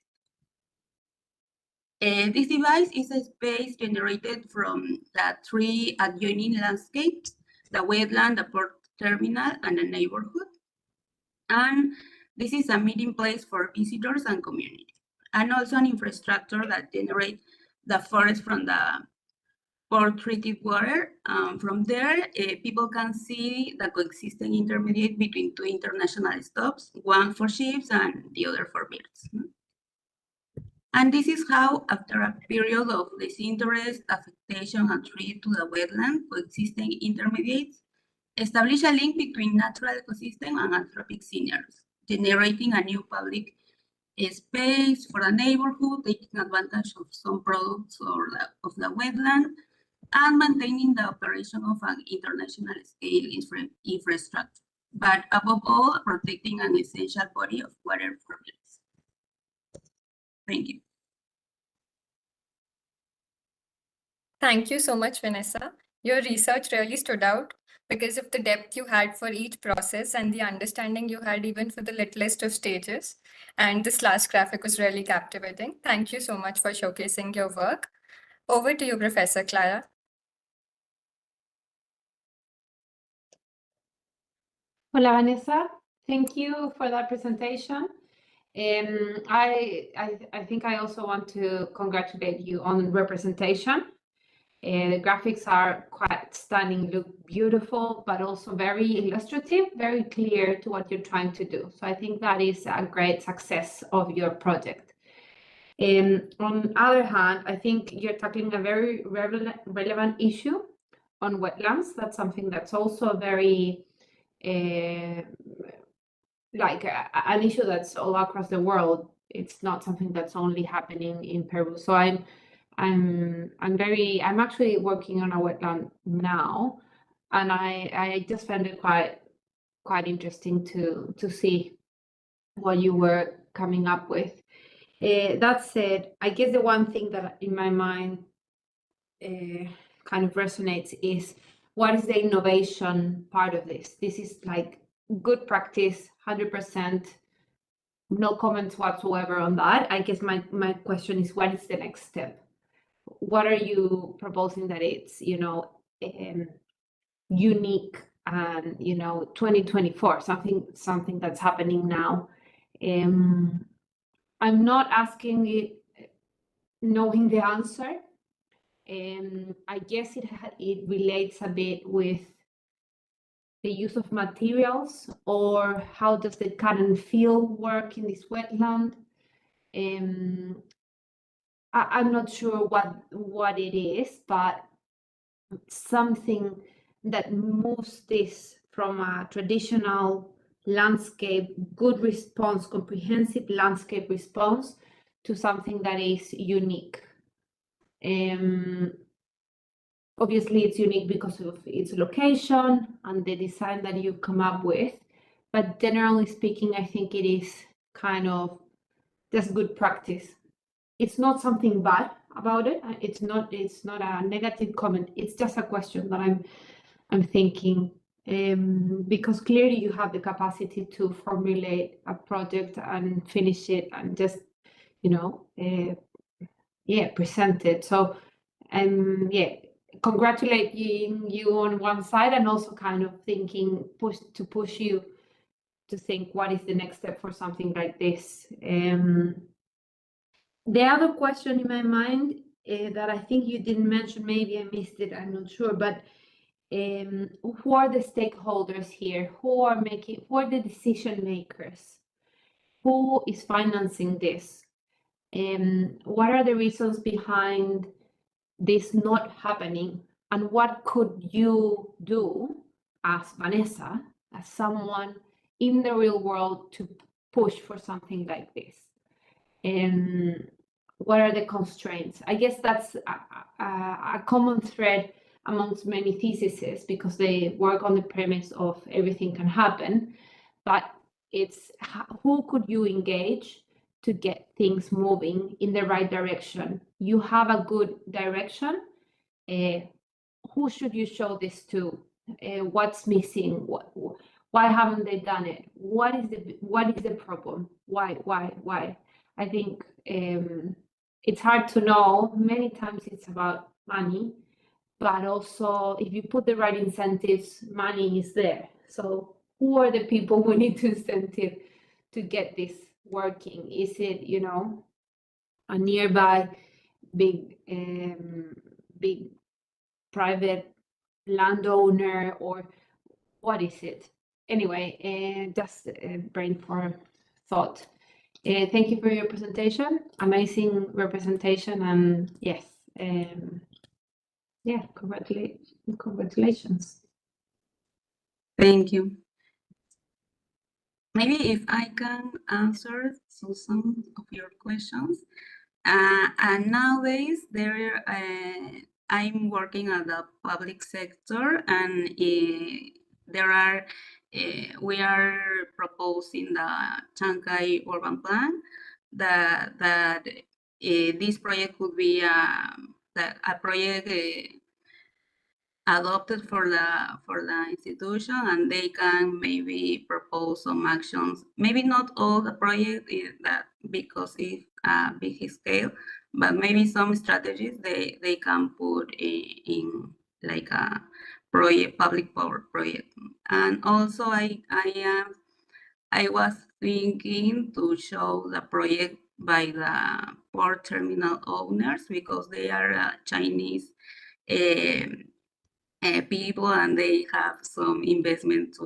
This device is a space generated from the three adjoining landscapes, the wetland, the port terminal, and the neighborhood. And This is a meeting place for visitors and community, and also an infrastructure that generates the forest from the for treated water. From there, people can see the coexisting intermediate between two international stops, one for ships and the other for birds. And this is how, after a period of disinterest, affectation, and threat to the wetland, coexisting intermediates establish a link between natural ecosystem and anthropic scenarios, generating a new public space for the neighborhood, taking advantage of some products of the wetland, and maintaining the operation of an international scale infrastructure, but above all, protecting an essential body of water for birds. Thank you. Thank you so much, Vanessa. Your research really stood out because of the depth you had for each process and the understanding you had even for the littlest of stages. And this last graphic was really captivating. Thank you so much for showcasing your work. Over to you, Professor Clara. Hola, Vanessa. Thank you for that presentation. I think I also want to congratulate you on representation. The graphics are quite stunning, look beautiful, but also very illustrative, very clear to what you're trying to do. So I think that is a great success of your project. On the other hand, I think you're tackling a very relevant issue on wetlands. That's something that's also very like an issue that's all across the world. It's not something that's only happening in Peru. So I'm actually working on a wetland now, and I just found it quite interesting to see what you were coming up with. That said, I guess the one thing that in my mind kind of resonates is, what is the innovation part of this? This is like good practice, 100%, no comments whatsoever on that. I guess my question is, what is the next step? What are you proposing that it's, unique and, 2024, something that's happening now? I'm not asking it knowing the answer. I guess it relates a bit with the use of materials, or how does the cut and fill work in this wetland? I'm not sure what it is, but something that moves this from a traditional landscape, good response, comprehensive landscape response, to something that is unique. Obviously, it's unique because of its location and the design that you've come up with, but generally speaking, I think it is kind of just good practice. It's not something bad about it. It's not a negative comment. It's just a question that I'm thinking, because clearly you have the capacity to formulate a project and finish it and just, present it. So, congratulating you on one side, and also kind of thinking, push you to think, what is the next step for something like this? The other question in my mind that I think you didn't mention, maybe I missed it, I'm not sure, but who are the stakeholders here? Who are the decision makers? Who is financing this? What are the reasons behind this not happening? And what could you do as Vanessa, as someone in the real world, to push for something like this? What are the constraints? I guess that's a common thread amongst many theses, because they work on the premise of everything can happen, but it's who could you engage to get things moving in the right direction? You have a good direction. Who should you show this to? What's missing? Why haven't they done it? What is the problem? Why? I think it's hard to know. Many times it's about money, but also if you put the right incentives, money is there. So who are the people who need to incentive to get this working? Is it, you know, a nearby big big private landowner, or what is it? Anyway, just brain for thought. Thank you for your presentation. Amazing representation, and yes, yeah, congratulations. Thank you. Maybe if I can answer some of your questions. And nowadays, I'm working at the public sector, and there are we are proposing the Chancay urban plan that this project would be a project adopted for the institution, and they can maybe propose some actions. Maybe not all the project is that because it's a big scale, but maybe some strategies they can put in like a project, public power project. And also I was thinking to show the project by the port terminal owners, because they are Chinese people, and they have some investment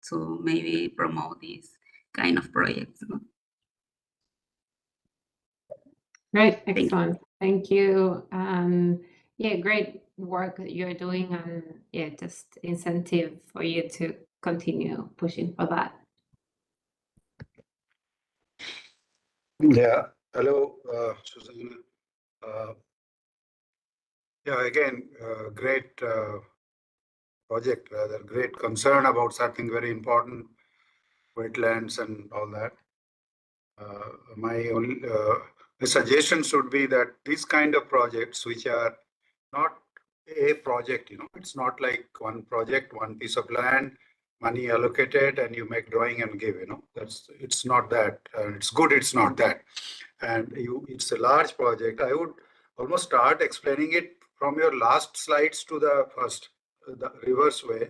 to maybe promote these kind of projects. Great, excellent. Thank you. Yeah, great work that you're doing, and yeah, just incentive for you to continue pushing for that. Yeah, hello, Susan. Yeah, again, great project, rather great concern about something very important, wetlands and all that. My only suggestion should be that these kind of projects, which are not a project, you know, it's not like one project, one piece of land, money allocated, and you make drawing and give, you know, it's not that. It's good, it's not that. And it's a large project. I would almost start explaining it from your last slides to the first, the reverse way.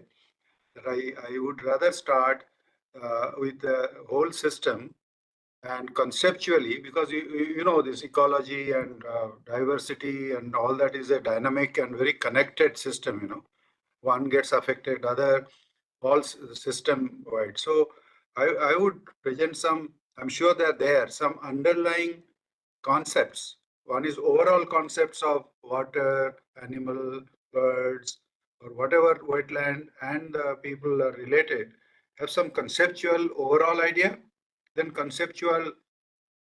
That I would rather start with the whole system and conceptually, because you know this ecology and diversity and all that is a dynamic and very connected system. You know, one gets affected, other, all system wide. So I would present some. I'm sure that there are some underlying concepts. One is overall concepts of water, animal, birds, or whatever wetland and the people are related. Have some conceptual overall idea, then conceptual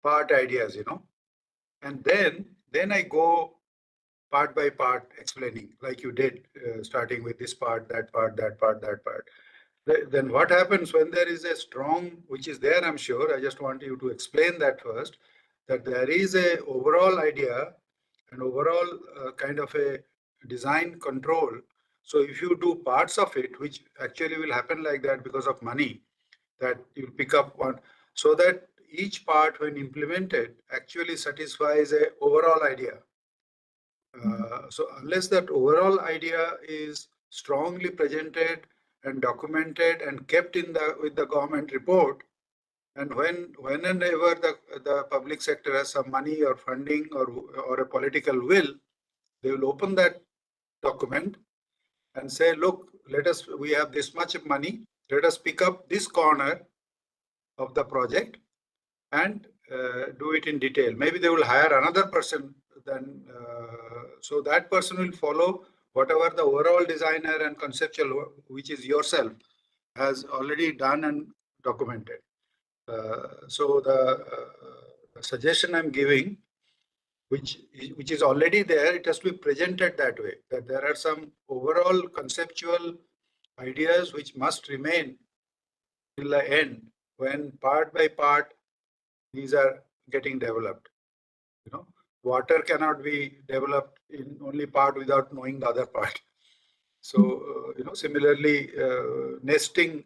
part ideas, you know, and then I go part by part explaining, like you did, starting with this part, that part, that part, that part. Then what happens when there is a strong, which is there, I'm sure, I just want you to explain that first, that there is a overall idea and overall kind of a design control. So if you do parts of it, which actually will happen like that because of money, that you pick up one, so that each part when implemented actually satisfies a overall idea. So unless that overall idea is strongly presented and documented and kept in the with the government report, and when and ever the public sector has some money or funding or a political will, they will open that document and say, look, we have this much of money, let us pick up this corner of the project and do it in detail. Maybe they will hire another person, then so that person will follow whatever the overall designer and conceptual, which is yourself, has already done and documented. So the suggestion I'm giving, which is already there, it has to be presented that way, that there are some overall conceptual ideas which must remain till the end, when part by part these are getting developed. You know, water cannot be developed in only part without knowing the other part. So you know, similarly, nesting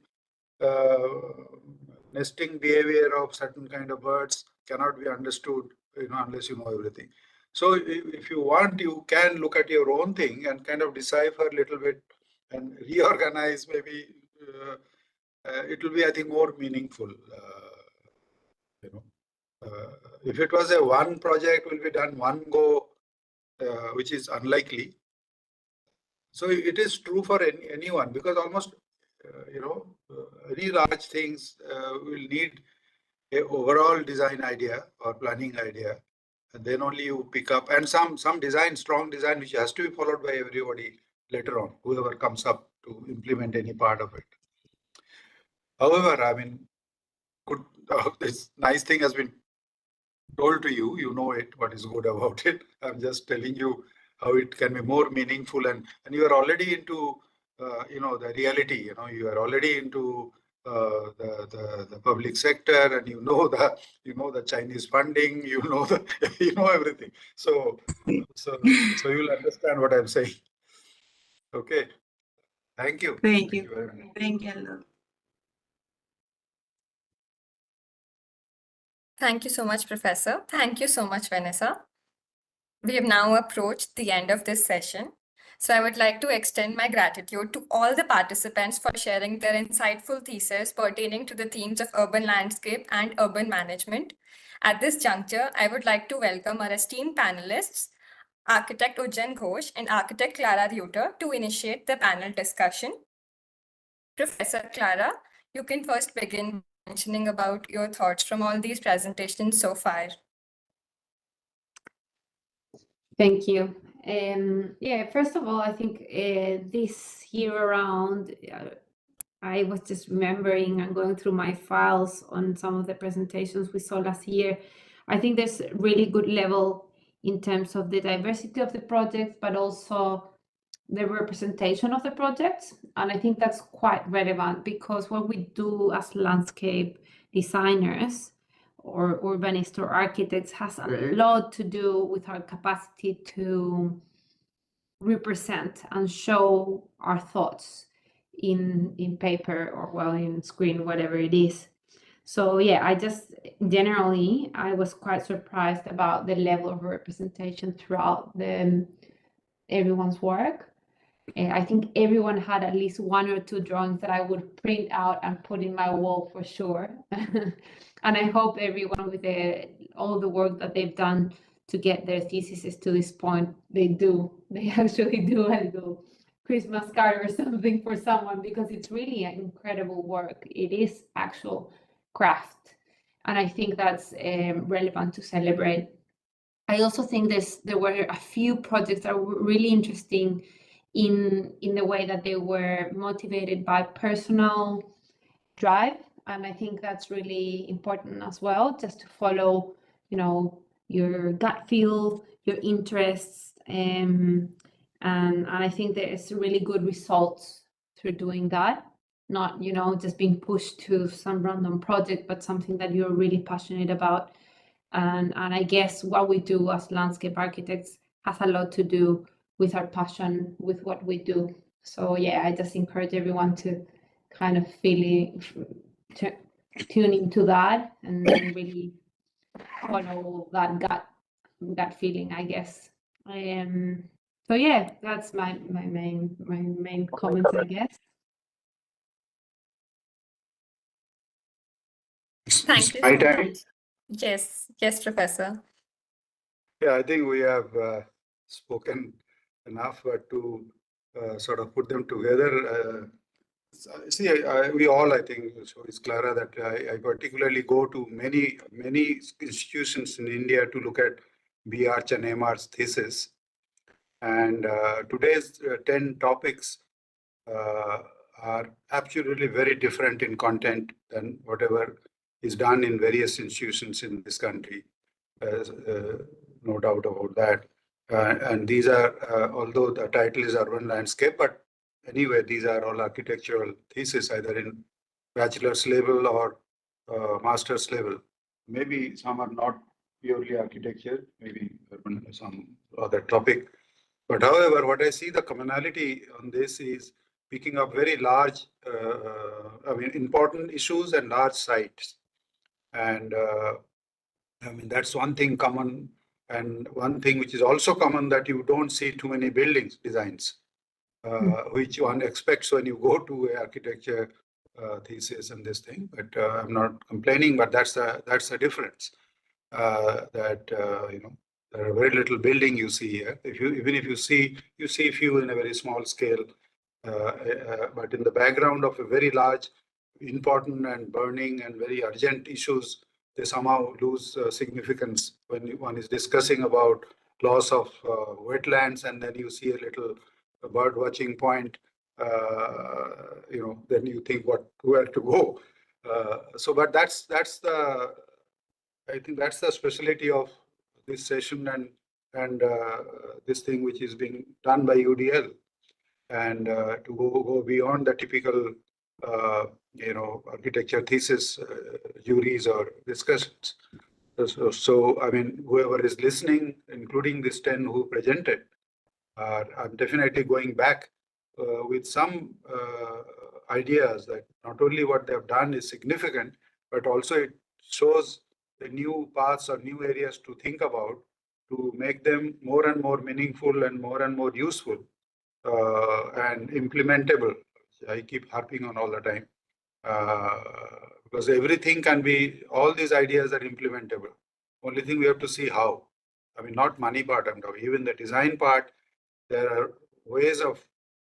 behavior of certain kind of birds cannot be understood, you know, unless you know everything. So if you want, you can look at your own thing and kind of decipher a little bit and reorganize. Maybe it will be, I think, more meaningful. If it was a one project will be done one go, which is unlikely. So it is true for anyone, because almost, any large things will need a overall design idea or planning idea, and then only you pick up, and some design, strong design, which has to be followed by everybody later on, whoever comes up to implement any part of it. However, I mean, this nice thing has been told to you, you know it, what is good about it. I'm just telling you how it can be more meaningful, and you are already into, the reality, you are already into the public sector, and you know the Chinese funding, you know everything. So you'll understand what I'm saying. Okay. Thank you. Thank you. Very much. Thank you a lot. Thank you so much, Professor. Thank you so much, Vanessa. We have now approached the end of this session. So I would like to extend my gratitude to all the participants for sharing their insightful thesis pertaining to the themes of urban landscape and urban management. At this juncture, I would like to welcome our esteemed panelists, Architect Ujjan Ghosh and Architect Clara Reuter, to initiate the panel discussion. Professor Clara, you can first begin mentioning about your thoughts from all these presentations so far. Thank you. Yeah, first of all, I think this year around, I was just remembering and going through my files on some of the presentations we saw last year. I think there's a really good level in terms of the diversity of the projects, but also the representation of the projects. And I think that's quite relevant, because what we do as landscape designers or urbanists or architects has a lot to do with our capacity to represent and show our thoughts in paper or, well, in screen, whatever it is. So yeah, I was quite surprised about the level of representation throughout everyone's work. I think everyone had at least one or two drawings that I would print out and put in my wall for sure. And I hope everyone, with all the work that they've done to get their theses to this point, they actually do a little Christmas card or something for someone, because it's really an incredible work. It is actual craft. And I think that's relevant to celebrate. I also think there were a few projects that were really interesting in the way that they were motivated by personal drive. And I think that's really important as well, just to follow, your gut feel, your interests. And I think there's really good results through doing that. Not, just being pushed to some random project, but something that you're really passionate about. And I guess what we do as landscape architects has a lot to do with our passion with what we do. So yeah, I just encourage everyone to kind of tune into that and really follow that gut feeling, I guess. So yeah, that's my main comments, I guess. Thank you so much. Yes, Professor. Yeah, I think we have spoken enough to sort of put them together. See, we all, I think, so it's Clara, that I particularly go to many institutions in India to look at BR's and MR's thesis. And today's 10 topics are absolutely very different in content than whatever is done in various institutions in this country. No doubt about that. And these are, although the title is Urban Landscape, but anyway, these are all architectural theses, either in bachelor's level or master's level. Maybe some are not purely architecture, maybe some other topic. But however, what I see the commonality on this is picking up very large, important issues and large sites. And that's one thing common. And one thing which is also common, that you don't see too many buildings designs, which one expects when you go to an architecture thesis and this thing. But I'm not complaining, but that's the difference. that there are very little building you see here. Even if you see few in a very small scale, but in the background of a very large, important and burning and very urgent issues, they somehow lose significance when one is discussing about loss of wetlands, and then you see a little bird watching point. Then you think where to go. But I think that's the specialty of this session and this thing which is being done by UDL, and to go beyond the typical architecture thesis juries or discussions. So I mean, whoever is listening, including these 10 who presented, I'm definitely going back with some ideas that not only what they've done is significant, but also it shows the new paths or new areas to think about to make them more and more meaningful and more useful and implementable. I keep harping on all the time because everything can be, all these ideas are implementable. Only thing we have to see how. I mean, not money part I'm talking, even the design part, there are ways of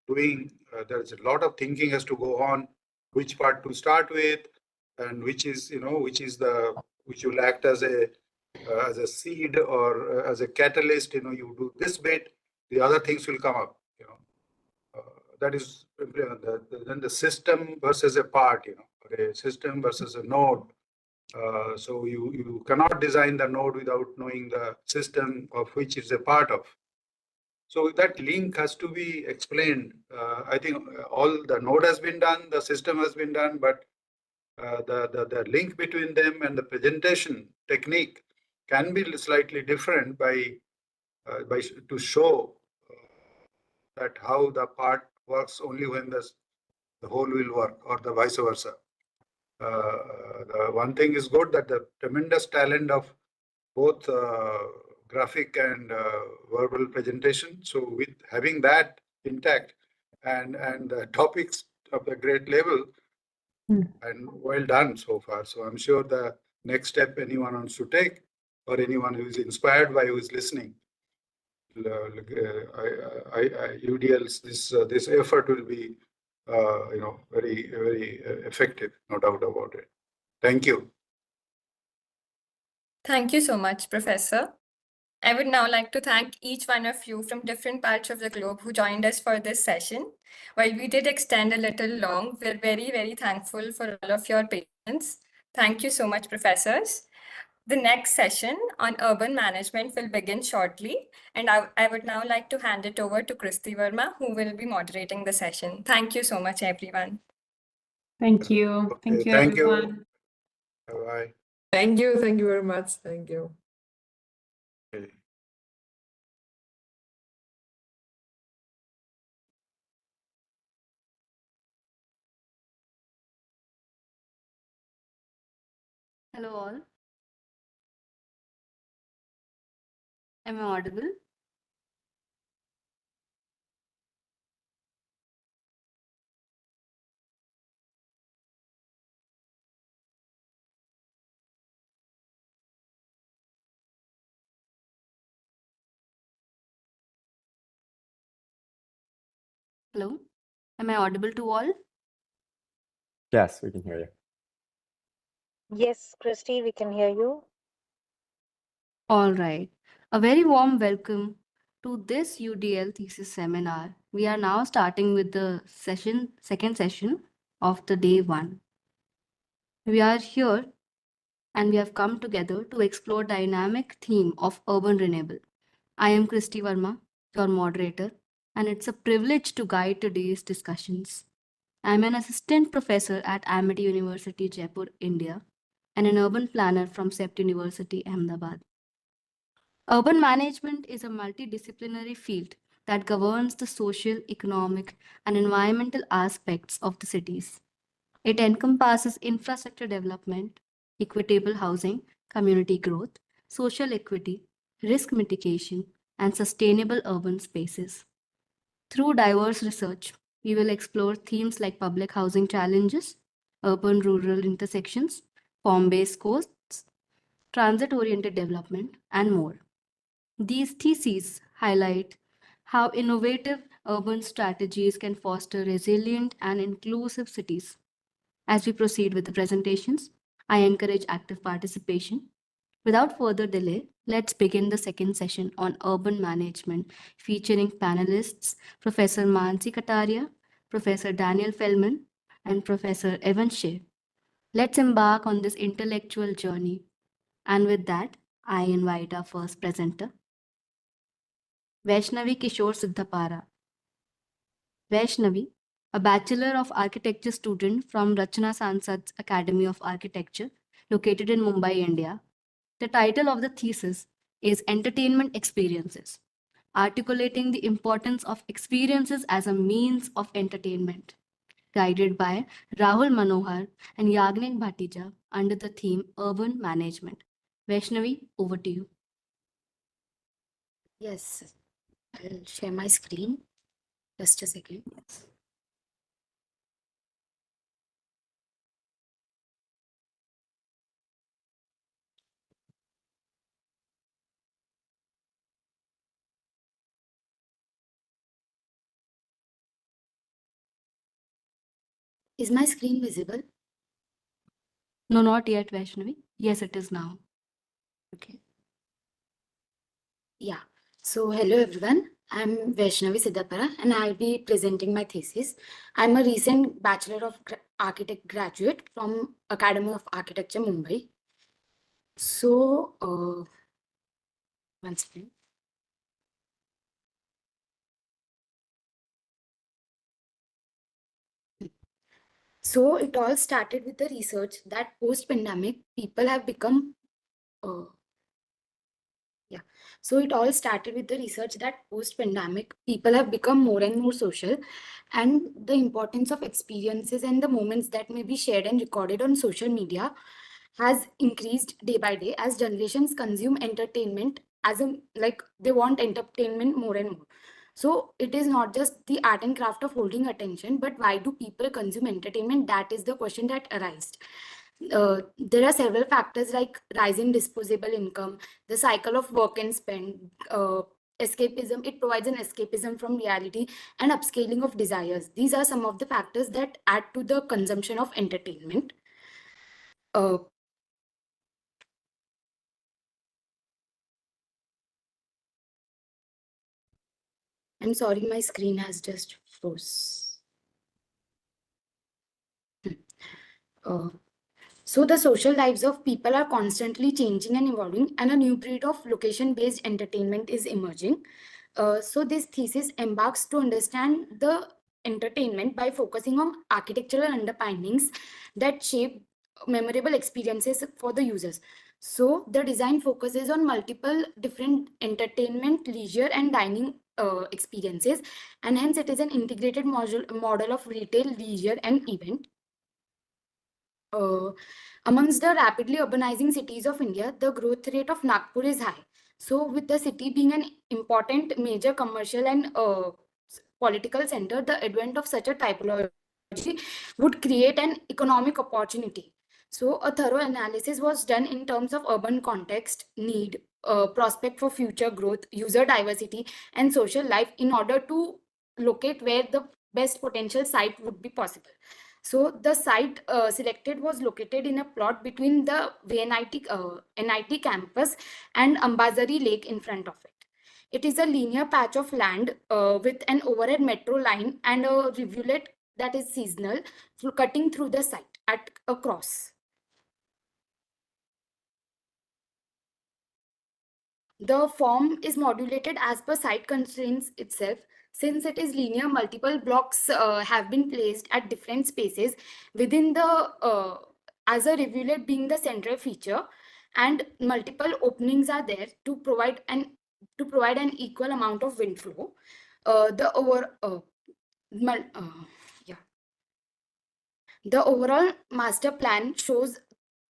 doing, there's a lot of thinking has to go on, which part to start with, and which will act as a seed or as a catalyst. You do this bit, the other things will come up. That is then the system versus a part. A system versus a node. So you cannot design the node without knowing the system of which it's a part of. So that link has to be explained. I think all the node has been done, the system has been done, but the link between them and the presentation technique can be slightly different to show that how the part works only when the whole will work, or the vice versa. The one thing is good, that the tremendous talent of both graphic and verbal presentation. So with having that intact and the topics of a great level, and well done so far. So I'm sure the next step anyone wants to take, or anyone who is inspired by who is listening, UDL's this effort will be very, very effective, no doubt about it. Thank you. Thank you so much, Professor. I would now like to thank each one of you from different parts of the globe who joined us for this session. While we did extend a little long, we're very, very thankful for all of your patience. Thank you so much, professors. The next session on urban management will begin shortly, and I would now like to hand it over to Christy Verma, who will be moderating the session. Thank you so much, everyone. Thank you. Thank you, Thank everyone. you. Bye-bye. Thank you. Thank you very much. Thank you. Okay. Hello all. Am I audible? Hello? Am I audible to all? Yes, we can hear you. Yes, Christy, we can hear you. All right. A very warm welcome to this UDL thesis seminar. We are now starting with the second session of the day 1. We are here and we have come together to explore dynamic theme of urban renewal. I am Christy Verma, your moderator, and it's a privilege to guide today's discussions. I'm an assistant professor at Amity University, Jaipur, India, and an urban planner from Sept University, Ahmedabad. Urban management is a multidisciplinary field that governs the social, economic, and environmental aspects of the cities. It encompasses infrastructure development, equitable housing, community growth, social equity, risk mitigation, and sustainable urban spaces. Through diverse research, we will explore themes like public housing challenges, urban-rural intersections, form-based costs, transit-oriented development, and more. These theses highlight how innovative urban strategies can foster resilient and inclusive cities. As we proceed with the presentations, I encourage active participation. Without further delay, let's begin the second session on urban management, featuring panelists Professor Mansi Kataria, Professor Daniel Feldman, and Professor Evan Shea. Let's embark on this intellectual journey. And with that, I invite our first presenter, Vaishnavi Kishore Siddhapara. Vaishnavi, a Bachelor of Architecture student from Rachna Sansad's Academy of Architecture, located in Mumbai, India. The title of the thesis is Entertainment Experiences, articulating the importance of experiences as a means of entertainment, guided by Rahul Manohar and Yagnik Bhattija under the theme Urban Management. Vaishnavi, over to you. Yes, I'll share my screen. Just a second. Yes. Is my screen visible? No, not yet, Vaishnavi. Yes, it is now. Okay. Yeah. So, hello everyone. I'm Vaishnavi Siddhapara and I'll be presenting my thesis. I'm a recent Bachelor of Architect graduate from Academy of Architecture, Mumbai. So, one second. So, it all started with the research that post-pandemic people have become So it all started with the research that post-pandemic, people have become more and more social, and the importance of experiences and the moments that may be shared and recorded on social media has increased day by day as generations consume entertainment as a, like they want entertainment more and more. So it is not just the art and craft of holding attention, but why do people consume entertainment? That is the question that arises. There are several factors like rising disposable income, the cycle of work and spend, escapism. It provides an escapism from reality and upscaling of desires. These are some of the factors that add to the consumption of entertainment. I'm sorry, my screen has just froze. So the social lives of people are constantly changing and evolving, and a new breed of location-based entertainment is emerging. So this thesis embarks to understand the entertainment by focusing on architectural underpinnings that shape memorable experiences for the users. So the design focuses on multiple different entertainment, leisure, and dining experiences, and hence it is an integrated model of retail, leisure, and event. Amongst the rapidly urbanizing cities of India, the growth rate of Nagpur is high. So with the city being an important major commercial and political center, the advent of such a typology would create an economic opportunity. So a thorough analysis was done in terms of urban context, need, prospect for future growth, user diversity, and social life in order to locate where the best potential site would be possible. So the site selected was located in a plot between the NIT campus and Ambazari Lake in front of it. It is a linear patch of land with an overhead metro line and a rivulet that is seasonal cutting through the site at a cross. The form is modulated as per site constraints itself. Since it is linear, multiple blocks have been placed at different spaces within the, as a rivulet being the central feature, and multiple openings are there to provide an equal amount of wind flow. The overall master plan shows.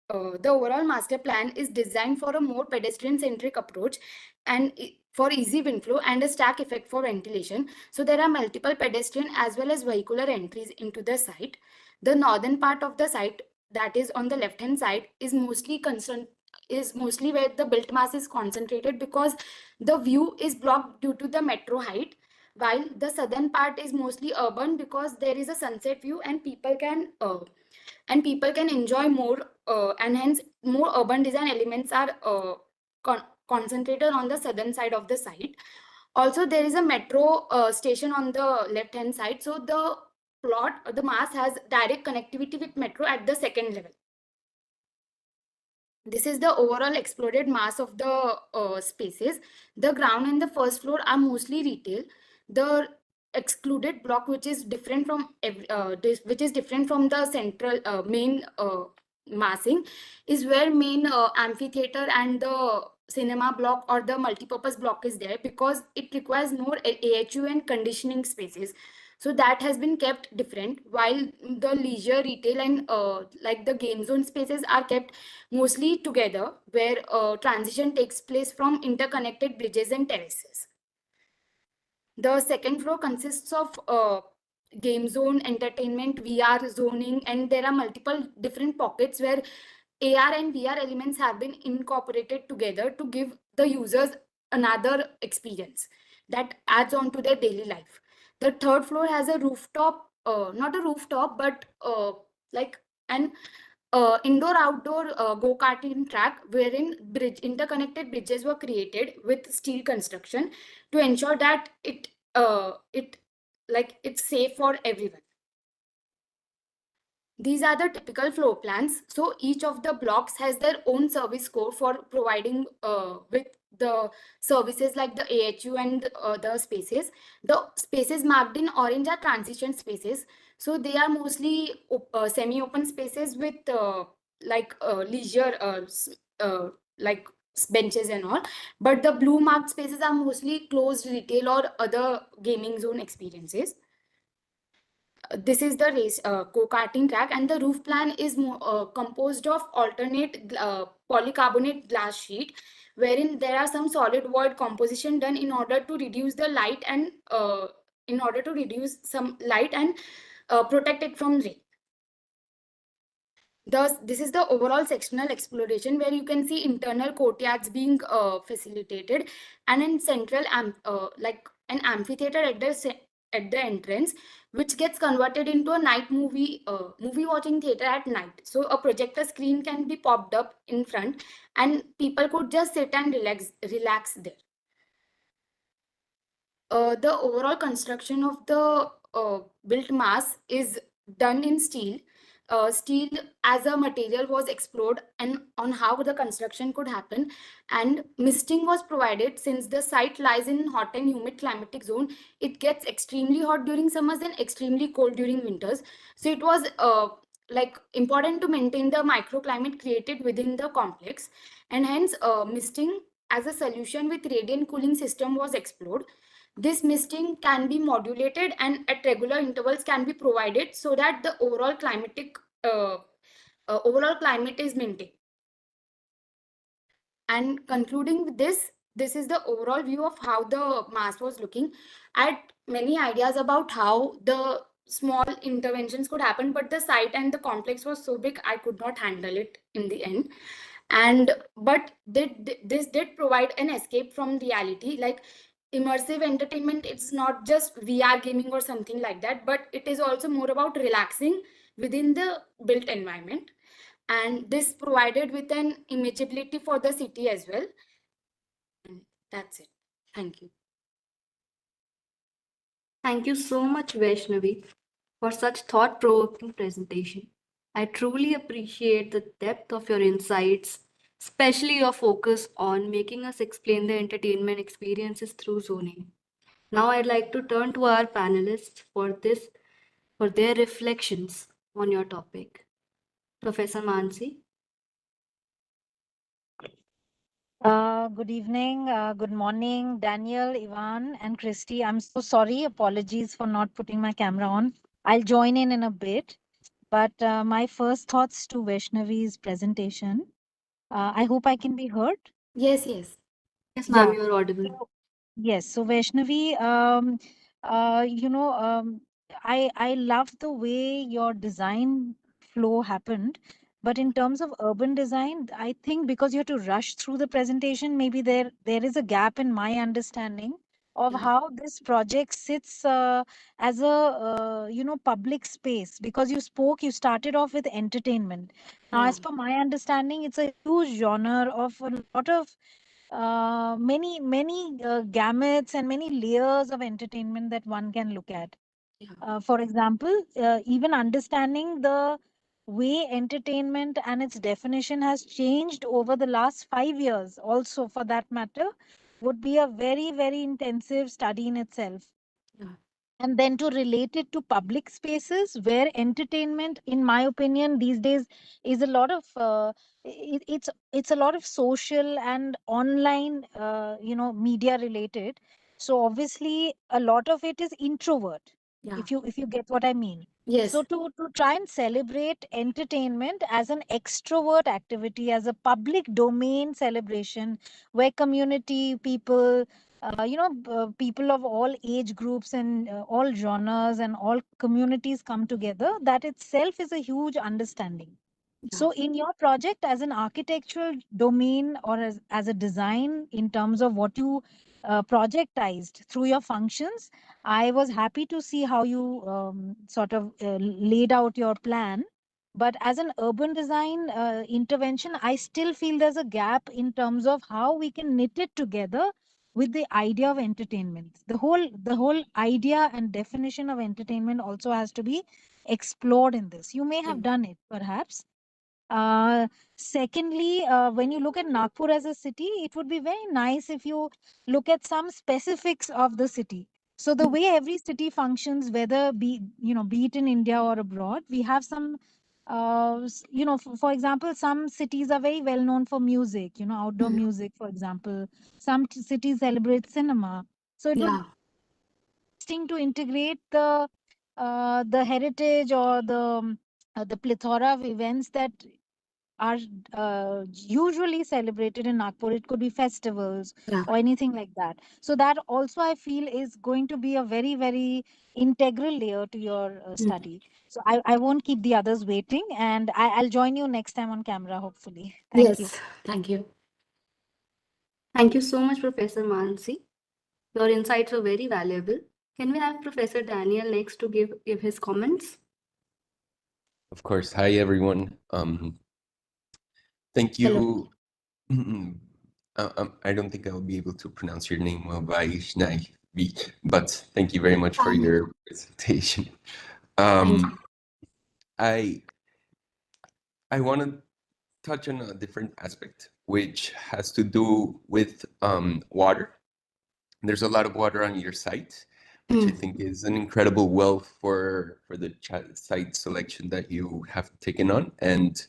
The overall master plan is designed for a more pedestrian-centric approach and for easy wind flow and a stack effect for ventilation. So there are multiple pedestrian as well as vehicular entries into the site. The northern part of the site, that is on the left-hand side, is mostly concerned is mostly where the built mass is concentrated, because the view is blocked due to the metro height, while the southern part is mostly urban because there is a sunset view and people can enjoy more, and hence more urban design elements are concentrated on the southern side of the site. Also, there is a metro station on the left hand side, so the mass has direct connectivity with metro at the second level. This is the overall exploded mass of the spaces. The ground and the first floor are mostly retail. The excluded block, which is different from the central main massing, is where main amphitheater and the cinema block or the multipurpose block is there, because it requires more AHU and conditioning spaces. So that has been kept different, while the leisure, retail, and like the game zone spaces are kept mostly together, where transition takes place from interconnected bridges and terraces. The second floor consists of game zone, entertainment, VR zoning, and there are multiple different pockets where AR and VR elements have been incorporated together to give the users another experience that adds on to their daily life. The third floor has a rooftop, not a rooftop, but like an indoor-outdoor go-karting track, wherein interconnected bridges were created with steel construction to ensure that it's safe for everyone. These are the typical floor plans. So each of the blocks has their own service code for providing with the services like the AHU and the spaces. The spaces marked in orange are transition spaces. So they are mostly semi-open spaces with leisure, like benches and all. But the blue marked spaces are mostly closed retail or other gaming zone experiences. This is the race go-karting track, and the roof plan is composed of alternate polycarbonate glass sheet, wherein there are some solid void composition done in order to reduce the light and protect it from rain. Thus, this is the overall sectional exploration, where you can see internal courtyards being facilitated, and in central like an amphitheater at the entrance, which gets converted into a night movie watching theater at night. So a projector screen can be popped up in front, and people could just sit and relax there. The overall construction of the built mass is done in steel. Steel as a material was explored and on how the construction could happen, and misting was provided. Since the site lies in hot and humid climatic zone, it gets extremely hot during summers and extremely cold during winters. So it was important to maintain the microclimate created within the complex, and hence misting as a solution with radiant cooling system was explored. This misting can be modulated and at regular intervals can be provided so that the overall climate is maintained. And concluding with this is the overall view of how the mass was looking. I had many ideas about how the small interventions could happen, but the site and the complex was so big I could not handle it in the end. But this did provide an escape from reality, like immersive entertainment. It's not just VR gaming or something like that, but it is also more about relaxing within the built environment, and this provided with an imageability for the city as well. And that's it. Thank you. Thank you so much, Vaishnavi, for such thought-provoking presentation. I truly appreciate the depth of your insights, especially your focus on making us explain the entertainment experiences through zoning. Now I'd like to turn to our panelists for their reflections on your topic. Professor Mansi. Good evening, good morning, Daniel, Ivan, and Christy. I'm so sorry. Apologies for not putting my camera on. I'll join in a bit. But my first thoughts to Vaishnavi's presentation. I hope I can be heard. Yes, yes. Yes, ma'am, Yeah. you're audible. Yes. So Vaishnavi, I love the way your design flow happened, But in terms of urban design, I think because you have to rush through the presentation, maybe there is a gap in my understanding of how this project sits as a public space. Because you started off with entertainment. Now, as per my understanding, it's a huge genre of a lot of many gamuts and many layers of entertainment that one can look at. For example, even understanding the way entertainment and its definition has changed over the last 5 years, also for that matter, would be a very, very intensive study in itself. And then to relate it to public spaces where entertainment, in my opinion, these days is a lot of it's a lot of social and online media related. So obviously a lot of it is introvert, if you get what I mean. Yes. So to try and celebrate entertainment as an extrovert activity, as a public domain celebration where community people, people of all age groups and all genres and all communities come together, that itself is a huge understanding. So in your project as an architectural domain or as a design in terms of what you projectized through your functions, I was happy to see how you sort of laid out your plan. But as an urban design intervention, I still feel there's a gap in terms of how we can knit it together with the idea of entertainment. The whole idea and definition of entertainment also has to be explored in this. You may have done it, perhaps. Secondly, when you look at Nagpur as a city, it would be very nice if you look at some specifics of the city. So the way every city functions, whether be it in India or abroad, we have some, for example, some cities are very well known for music, outdoor music, for example. Some cities celebrate cinema. So it would be interesting to integrate the heritage or the plethora of events that are usually celebrated in Nagpur. It could be festivals or anything like that. So that also I feel is going to be a very, very integral layer to your study. So I won't keep the others waiting, and I'll join you next time on camera, hopefully. Thank you. Thank you. Thank you so much, Professor Mansi. Your insights were very valuable. Can we have Professor Daniel next to give his comments? Of course. Hi, everyone. Thank you. I don't think I'll be able to pronounce your name well, but thank you very much for your presentation. I want to touch on a different aspect, which has to do with water. There's a lot of water on your site, which I think is an incredible wealth for the site selection that you have taken on. And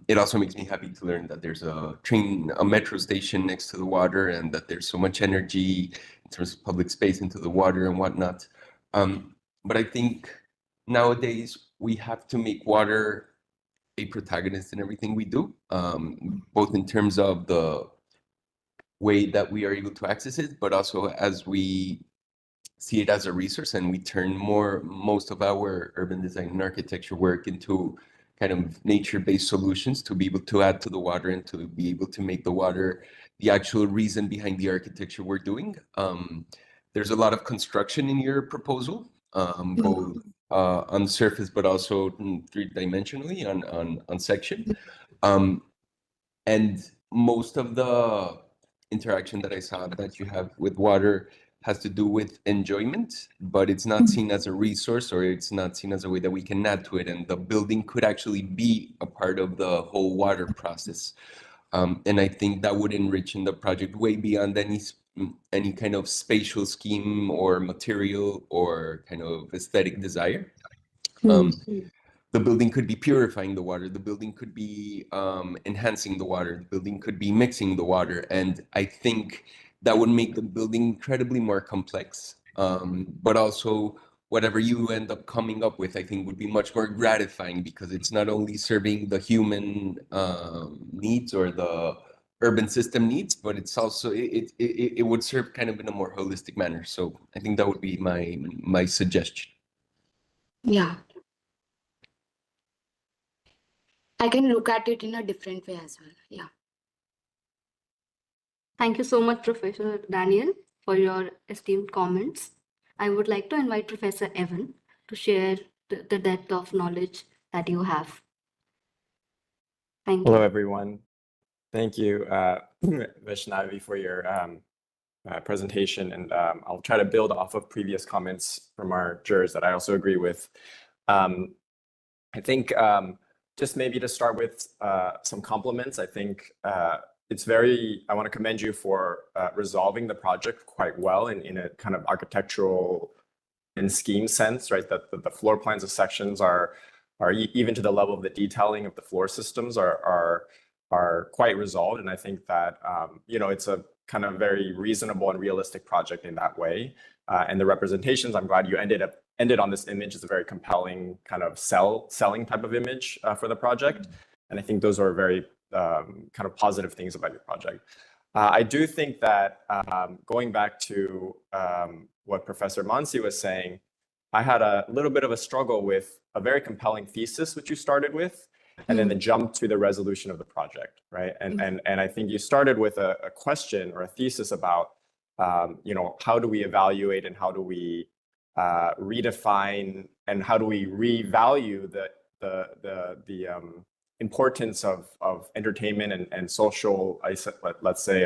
it also makes me happy to learn that there's a metro station next to the water, and that there's so much energy in terms of public space into the water and whatnot. But I think nowadays we have to make water a protagonist in everything we do, both in terms of the way that we are able to access it, but also as we see it as a resource, and we turn most of our urban design and architecture work into kind of nature-based solutions to be able to add to the water and to be able to make the water the actual reason behind the architecture we're doing. There's a lot of construction in your proposal, both on the surface, but also three-dimensionally on section. And most of the interaction that I saw that you have with water has to do with enjoyment, but it's not seen as a resource, or it's not seen as a way that we can add to it. And the building could actually be a part of the whole water process. And I think that would enrich in the project way beyond any kind of spatial scheme or material or kind of aesthetic desire. The building could be purifying the water. The building could be enhancing the water. The building could be mixing the water. And I think that would make the building incredibly more complex. But also whatever you end up coming up with, I think would be much more gratifying, because it's not only serving the human needs or the urban system needs, but it's also, it would serve kind of in a more holistic manner. So I think that would be my suggestion. Yeah. I can look at it in a different way as well. Yeah. Thank you so much, Professor Daniel, for your esteemed comments. I would like to invite Professor Evan to share the depth of knowledge that you have. Thank Hello, you. everyone. Thank you, Vaishnavi, for your presentation. And I'll try to build off of previous comments from our jurors that I also agree with. I think just maybe to start with some compliments, I think I want to commend you for resolving the project quite well in a kind of architectural and scheme sense, right? That the floor plans of sections are even to the level of the detailing of the floor systems are quite resolved. And I think that, it's a kind of very reasonable and realistic project in that way. And the representations, I'm glad you ended on this image, is a very compelling kind of selling type of image for the project. And I think those are very kind of positive things about your project. I do think that going back to what Professor Mansi was saying, I had a little bit of a struggle with a very compelling thesis, which you started with, and then the jump to the resolution of the project, right? And I think you started with a question or a thesis about, how do we evaluate and how do we redefine and how do we revalue the importance of entertainment and social, let's say,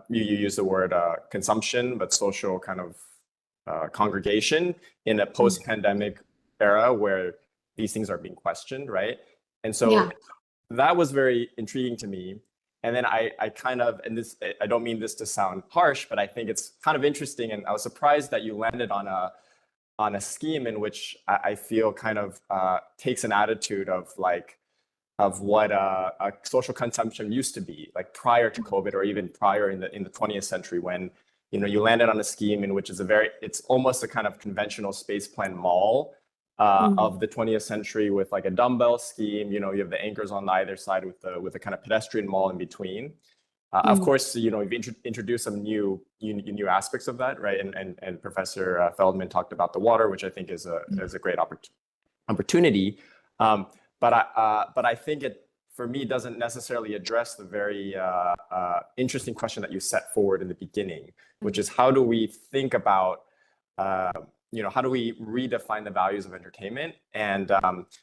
you use the word consumption, but social kind of congregation in a post-pandemic era where these things are being questioned, right? And so that was very intriguing to me. And then I kind of, and this, I don't mean this to sound harsh, but I think it's kind of interesting. And I was surprised that you landed on a scheme in which I feel kind of takes an attitude of what a social consumption used to be, like prior to COVID or even prior in the 20th century, when you landed on a scheme in which is it's almost a kind of conventional space plan mall of the 20th century with like a dumbbell scheme. You have the anchors on either side with a kind of pedestrian mall in between. Of course, you've introduced some new aspects of that, right? And Professor Feldman talked about the water, which I think is a great opportunity. But I think it, for me, doesn't necessarily address the very interesting question that you set forward in the beginning, which is how do we think about, how do we redefine the values of entertainment? And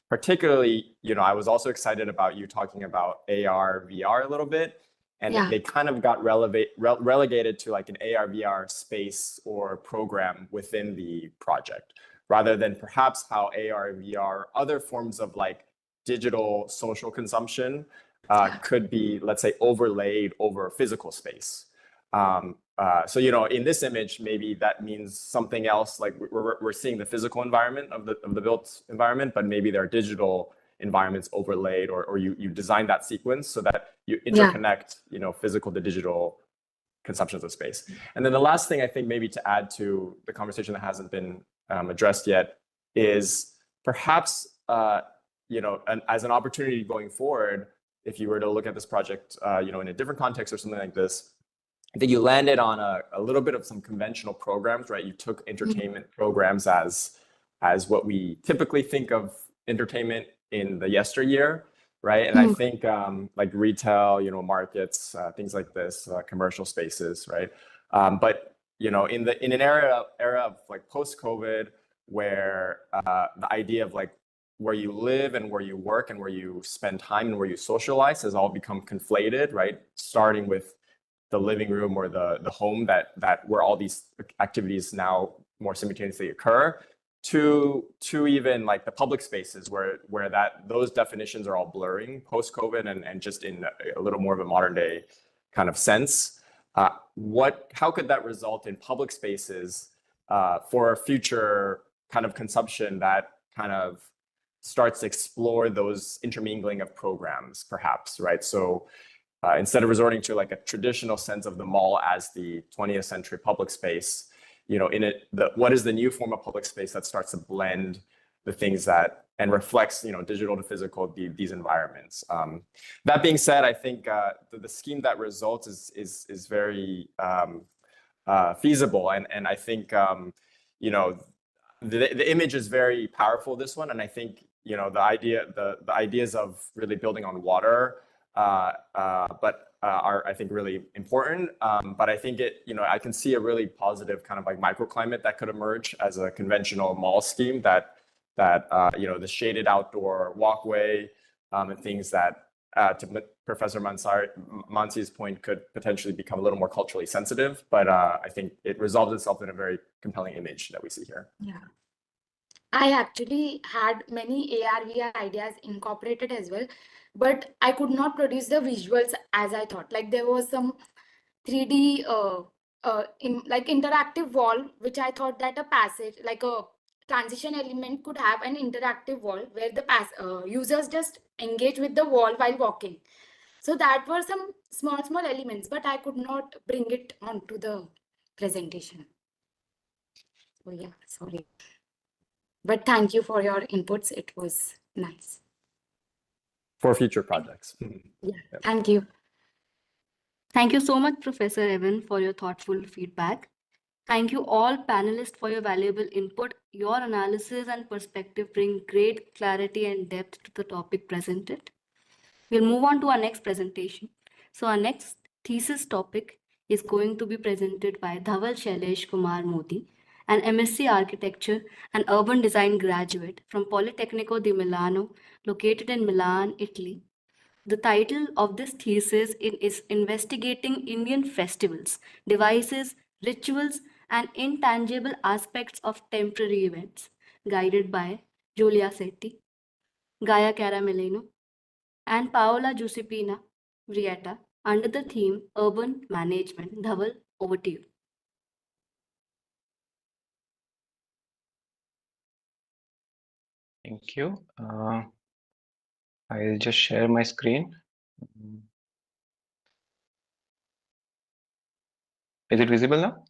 particularly, I was also excited about you talking about AR, VR a little bit. And they kind of got relegated to like an AR, VR space or program within the project, rather than perhaps how AR, VR, other forms of like digital social consumption could be, let's say, overlaid over physical space. So, in this image, maybe that means something else. Like we're seeing the physical environment of the built environment, but maybe there are digital environments overlaid, or you design that sequence so that you interconnect, physical to digital consumptions of space. And then the last thing I think maybe to add to the conversation that hasn't been addressed yet is perhaps, as an opportunity going forward, if you were to look at this project, in a different context or something like this, I think you landed on a little bit of some conventional programs, right? You took entertainment programs as what we typically think of entertainment in the yesteryear, right? And I think like retail, markets, things like this, commercial spaces, right? But in an era of like post-COVID, where the idea of like where you live and where you work and where you spend time and where you socialize has all become conflated, right? Starting with the living room or the home that where all these activities now more simultaneously occur, to even like the public spaces where those definitions are all blurring post-COVID and just in a little more of a modern day kind of sense. How could that result in public spaces for a future kind of consumption that kind of starts to explore those intermingling of programs, perhaps, right? So instead of resorting to like a traditional sense of the mall as the 20th century public space, what is the new form of public space that starts to blend the things that and reflects, digital to physical, these environments. That being said, I think the scheme that results is very feasible, and I think the image is very powerful, this one, and I think you know, the ideas of really building on water, but are, I think, really important. But I think I can see a really positive kind of like microclimate that could emerge as a conventional mall scheme that the shaded outdoor walkway and things that, to Professor Mansi's point, could potentially become a little more culturally sensitive. But I think it resolves itself in a very compelling image that we see here. Yeah. I actually had many AR/VR ideas incorporated as well, but I could not produce the visuals as I thought. Like there was some 3D like interactive wall, which I thought that a passage, like a transition element, could have an interactive wall where the users just engage with the wall while walking. So that were some small elements, but I could not bring it onto the presentation. So yeah, sorry. But thank you for your inputs. It was nice. For future projects. Yeah, thank you. Thank you so much, Professor Evan, for your thoughtful feedback. Thank you all panelists for your valuable input. Your analysis and perspective bring great clarity and depth to the topic presented. We'll move on to our next presentation. So our next thesis topic is going to be presented by Dhaval Shailesh Kumar Modi, an MSc Architecture and Urban Design graduate from Politecnico di Milano, located in Milan, Italy. The title of this thesis is Investigating Indian Festivals, Devices, Rituals, and Intangible Aspects of Temporary Events, guided by Giulia Setti, Gaia Caramelino, and Paola Giuseppina Vrietta, under the theme Urban Management. Dhaval, over to you. Thank you. I'll just share my screen. Is it visible now?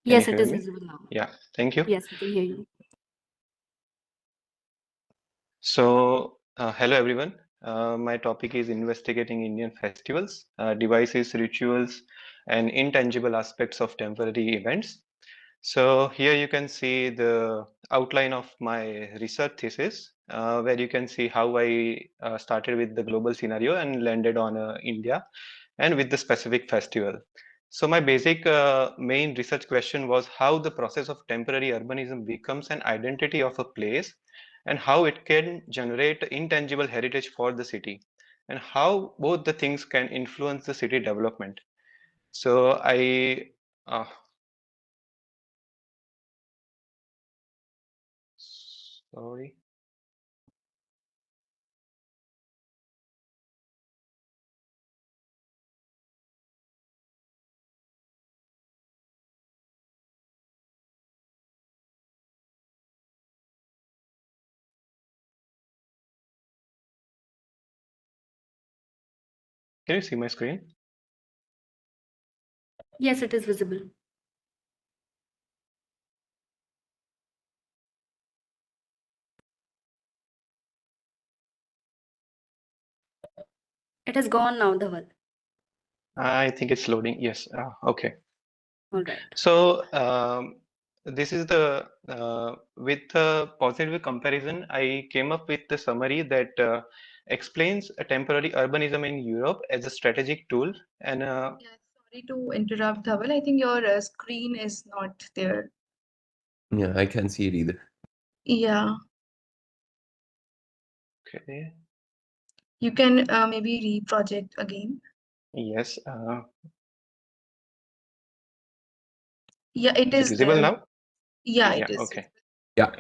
Yes, it is visible now. Yeah, thank you. Yes, we can hear you. So, hello everyone. My topic is investigating Indian festivals, devices, rituals, and intangible aspects of temporary events. So here you can see the outline of my research thesis, where you can see how I started with the global scenario and landed on India and with the specific festival. So my basic main research question was how the process of temporary urbanism becomes an identity of a place, and how it can generate intangible heritage for the city, and how both the things can influence the city development. So I sorry. Can you see my screen? Yes, it is visible. It has gone now, Dhaval. I think it's loading. Yes. Okay. All right. So this is the with the positive comparison, I came up with the summary that explains a temporary urbanism in Europe as a strategic tool. And Sorry to interrupt, Dhaval. I think your screen is not there. Yeah, I can't see it either. Yeah, okay. you can maybe reproject again. Yes. Yeah, it Is is it visible there. now? Yeah, it is. Okay. Yeah.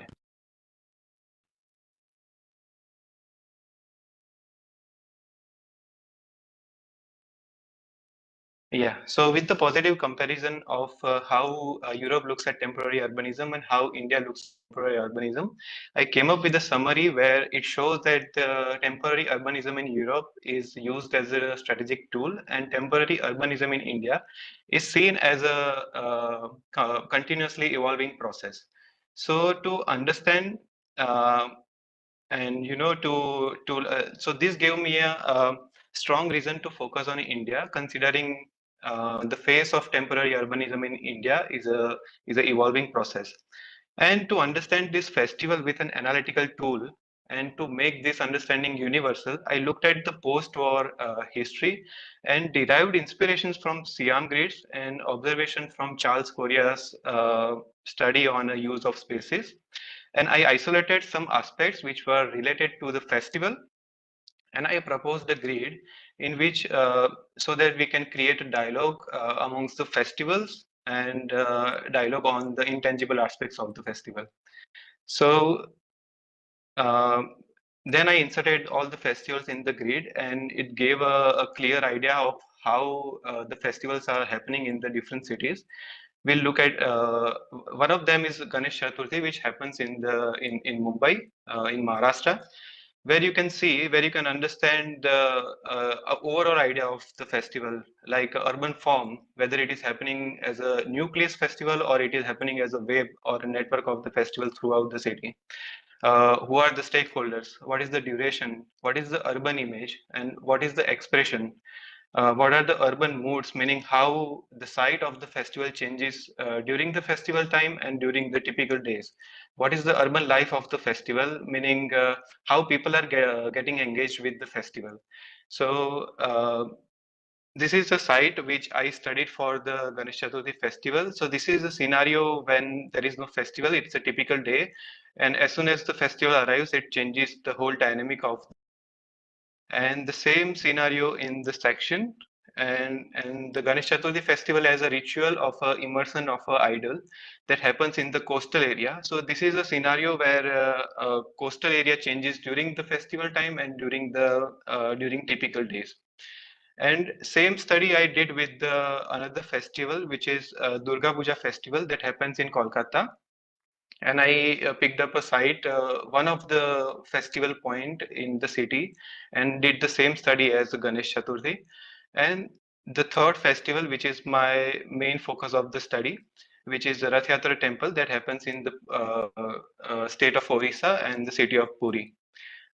Yeah, so with the positive comparison of how Europe looks at temporary urbanism and how India looks at temporary urbanism, I came up with a summary where it shows that temporary urbanism in Europe is used as a strategic tool, and temporary urbanism in India is seen as a continuously evolving process. So to understand and so this gave me a strong reason to focus on India, considering the phase of temporary urbanism in India is a evolving process. And to understand this festival with an analytical tool and to make this understanding universal, I looked at the post-war history and derived inspirations from Siam grids and observation from Charles Correa's study on a use of species. And I isolated some aspects which were related to the festival, and I proposed a grid in which so that we can create a dialogue amongst the festivals and dialogue on the intangible aspects of the festival. So then I inserted all the festivals in the grid, and it gave a clear idea of how the festivals are happening in the different cities. We'll look at one of them is Ganesh Chaturthi, which happens in Mumbai, in Maharashtra, where you can understand the overall idea of the festival, like urban form, whether it is happening as a nucleus festival or it is happening as a web or a network of the festival throughout the city. Who are the stakeholders? What is the duration? What is the urban image? And what is the expression? What are the urban moods, meaning how the site of the festival changes during the festival time and during the typical days? What is the urban life of the festival, meaning how people are getting engaged with the festival? So this is a site which I studied for the Ganesh Chaturthi festival. So this is a scenario when there is no festival, it's a typical day. And as soon as the festival arrives, it changes the whole dynamic of. And the same scenario in the section, and the Ganesh Chaturthi festival as a ritual of a immersion of an idol that happens in the coastal area. So this is a scenario where coastal area changes during the festival time and during typical days. And same study I did with another festival, which is Durga Puja festival that happens in Kolkata. And I picked up a site, one of the festival point in the city, and did the same study as the Ganesh Chaturthi. And the third festival, which is my main focus of the study, which is the Rath Yatra temple that happens in the state of Orissa and the city of Puri,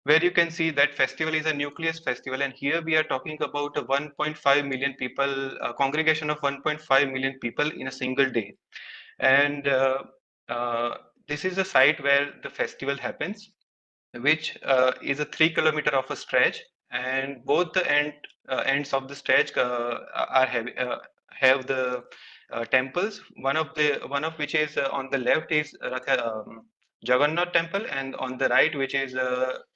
where you can see that festival is a nucleus festival. And here we are talking about a 1.5 million people, a congregation of 1.5 million people in a single day. And this is a site where the festival happens, which is a 3 kilometer of a stretch, and both the ends of the stretch have the temples. One of which is on the left is Jagannath temple, and on the right, which is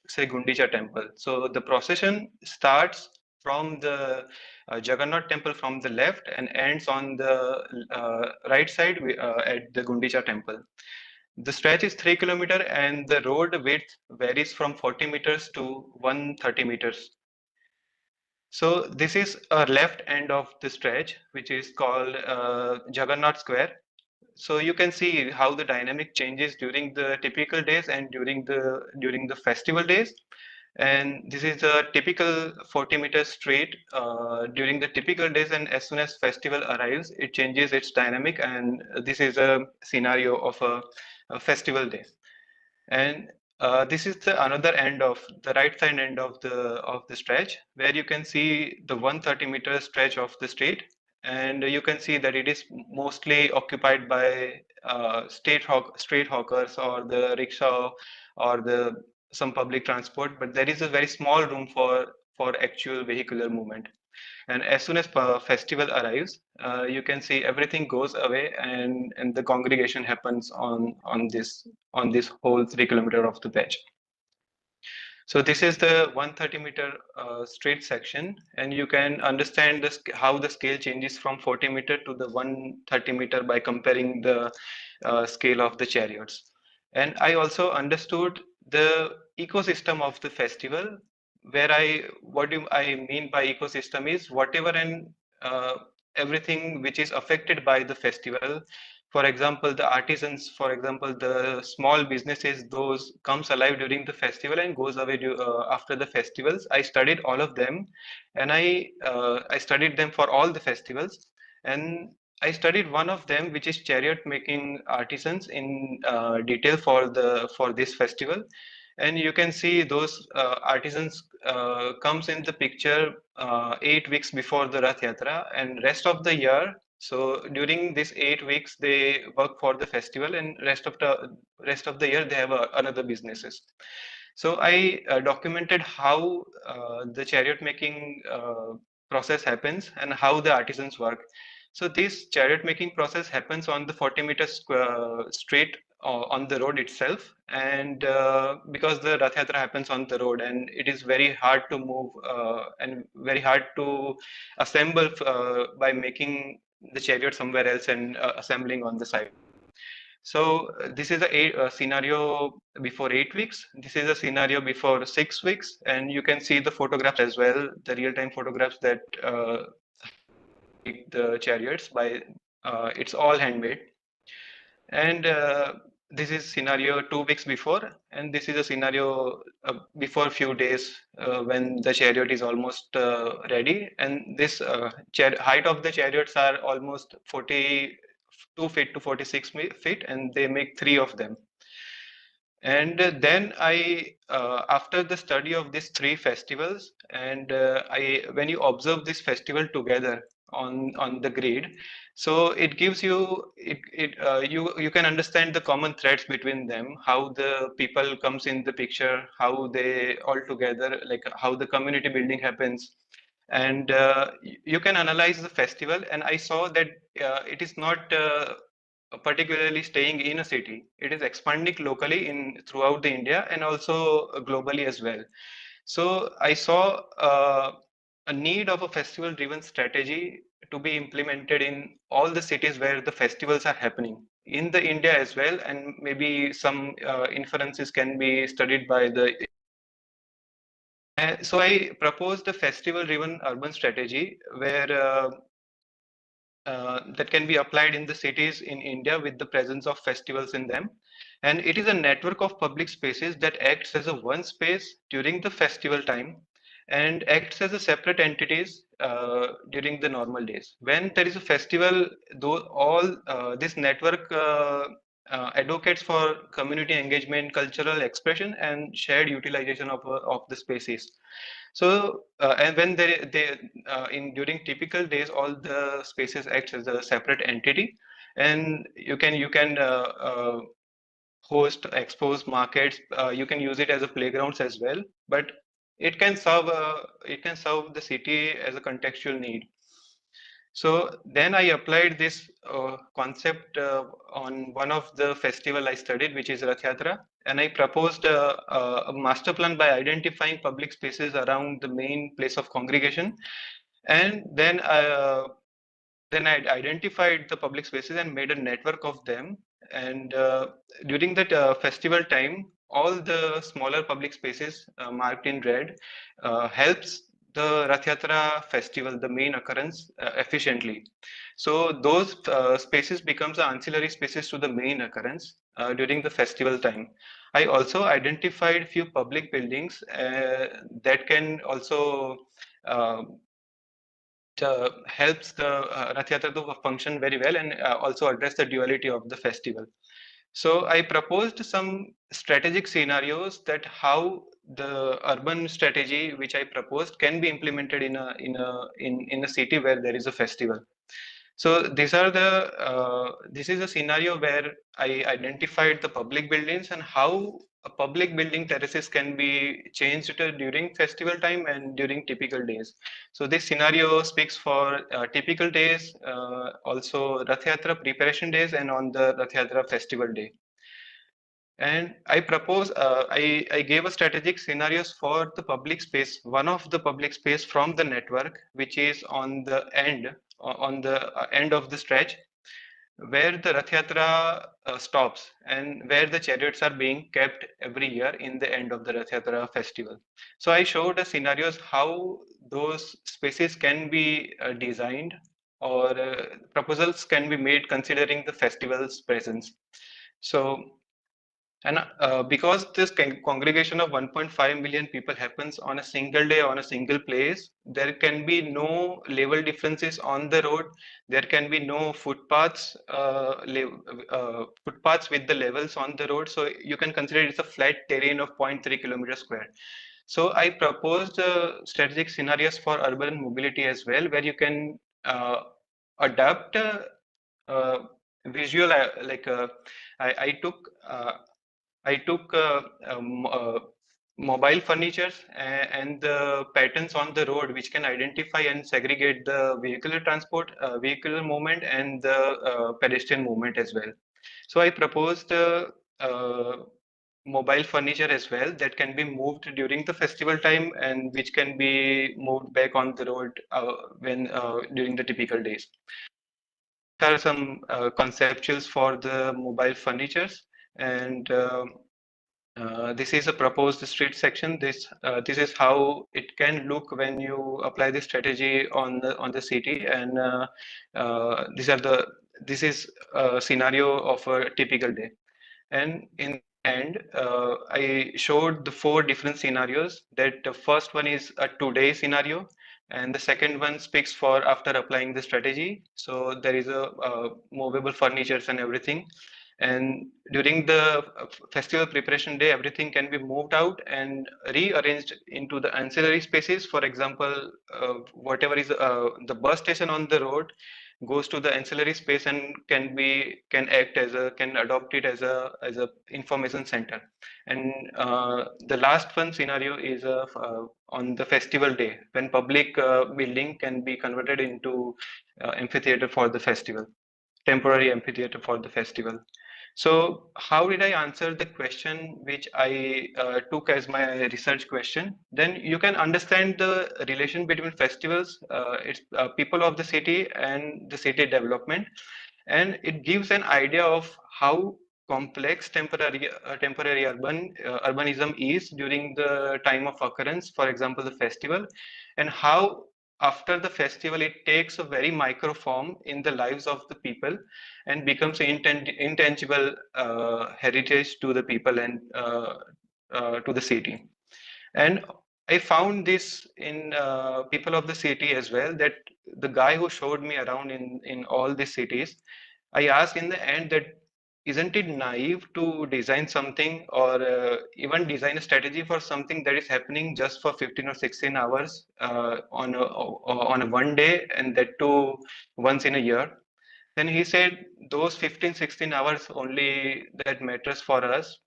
say Gundicha temple. So the procession starts from the Jagannath temple from the left and ends on the right side at the Gundicha temple. The stretch is 3 kilometers and the road width varies from 40 meters to 130 meters. So this is a left end of the stretch, which is called Jagannath Square. So you can see how the dynamic changes during the typical days and during the festival days. And this is a typical 40-meter street during the typical days, and as soon as festival arrives, it changes its dynamic, and this is a scenario of a festival day. And this is the another end of the right side end of the stretch, where you can see the 130-meter stretch of the street, and you can see that it is mostly occupied by street hawkers or the rickshaw or some public transport, but there is a very small room for actual vehicular movement. And as soon as festival arrives, you can see everything goes away, and the congregation happens on this whole 3 kilometer of the patch. So this is the 130-meter straight section, and you can understand how the scale changes from 40 meter to the 130 meter by comparing the scale of the chariots. And I also understood the ecosystem of the festival, where what do I mean by ecosystem is whatever and everything which is affected by the festival. For example, the artisans, for example, the small businesses, those comes alive during the festival and goes away after the festivals. I studied all of them, and I studied them for all the festivals. And I studied one of them, which is chariot making artisans in detail for this festival. And you can see those artisans comes in the picture 8 weeks before the Rath Yatra, and rest of the year, So during these 8 weeks, they work for the festival, and rest of the year they have another businesses. So I documented how the chariot making process happens and how the artisans work. So this chariot making process happens on the 40-meter straight on the road itself, and because the Rath Yatra happens on the road, and it is very hard to move and very hard to assemble by making the chariot somewhere else and assembling on the side. So this is a scenario before 8 weeks. This is a scenario before 6 weeks, and you can see the photographs as well, the real-time photographs that the chariots by. It's all handmade, and this is scenario 2 weeks before, and this is a scenario before a few days when the chariot is almost ready, and this height of the chariots are almost 42 feet to 46 feet, and they make 3 of them. And then after the study of these 3 festivals, and when you observe this festival together on the grid, so it gives you you can understand the common threads between them, how the people comes in the picture, how they all together, like how the community building happens, and you can analyze the festival. And I saw that it is not particularly staying in a city. It is expanding locally throughout the India and also globally as well. So I saw a need of a festival-driven strategy to be implemented in all the cities where the festivals are happening in the India as well, and maybe some inferences can be studied by the. So I proposed a festival-driven urban strategy where that can be applied in the cities in India with the presence of festivals in them. And it is a network of public spaces that acts as a one space during the festival time and acts as a separate entities during the normal days. When there is a festival, though all this network advocates for community engagement, cultural expression, and shared utilization of the spaces. So and when during typical days, all the spaces act as a separate entity, and you can host, expose markets. You can use it as a playgrounds as well, but it can serve the city as a contextual need. So then I applied this concept on one of the festival I studied, which is Rath Yatra, and I proposed a master plan by identifying public spaces around the main place of congregation, and then I identified the public spaces and made a network of them. And during that festival time, all the smaller public spaces marked in red helps the Rath Yatra festival, the main occurrence, efficiently. So those spaces becomes ancillary spaces to the main occurrence during the festival time. I also identified few public buildings that can also helps the Rath Yatra to function very well and also address the duality of the festival. So I proposed some strategic scenarios that how the urban strategy which I proposed can be implemented in a city where there is a festival. So these are this is a scenario where I identified the public buildings and how a public building terraces can be changed during festival time and during typical days. So this scenario speaks for typical days, also Rath Yatra preparation days, and on the Rath Yatra festival day. And I propose, I gave a strategic scenarios for the public space, one of the public space from the network, which is on the end of the stretch, where the Rath Yatra stops and where the chariots are being kept every year in the end of the Rath Yatra festival. So I showed the scenarios how those spaces can be designed, or proposals can be made considering the festival's presence. So, and because this congregation of 1.5 million people happens on a single day on a single place, there can be no level differences on the road. There can be no footpaths, footpaths with the levels on the road. So you can consider it's a flat terrain of 0.3 kilometers square. So I proposed strategic scenarios for urban mobility as well, where you can adapt visual I took mobile furnitures and the patterns on the road which can identify and segregate the vehicular transport, vehicular movement and the pedestrian movement as well. So I proposed mobile furniture as well that can be moved during the festival time and which can be moved back on the road when during the typical days. There are some conceptuals for the mobile furnitures, and this is a proposed street section. This is how it can look when you apply this strategy on the city, and this is a scenario of a typical day. And in the end, I showed the 4 different scenarios. That the first one is a 2-day scenario, and the second one speaks for after applying the strategy. So there is a movable furnitures and everything. And during the festival preparation day, everything can be moved out and rearranged into the ancillary spaces. For example, whatever is the bus station on the road goes to the ancillary space and can adopt it as a information center. And the last one scenario is on the festival day when public building can be converted into amphitheater for the festival, temporary amphitheater for the festival. So how did I answer the question which I took as my research question? Then you can understand the relation between festivals, it's people of the city and the city development. And it gives an idea of how complex temporary urbanism is during the time of occurrence, for example, the festival, and how after the festival it takes a very micro form in the lives of the people and becomes an intangible heritage to the people and to the city. And I found this in people of the city as well, that the guy who showed me around in all these cities, I asked in the end that isn't it naive to design something or even design a strategy for something that is happening just for 15 or 16 hours on a one day, and that too once in a year? Then he said those 15, 16 hours only that matters for us.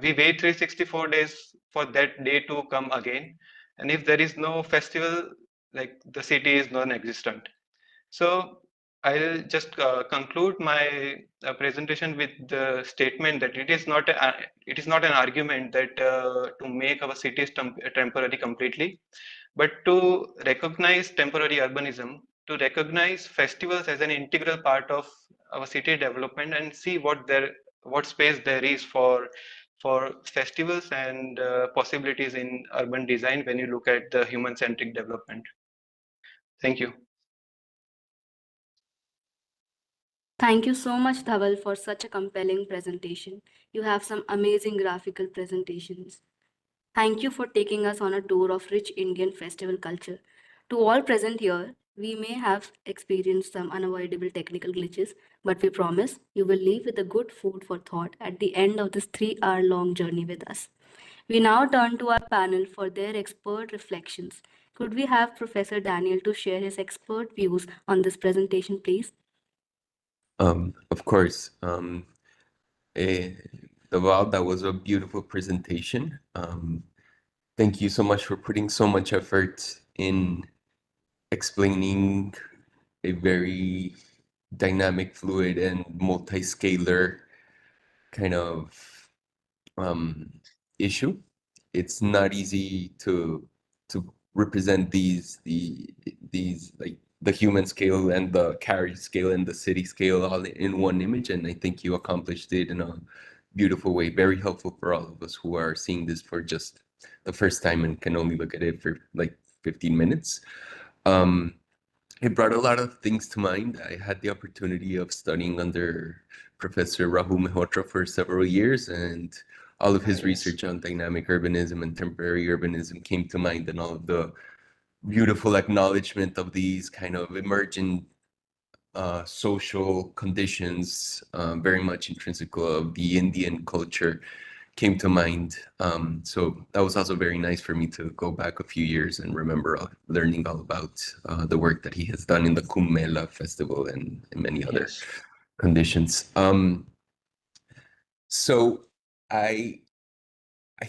We wait 364 days for that day to come again. And if there is no festival, like the city is non-existent. So I'll just conclude my presentation with the statement that it is not an argument that to make our cities temporary completely, but to recognize temporary urbanism, to recognize festivals as an integral part of our city development, and see what space there is for festivals and possibilities in urban design when you look at the human-centric development. Thank you. Thank you so much, Dhaval, for such a compelling presentation. You have some amazing graphical presentations. Thank you for taking us on a tour of rich Indian festival culture. To all present here, we may have experienced some unavoidable technical glitches, but we promise you will leave with a good food for thought at the end of this 3-hour-long journey with us. We now turn to our panel for their expert reflections. Could we have Professor Daniel to share his expert views on this presentation, please? Of course. Dhaval, that was a beautiful presentation. Thank you so much for putting so much effort in explaining a very dynamic, fluid, and multi-scalar kind of issue. It's not easy to represent these like the human scale and the carriage scale and the city scale all in one image, and I think you accomplished it in a beautiful way. Very helpful for all of us who are seeing this for just the first time and can only look at it for like 15 minutes. It brought a lot of things to mind. I had the opportunity of studying under Professor Rahul Mehrotra for several years, and all of his research on dynamic urbanism and temporary urbanism came to mind, and all of the beautiful acknowledgement of these kind of emergent social conditions, very much intrinsic of the Indian culture, came to mind. So that was also very nice for me to go back a few years and remember learning all about the work that he has done in the Kumela festival and many other conditions. So I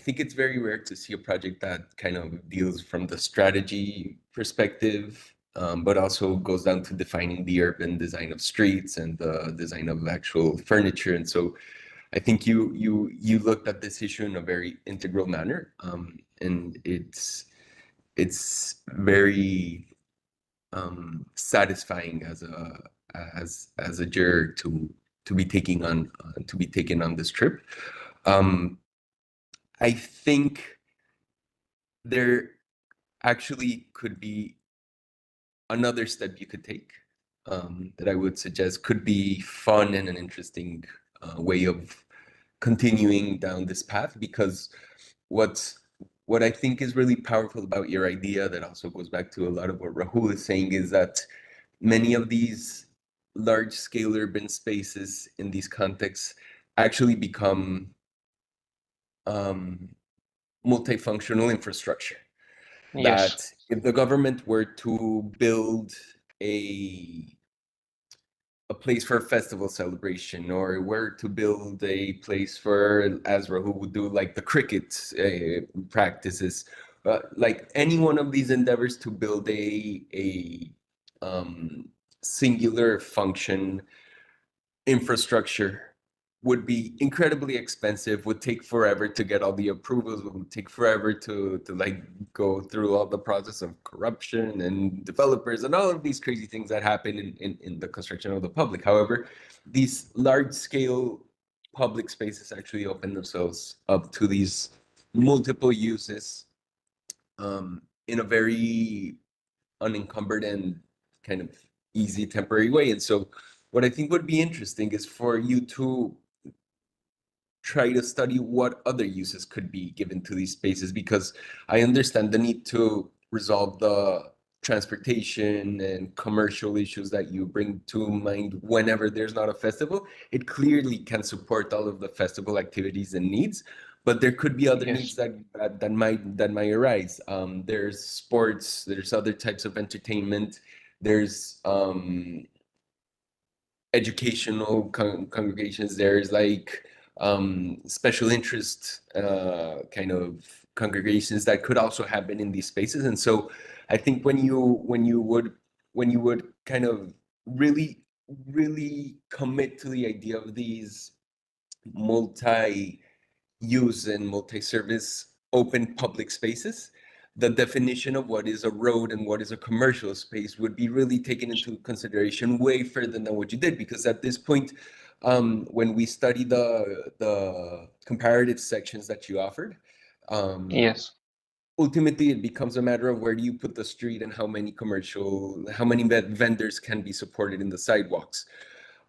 think it's very rare to see a project that kind of deals from the strategy perspective, but also goes down to defining the urban design of streets and the design of actual furniture. And so I think you looked at this issue in a very integral manner, and it's very satisfying as a juror to be taking on this trip. I think there actually could be another step you could take that I would suggest could be fun and an interesting way of continuing down this path, because what I think is really powerful about your idea, that also goes back to a lot of what Rahul is saying, is that many of these large-scale urban spaces in these contexts actually become multifunctional infrastructure. That if the government were to build a place for a festival celebration, or were to build a place for, as Rahul would do, like the cricket practices, like any one of these endeavors to build a singular function infrastructure would be incredibly expensive, would take forever to get all the approvals, would take forever to like go through all the process of corruption and developers and all of these crazy things that happen in the construction of the public. However, these large scale public spaces actually open themselves up to these multiple uses in a very unencumbered and kind of easy temporary way. And so what I think would be interesting is for you to try to study what other uses could be given to these spaces, because I understand the need to resolve the transportation and commercial issues that you bring to mind whenever there's not a festival. It clearly can support all of the festival activities and needs, but there could be other needs that might arise. There's sports, there's other types of entertainment, there's educational congregations, there's like special interest kind of congregations that could also happen in these spaces. And so I think when you would kind of really commit to the idea of these multi-use and multi-service open public spaces, the definition of what is a road and what is a commercial space would be really taken into consideration way further than what you did. Because at this point, when we study the comparative sections that you offered, ultimately it becomes a matter of where do you put the street and how many vendors can be supported in the sidewalks.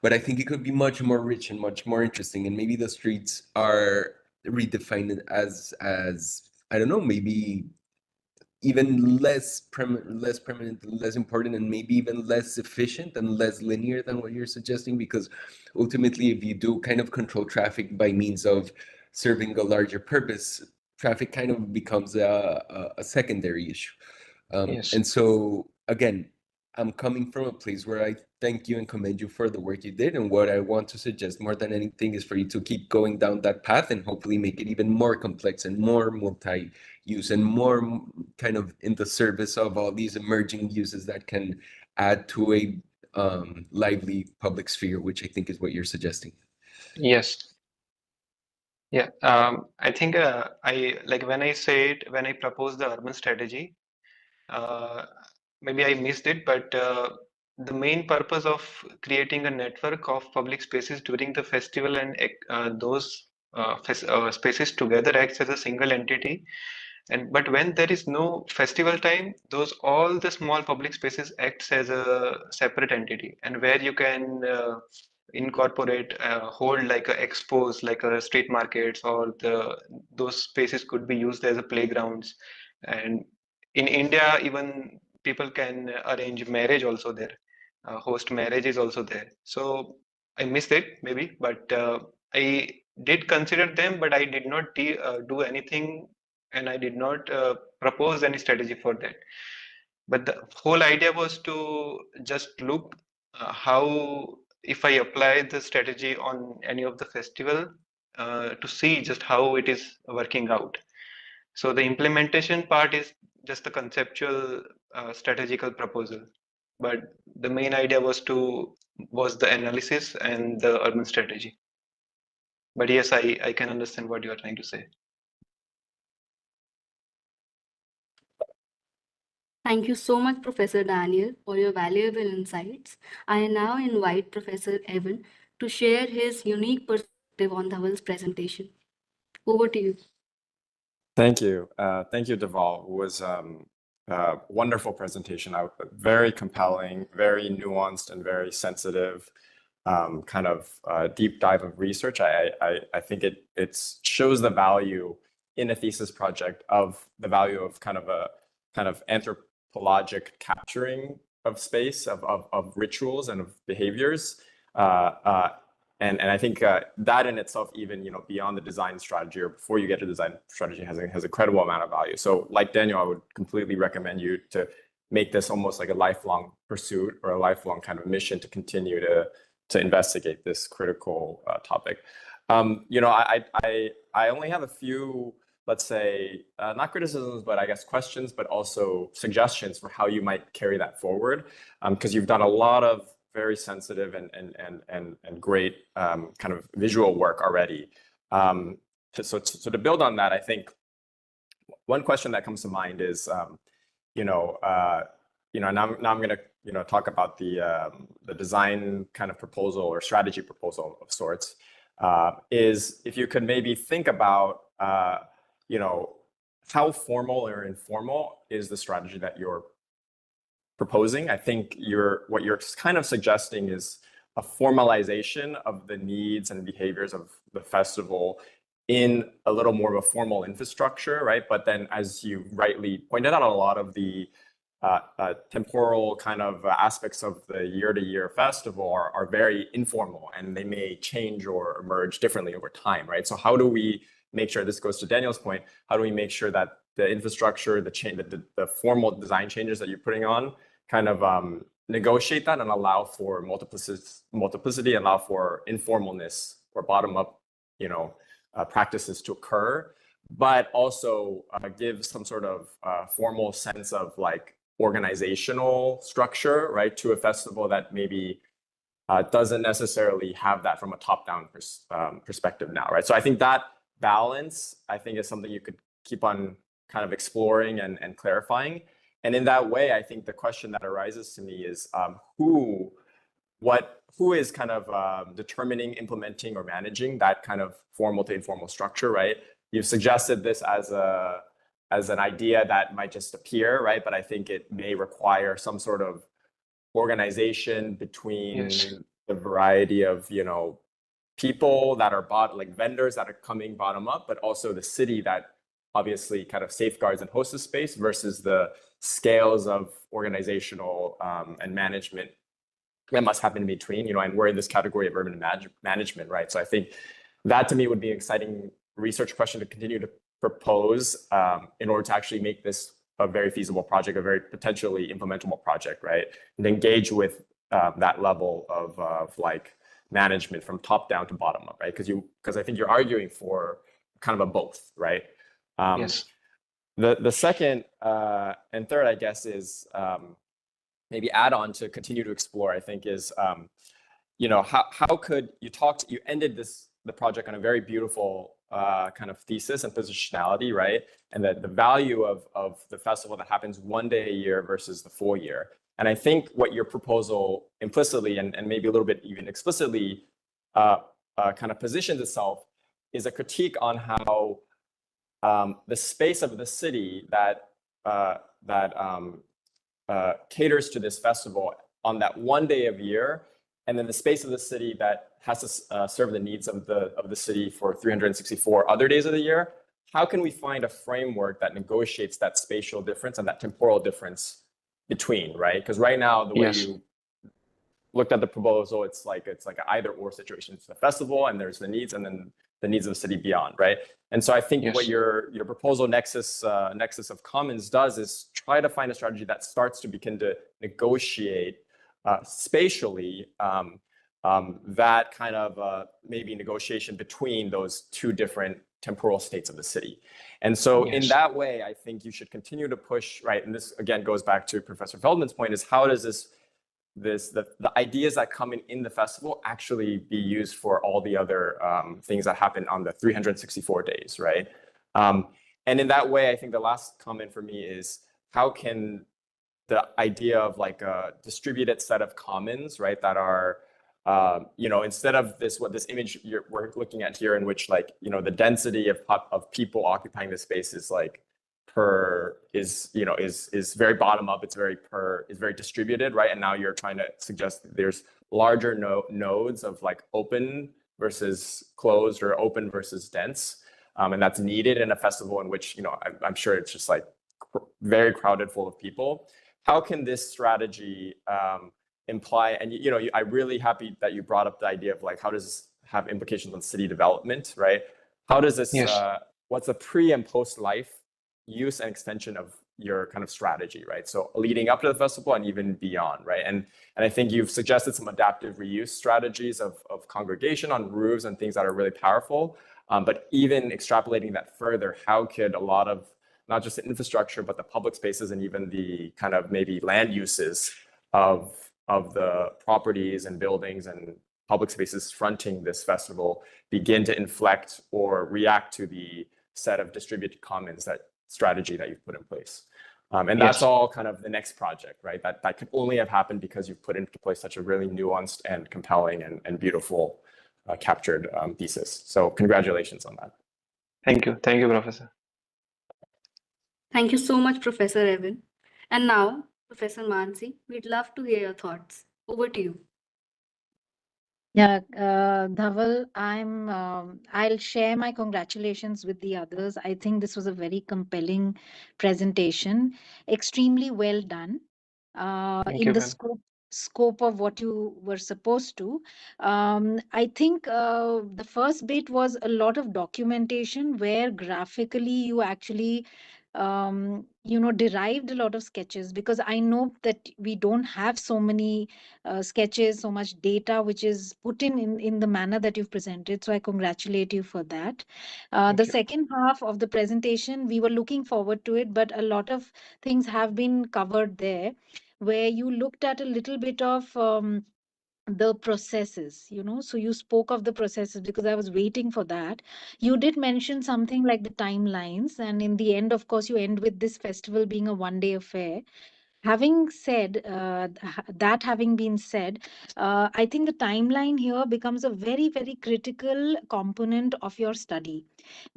But I think it could be much more rich and much more interesting, and maybe the streets are redefined as I don't know, maybe even less permanent, less important, and maybe even less efficient and less linear than what you're suggesting. Because ultimately, if you do kind of control traffic by means of serving a larger purpose, traffic kind of becomes a secondary issue. And so again, I'm coming from a place where I thank you and commend you for the work you did. And what I want to suggest more than anything is for you to keep going down that path and hopefully make it even more complex and more multi-use and more kind of in the service of all these emerging uses that can add to a lively public sphere, which I think is what you're suggesting. Yes. Yeah, I think when I proposed the urban strategy, maybe I missed it, but the main purpose of creating a network of public spaces during the festival and those spaces together acts as a single entity. But when there is no festival time, all the small public spaces acts as a separate entity, and where you can incorporate hold like expos, like street markets, or those spaces could be used as a playgrounds. And in India, even people can arrange marriage also there, host marriages also there. So I missed it maybe, but I did consider them, but I did not do anything, and I did not propose any strategy for that. But the whole idea was to just look how, if I apply the strategy on any of the festival, to see just how it is working out. So the implementation part is just a conceptual strategical proposal, but the main idea was the analysis and the urban strategy. But yes, I can understand what you are trying to say. Thank you so much, Professor Daniel, for your valuable insights. I now invite Professor Evan to share his unique perspective on Dhaval's presentation. Over to you. Thank you. Thank you, Deval. It was a wonderful presentation. Very compelling, very nuanced, and very sensitive kind of deep dive of research. I think it shows the value in a thesis project of the value of kind of anthropologic capturing of space, of rituals and of behaviors. And I think that in itself, even beyond the design strategy or before you get to design strategy, has a credible amount of value. So like Daniel, I would completely recommend you to make this almost like a lifelong pursuit or a lifelong kind of mission to continue to investigate this critical topic. I only have a few, let's say, not criticisms, but I guess questions, but also suggestions for how you might carry that forward, because you've done a lot of very sensitive and great kind of visual work already. So to build on that, I think one question that comes to mind is, now I'm going to talk about the design kind of proposal or strategy proposal of sorts. Is if you could maybe think about, how formal or informal is the strategy that you're proposing. I think what you're kind of suggesting is a formalization of the needs and behaviors of the festival in a little more of a formal infrastructure, right? But then, as you rightly pointed out, a lot of the temporal kind of aspects of the year-to-year festival are very informal, and they may change or emerge differently over time, right? So how do we make sure, this goes to Daniel's point, how do we make sure that the infrastructure, the formal design changes that you're putting on kind of negotiate that and allow for multiplicity, allow for informalness or bottom-up, practices to occur, but also give some sort of formal sense of like organizational structure, right, to a festival that maybe doesn't necessarily have that from a top-down perspective now, right? So I think that balance, I think, is something you could keep on kind of exploring and clarifying. And in that way, I think the question that arises to me is who is kind of determining, implementing, or managing that kind of formal to informal structure, right? You've suggested this as an idea that might just appear, right? But I think it may require some sort of organization between the variety of, people that are like vendors that are coming bottom up, but also the city that obviously kind of safeguards and hosts the space versus the scales of organizational and management that must happen in between, and we're in this category of urban management, right? So I think that to me would be an exciting research question to continue to propose in order to actually make this a very feasible project, a very potentially implementable project, right? And engage with that level of like management from top down to bottom up, right? Because I think you're arguing for kind of a both, right? Yes. The second and third, I guess, is maybe add on to continue to explore, I think, is, how could you ended the project on a very beautiful kind of thesis and positionality, right? And the value of the festival that happens one day a year versus the full year. And I think what your proposal implicitly and maybe a little bit even explicitly kind of positions itself is a critique on how the space of the city that caters to this festival on that one day of year, and then the space of the city that has to serve the needs of the city for 364 other days of the year. How can we find a framework that negotiates that spatial difference and that temporal difference between, right? Because right now, the way looked at the proposal, it's like an either or situation. It's the festival and there's the needs and then the needs of the city beyond, right? And so I think what your proposal nexus of commons does is try to find a strategy that starts to begin to negotiate spatially that kind of maybe negotiation between those two different temporal states of the city. And so in that way, I think you should continue to push, right? And this again goes back to Professor Feldman's point, is how does the ideas that come in the festival actually be used for all the other things that happen on the 364 days, right? And in that way, I think the last comment for me is how can the idea of like a distributed set of commons, right, that are instead of what this image we're looking at here, in which like the density of people occupying the space is like is very bottom up. It's very distributed, right? And now you're trying to suggest that there's larger nodes of like open versus closed or open versus dense, and that's needed in a festival in which I'm sure it's just like very crowded full of people. How can this strategy imply, and I'm really happy that you brought up the idea of like how does this have implications on city development, right? How does this what's the pre and post life use and extension of your kind of strategy, right? So leading up to the festival and even beyond, right? And I think you've suggested some adaptive reuse strategies of congregation on roofs and things that are really powerful. But even extrapolating that further, how could a lot of not just the infrastructure, but the public spaces and even the kind of maybe land uses of the properties and buildings and public spaces fronting this festival begin to inflect or react to the set of distributed commons strategy that you've put in place? And that's all kind of the next project, right? That could only have happened because you've put into place such a really nuanced and compelling and beautiful captured thesis. So congratulations on that. Thank you, Professor. Thank you so much, Professor Evan. And now, Professor Mansi, we'd love to hear your thoughts. Over to you. Yeah, Dhaval, I'll share my congratulations with the others. I think this was a very compelling presentation, extremely well done. In the scope of what you were supposed to. I think the first bit was a lot of documentation where graphically you actually derived a lot of sketches, because I know that we don't have so many sketches, so much data which is put in the manner that you've presented. So I congratulate you for that. The second half of the presentation, we were looking forward to it, but a lot of things have been covered there, where you looked at a little bit of the processes, so you spoke of the processes because I was waiting for that. You did mention something like the timelines, and in the end, of course, you end with this festival being a one-day affair. Having been said, I think the timeline here becomes a very, very critical component of your study,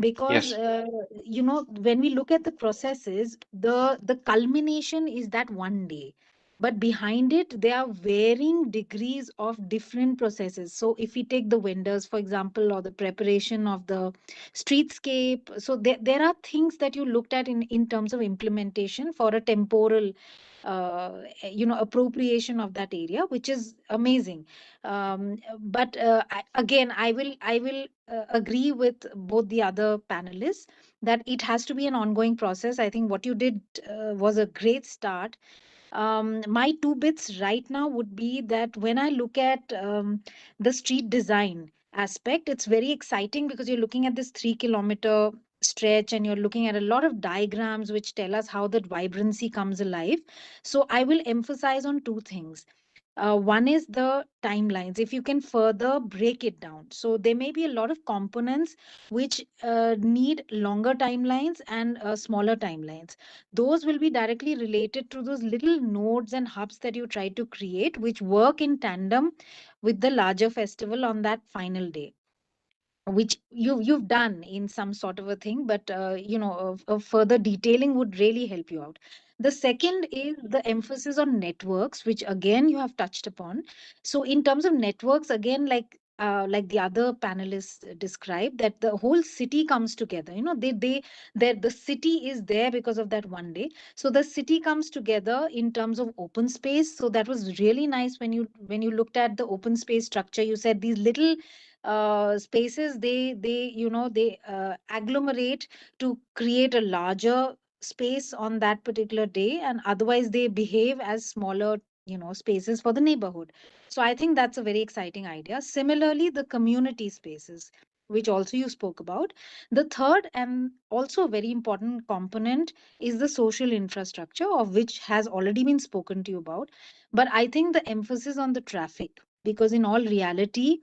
because when we look at the processes, the culmination is that one day. But behind it, there are varying degrees of different processes. So if we take the vendors, for example, or the preparation of the streetscape, so there are things that you looked at in terms of implementation for a temporal appropriation of that area, which is amazing. But I will agree with both the other panelists that it has to be an ongoing process. I think what you did was a great start. My two bits right now would be that when I look at the street design aspect, it's very exciting because you're looking at this 3-kilometer stretch and you're looking at a lot of diagrams which tell us how that vibrancy comes alive. So I will emphasize on two things. One is the timelines, if you can further break it down. So there may be a lot of components which need longer timelines and smaller timelines. Those will be directly related to those little nodes and hubs that you try to create, which work in tandem with the larger festival on that final day, which you've done in some sort of a thing, but a further detailing would really help you out. The second is the emphasis on networks, which again you have touched upon. So in terms of networks, again, like like the other panelists described, that the whole city comes together. The city is there because of that one day. So the city comes together in terms of open space. So that was really nice when you looked at the open space structure. You said these little spaces, they agglomerate to create a larger space on that particular day, and otherwise they behave as smaller spaces for the neighborhood. So I think that's a very exciting idea. Similarly, the community spaces, which also you spoke about. The third and also very important component is the social infrastructure, of which has already been spoken to you about. But I think the emphasis on the traffic, because in all reality,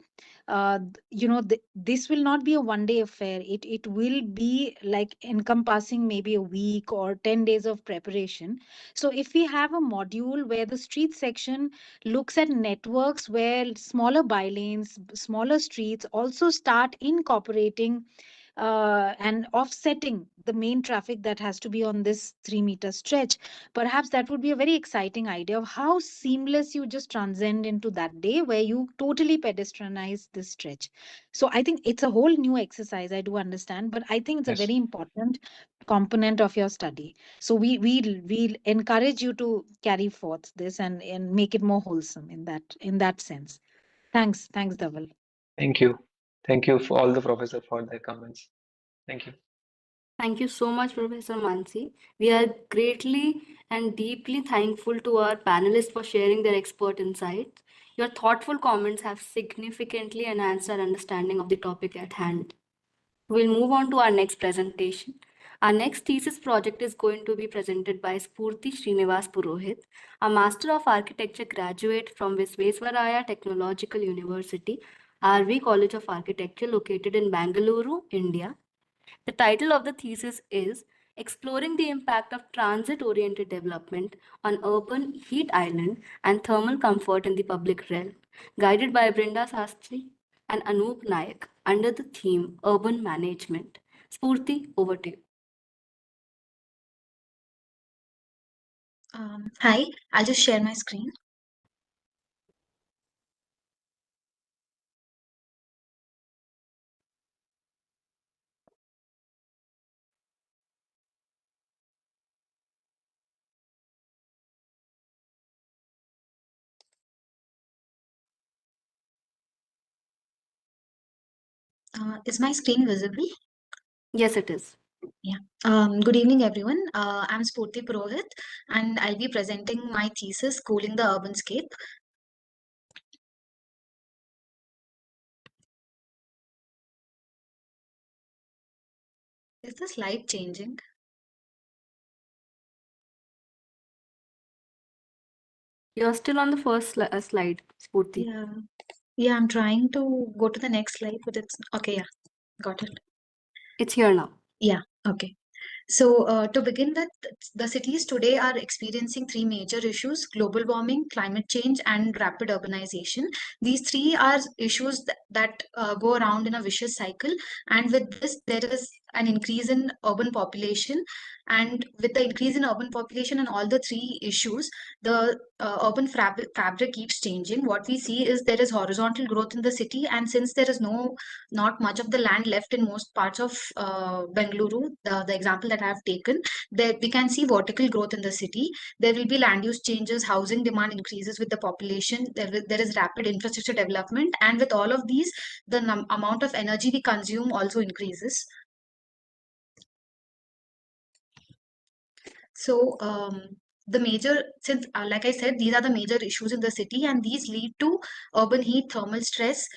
this will not be a one day affair. It will be like encompassing maybe a week or 10 days of preparation. So if we have a module where the street section looks at networks where smaller bylanes, smaller streets also start incorporating and offsetting the main traffic that has to be on this 3-meter stretch, perhaps that would be a very exciting idea of how seamless you just transcend into that day where you totally pedestrianize this stretch. So I think it's a whole new exercise, I do understand, but I think it's a very important component of your study. So we'll encourage you to carry forth this and make it more wholesome in that sense. Thanks, Dhaval. Thank you. Thank you for all the professors for their comments. Thank you. Thank you so much, Professor Mansi. We are greatly and deeply thankful to our panelists for sharing their expert insights. Your thoughtful comments have significantly enhanced our understanding of the topic at hand. We'll move on to our next presentation. Our next thesis project is going to be presented by Spurti Srinivas Purohit, a Master of Architecture graduate from Visvesvaraya Technological University, RV College of Architecture, located in Bangalore, India. The title of the thesis is Exploring the Impact of Transit-Oriented Development on Urban Heat Island and Thermal Comfort in the Public Realm, guided by Brinda Sastry and Anoop Nayak under the theme Urban Management. Spurti, over to you. Hi, I'll just share my screen. Is my screen visible? Yes, it is. Yeah. Good evening, everyone. I'm Spurti Purohit, and I'll be presenting my thesis, Cooling the Urbanscape. Is the slide changing? You're still on the first slide, Spurti. Yeah, I'm trying to go to the next slide, but it's okay. Yeah, got it. It's here now. Yeah, okay. So to begin with, the cities today are experiencing three major issues: global warming, climate change, and rapid urbanization. These three are issues that go around in a vicious cycle. And with this, there is an increase in urban population. And with the increase in urban population and all the three issues, the urban fabric keeps changing. What we see is there is horizontal growth in the city, and since there is not much of the land left in most parts of Bengaluru, the example that I have taken, there we can see vertical growth in the city. There will be land use changes, housing demand increases with the population. There is rapid infrastructure development, and with all of these, the amount of energy we consume also increases. So like I said, these are the major issues in the city, and these lead to urban heat, thermal stress,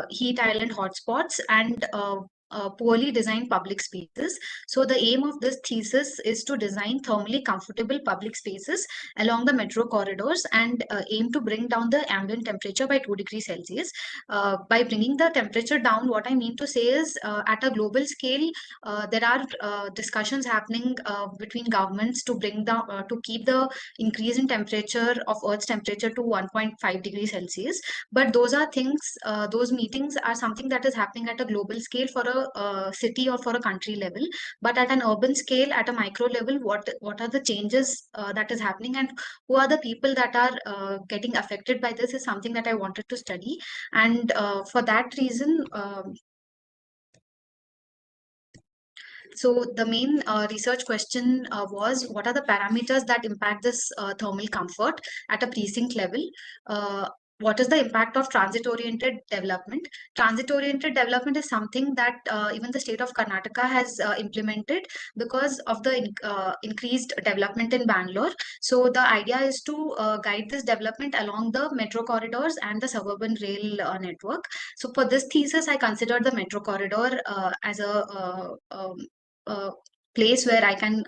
heat island hotspots, and poorly designed public spaces. So the aim of this thesis is to design thermally comfortable public spaces along the metro corridors and aim to bring down the ambient temperature by 2 degrees Celsius. By bringing the temperature down, what I mean to say is at a global scale, there are discussions happening between governments to bring down, to keep the increase in temperature of Earth's temperature to 1.5 degrees Celsius. But those are things, those meetings are something that is happening at a global scale for a a city or for a country level, but at an urban scale, at a micro level, what are the changes that is happening, and who are the people that are getting affected by this is something that I wanted to study. And for that reason, so the main research question was, what are the parameters that impact this thermal comfort at a precinct level? What is the impact of transit-oriented development? Transit-oriented development is something that even the state of Karnataka has implemented because of the increased development in Bangalore. So the idea is to guide this development along the metro corridors and the suburban rail network. So for this thesis, I considered the metro corridor as a place where I can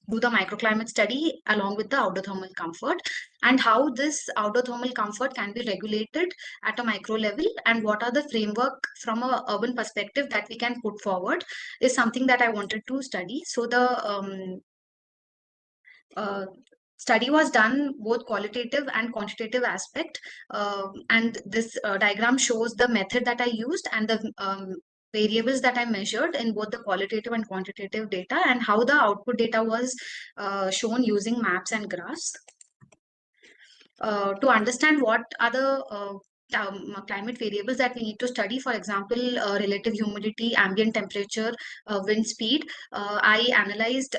do the microclimate study along with the outdoor thermal comfort, and how this outdoor thermal comfort can be regulated at a micro level, and what are the framework from a urban perspective that we can put forward is something that I wanted to study. So the study was done both qualitative and quantitative aspect, and this diagram shows the method that I used and the variables that I measured in both the qualitative and quantitative data, and how the output data was shown using maps and graphs. To understand what are the climate variables that we need to study, for example, relative humidity, ambient temperature, wind speed, I analyzed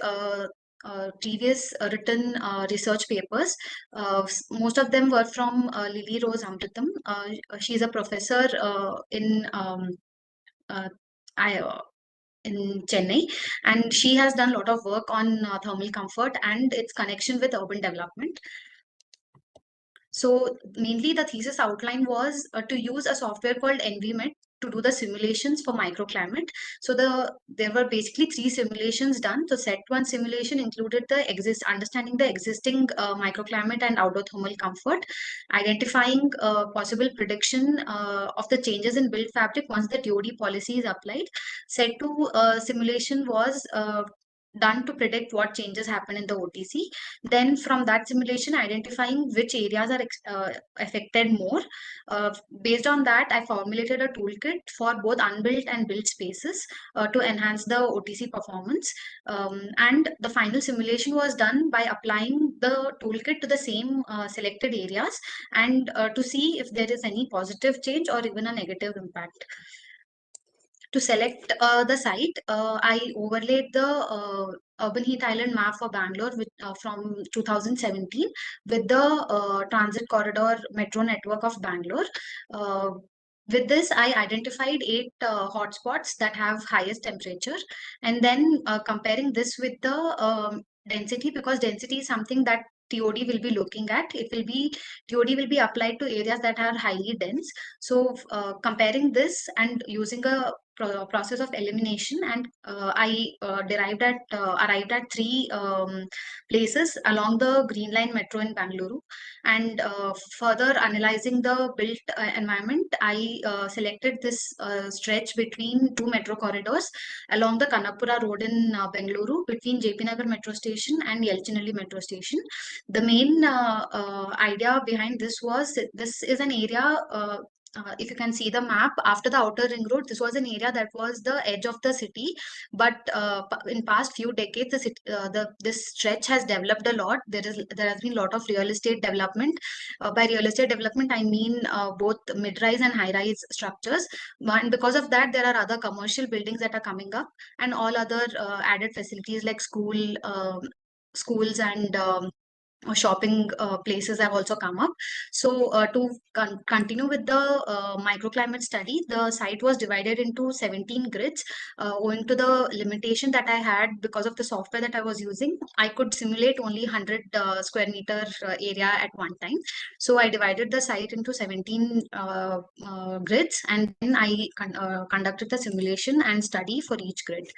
previous written research papers. Most of them were from Lily Rose Amritam. She's a professor in Chennai, and she has done a lot of work on thermal comfort and its connection with urban development. So mainly the thesis outline was to use a software called EnviMet to do the simulations for microclimate. So there were basically 3 simulations done. The Sept simulation included the understanding the existing microclimate and outdoor thermal comfort, identifying possible prediction of the changes in built fabric once the TOD policy is applied. Sept simulation was done to predict what changes happen in the OTC. Then from that simulation, identifying which areas are affected more. Based on that, I formulated a toolkit for both unbuilt and built spaces to enhance the OTC performance. And the final simulation was done by applying the toolkit to the same selected areas, and to see if there is any positive change or even a negative impact. To select the site, I overlaid the Urban Heat Island map for Bangalore from 2017 with the transit corridor metro network of Bangalore. With this, I identified 8 hotspots that have highest temperature, and then comparing this with the density, because density is something that TOD will be looking at. TOD will be applied to areas that are highly dense. So comparing this and using a process of elimination, and I arrived at 3 places along the Green Line Metro in Bangalore. And further analyzing the built environment, I selected this stretch between 2 metro corridors along the Kanakpura Road in Bengaluru, between JP Nagar Metro Station and Yelchinalli Metro Station. The main idea behind this was, this is an area, if you can see the map, after the outer ring road, this was an area that was the edge of the city. But in past few decades, this stretch has developed a lot. There has been a lot of real estate development. By real estate development, I mean both mid-rise and high-rise structures. And because of that, there are other commercial buildings that are coming up, and all other added facilities like schools and shopping places have also come up. So to continue with the microclimate study, the site was divided into 17 grids. Owing to the limitation that I had because of the software that I was using, I could simulate only 100 square meter area at one time. So I divided the site into 17 grids, and then I conducted the simulation and study for each grid.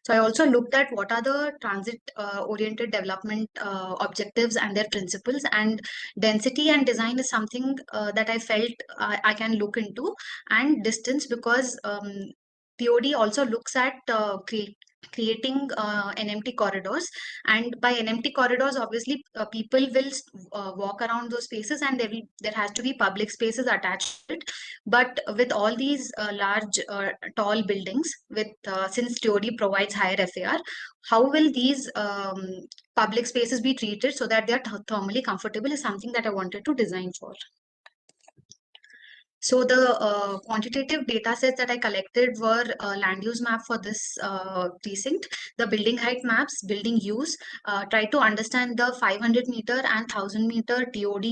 So I also looked at what are the transit oriented development objectives and their principles, and density and design is something that I felt I can look into, and distance, because TOD also looks at creating NMT corridors. And by NMT corridors, obviously people will walk around those spaces, and there has to be public spaces attached to it. But with all these large tall buildings, with since TOD provides higher FAR, how will these public spaces be treated so that they are thermally comfortable is something that I wanted to design for. So the quantitative data sets that I collected were land use map for this precinct, the building height maps, building use, try to understand the 500 meter and 1000 meter TOD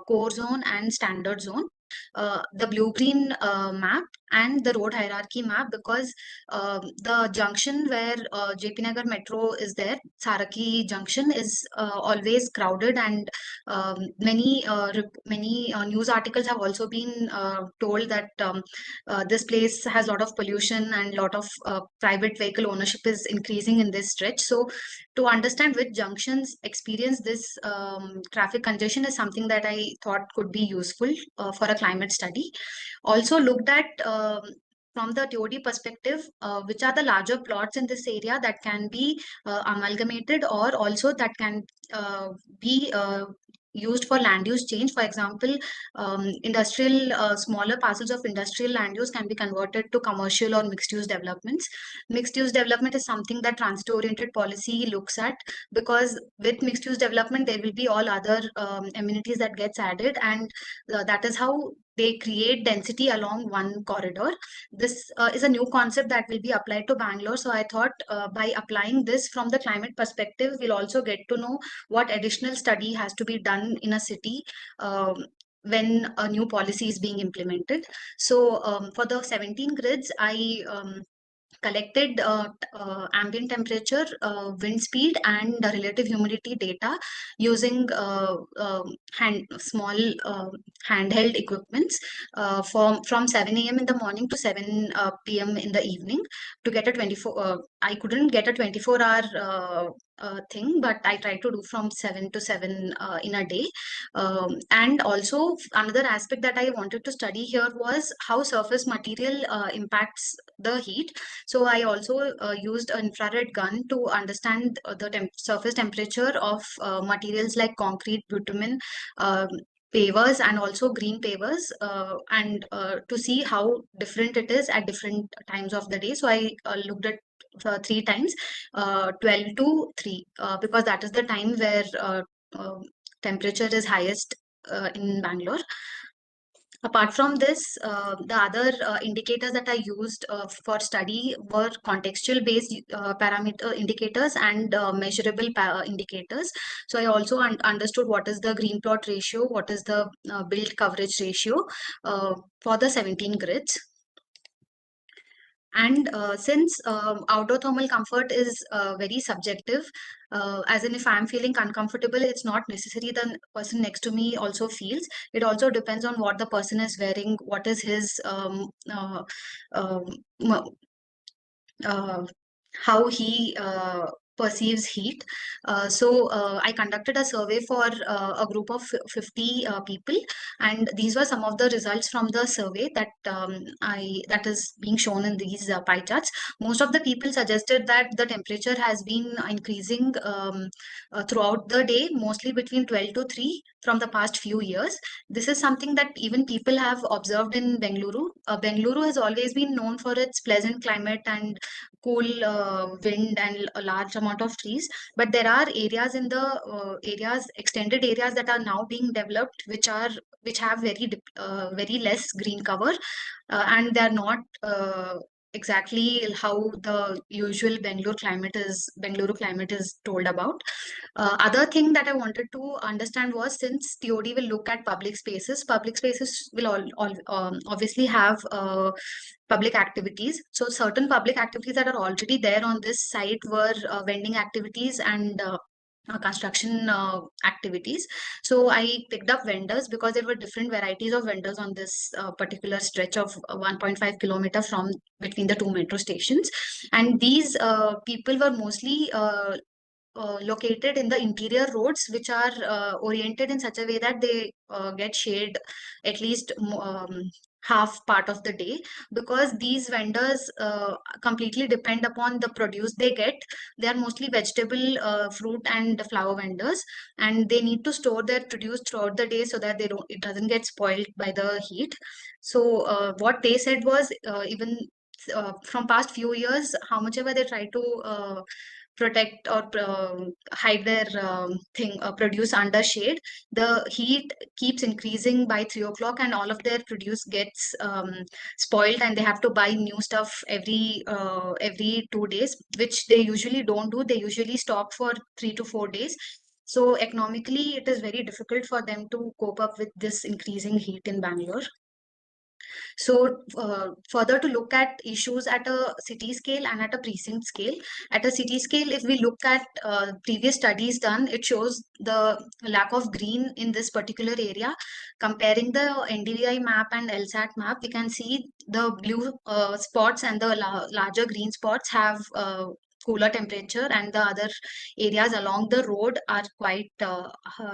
core zone and standard zone. The blue-green map and the road hierarchy map, because the junction where JP Nagar Metro is there, Saraki Junction, is always crowded, and many news articles have also been told that this place has a lot of pollution and a lot of private vehicle ownership is increasing in this stretch. So to understand which junctions experience this traffic congestion is something that I thought could be useful for a climate study. Also looked at from the TOD perspective, which are the larger plots in this area that can be amalgamated, or also that can be used for land use change. For example, smaller parcels of industrial land use can be converted to commercial or mixed use developments. Mixed use development is something that transit oriented policy looks at, because with mixed use development there will be all other amenities that gets added, and that is how they create density along one corridor. This is a new concept that will be applied to Bangalore. So I thought by applying this from the climate perspective, we'll also get to know what additional study has to be done in a city when a new policy is being implemented. So for the 17 grids, I collected ambient temperature, wind speed, and relative humidity data using small handheld equipments from 7 a.m. in the morning to 7 p.m. in the evening to get a 24. I couldn't get a 24-hour thing, but I tried to do from 7 to 7 in a day. And also another aspect that I wanted to study here was how surface material impacts the heat. So I also used an infrared gun to understand the surface temperature of materials like concrete, bitumen, pavers, and also green pavers, and to see how different it is at different times of the day. So I looked at 3 times, 12 to 3, because that is the time where temperature is highest in Bangalore. Apart from this, the other indicators that I used for study were contextual based parameter indicators and measurable indicators. So I also understood what is the green plot ratio, what is the build coverage ratio for the 17 grids. And since outdoor thermal comfort is very subjective, as in if I'm feeling uncomfortable, it's not necessary the person next to me also feels. It also depends on what the person is wearing, what is his how he perceives heat. So I conducted a survey for a group of 50 people, and these were some of the results from the survey that that is being shown in these pie charts. Most of the people suggested that the temperature has been increasing throughout the day, mostly between 12 to 3 from the past few years. This is something that even people have observed in Bengaluru. Bengaluru has always been known for its pleasant climate and cool wind and a large amount of trees, but there are areas in the extended areas that are now being developed which have very less green cover, and they are not exactly how the usual Bengaluru climate is told about. Other thing that I wanted to understand was, since TOD will look at public spaces will obviously have public activities. So certain public activities that are already there on this site were vending activities and construction activities. So I picked up vendors because there were different varieties of vendors on this particular stretch of 1.5 kilometer from between the 2 metro stations, and these people were mostly located in the interior roads, which are oriented in such a way that they get shade at least half part of the day, because these vendors completely depend upon the produce they get. They are mostly vegetable, fruit and flower vendors, and they need to store their produce throughout the day so that it doesn't get spoiled by the heat. So what they said was, even from past few years, how much ever they try to protect or hide their produce under shade, the heat keeps increasing by 3 o'clock, and all of their produce gets spoiled, and they have to buy new stuff every 2 days, which they usually don't do. They usually stock for 3 to 4 days. So economically, it is very difficult for them to cope up with this increasing heat in Bangalore. So further to look at issues at a city scale and at a precinct scale. At a city scale, if we look at previous studies done, it shows the lack of green in this particular area. Comparing the NDVI map and LSAT map, we can see the blue spots and the larger green spots have cooler temperature, and the other areas along the road are quite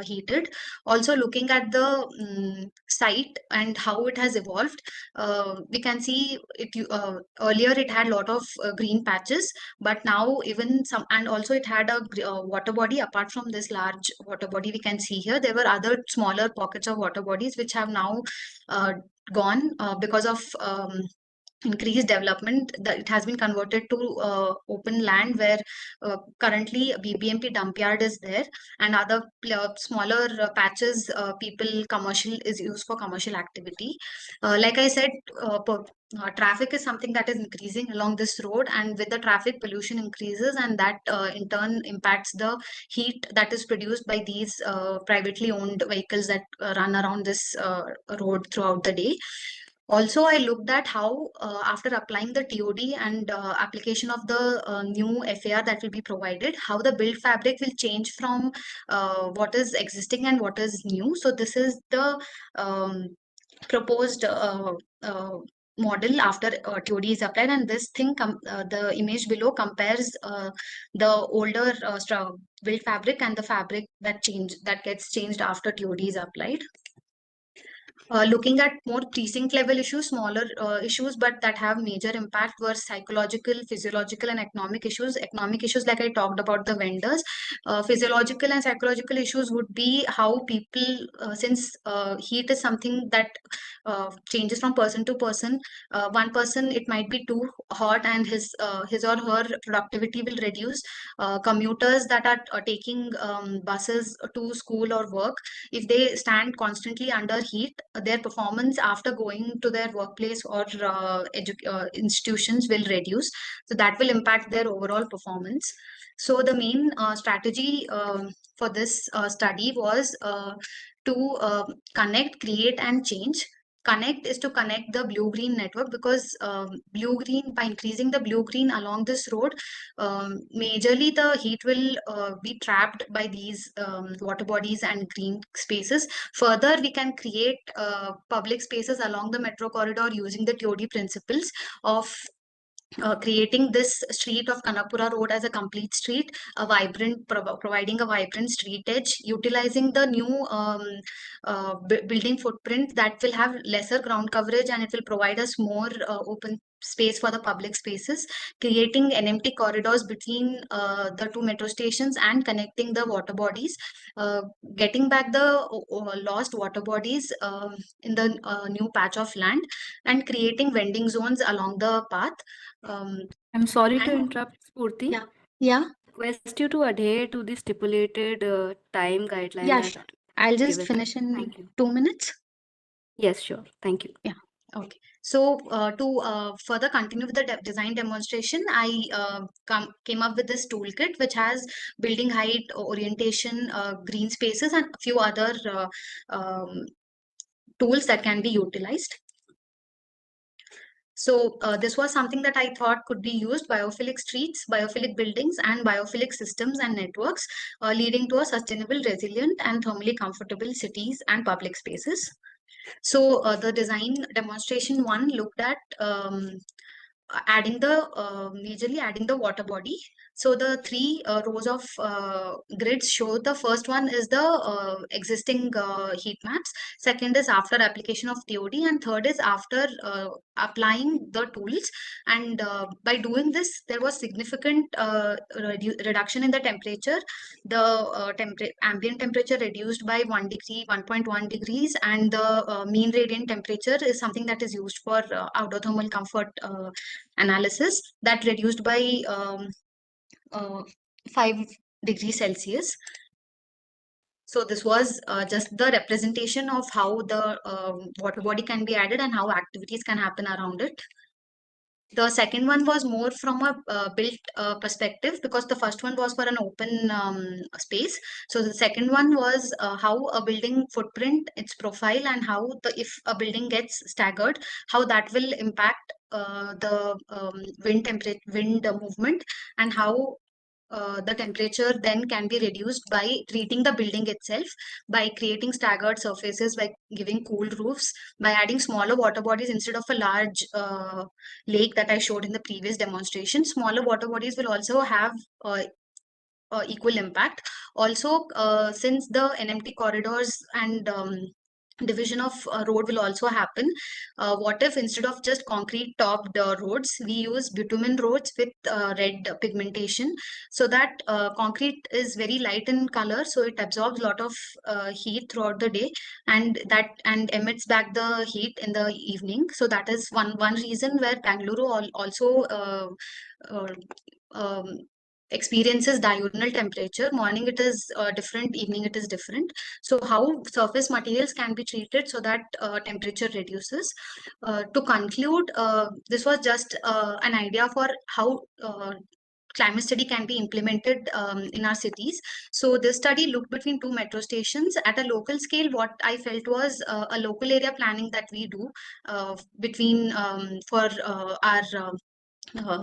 heated. Also, looking at the site and how it has evolved, we can see earlier it had a lot of green patches, but now even some, and also it had a water body. Apart from this large water body we can see here, there were other smaller pockets of water bodies which have now gone because of increased development. That it has been converted to open land, where currently a BBMP dump yard is there, and other smaller patches commercial is used for commercial activity. Like I said, traffic is something that is increasing along this road, and with the traffic, pollution increases, and that in turn impacts the heat that is produced by these privately owned vehicles that run around this road throughout the day. Also, I looked at how after applying the TOD and application of the new FAR that will be provided, how the build fabric will change from what is existing and what is new. So this is the proposed model after TOD is applied, and this thing, the image below compares the older build fabric and the fabric that gets changed after TOD is applied. Looking at more precinct level issues, smaller issues, but that have major impact, were psychological, physiological, and economic issues. Economic issues, like I talked about the vendors. Physiological and psychological issues would be how people, since heat is something that changes from person to person. One person, it might be too hot, and his or her productivity will reduce. Commuters that are taking buses to school or work, if they stand constantly under heat, their performance after going to their workplace or institutions will reduce. So that will impact their overall performance. So the main strategy for this study was to connect, create, and change. Connect is to connect the blue-green network, because blue-green, by increasing the blue-green along this road, majorly the heat will be trapped by these water bodies and green spaces. Further, we can create public spaces along the metro corridor using the TOD principles of creating this street of Kanakpura Road as a complete street, a vibrant, providing a vibrant street edge, utilizing the new building footprint that will have lesser ground coverage, and it will provide us more open space for the public spaces, creating NMT corridors between the two metro stations and connecting the water bodies, getting back the lost water bodies in the new patch of land, and creating vending zones along the path. I'm sorry to interrupt, Spurti. Yeah. Yeah. Request you to adhere to the stipulated time guideline Yeah, that sure. I'll just given. finish in Thank you. 2 minutes. Yes, sure. Thank you. Yeah. Okay. So to further continue with the design demonstration, I came up with this toolkit, which has building height, orientation, green spaces, and a few other tools that can be utilized. So this was something that I thought could be used: biophilic streets, biophilic buildings, and biophilic systems and networks, leading to a sustainable, resilient, and thermally comfortable cities and public spaces. So the design demonstration one looked at adding the majorly adding the water body. So the three rows of grids show the first one is the existing heat maps, second is after application of TOD, and third is after applying the tools. And by doing this, there was significant reduction in the temperature. The ambient temperature reduced by 1 degree, 1.1 degrees, and the mean radiant temperature is something that is used for outdoor thermal comfort analysis, that reduced by 5 degrees Celsius. So this was just the representation of how the water body can be added and how activities can happen around it. The second one was more from a built perspective, because the first one was for an open space. So the second one was how a building footprint, its profile, and how if a building gets staggered, how that will impact the wind movement, and how the temperature then can be reduced by treating the building itself, by creating staggered surfaces, by giving cool roofs, by adding smaller water bodies instead of a large lake that I showed in the previous demonstration. Smaller water bodies will also have equal impact. Also, since the NMT corridors and division of road will also happen, what if instead of just concrete topped roads, we use bitumen roads with red pigmentation, so that concrete is very light in color, so it absorbs a lot of heat throughout the day, and emits back the heat in the evening. So that is one reason where Bangalore also experiences diurnal temperature. Morning it is different, evening it is different. So how surface materials can be treated so that temperature reduces. To conclude, this was just an idea for how climate study can be implemented in our cities. So this study looked between two metro stations. At a local scale, what I felt was a local area planning that we do between for our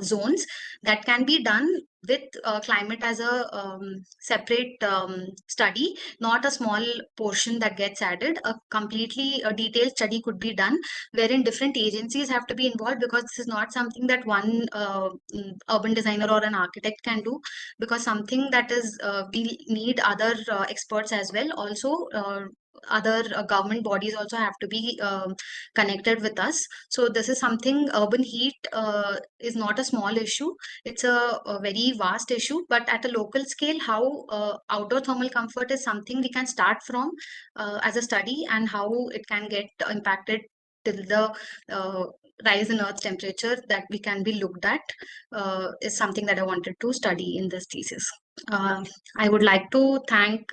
zones, that can be done with climate as a separate study, not a small portion that gets added. A completely detailed study could be done, wherein different agencies have to be involved, because this is not something that one urban designer or an architect can do, because something that is we need other experts as well. Also, other government bodies also have to be connected with us. So this is something, urban heat is not a small issue. It's a very vast issue, but at a local scale, how outdoor thermal comfort is something we can start from as a study, and how it can get impacted till the rise in Earth's temperature that we can be looked at, is something that I wanted to study in this thesis. I would like to thank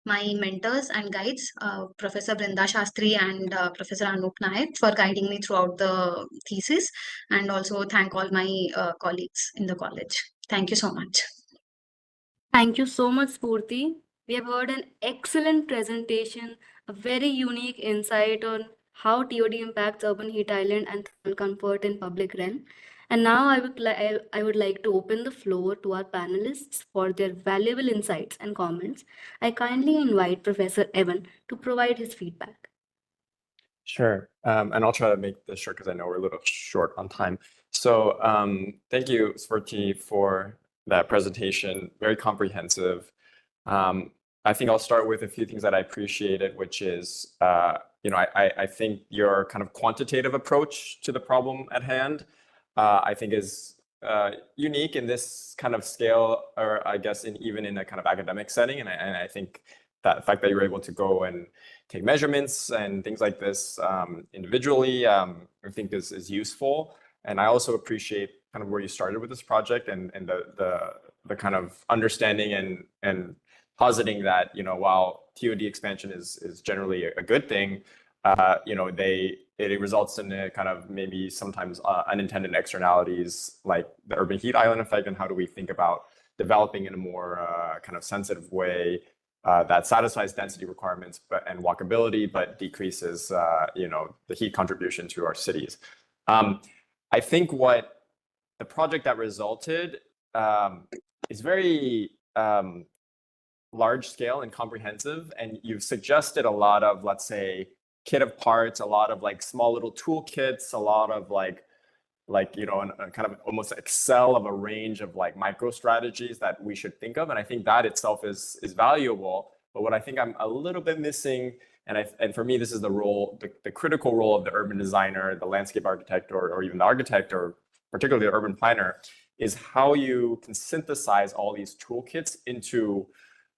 my mentors and guides, Professor Brinda Shastri and Professor Anup Nayak, for guiding me throughout the thesis, and also thank all my colleagues in the college. Thank you so much. Thank you so much, Spurti. We have heard an excellent presentation, a very unique insight on how TOD impacts urban heat island and thermal comfort in public realm. And now I would like to open the floor to our panelists for their valuable insights and comments. I kindly invite Professor Evan to provide his feedback. Sure. And I'll try to make this short because I know we're a little short on time. So thank you, Spurti, for that presentation. Very comprehensive. I think I'll start with a few things that I appreciated, which is, I think your kind of quantitative approach to the problem at hand, I think is unique in this kind of scale, or I guess even in a kind of academic setting. And I think that the fact that you're able to go and take measurements and things like this individually, I think is useful. And I also appreciate kind of where you started with this project, and the kind of understanding and positing that, while TOD expansion is generally a good thing, it results in a kind of maybe sometimes unintended externalities like the urban heat island effect, and how do we think about developing in a more kind of sensitive way that satisfies density requirements and walkability, but decreases the heat contribution to our cities. I think what the project that resulted is very large scale and comprehensive, and you've suggested a lot of, let's say, kit of parts, a lot of like small little toolkits, a lot of like like, you know, a kind of almost Excel of a range of like micro strategies that we should think of. And I think that itself is valuable. But what I think I'm a little bit missing, and for me, this is the role, the critical role of the urban designer, the landscape architect, or even the architect, or particularly the urban planner, is how you can synthesize all these toolkits into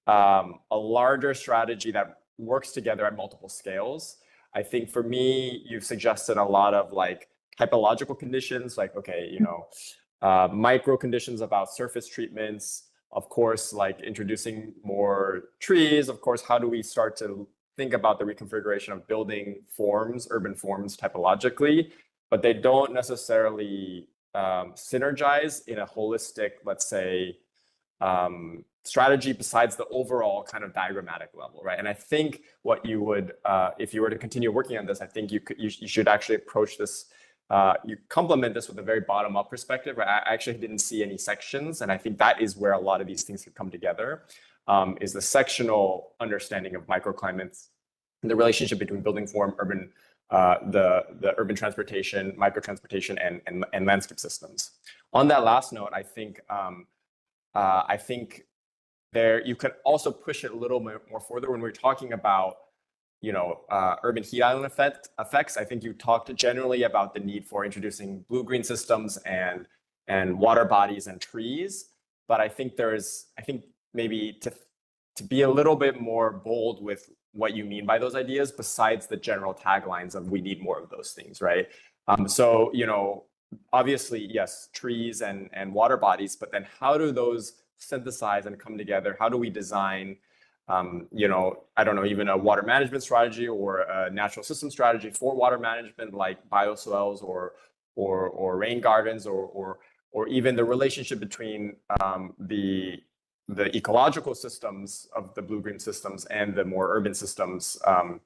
a larger strategy that works together at multiple scales. I think for me, you've suggested a lot of like typological conditions, like, okay, you know, micro conditions about surface treatments, of course, like introducing more trees, of course, how do we start to think about the reconfiguration of building forms, urban forms typologically, but they don't necessarily synergize in a holistic, let's say, strategy besides the overall kind of diagrammatic level, right? And I think what you would, if you were to continue working on this, I think you should actually approach this, you complement this with a very bottom-up perspective, right? I actually didn't see any sections, and I think that is where a lot of these things could come together, is the sectional understanding of microclimates, and the relationship between building form, urban, the urban transportation, microtransportation, and landscape systems. On that last note, I think there you could also push it a little bit more further when we're talking about, you know, urban heat island effects. I think you talked generally about the need for introducing blue-green systems and water bodies and trees, but I think maybe to be a little bit more bold with what you mean by those ideas, besides the general taglines of we need more of those things, right? So, you know, obviously, yes, trees and water bodies, but then how do those synthesize and come together? How do we design, you know, I don't know, even a water management strategy or a natural system strategy for water management, like bioswales or rain gardens, or even the relationship between the ecological systems of the blue-green systems and the more urban systems of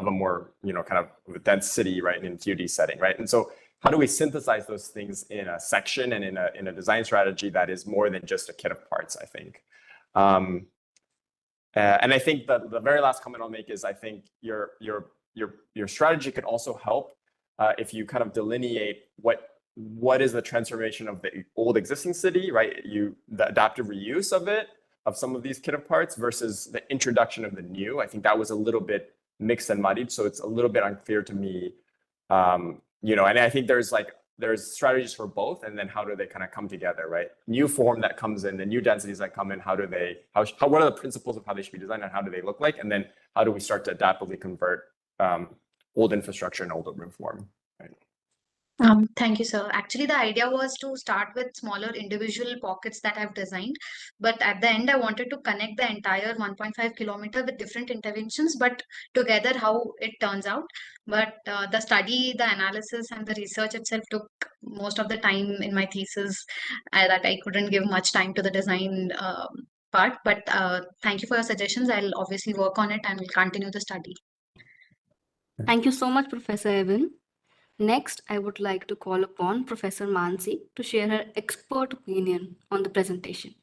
a more, you know, kind of dense city, right, in a TUD setting, right? And so how do we synthesize those things in a section and in a design strategy that is more than just a kit of parts, I think. And I think the very last comment I'll make is I think your strategy could also help if you kind of delineate what is the transformation of the old existing city, right? The adaptive reuse of some of these kit of parts versus the introduction of the new. I think that was a little bit mixed and muddied, so it's a little bit unclear to me. You know, and I think there's strategies for both, and then how do they kind of come together, right? New form that comes in, the new densities that come in, what are the principles of how they should be designed and how do they look like? And then how do we start to adaptively convert old infrastructure and old urban form, right? Thank you, sir. Actually, the idea was to start with smaller individual pockets that I've designed, but at the end, I wanted to connect the entire 1.5 kilometer with different interventions, but together how it turns out. But the study, the analysis, and the research itself took most of the time in my thesis that I couldn't give much time to the design part. But thank you for your suggestions. I'll obviously work on it and will continue the study. Thank you so much, Professor Evan. Next, I would like to call upon Professor Mansi to share her expert opinion on the presentation.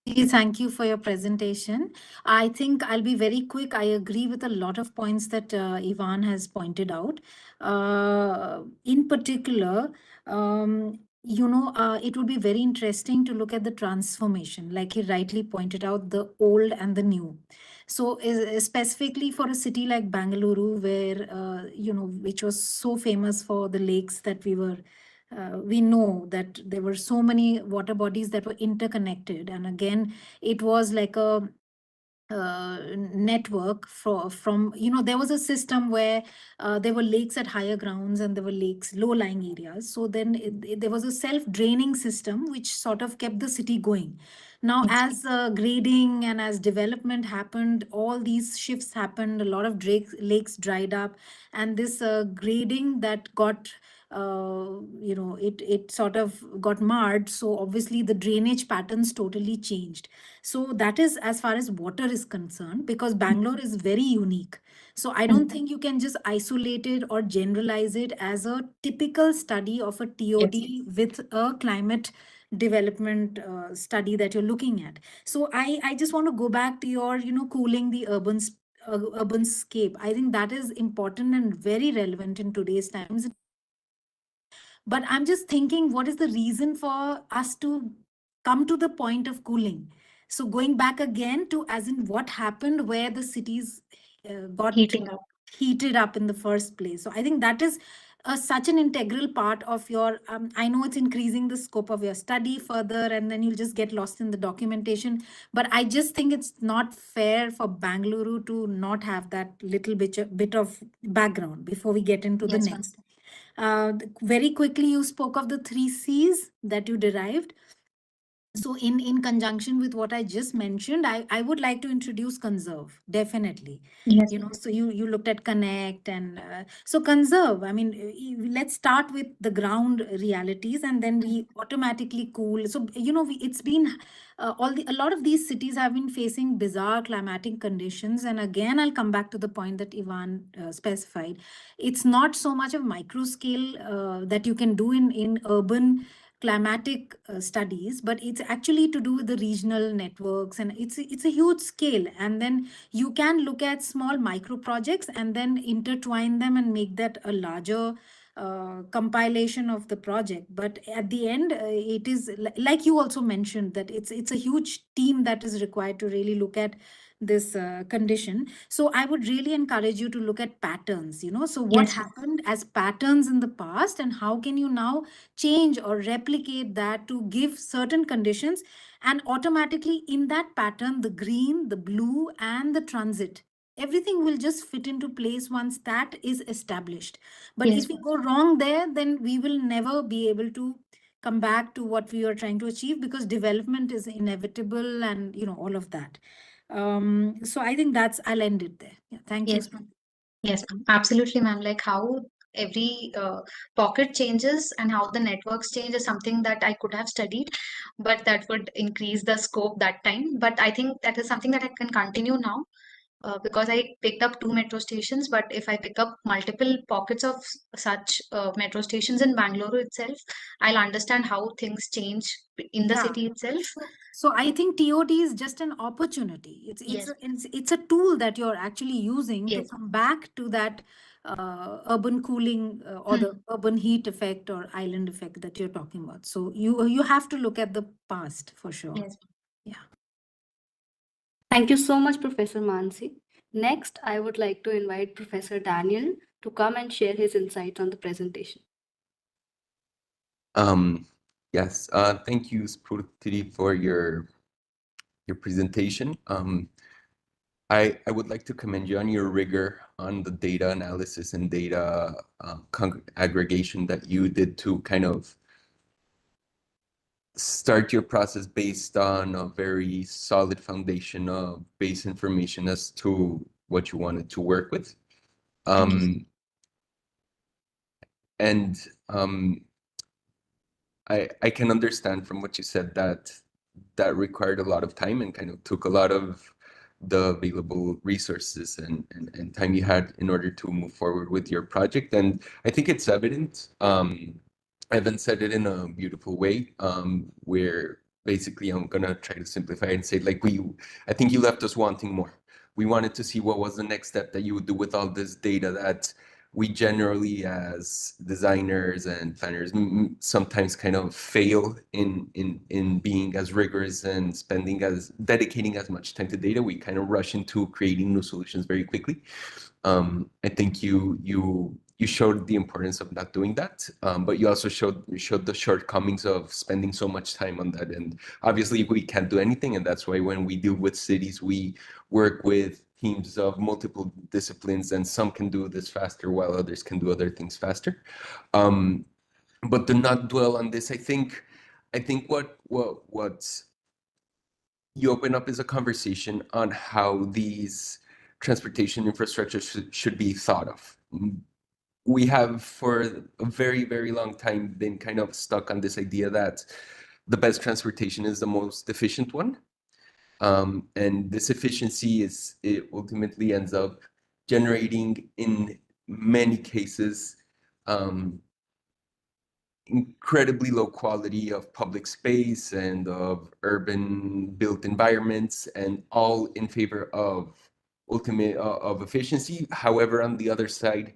Thank you for your presentation. I think I'll be very quick. I agree with a lot of points that Ivan has pointed out. In particular, you know, it would be very interesting to look at the transformation, like he rightly pointed out, the old and the new. So specifically for a city like Bangalore, where, you know, which was so famous for the lakes that we know that there were so many water bodies that were interconnected. And again, it was like a network from, you know, there was a system where there were lakes at higher grounds and there were lakes, low-lying areas. So then there was a self-draining system which sort of kept the city going. Now, as grading and as development happened, all these shifts happened, a lot of lakes dried up, and this grading that got you know, it sort of got marred. So obviously the drainage patterns totally changed. So that is as far as water is concerned, because Bangalore is very unique. So I don't think you can just isolate it or generalize it as a typical study of a TOD with a climate development study that you're looking at. So I just want to go back to your, you know, cooling the urban urban scape. I think that is important and very relevant in today's times. But I'm just thinking, what is the reason for us to come to the point of cooling? So going back again to as in what happened where the cities got heated up in the first place. So I think that is such an integral part of your, I know it's increasing the scope of your study further, and then you'll just get lost in the documentation. But I just think it's not fair for Bangalore to not have that little bit of background before we get into the next. Very quickly, you spoke of the 3 C's that you derived. So in conjunction with what I just mentioned, I would like to introduce conserve, definitely. Yes. You know, so you looked at connect and so conserve. I mean, let's start with the ground realities and then we automatically cool. So, you know, it's been a lot of these cities have been facing bizarre climatic conditions. And again, I'll come back to the point that Ivan specified. It's not so much of micro scale that you can do in urban climatic studies, but it's actually to do with the regional networks, and it's a huge scale. And then you can look at small micro projects and then intertwine them and make that a larger compilation of the project. But at the end, it is like you also mentioned that it's a huge team that is required to really look at this condition. So I would really encourage you to look at patterns, you know, so what happened as patterns in the past and how can you now change or replicate that to give certain conditions, and automatically in that pattern, the green, the blue, and the transit, everything will just fit into place once that is established. But if we go wrong there, then we will never be able to come back to what we are trying to achieve, because development is inevitable and, you know, all of that. So I think I'll end it there. Yeah, thank you. Yes, ma'am. Absolutely, ma'am. Like how every pocket changes and how the networks change is something that I could have studied, but that would increase the scope that time. But I think that is something that I can continue now because I picked up 2 metro stations. But if I pick up multiple pockets of such metro stations in Bangalore itself, I'll understand how things change in the city itself. So I think TOD is just an opportunity. It's a tool that you're actually using to come back to that urban cooling or the urban heat effect or island effect that you're talking about. So you have to look at the past for sure. Yes. Yeah. Thank you so much, Professor Mansi. Next, I would like to invite Professor Daniel to come and share his insights on the presentation. Yes, thank you, Spurti, for your presentation. I would like to commend you on your rigor on the data analysis and data aggregation that you did to kind of start your process based on a very solid foundation of base information as to what you wanted to work with. And I can understand from what you said that required a lot of time and kind of took a lot of the available resources and time you had in order to move forward with your project. And I think it's evident. Evan said it in a beautiful way, where basically I'm gonna try to simplify and say, like, I think you left us wanting more. We wanted to see what was the next step that you would do with all this data that we generally as designers and planners sometimes kind of fail in being as rigorous and dedicating as much time to data. We kind of rush into creating new solutions very quickly. I think you showed the importance of not doing that, but you also showed the shortcomings of spending so much time on that. And obviously we can't do anything, and that's why when we deal with cities, we work with teams of multiple disciplines, and some can do this faster while others can do other things faster. But to not dwell on this, I think what you open up is a conversation on how these transportation infrastructure should be thought of. We have for a very, very long time been kind of stuck on this idea that the best transportation is the most efficient one. And this efficiency it ultimately ends up generating, in many cases, incredibly low quality of public space and of urban built environments, and all in favor of ultimate of efficiency. However, on the other side,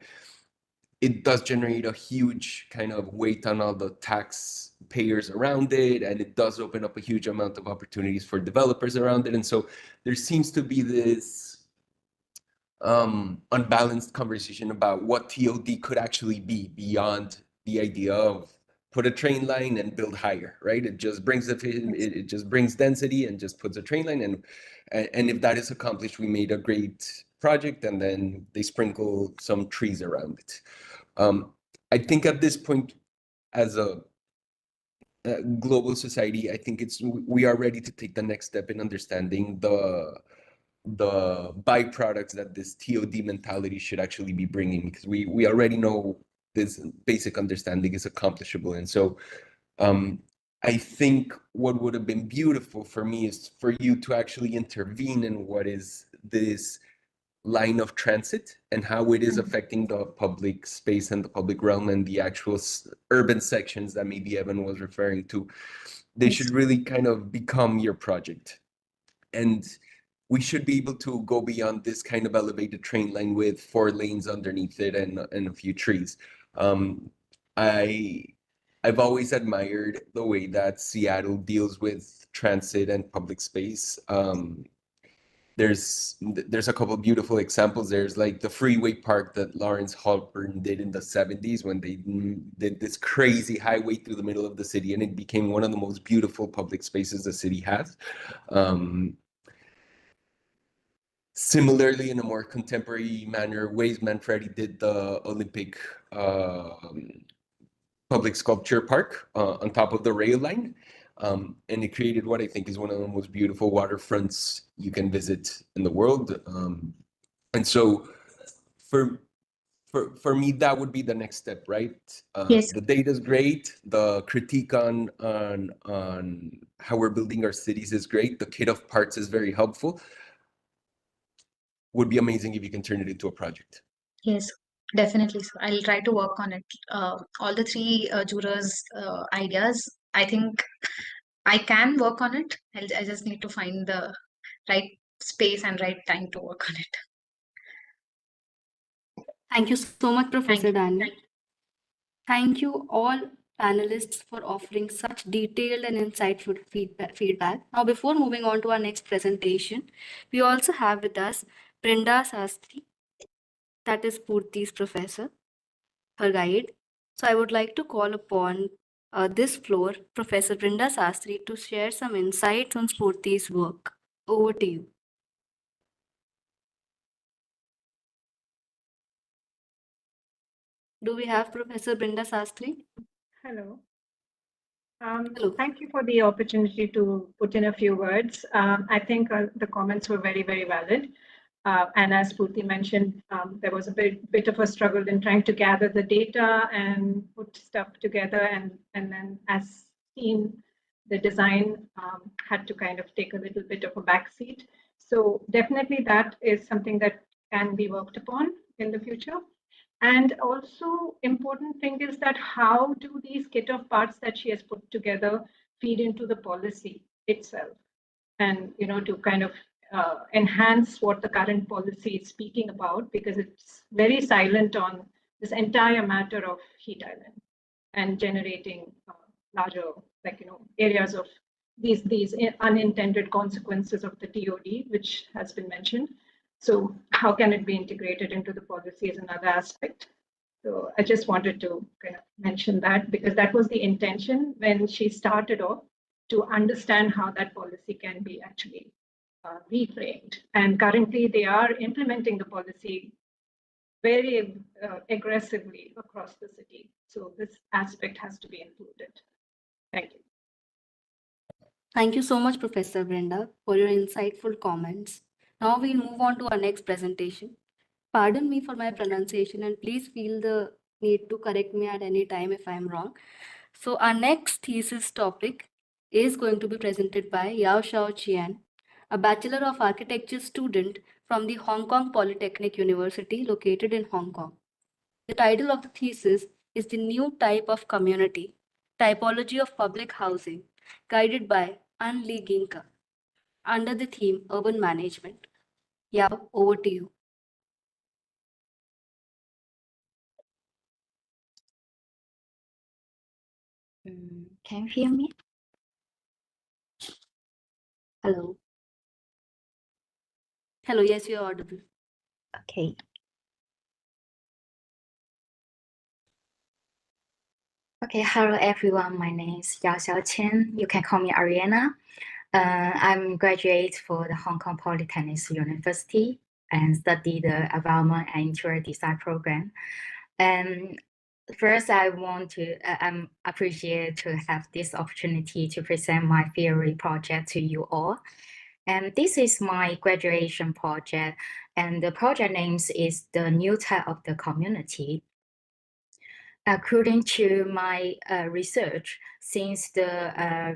it does generate a huge kind of weight on all the taxpayers around it, and it does open up a huge amount of opportunities for developers around it. And so there seems to be this unbalanced conversation about what TOD could actually be beyond the idea of put a train line and build higher, right? It just brings it just brings density and just puts a train line, and if that is accomplished, we made a great project, and then they sprinkle some trees around it. I think at this point, as a global society, I think we are ready to take the next step in understanding the byproducts that this TOD mentality should actually be bringing, because we already know this basic understanding is accomplishable. And so I think what would have been beautiful for me is for you to actually intervene in what is this line of transit and how it is affecting the public space and the public realm and the actual urban sections that maybe Evan was referring to. They should really kind of become your project. And we should be able to go beyond this kind of elevated train line with 4 lanes underneath it and a few trees. I've always admired the way that Seattle deals with transit and public space. There's a couple of beautiful examples. There's like the freeway park that Lawrence Hawthorne did in the 70s when they did this crazy highway through the middle of the city, and it became one of the most beautiful public spaces the city has. Similarly, in a more contemporary manner, Waze Manfredi did the Olympic public sculpture park on top of the rail line. And it created what I think is one of the most beautiful waterfronts you can visit in the world. And so for me, that would be the next step, right? Yes. The data is great. The critique on how we're building our cities is great. The kit of parts is very helpful. Would be amazing if you can turn it into a project. Yes, definitely. So I'll try to work on it. All the 3 jurors' ideas, I think I can work on it. I just need to find the right space and right time to work on it. Thank you so much, Professor Daniel. Thank you all panelists for offering such detailed and insightful feedback. Now, before moving on to our next presentation, we also have with us Brinda Sastry, that is Purti's professor, her guide. So I would like to call upon this floor, Professor Brinda Sastry, to share some insights on Purti's work. Over to you. Do we have Professor Brinda Sastry? Hello. Thank you for the opportunity to put in a few words. I think the comments were very, very valid. And as Purti mentioned, there was a bit of a struggle in trying to gather the data and put stuff together. And then as seen, the design had to kind of take a little bit of a backseat. So definitely that is something that can be worked upon in the future. And also important thing is that how do these kit of parts that she has put together feed into the policy itself? And, to kind of enhance what the current policy is speaking about, because it's very silent on this entire matter of heat island and generating larger, areas of these unintended consequences of the TOD, which has been mentioned. So how can it be integrated into the policy is another aspect. So I just wanted to kind of mention that, because that was the intention when she started off, to understand how that policy can be actually reframed. And currently they are implementing the policy very aggressively across the city. So this aspect has to be included. Thank you. Thank you so much, Professor Brenda, for your insightful comments. Now we'll move on to our next presentation. Pardon me for my pronunciation, and please feel the need to correct me at any time if I'm wrong. So our next thesis topic is going to be presented by Yao Shao Qian, a Bachelor of Architecture student from the Hong Kong Polytechnic University located in Hong Kong. The title of the thesis is The New Type of Community, Typology of Public Housing, guided by An Lee Ginka, under the theme Urban Management. Yeah, over to you. Can you hear me? Hello. Hello, yes, you're audible. Okay. Okay, hello everyone. My name is Yao Xiaoqian. You can call me Ariana. I'm graduate for the Hong Kong Polytechnic University and study the environment and interior design program. And first, I want to appreciate to have this opportunity to present my theory project to you all. And this is my graduation project, and the project name is the new type of the community. According to my research, since the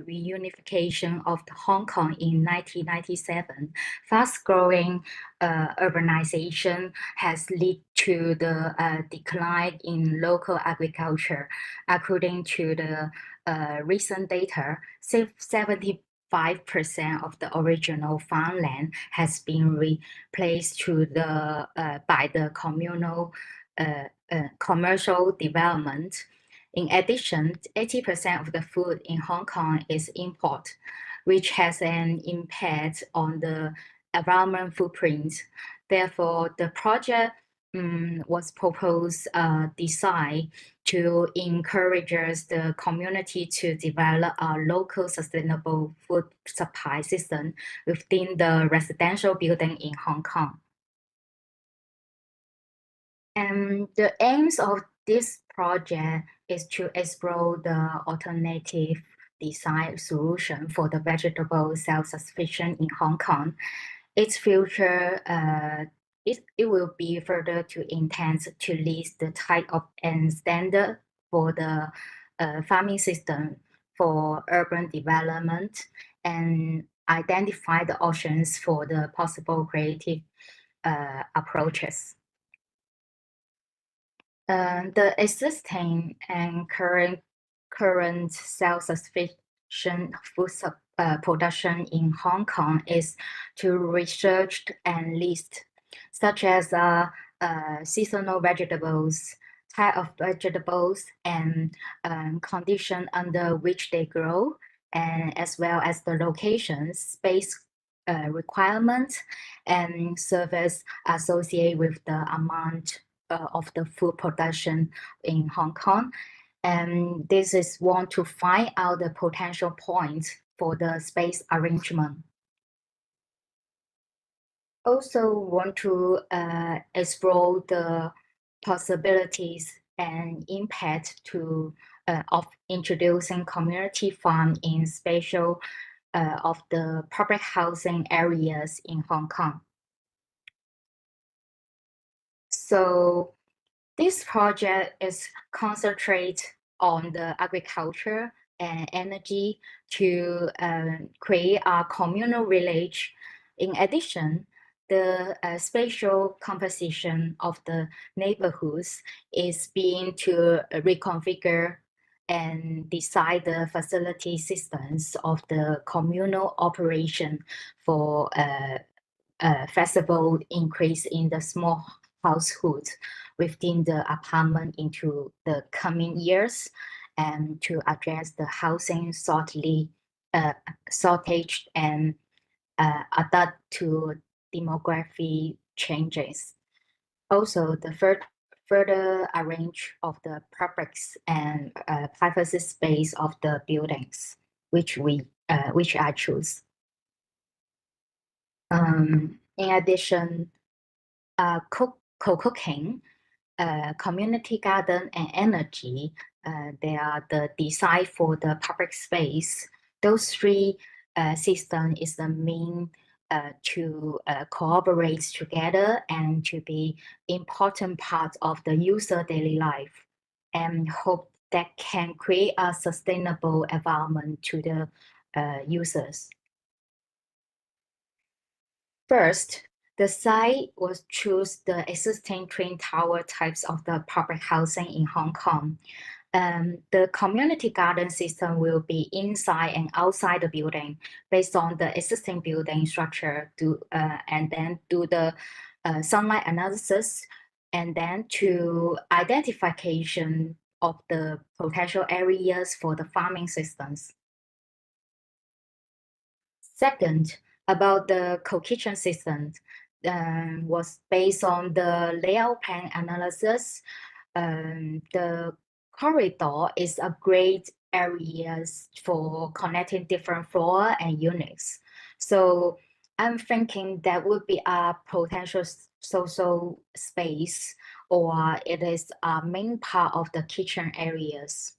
reunification of Hong Kong in 1997, fast-growing urbanization has led to the decline in local agriculture. According to the recent data, 75% of the original farmland has been replaced to the by the communal commercial development. In addition, 80% of the food in Hong Kong is import, which has an impact on the environment footprint. Therefore, the project was proposed designed to encourage the community to develop a local sustainable food supply system within the residential building in Hong Kong. And the aims of this project is to explore the alternative design solution for the vegetable self-sufficient in Hong Kong. Its future, it will be further to enhance to list the type of and standard for the farming system for urban development and identify the options for the possible creative approaches. The existing and current self-sufficient food production in Hong Kong is to research and list, such as seasonal vegetables, type of vegetables, and condition under which they grow, and as well as the locations, space requirements, and service associated with the amount of the food production in Hong Kong. And this is want to find out the potential points for the space arrangement. Also want to explore the possibilities and impact to of introducing community farm in spatial of the public housing areas in Hong Kong. So this project is concentrate on the agriculture and energy to create a communal village. In addition, the spatial composition of the neighborhoods is being to reconfigure and decide the facility systems of the communal operation for feasible increase in the small households within the apartment into the coming years and to address the housing shortage and adapt to demography changes. Also, the further arrange of the publics and privacy space of the buildings, which I choose. In addition, co-cooking, community garden, and energy, they are the design for the public space. Those three systems is the main to cooperate together and to be important part of the user daily life, and hope that can create a sustainable environment to the users. First, the site was choose the existing twin tower types of the public housing in Hong Kong. The community garden system will be inside and outside the building based on the existing building structure, and then do the sunlight analysis, and then to identification of the potential areas for the farming systems. Second, about the co-kitchen system, was based on the layout plan analysis. The corridor is a great areas for connecting different floor and units. So I'm thinking that would be a potential social space, or it is a main part of the kitchen areas.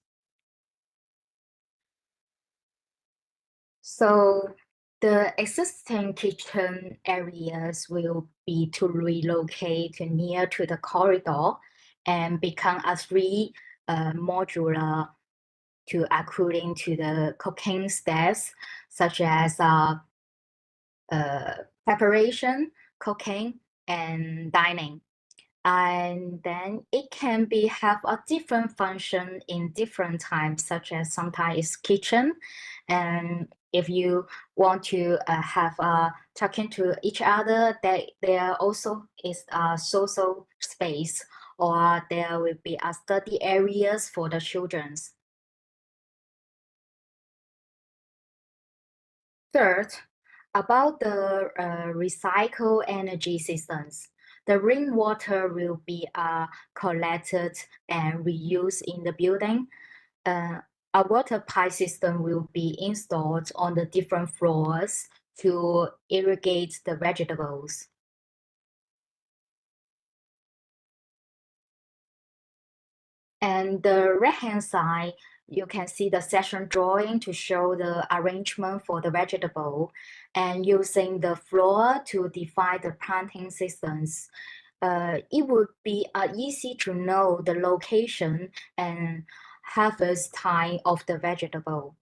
So the existing kitchen areas will be to relocate near to the corridor and become a three modular to according to the cooking steps, such as preparation, cooking, and dining. And then it can be have a different function in different times, such as sometimes it's kitchen, and if you want to have talking to each other, there also is a social space, or there will be a study areas for the children's. Third, about the recycle energy systems. The rainwater will be collected and reused in the building. A water pipe system will be installed on the different floors to irrigate the vegetables. And the right-hand side, you can see the section drawing to show the arrangement for the vegetable, and using the floor to define the planting systems. It would be easy to know the location and harvest time of the vegetable.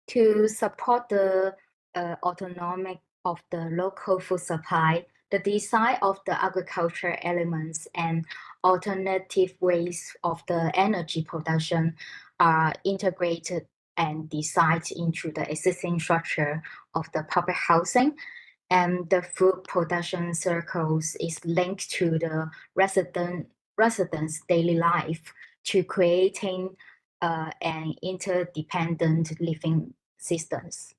To support the autonomy of the local food supply, the design of the agriculture elements and alternative ways of the energy production are integrated and designed into the existing structure of the public housing. And the food production circles is linked to the residents' daily life to creating an interdependent living systems.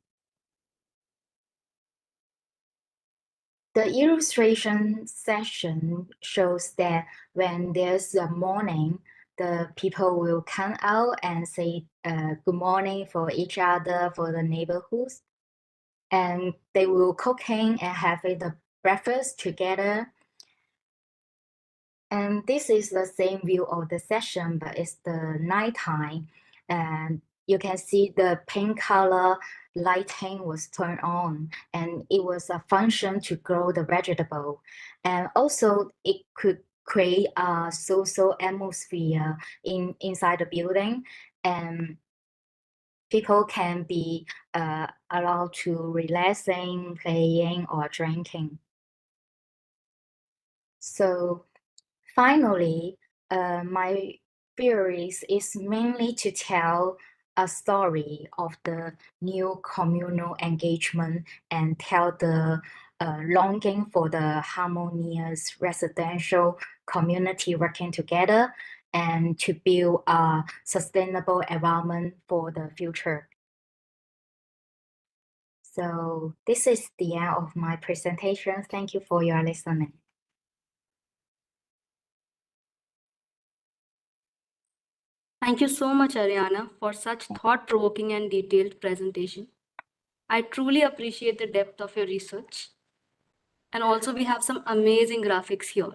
The illustration section shows that when there's a morning, the people will come out and say good morning for each other, for the neighborhoods. And they will cooking and having the breakfast together. And this is the same view of the session, but it's the nighttime. And you can see the pink color lighting was turned on, and it was a function to grow the vegetable. And also it could create a social atmosphere inside the building, and people can be allowed to relaxing, playing, or drinking. So finally, my theories is mainly to tell a story of the new communal engagement and tell the longing for the harmonious residential community working together and to build a sustainable environment for the future. So this is the end of my presentation. Thank you for your listening. Thank you so much, Ariana, for such thought-provoking and detailed presentation. I truly appreciate the depth of your research. And also we have some amazing graphics here.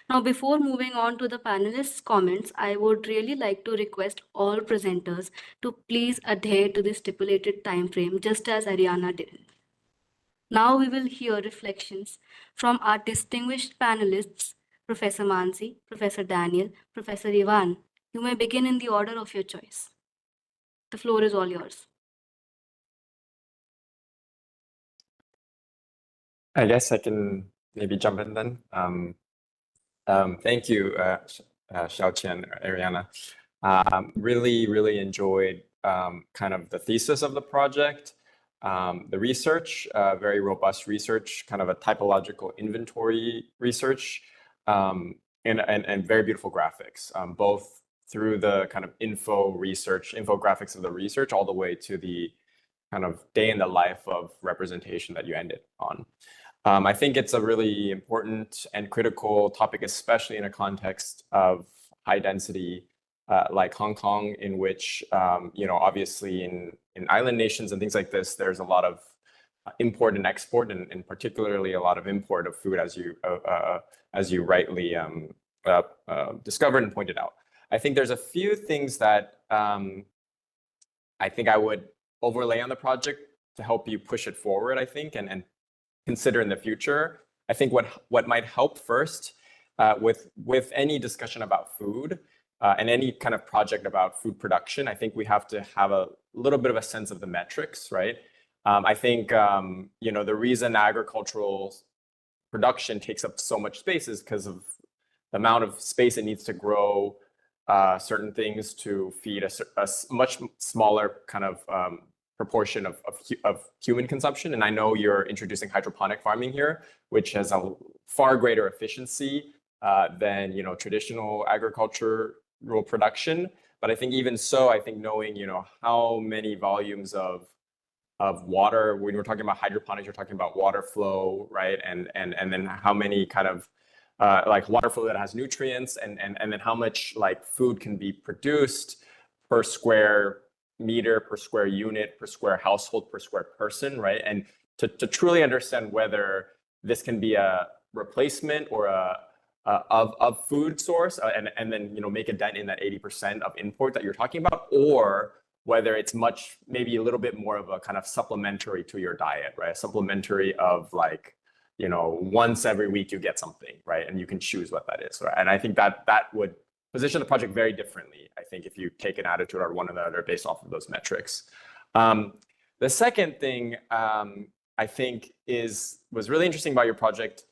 Now, before moving on to the panelists' comments, I would really like to request all presenters to please adhere to the stipulated time frame, just as Ariana did. Now we will hear reflections from our distinguished panelists, Professor Mansi, Professor Daniel, Professor Ivan. You may begin in the order of your choice. The floor is all yours. I guess I can maybe jump in then. Thank you, Xiaoqian, Ariana. Really enjoyed kind of the thesis of the project, the research, very robust research, kind of a typological inventory research, and very beautiful graphics, both through the kind of infographics of the research, all the way to the kind of day in the life of representation that you ended on. I think it's a really important and critical topic, especially in a context of high density like Hong Kong, in which, obviously in island nations and things like this, there's a lot of import and export, and particularly a lot of import of food, as you rightly discovered and pointed out. I think there's a few things that I think I would overlay on the project to help you push it forward, I think, and consider in the future. I think what might help first with any discussion about food and any kind of project about food production, I think we have to have a little bit of a sense of the metrics, right? I think, the reason agricultural production takes up so much space is because of the amount of space it needs to grow certain things to feed a much smaller kind of proportion of human consumption. And I know you're introducing hydroponic farming here, which has a far greater efficiency than traditional agricultural production. But I think even so, I think knowing how many volumes of water, when we're talking about hydroponics, you're talking about water flow, right? And then how many kind of like water flow that has nutrients, and then how much like food can be produced per square meter, per square unit, per square household, per square person, right? And to truly understand whether this can be a replacement or of food source, and then make a dent in that 80% of import that you're talking about, or whether it's maybe a little bit more of a kind of supplementary to your diet, right? Supplementary of like, once every week you get something, right? And you can choose what that is, right? And I think that would position the project very differently, I think, if you take an attitude or one another based off of those metrics. The second thing I think was really interesting about your project,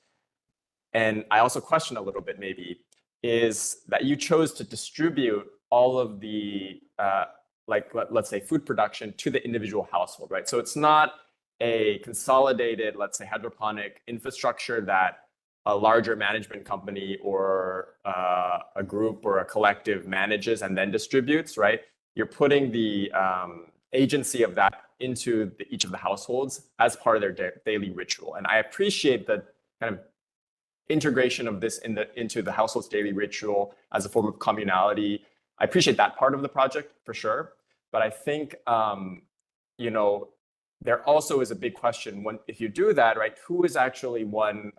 and I also question a little bit maybe, is that you chose to distribute all of the, let's say, food production to the individual household, right? So it's not a consolidated, let's say, hydroponic infrastructure that a larger management company or a group or a collective manages and then distributes, right? You're putting the agency of that into each of the households as part of their daily ritual. And I appreciate the kind of integration of this into the household's daily ritual as a form of communality. I appreciate that part of the project for sure. But I think, there also is a big question if you do that, right? Who is actually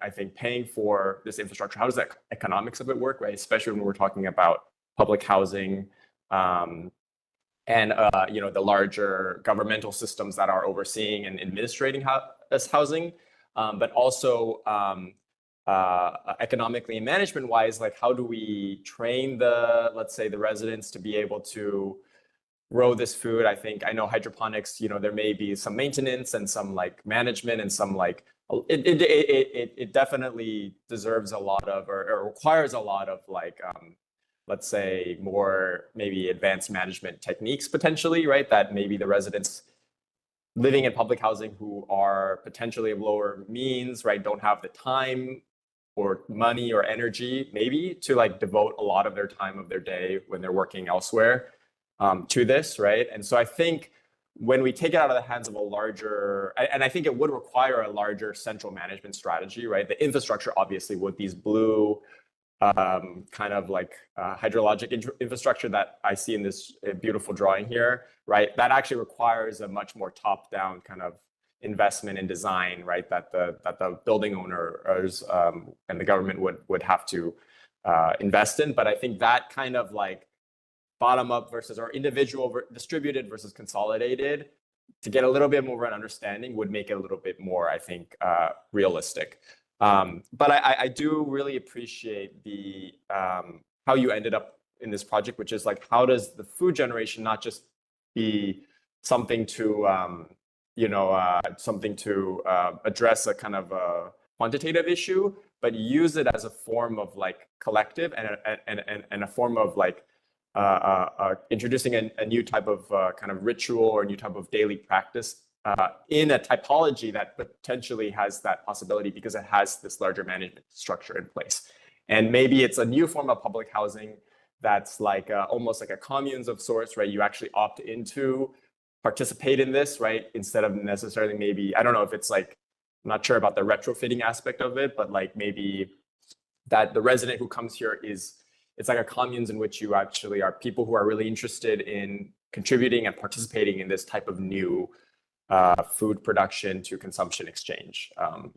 I think, paying for this infrastructure? How does that economics of it work, right? Especially when we're talking about public housing and the larger governmental systems that are overseeing and administrating this housing, but also economically and management-wise, like how do we train let's say, the residents to be able to grow this food? I know hydroponics, there may be some maintenance and some like management and some like, it definitely deserves a lot of, or requires a lot of like, let's say, more maybe advanced management techniques potentially, right? That maybe the residents living in public housing who are potentially of lower means, right, don't have the time or money or energy maybe to like devote a lot of their time of their day when they're working elsewhere to this, right? And so I think when we take it out of the hands of a larger, and I think it would require a larger central management strategy, right? The infrastructure, obviously, with these blue kind of like hydrologic infrastructure that I see in this beautiful drawing here, right? That actually requires a much more top-down kind of investment in design, right? That the building owners and the government would have to invest in. But I think that kind of like bottom up versus or individual distributed versus consolidated, to get a little bit more of an understanding would make it a little bit more, I think, realistic. But I do really appreciate the how you ended up in this project, which is like, how does the food generation not just be something to something to address a kind of quantitative issue, but use it as a form of like collective and a form of like introducing a new type of kind of ritual or new type of daily practice in a typology that potentially has that possibility because it has this larger management structure in place. And maybe it's a new form of public housing that's like almost like a communes of sorts, right? You actually opt into participate in this, right? Instead of necessarily maybe, I don't know if it's like, I'm not sure about the retrofitting aspect of it, but like maybe that the resident who comes here it's like a communes in which you actually are people who are really interested in contributing and participating in this type of new food production to consumption exchange.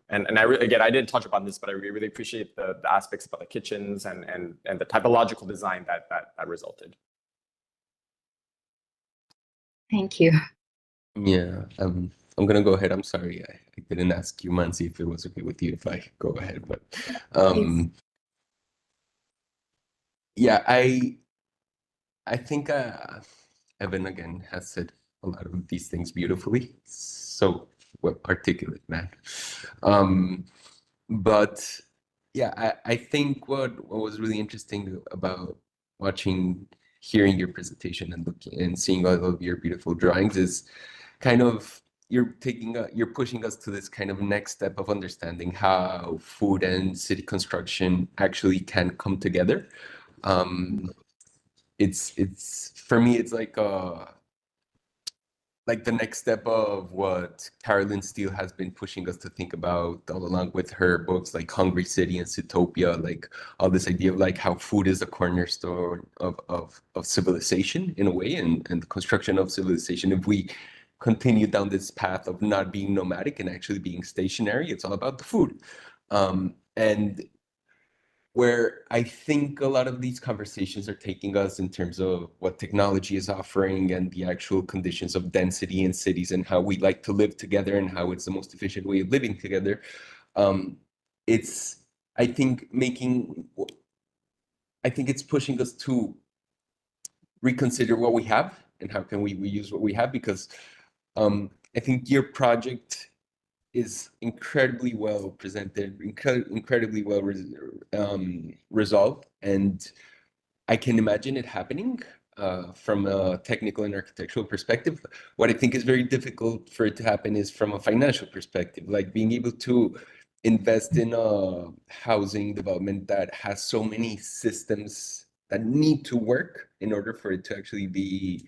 And again, I didn't touch upon this, but I really appreciate the aspects about the kitchens and the typological design that resulted. Thank you. Yeah, I'm gonna go ahead. I'm sorry, I didn't ask you, Mansi, if it was okay with you if I go ahead, but yeah, I think Evan again has said a lot of these things beautifully. So well articulate, man. But yeah, I think what was really interesting about hearing your presentation and looking and seeing all of your beautiful drawings is kind of you're pushing us to this kind of next step of understanding how food and city construction actually can come together. It's for me, it's like the next step of what Carolyn Steele has been pushing us to think about all along with her books like Hungry City and Zootopia, like all this idea of like how food is a cornerstone of civilization in a way, and the construction of civilization. If we continue down this path of not being nomadic and actually being stationary, it's all about the food. And where I think a lot of these conversations are taking us in terms of what technology is offering and the actual conditions of density in cities and how we like to live together and how it's the most efficient way of living together. It's, I think it's pushing us to reconsider what we have and how can we use what we have, because I think your project is incredibly well presented, incredibly well resolved, and I can imagine it happening from a technical and architectural perspective. What I think is very difficult for it to happen is from a financial perspective, like being able to invest in a housing development that has so many systems that need to work in order for it to actually be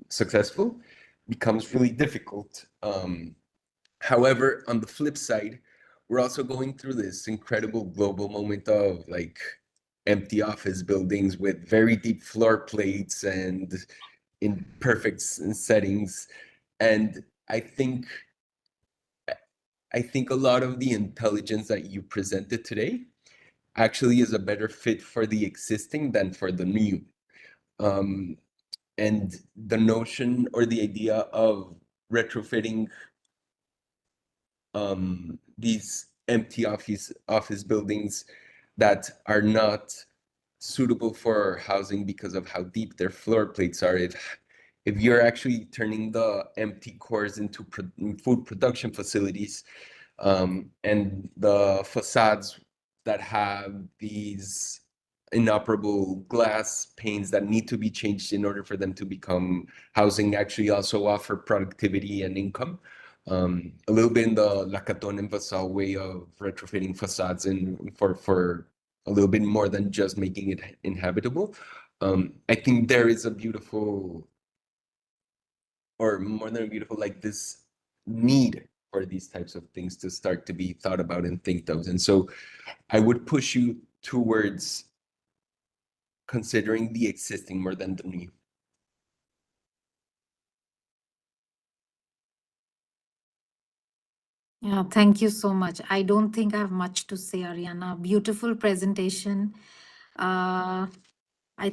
successful becomes really difficult. However, on the flip side, we're also going through this incredible global moment of like empty office buildings with very deep floor plates and in perfect settings. And I think a lot of the intelligence that you presented today actually is a better fit for the existing than for the new. And the notion or the idea of retrofitting these empty office buildings that are not suitable for housing because of how deep their floor plates are. If you're actually turning the empty cores into food production facilities, and the facades that have these inoperable glass panes that need to be changed in order for them to become housing actually also offer productivity and income. A little bit in the Lacaton and Vassal way of retrofitting facades and for a little bit more than just making it inhabitable. I think there is a beautiful, or more than beautiful, like this need for these types of things to start to be thought about and think of. And so I would push you towards considering the existing more than the new. Yeah, thank you so much. I don't think I have much to say, Ariana. Beautiful presentation. I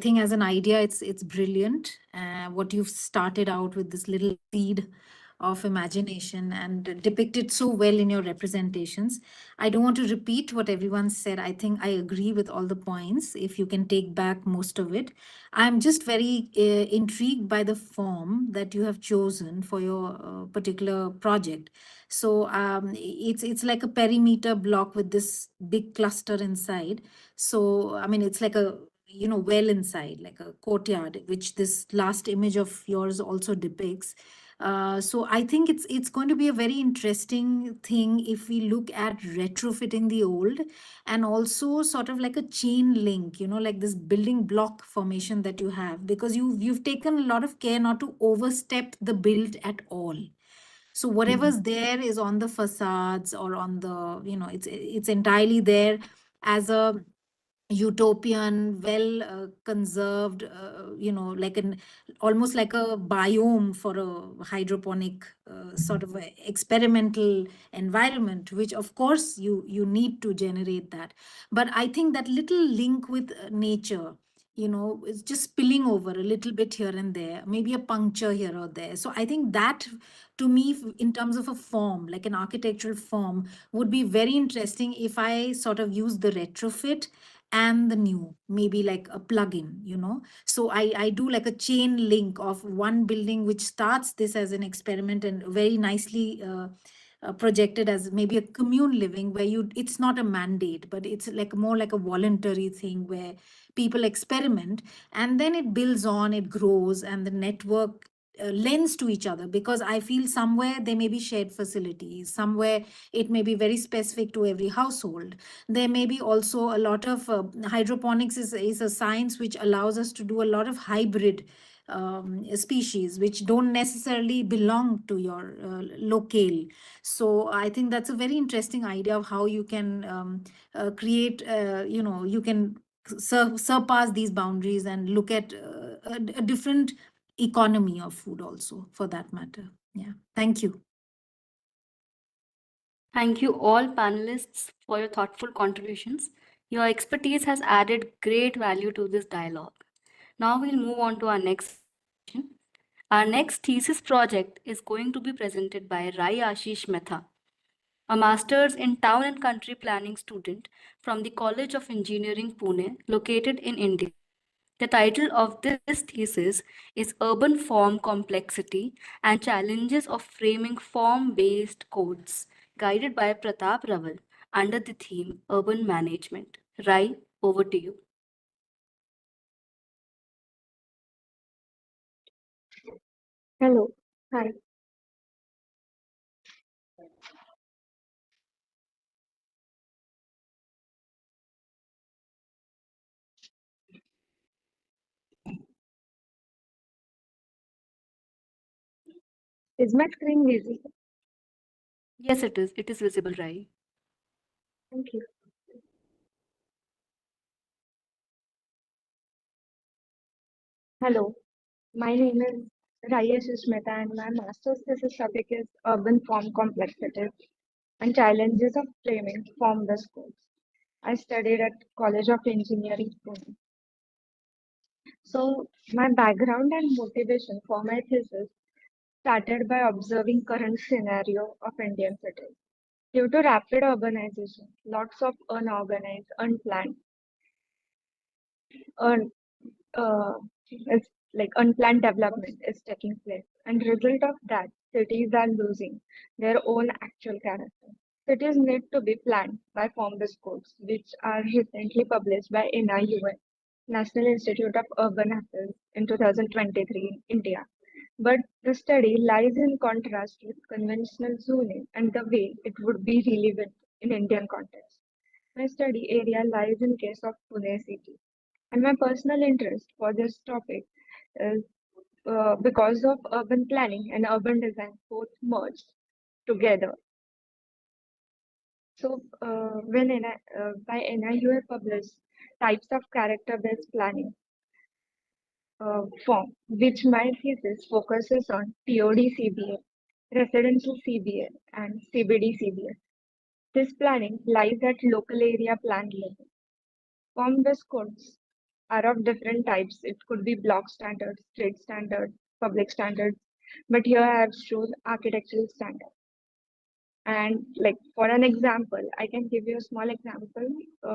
think as an idea, it's brilliant. What you've started out with this little seed of imagination and depict it so well in your representations. I don't want to repeat what everyone said. I think I agree with all the points, if you can take back most of it. I'm just very intrigued by the form that you have chosen for your particular project. So it's like a perimeter block with this big cluster inside. So, I mean, it's like a, well inside, like a courtyard, which this last image of yours also depicts. So I think it's going to be a very interesting thing if we look at retrofitting the old, and also sort of like a chain link, like this building block formation that you have, because you've taken a lot of care not to overstep the build at all. So whatever's there is on the facades or on the, it's entirely there as a utopian, well conserved, like an almost like a biome for a hydroponic sort of a experimental environment, which of course you need to generate that. But I think that little link with nature, is just spilling over a little bit here and there, maybe a puncture here or there. So I think that, to me, in terms of a form, like an architectural form, would be very interesting if I sort of use the retrofit and the new, maybe like a plugin, So I do like a chain link of one building which starts this as an experiment and very nicely projected as maybe a commune living, where it's not a mandate, but it's like more like a voluntary thing where people experiment, and then it builds on, it grows, and the network lends to each other, because I feel somewhere there may be shared facilities, somewhere it may be very specific to every household. There may be also a lot of hydroponics is a science which allows us to do a lot of hybrid species which don't necessarily belong to your locale. So I think that's a very interesting idea of how you can create, you can surpass these boundaries and look at a different economy of food also, for that matter. Yeah, thank you. Thank you all panelists for your thoughtful contributions. Your expertise has added great value to this dialogue. Now we'll move on to our next session. Our next thesis project is going to be presented by Ashish Mehta, a master's in town and country planning student from the College of Engineering, Pune, located in India. The title of this thesis is Urban Form Complexity and Challenges of Framing Form-Based Codes, guided by Pratap Raval, under the theme Urban Management. Rai, over to you. Hello. Hi. Is my screen visible? Yes, it is. It is visible, Rai. Thank you. Hello. My name is Ashish Mehta, and my master's thesis topic is Urban Form Complexity and Challenges of Framing Form-Based Codes. I studied at College of Engineering, Pune. So my background and motivation for my thesis started by observing current scenario of Indian cities. Due to rapid urbanization, lots of unorganized, unplanned, it's like unplanned development is taking place, and result of that, cities are losing their own actual character. Cities need to be planned by form-based codes, which are recently published by NIUA, National Institute of Urban Affairs, in 2023 in India. But the study lies in contrast with conventional zoning and the way it would be relevant in Indian context. My study area lies in case of Pune city, and my personal interest for this topic is because of urban planning and urban design both merged together. So by NIUA published types of character-based planning form, which my thesis focuses on TOD CBA, residential CBA, and CBD CBA. This planning lies at local area plan level. Form-based codes are of different types. It could be block standards, street standards, public standards, But here I have shown architectural standards. And like for an example, I can give you a small example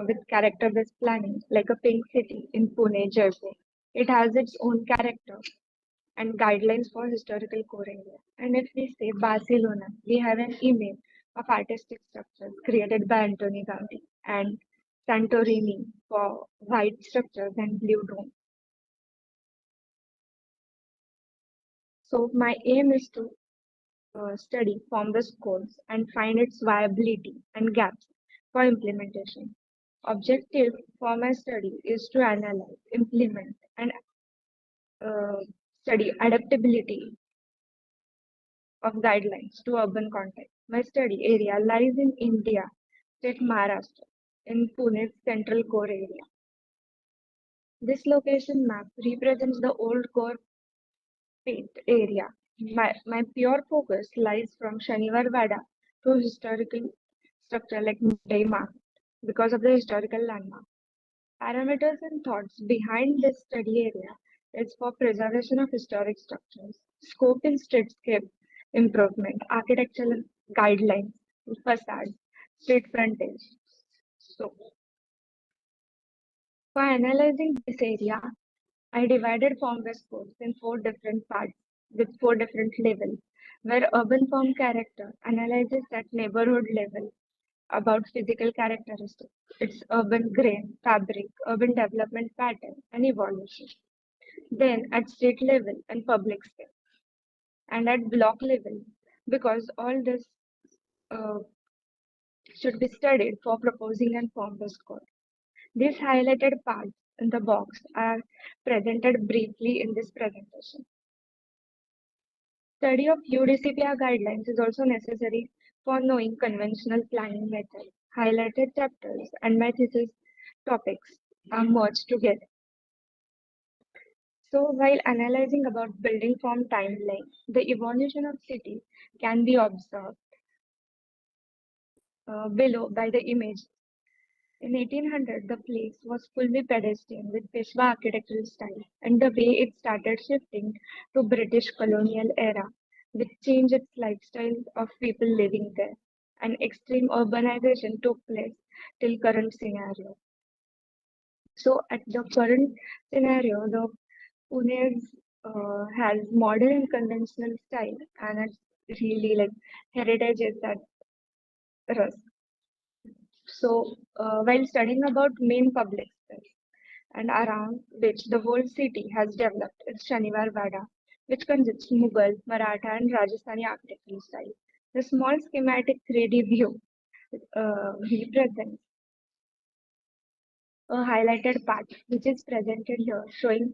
with character-based planning, like a pink city in Pune, Jaipur. It has its own character and guidelines for historical core area. And if we say Barcelona, we have an image of artistic structures created by Antoni Gaudi, and Santorini for white structures and blue dome. So my aim is to study formless codes and find its viability and gaps for implementation. Objective for my study is to analyze, implement, and study adaptability of guidelines to urban context. My study area lies in India, state Maharashtra, in Pune's central core area. This location map represents the old core paint area. My pure focus lies from Shaniwar Vada to historical structure like Mahima because of the historical landmark. Parameters and thoughts behind this study area is for preservation of historic structures, scope in streetscape improvement, architectural guidelines, facades, street frontage. So, for analyzing this area, I divided form-based codes in 4 different parts with 4 different levels, where urban form character analyzes at neighborhood level about physical characteristics, its urban grain, fabric, urban development pattern, and evolution. Then at state level and public space, and at block level, because all this should be studied for proposing and form-based code. These highlighted parts in the box are presented briefly in this presentation. Study of UDCPR guidelines is also necessary for knowing conventional planning methods. Highlighted chapters and my thesis topics are merged together. So while analyzing about building form timeline, the evolution of city can be observed below by the image. In 1800, the place was fully pedestrian with Peshwa architectural style, and the way it started shifting to British colonial era, which changed its lifestyle of people living there, and extreme urbanization took place till current scenario. So at the current scenario, the Pune has modern and conventional style, and it's really like heritage is at risk. So while studying about main public space and around which the whole city has developed, it's Shaniwar Vada, which consists Mughal, Maratha, and Rajasthani architectural style. The small schematic 3D view represents a highlighted part, which is presented here, showing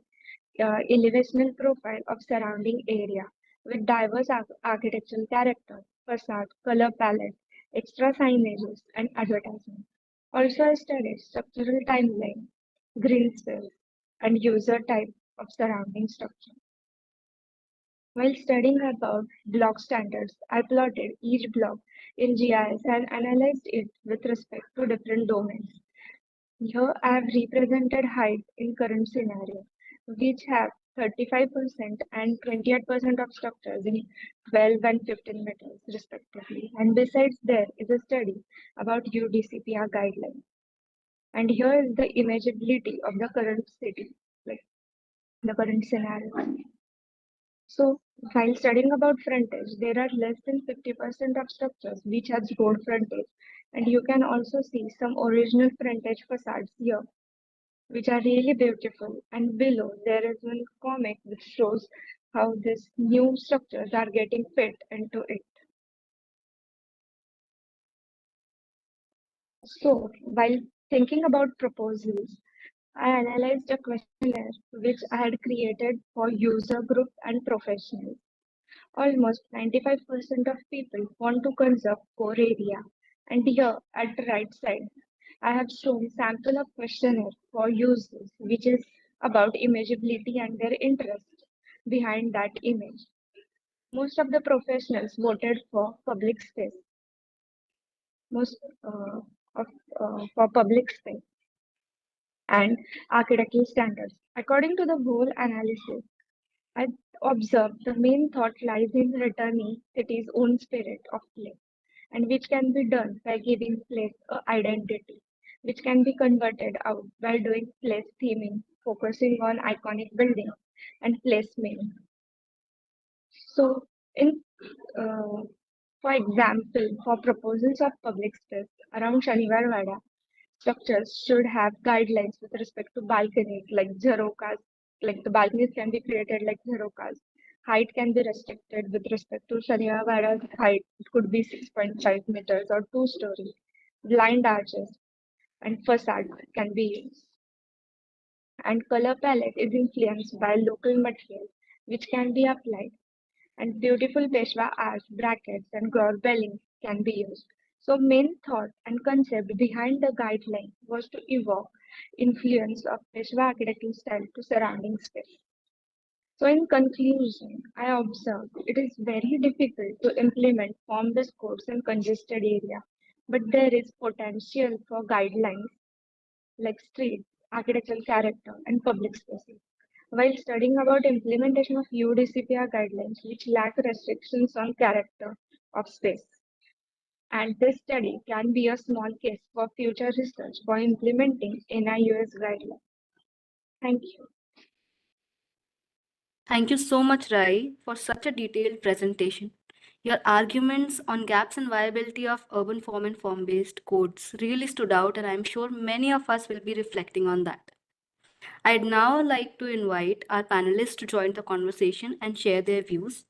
elevational profile of surrounding area with diverse architectural character, facade, color palette, extra signages, and advertisements. Also, I studied structural timeline, green space, and user type of surrounding structure. While studying about block standards, I plotted each block in GIS and analyzed it with respect to different domains. Here I have represented height in current scenario, which have 35% and 28% of structures in 12 and 15 meters respectively. And besides, there is a study about UDCPR guidelines. And here is the imageability of the current city, like the current scenario. So while studying about frontage, there are less than 50% of structures which has road frontage. And you can also see some original frontage facades here, which are really beautiful. And below there is one comic which shows how these new structures are getting fit into it. So while thinking about proposals, I analyzed a questionnaire which I had created for user group and professionals. Almost 95% of people want to conserve core area. And here at the right side, I have shown sample of questionnaire for users, which is about imageability and their interest behind that image. Most of the professionals voted for public space. For public space and architectural standards. According to the whole analysis, observe, the main thought lies in returning city's own spirit of place, and which can be done by giving place an identity, which can be converted out by doing place theming, focusing on iconic buildings and place meaning. So, for example, for proposals of public space around Shaniwar Wada, structures should have guidelines with respect to balconies like jharokas, like the balconies can be created like jharokas. Height can be restricted with respect to Shaniwar Wada's height. It could be 6.5 meters or 2-story. Blind arches and facade can be used. And color palette is influenced by local materials which can be applied, and beautiful Peshwa arch brackets and belling can be used. So main thought and concept behind the guideline was to evoke influence of Peshwa architectural style to surrounding space. So in conclusion, I observed it is very difficult to implement form-based codes in congested area, but there is potential for guidelines like streets, architectural character, and public spaces. While studying about implementation of UDCPR guidelines, which lack restrictions on character of space. And this study can be a small case for future research for implementing NIUS guidelines. Thank you. Thank you so much, Rai, for such a detailed presentation. Your arguments on gaps in viability of urban form and form-based codes really stood out, and I'm sure many of us will be reflecting on that. I'd now like to invite our panelists to join the conversation and share their views.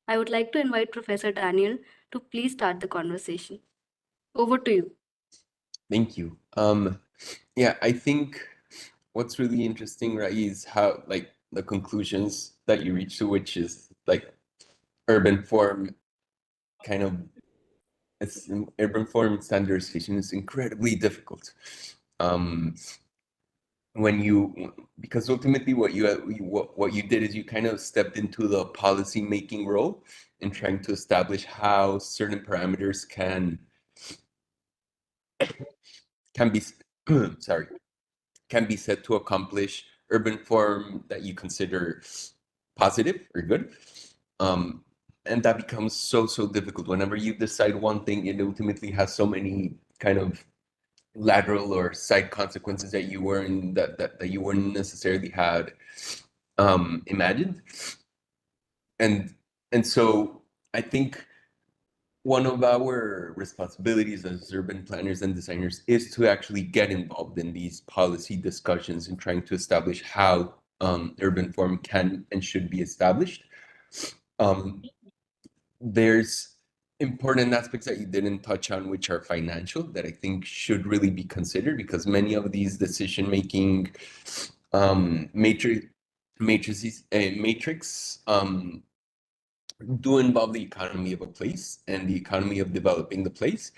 I would like to invite Professor Daniel to please start the conversation. Over to you. Thank you. Yeah, I think what's really interesting, right, is how like the conclusions that you reach to, which is like urban form kind of urban form standardization is incredibly difficult. Because ultimately what you did is you kind of stepped into the policy making role in trying to establish how certain parameters can be can be said to accomplish urban form that you consider positive or good. And that becomes so difficult. Whenever you decide one thing, it ultimately has so many kind of lateral or side consequences that you weren't that you wouldn't necessarily had imagined. And so I think one of our responsibilities as urban planners and designers is to actually get involved in these policy discussions and trying to establish how urban form can and should be established. There's important aspects that you didn't touch on, which are financial, that I think should really be considered, because many of these decision-making matrices do involve the economy of a place and the economy of developing the place.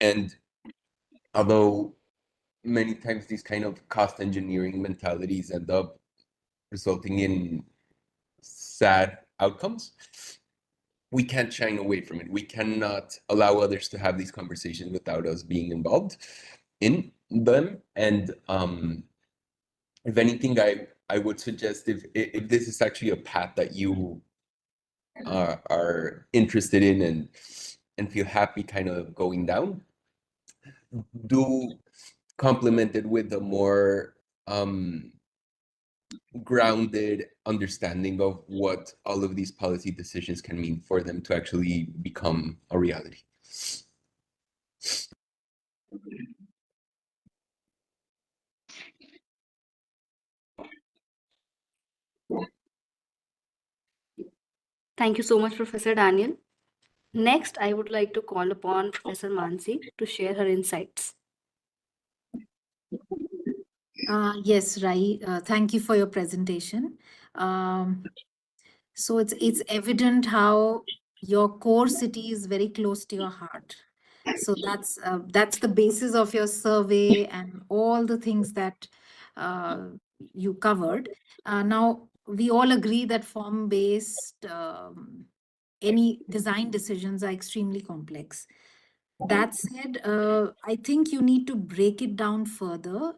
And although many times these kind of cost engineering mentalities end up resulting in sad outcomes, we can't shine away from it. We cannot allow others to have these conversations without us being involved in them. And if anything, I would suggest if this is actually a path that you are interested in and feel happy kind of going down, do complement it with a more grounded understanding of what all of these policy decisions can mean for them to actually become a reality. Thank you so much, Professor Daniel. Next, I would like to call upon Professor Mansi to share her insights. Yes, Rai, thank you for your presentation. So it's evident how your core city is very close to your heart. So that's the basis of your survey and all the things that you covered. Now, we all agree that form-based any design decisions are extremely complex. That said, I think you need to break it down further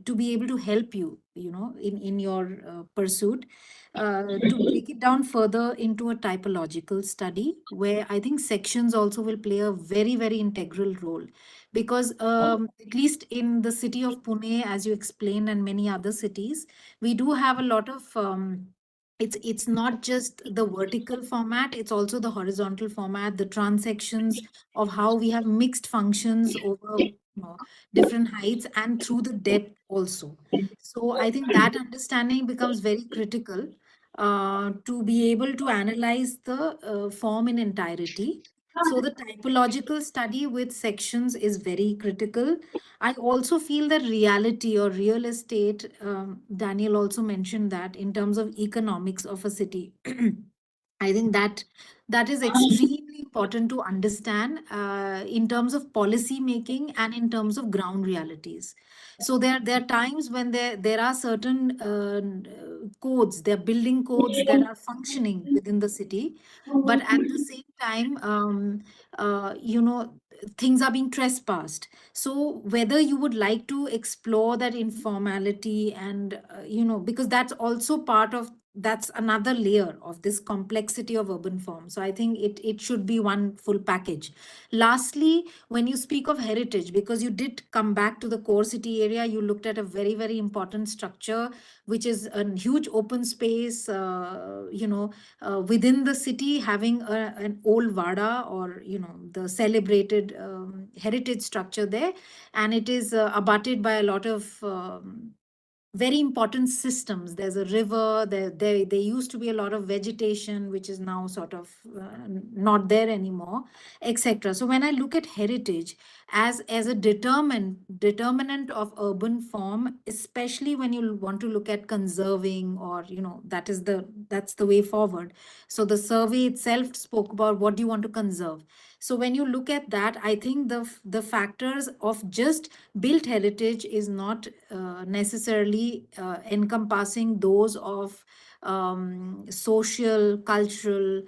to be able to help you, in your pursuit, to break it down further into a typological study, where I think sections also will play a very, very integral role. Because at least in the city of Pune, as you explained, and many other cities, we do have a lot of it's not just the vertical format, it's also the horizontal format, the transections of how we have mixed functions over different heights and through the depth also. So I think that understanding becomes very critical to be able to analyze the form in entirety. So the typological study with sections is very critical. I also feel that reality or real estate, Daniel also mentioned that in terms of economics of a city. I think that is extremely important to understand in terms of policy making and in terms of ground realities. So there are times when there are certain codes, there are building codes that are functioning within the city, but at the same time, things are being trespassed. So whether you would like to explore that informality and because that's also that's another layer of this complexity of urban form. So I think it should be one full package. Lastly, when you speak of heritage, because you did come back to the core city area, you looked at a very, very important structure, which is a huge open space, within the city, having an old Vada, or, the celebrated heritage structure there. And it is abutted by a lot of very important systems. There's a river, there used to be a lot of vegetation, which is now sort of not there anymore, etc. So when I look at heritage as a determinant of urban form, especially when you want to look at conserving, or that's the way forward. So the survey itself spoke about what do you want to conserve. So when you look at that, I think the factors of just built heritage is not necessarily encompassing those of social, cultural,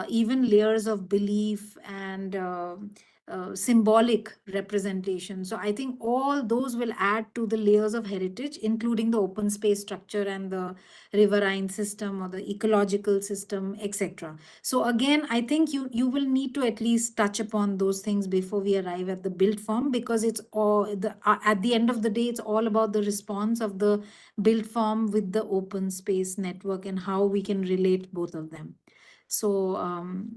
even layers of belief and symbolic representation. So I think all those will add to the layers of heritage, including the open space structure and the riverine system or the ecological system, etc. So again, I think you will need to at least touch upon those things before we arrive at the built form, because it's all at the end of the day, it's all about the response of the built form with the open space network and how we can relate both of them. So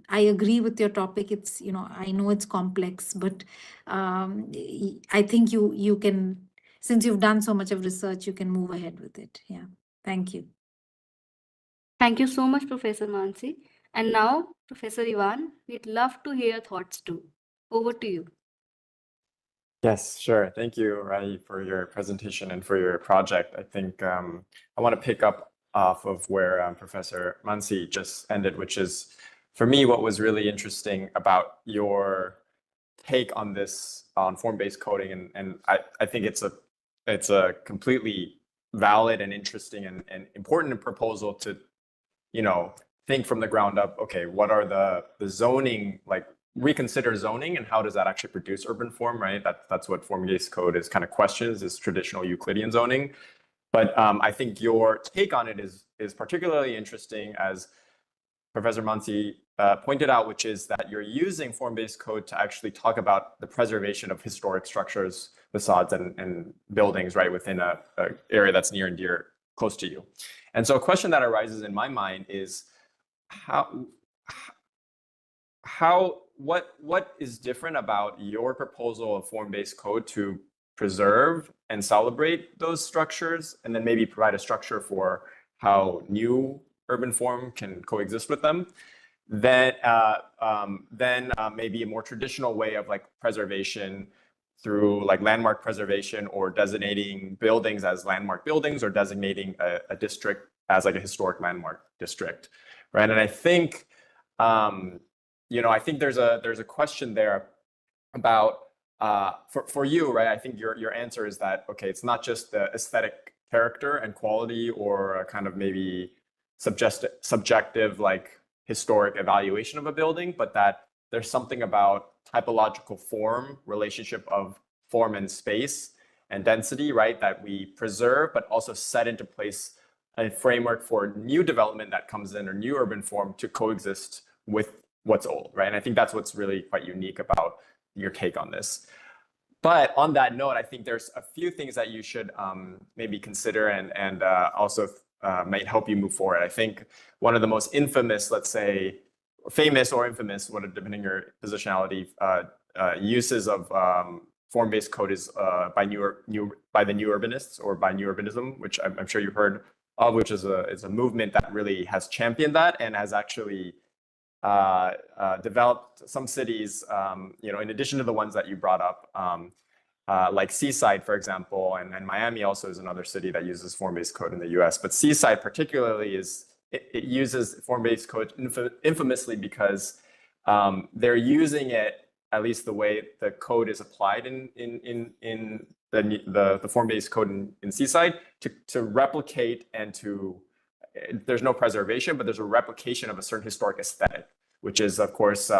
I agree with your topic. It's, I know it's complex, but I think you can, since you've done so much of research, you can move ahead with it. Yeah. Thank you. Thank you so much, Professor Mansi. And now, Professor Ivan, we'd love to hear your thoughts too. Over to you. Yes, sure. Thank you, Rai, for your presentation and for your project. I think I want to pick up off of where Professor Mansi just ended, which is, for me, what was really interesting about your take on this, on form-based coding. And I think it's a completely valid and interesting and important proposal to, think from the ground up, okay, what are the zoning, like reconsider zoning, and how does that actually produce urban form, right? That's what form-based code is kind of questions, is traditional Euclidean zoning. But I think your take on it is particularly interesting, as Professor Mansi pointed out, which is that you're using form-based code to actually talk about the preservation of historic structures, facades, and buildings, right, within a area that's near and dear, close to you. And so a question that arises in my mind is what is different about your proposal of form-based code to preserve and celebrate those structures, and then maybe provide a structure for how new urban form can coexist with them, then maybe a more traditional way of like preservation through like landmark preservation, or designating buildings as landmark buildings, or designating a district as like a historic landmark district, right? And I think I think there's a question there about for you, right? I think your answer is that, okay, it's not just the aesthetic character and quality, or a kind of maybe subjective like historic evaluation of a building, but that there's something about typological form, relationship of form and space, and density, right, that we preserve, but also set into place a framework for new development that comes in, or new urban form to coexist with what's old, right? And I think that's what's really quite unique about your take on this. But on that note, I think there's a few things that you should maybe consider and also might help you move forward. I think one of the most infamous, let's say, famous or infamous, depending on your positionality, uses of form-based code is by the new urbanists, or by new urbanism, which I'm sure you've heard of, which is a movement that really has championed that and has actually developed some cities, in addition to the ones that you brought up, like Seaside, for example, and Miami also is another city that uses form-based code in the US. But Seaside particularly it uses form-based code infamously because they're using it, at least the way the code is applied in the form-based code in Seaside, to replicate and to, there's no preservation, but there's a replication of a certain historic aesthetic, which is, of course,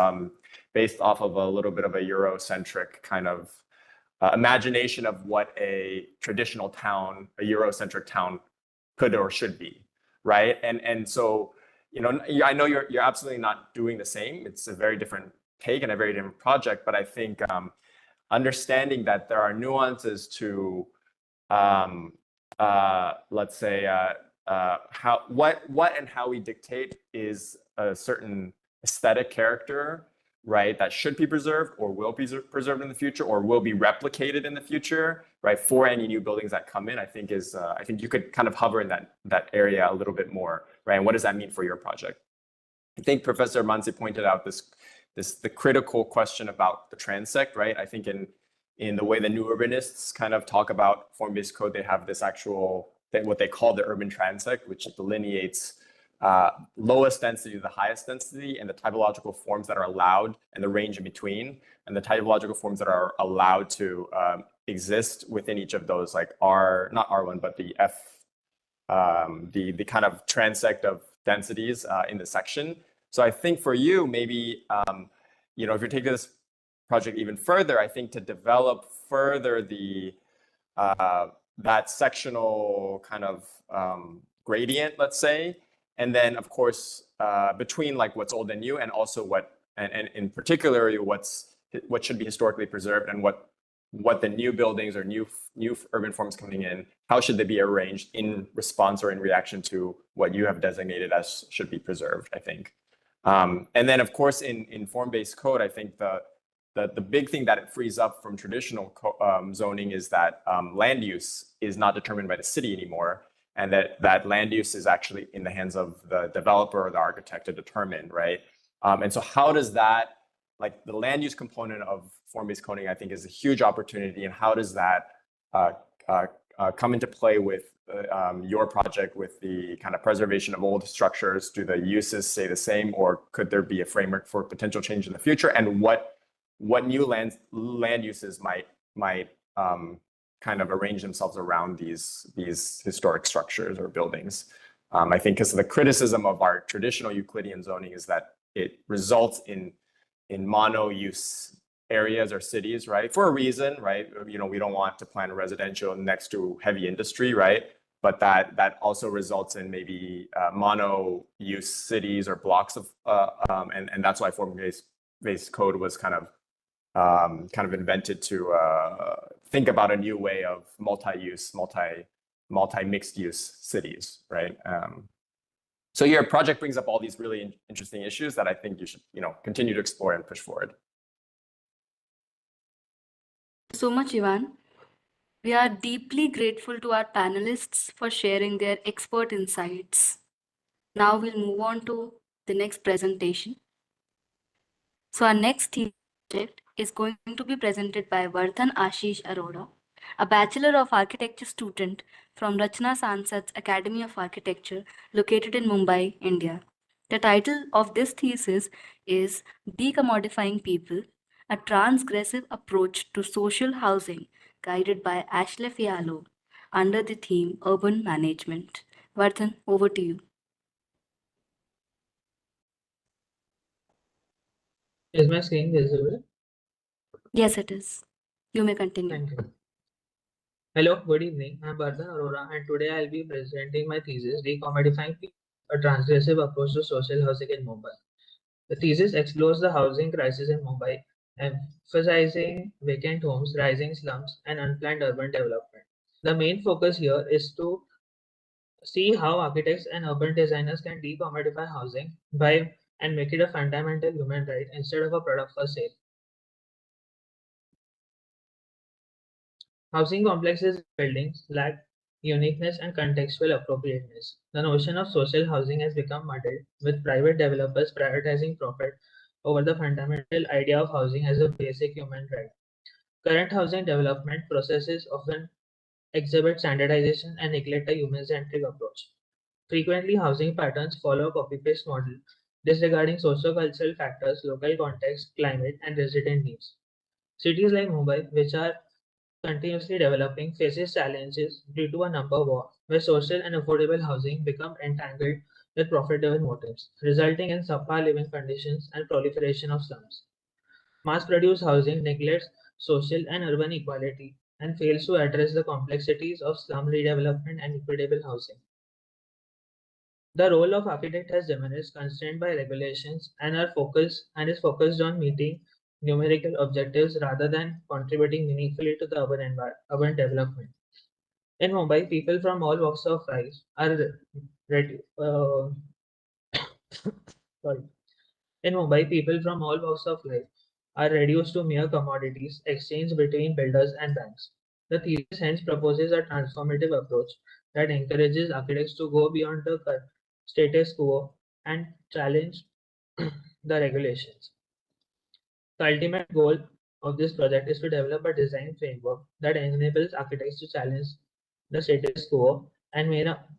based off of a little bit of a Eurocentric kind of imagination of what a traditional town, a Eurocentric town, could or should be, right? And so, I know you're absolutely not doing the same. It's a very different take and a very different project, but I think understanding that there are nuances to, let's say, what and how we dictate is a certain aesthetic character, right, that should be preserved or will be preserved in the future or will be replicated in the future, right, for any new buildings that come in. I think you could kind of hover in that area a little bit more, right? And what does that mean for your project? I think Professor Mansi pointed out the critical question about the transect, right? I think in the way the new urbanists kind of talk about form-based code, they have this what they call the urban transect, which delineates lowest density to the highest density, and the typological forms that are allowed, and the range in between, and the typological forms that are allowed to exist within each of those, like not R1, but the F, the kind of transect of densities in the section. So I think for you, maybe, if you're taking this project even further, I think to develop further that sectional kind of gradient, let's say, and then of course between like what's old and new, and also and in particular what should be historically preserved, and what the new buildings or new urban forms coming in, how should they be arranged in response or in reaction to what you have designated as should be preserved, I think. And then of course in form-based code, I think the big thing that it frees up from traditional zoning is that land use is not determined by the city anymore, and that land use is actually in the hands of the developer or the architect to determine, right? And so how does that, like the land use component of form-based coding, I think is a huge opportunity, and how does that come into play with your project, with the kind of preservation of old structures? Do the uses stay the same, or could there be a framework for potential change in the future? And what new land uses might kind of arrange themselves around these historic structures or buildings? I think because the criticism of our traditional Euclidean zoning is that it results in mono-use areas or cities, right? For a reason, right? We don't want to plant residential next to heavy industry, right? But that also results in maybe mono-use cities or blocks of, and that's why form-based code was kind of invented to think about a new way of multi-use, multi-mixed use cities, right? So your project brings up all these really interesting issues that I think you should, continue to explore and push forward. So much, Ivan. We are deeply grateful to our panelists for sharing their expert insights. Now we'll move on to the next presentation. So our next project is going to be presented by Vardhan Ashish Arora, a Bachelor of Architecture student from Rachna Sansat's Academy of Architecture located in Mumbai, India. The title of this thesis is Decommodifying People, a Transgressive Approach to Social Housing, guided by Ashley Fialo, under the theme Urban Management. Vardhan, over to you. Is my screen visible? Yes, it is. You may continue. Thank you. Hello, good evening. I'm Bardhan Arora, and today I'll be presenting my thesis, Decommodifying a Transgressive Approach to Social Housing in Mumbai. The thesis explores the housing crisis in Mumbai, emphasizing vacant homes, rising slums, and unplanned urban development. The main focus here is to see how architects and urban designers can decommodify housing by and make it a fundamental human right instead of a product for sale. Housing complexes and buildings lack uniqueness and contextual appropriateness. The notion of social housing has become muddled, with private developers prioritizing profit over the fundamental idea of housing as a basic human right. Current housing development processes often exhibit standardization and neglect a human-centric approach. Frequently, housing patterns follow a copy-paste model, disregarding socio-cultural factors, local context, climate, and resident needs. Cities like Mumbai, which are continuously developing, faces challenges due to a number war, where social and affordable housing become entangled with profit-driven motives, resulting in subpar living conditions and proliferation of slums. Mass-produced housing neglects social and urban equality and fails to address the complexities of slum redevelopment and equitable housing. The role of architect has diminished, constrained by regulations, and is focused on meeting numerical objectives rather than contributing meaningfully to the urban development. In Mumbai, people from all walks of life are ready. Sorry. In Mumbai, people from all walks of life are reduced to mere commodities exchanged between builders and banks. The thesis hence proposes a transformative approach that encourages architects to go beyond the status quo and challenge the regulations. The ultimate goal of this project is to develop a design framework that enables architects to challenge the status quo and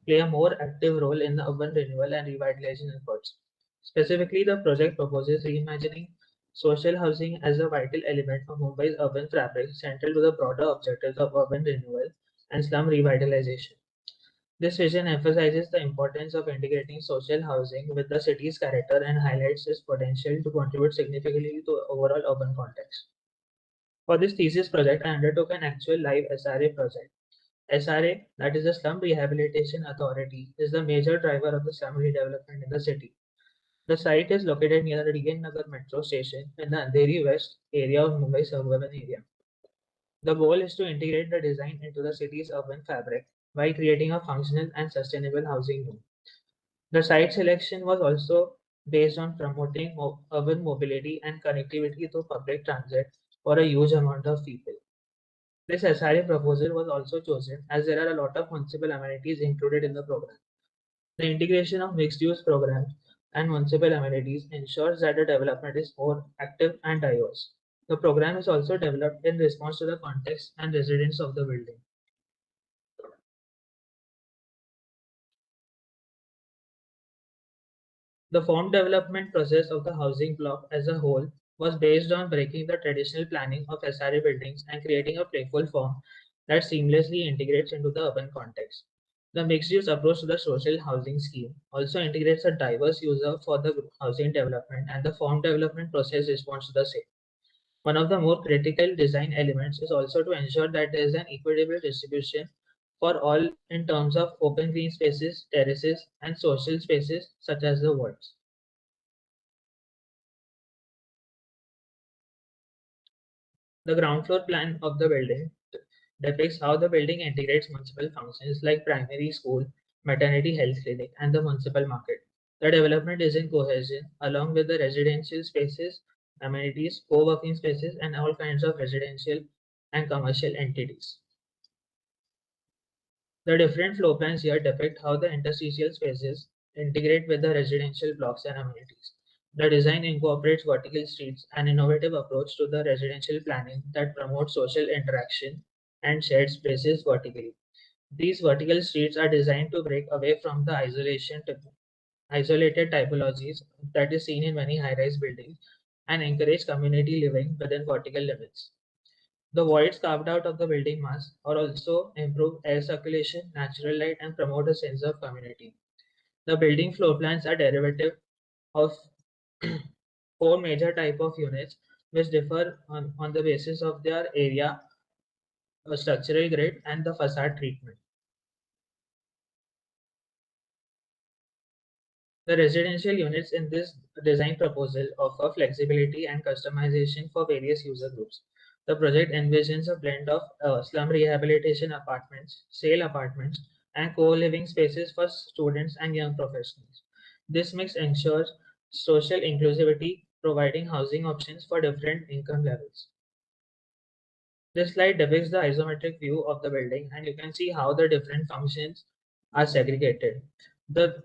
play a more active role in the urban renewal and revitalization efforts. Specifically, the project proposes reimagining social housing as a vital element of Mumbai's urban fabric, central to the broader objectives of urban renewal and slum revitalization. This vision emphasizes the importance of integrating social housing with the city's character and highlights its potential to contribute significantly to overall urban context. For this thesis project, I undertook an actual live SRA project. SRA, that is the Slum Rehabilitation Authority, is the major driver of the slum redevelopment in the city. The site is located near the DN Nagar metro station in the Andheri West area of Mumbai suburban area. The goal is to integrate the design into the city's urban fabric by creating a functional and sustainable housing loop. The site selection was also based on promoting urban mobility and connectivity through public transit for a huge amount of people. This SRA proposal was also chosen as there are a lot of municipal amenities included in the program. The integration of mixed-use programs and municipal amenities ensures that the development is more active and diverse. The program is also developed in response to the context and residents of the building. The form development process of the housing block as a whole was based on breaking the traditional planning of SRA buildings and creating a playful form that seamlessly integrates into the urban context. The mixed-use approach to the social housing scheme also integrates a diverse user for the housing development, and the form development process responds to the same. One of the more critical design elements is also to ensure that there is an equitable distribution for all in terms of open green spaces, terraces, and social spaces such as the wards. The ground floor plan of the building depicts how the building integrates municipal functions like primary school, maternity health clinic, and the municipal market. The development is in cohesion along with the residential spaces, amenities, co-working spaces, and all kinds of residential and commercial entities. The different floor plans here depict how the interstitial spaces integrate with the residential blocks and amenities. The design incorporates vertical streets, an innovative approach to the residential planning that promotes social interaction and shared spaces vertically. These vertical streets are designed to break away from the isolated typologies that is seen in many high-rise buildings and encourage community living within vertical limits. The voids carved out of the building mass are also improve air circulation, natural light, and promote a sense of community. The building floor plans are derivative of four major type of units which differ on the basis of their area structural grid, and the facade treatment. The residential units in this design proposal offer flexibility and customization for various user groups. The project envisions a blend of slum rehabilitation apartments, sale apartments, and co-living spaces for students and young professionals. This mix ensures social inclusivity, providing housing options for different income levels. This slide depicts the isometric view of the building, and you can see how the different functions are segregated. The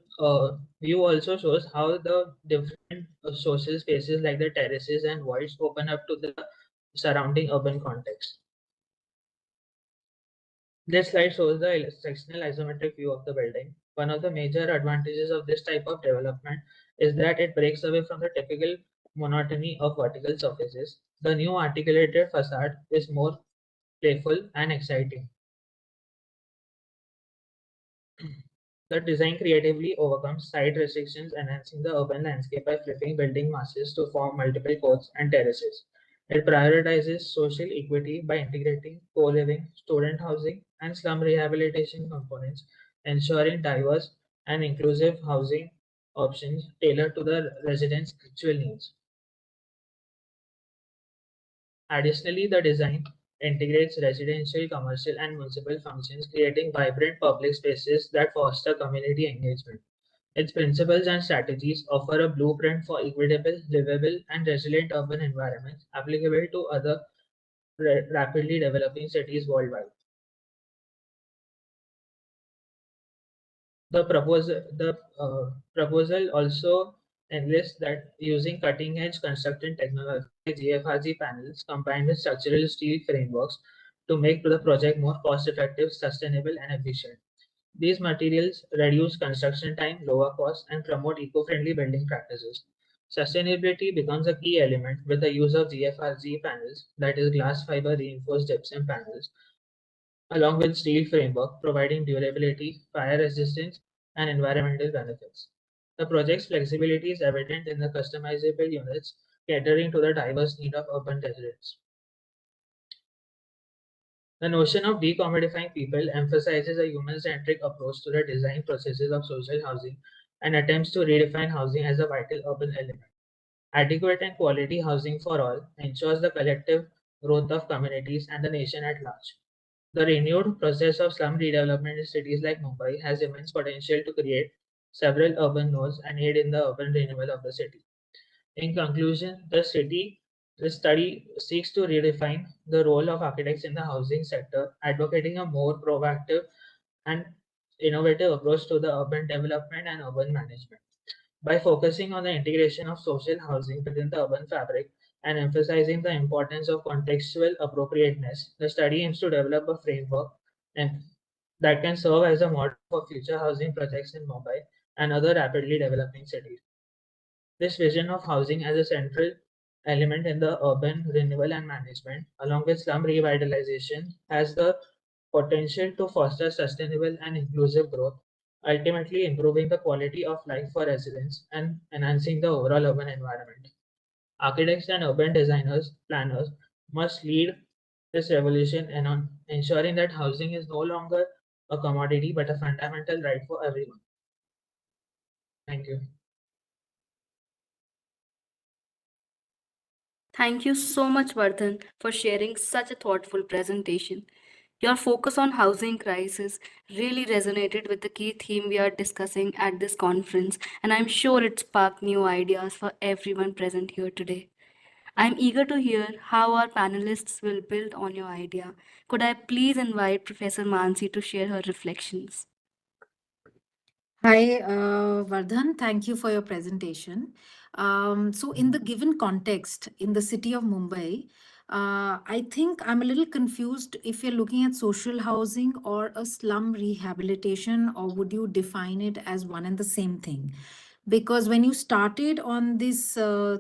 view also shows how the different social spaces like the terraces and voids open up to the surrounding urban context. This slide shows the sectional isometric view of the building. One of the major advantages of this type of development is that it breaks away from the typical monotony of vertical surfaces. The new articulated facade is more playful and exciting. The design creatively overcomes site restrictions, enhancing the urban landscape by flipping building masses to form multiple courts and terraces. It prioritizes social equity by integrating co-living, student housing, and slum rehabilitation components, ensuring diverse and inclusive housing options tailored to the residents' actual needs. Additionally, the design integrates residential, commercial, and municipal functions, creating vibrant public spaces that foster community engagement. Its principles and strategies offer a blueprint for equitable, livable, and resilient urban environments applicable to other rapidly developing cities worldwide. The proposal also enlists that using cutting-edge construction technology like GFRG panels combined with structural steel frameworks to make the project more cost-effective, sustainable, and efficient. These materials reduce construction time, lower costs, and promote eco-friendly building practices. Sustainability becomes a key element with the use of GFRG panels, that is glass fiber reinforced gypsum panels, along with steel framework, providing durability, fire resistance, and environmental benefits. The project's flexibility is evident in the customizable units, catering to the diverse need of urban residents. The notion of decommodifying people emphasizes a human-centric approach to the design processes of social housing and attempts to redefine housing as a vital urban element. Adequate and quality housing for all ensures the collective growth of communities and the nation at large. The renewed process of slum redevelopment in cities like Mumbai has immense potential to create several urban nodes and aid in the urban renewal of the city. In conclusion, the study seeks to redefine the role of architects in the housing sector, advocating a more proactive and innovative approach to the urban development and urban management. By focusing on the integration of social housing within the urban fabric and emphasizing the importance of contextual appropriateness, the study aims to develop a framework and that can serve as a model for future housing projects in Mumbai and other rapidly developing cities. This vision of housing as a central element in the urban renewal and management, along with slum revitalization, has the potential to foster sustainable and inclusive growth, ultimately improving the quality of life for residents and enhancing the overall urban environment. Architects and urban designers, planners must lead this revolution and on ensuring that housing is no longer a commodity but a fundamental right for everyone. Thank you. Thank you so much, Vardhan, for sharing such a thoughtful presentation. Your focus on housing crisis really resonated with the key theme we are discussing at this conference, and I'm sure it sparked new ideas for everyone present here today. I'm eager to hear how our panelists will build on your idea. Could I please invite Professor Mansi to share her reflections? Hi, Vardhan. Thank you for your presentation. So in the given context, in the city of Mumbai, I think I'm a little confused if you're looking at social housing or a slum rehabilitation, or would you define it as one and the same thing? Because when you started on this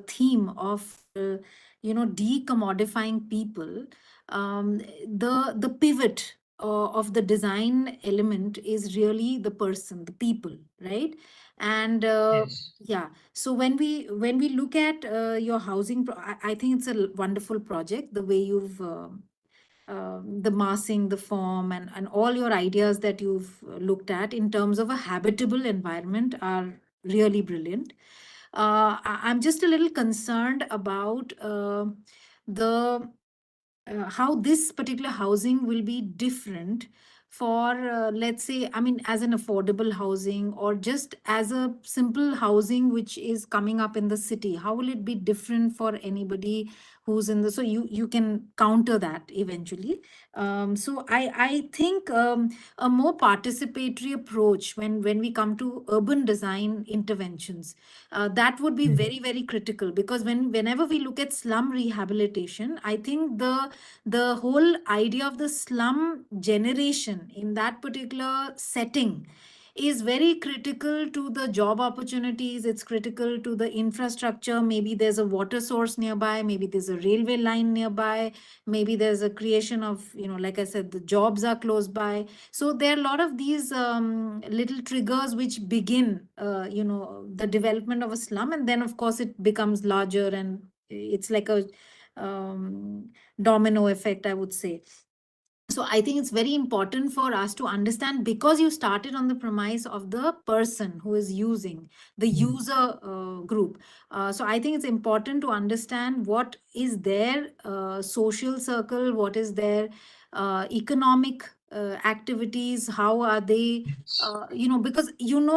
theme of, decommodifying people, the pivot of the design element is really the person, the people, right? And Yes. yeah, so when we look at your housing, I think it's a wonderful project the way you've the massing, the form, and all your ideas that you've looked at in terms of a habitable environment are really brilliant. I'm just a little concerned about how this particular housing will be different for, let's say, I mean, as an affordable housing or just as a simple housing which is coming up in the city. How will it be different for anybody who's in the, so you can counter that eventually. So I think a more participatory approach when we come to urban design interventions, that would be very, very critical, because whenever we look at slum rehabilitation, I think the whole idea of the slum generation in that particular setting is very critical to the job opportunities. It's critical to the infrastructure. Maybe there's a water source nearby, maybe there's a railway line nearby, maybe there's a creation of, like I said, the jobs are close by. So there are a lot of these little triggers which begin the development of a slum, and then of course it becomes larger, and it's like a domino effect, I would say. So I think it's very important for us to understand, because you started on the premise of the person who is using, the user group. So I think it's important to understand what is their social circle, what is their economic activities, how are they, because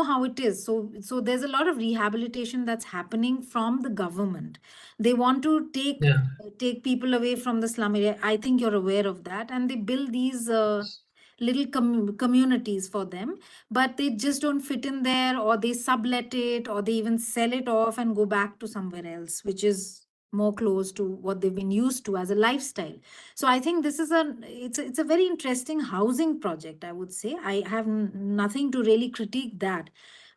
how it is. So there's a lot of rehabilitation that's happening from the government. They want to take people away from the slum area. I think you're aware of that, and they build these little communities for them, but they just don't fit in there, or they sublet it, or they even sell it off and go back to somewhere else, which is more close to what they've been used to as a lifestyle. So I think this is it's a very interesting housing project, I would say. I have nothing to really critique that.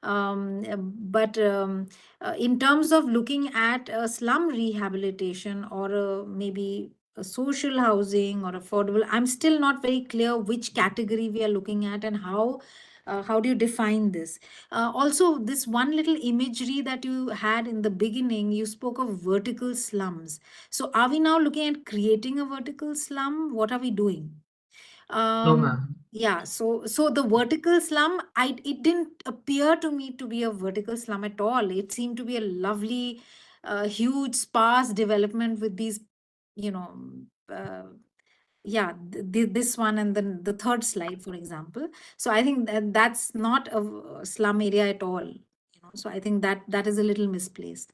But in terms of looking at a slum rehabilitation or maybe a social housing or affordable, I'm still not very clear which category we are looking at and how do you define this? Also, this one little imagery that you had in the beginning, you spoke of vertical slums. So are we now looking at creating a vertical slum? What are we doing? No, ma'am. Yeah, so the vertical slum, it didn't appear to me to be a vertical slum at all. It seemed to be a lovely, huge, sparse development with these, yeah, this one and then the third slide, for example. So I think that's not a slum area at all. So I think that is a little misplaced.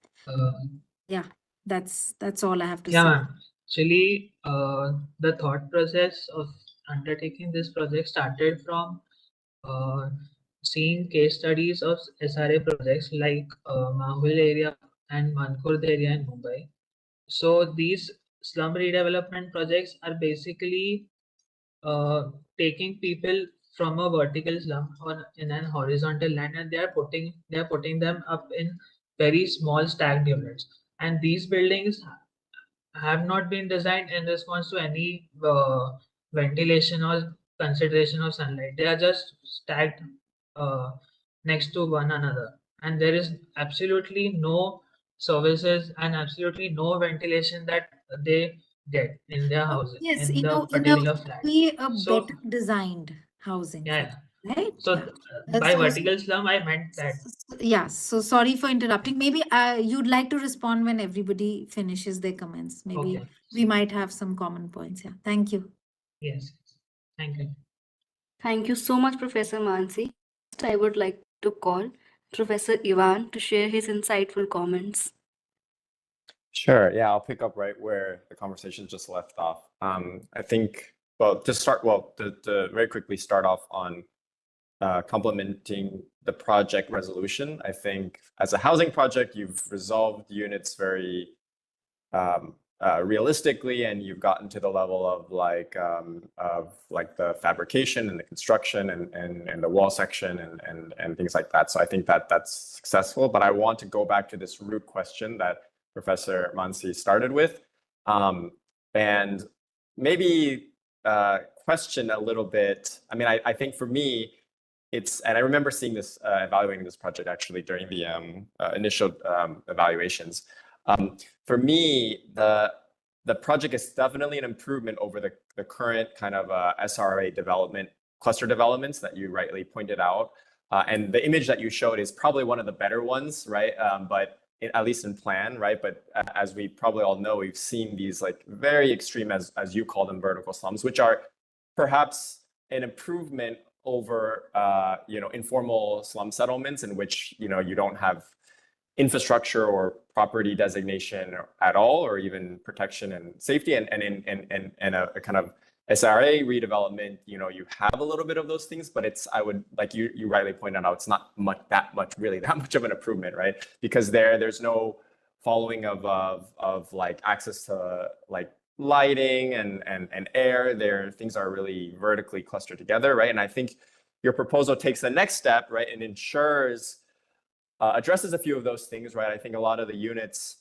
Yeah, that's all I have to Yeah, say. ma'am. Actually, the thought process of undertaking this project started from seeing case studies of SRA projects like Mahul area and Mankurd area in Mumbai. So these slum redevelopment projects are basically taking people from a vertical slum or in an horizontal land, and they are putting them up in very small stacked units. And these buildings have not been designed in response to any ventilation or consideration of sunlight. They are just stacked uh, next to one another, and there is absolutely no services and absolutely no ventilation that they get in their housing, Yes, in the in a particular flat. way, a So better designed housing, yeah, right? so Yeah. by vertical slum, I meant that. Yeah, so sorry for interrupting. Maybe you'd like to respond when everybody finishes their comments. Maybe Okay. we might have some common points. Yeah, thank you. Yes, thank you. Thank you so much, Professor Mansi. I would like to call Professor Ivan to share his insightful comments. Sure. Yeah, I'll pick up right where the conversation just left off. I think, to very quickly start off on complementing the project resolution. I think as a housing project, you've resolved units very realistically, and you've gotten to the level of the fabrication and the construction and the wall section and things like that. So I think that's successful. But I want to go back to this root question that Professor Mansi started with, and maybe question a little bit. I mean, I think for me, and I remember seeing this, evaluating this project actually during the initial evaluations. For me, the project is definitely an improvement over the current kind of SRA development, cluster developments that you rightly pointed out. And the image that you showed is probably one of the better ones, right? But at least in plan, right? But as we probably all know, we've seen these like very extreme, as you call them, vertical slums, which are perhaps an improvement over, informal slum settlements in which, you don't have infrastructure or property designation at all, or even protection and safety. And a kind of SRA redevelopment, you have a little bit of those things, but I would, like you rightly pointed out, it's not that much of an improvement, right? Because there's no following of like access to like lighting and air. Things are really vertically clustered together, right? And I think your proposal takes the next step, right, and addresses a few of those things, right? I think a lot of the units,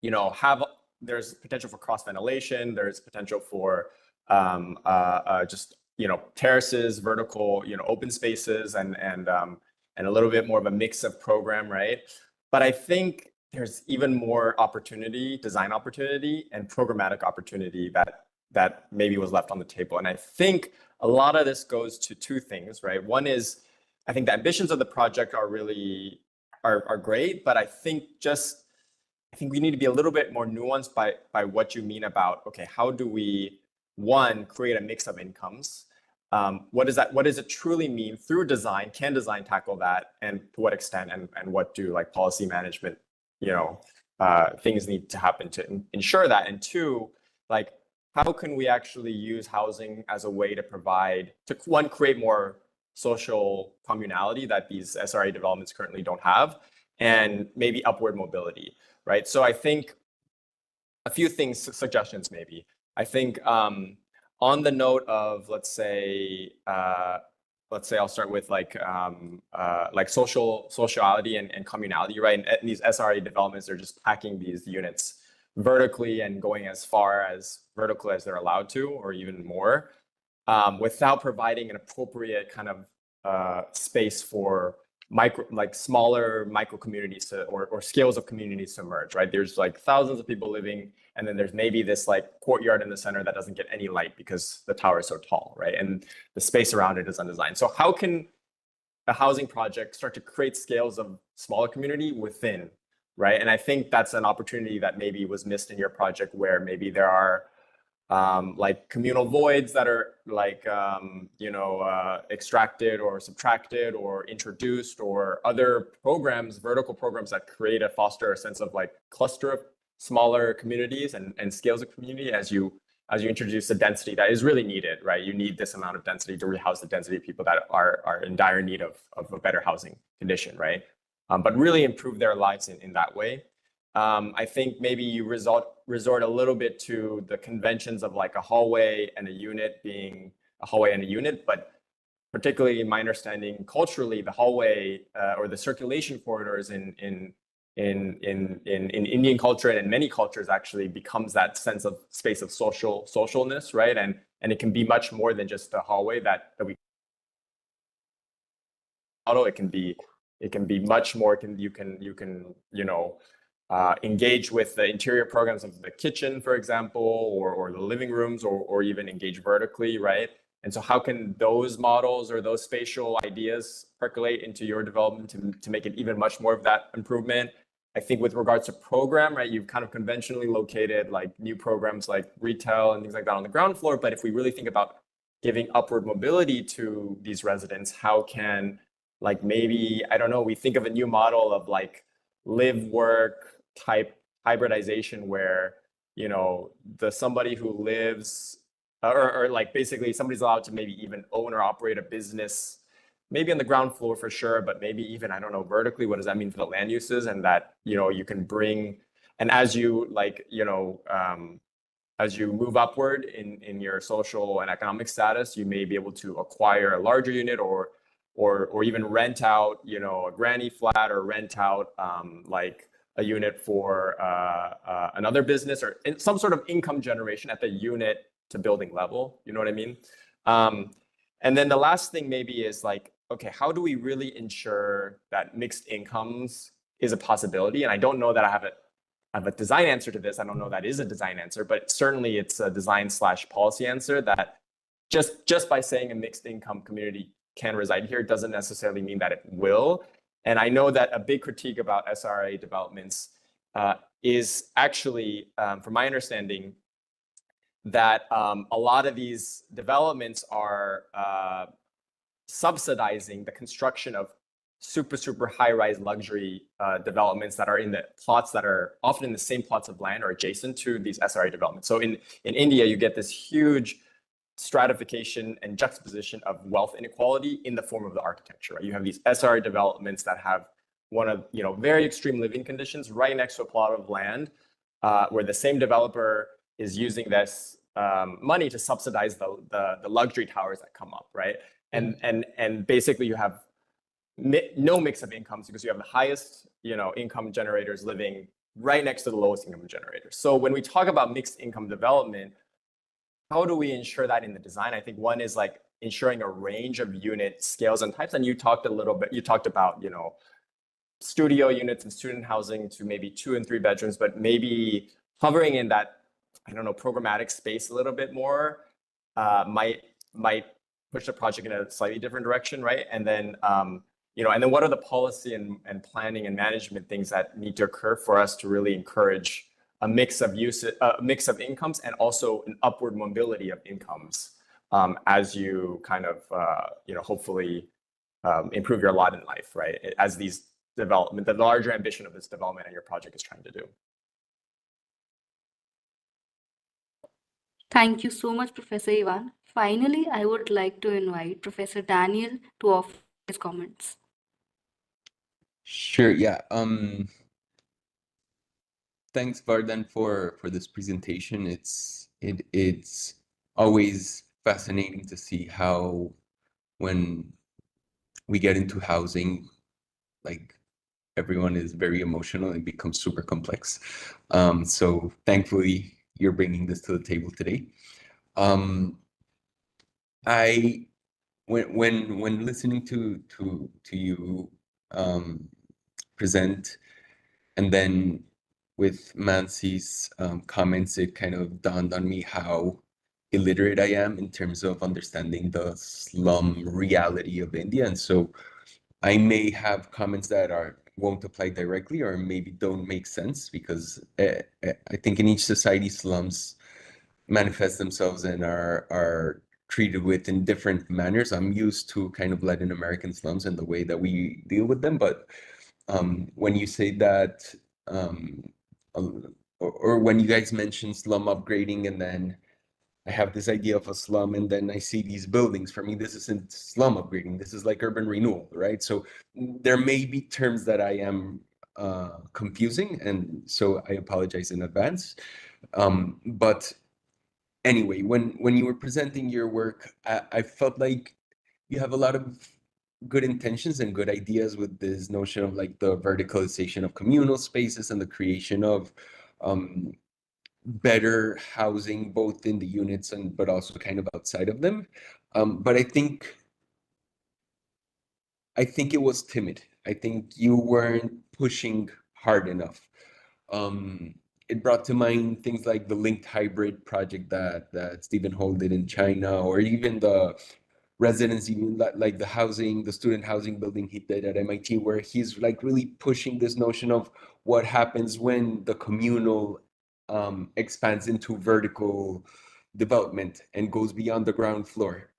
there's potential for cross ventilation, there's potential for just terraces, vertical, open spaces, and a little bit more of a mix of program, right? But I think there's even more design opportunity and programmatic opportunity that maybe was left on the table. And I think a lot of this goes to two things, right? One is, I think the ambitions of the project are great, but I think we need to be a little bit more nuanced by what you mean about, okay, how do we, one, create a mix of incomes? What does it truly mean through design? Can design tackle that? And to what extent, and what do like policy management, things need to happen to ensure that? And two, like, how can we actually use housing as a way to create more social communality that these SRA developments currently don't have, and maybe upward mobility, right? So I think a few suggestions maybe. I think on the note of, let's say I'll start with like sociality and communality, right? And these SRA developments are just packing these units vertically and going as far as vertical as they're allowed to, or even more, without providing an appropriate kind of space for smaller micro communities or scales of communities to emerge, right? There's like thousands of people living, and then there's maybe this like courtyard in the center that doesn't get any light because the tower is so tall, right? And the space around it is undesigned. So how can a housing project start to create scales of smaller community within, right? And I think that's an opportunity that maybe was missed in your project, where maybe there are like communal voids that are like, extracted or subtracted or introduced, or other programs, vertical programs that foster a sense of like cluster of smaller communities and scales of community as you introduce the density that is really needed, right? You need this amount of density to rehouse the density of people that are in dire need of a better housing condition, right? But really improve their lives in that way. I think maybe you resort a little bit to the conventions of like a hallway and a unit being a hallway and a unit, but particularly in my understanding, culturally, the hallway or the circulation corridors in Indian culture and in many cultures actually becomes that sense of space of socialness, right? And it can be much more than just a hallway that we model. It can be much more. You can engage with the interior programs of the kitchen, for example, or the living rooms, or even engage vertically, right? And so how can those models or those spatial ideas percolate into your development to make it even much more of that improvement? I think with regards to program, right, you've kind of conventionally located like new programs like retail and things like that on the ground floor. But if we really think about giving upward mobility to these residents, how can, like, maybe, I don't know, we think of a new model of like live work type hybridization where, somebody who lives or like basically somebody's allowed to maybe even own or operate a business, maybe on the ground floor for sure, but maybe even, I don't know, vertically, what does that mean for the land uses? And that, you can bring, and as you as you move upward in your social and economic status, you may be able to acquire a larger unit or even rent out, a granny flat, or rent out like a unit for another business, or some sort of income generation at the unit to building level. You know what I mean? And then the last thing maybe is like, okay, how do we really ensure that mixed incomes is a possibility? And I don't know that I have of a design answer to this. I don't know that is a design answer, but certainly it's a design/policy answer that just by saying a mixed income community can reside here doesn't necessarily mean that it will. And I know that a big critique about SRA developments is actually, from my understanding, that a lot of these developments are subsidizing the construction of super high-rise luxury developments that are in the plots that are often in the same plots of land or adjacent to these SRA developments. So in India, you get this huge stratification and juxtaposition of wealth inequality in the form of the architecture, right? You have these SRA developments that have one of, very extreme living conditions right next to a plot of land where the same developer is using this money to subsidize the luxury towers that come up, right? And basically you have no mix of incomes because you have the highest, income generators living right next to the lowest income generators. So when we talk about mixed income development, how do we ensure that in the design? I think one is like ensuring a range of unit scales and types. And you talked about, studio units and student housing to maybe 2 and 3 bedrooms, but maybe hovering in that, programmatic space a little bit more might push the project in a slightly different direction, right? And then, and then what are the policy and planning and management things that need to occur for us to really encourage a mix of incomes and also an upward mobility of incomes as you kind of, hopefully improve your lot in life, right? As these the larger ambition of this development and your project is trying to do. Thank you so much, Professor Ivan. Finally, I would like to invite Professor Daniel to offer his comments. Sure, yeah. Thanks, Vardan, for this presentation. It's always fascinating to see how when we get into housing, like everyone is very emotional and becomes super complex. So thankfully, you're bringing this to the table today. When listening to you present, and then with Mansi's comments, it kind of dawned on me how illiterate I am in terms of understanding the slum reality of India. And so I may have comments that won't apply directly or maybe don't make sense because I think in each society, slums manifest themselves and are treated with in different manners. I'm used to kind of Latin American slums and the way that we deal with them. But when you say that, or when you guys mention slum upgrading, and then I have this idea of a slum, and then I see these buildings. For me, this isn't slum upgrading. This is like urban renewal, right? So there may be terms that I am confusing, and so I apologize in advance. But anyway, when you were presenting your work, I felt like you have a lot of good intentions and good ideas with this notion of like the verticalization of communal spaces and the creation of better housing both in the units but also kind of outside of them. But I think it was timid. I think you weren't pushing hard enough. It brought to mind things like the linked hybrid project that Stephen Hall did in China, or even the residency, like the student housing building he did at MIT, where he's like really pushing this notion of what happens when the communal expands into vertical development and goes beyond the ground floor,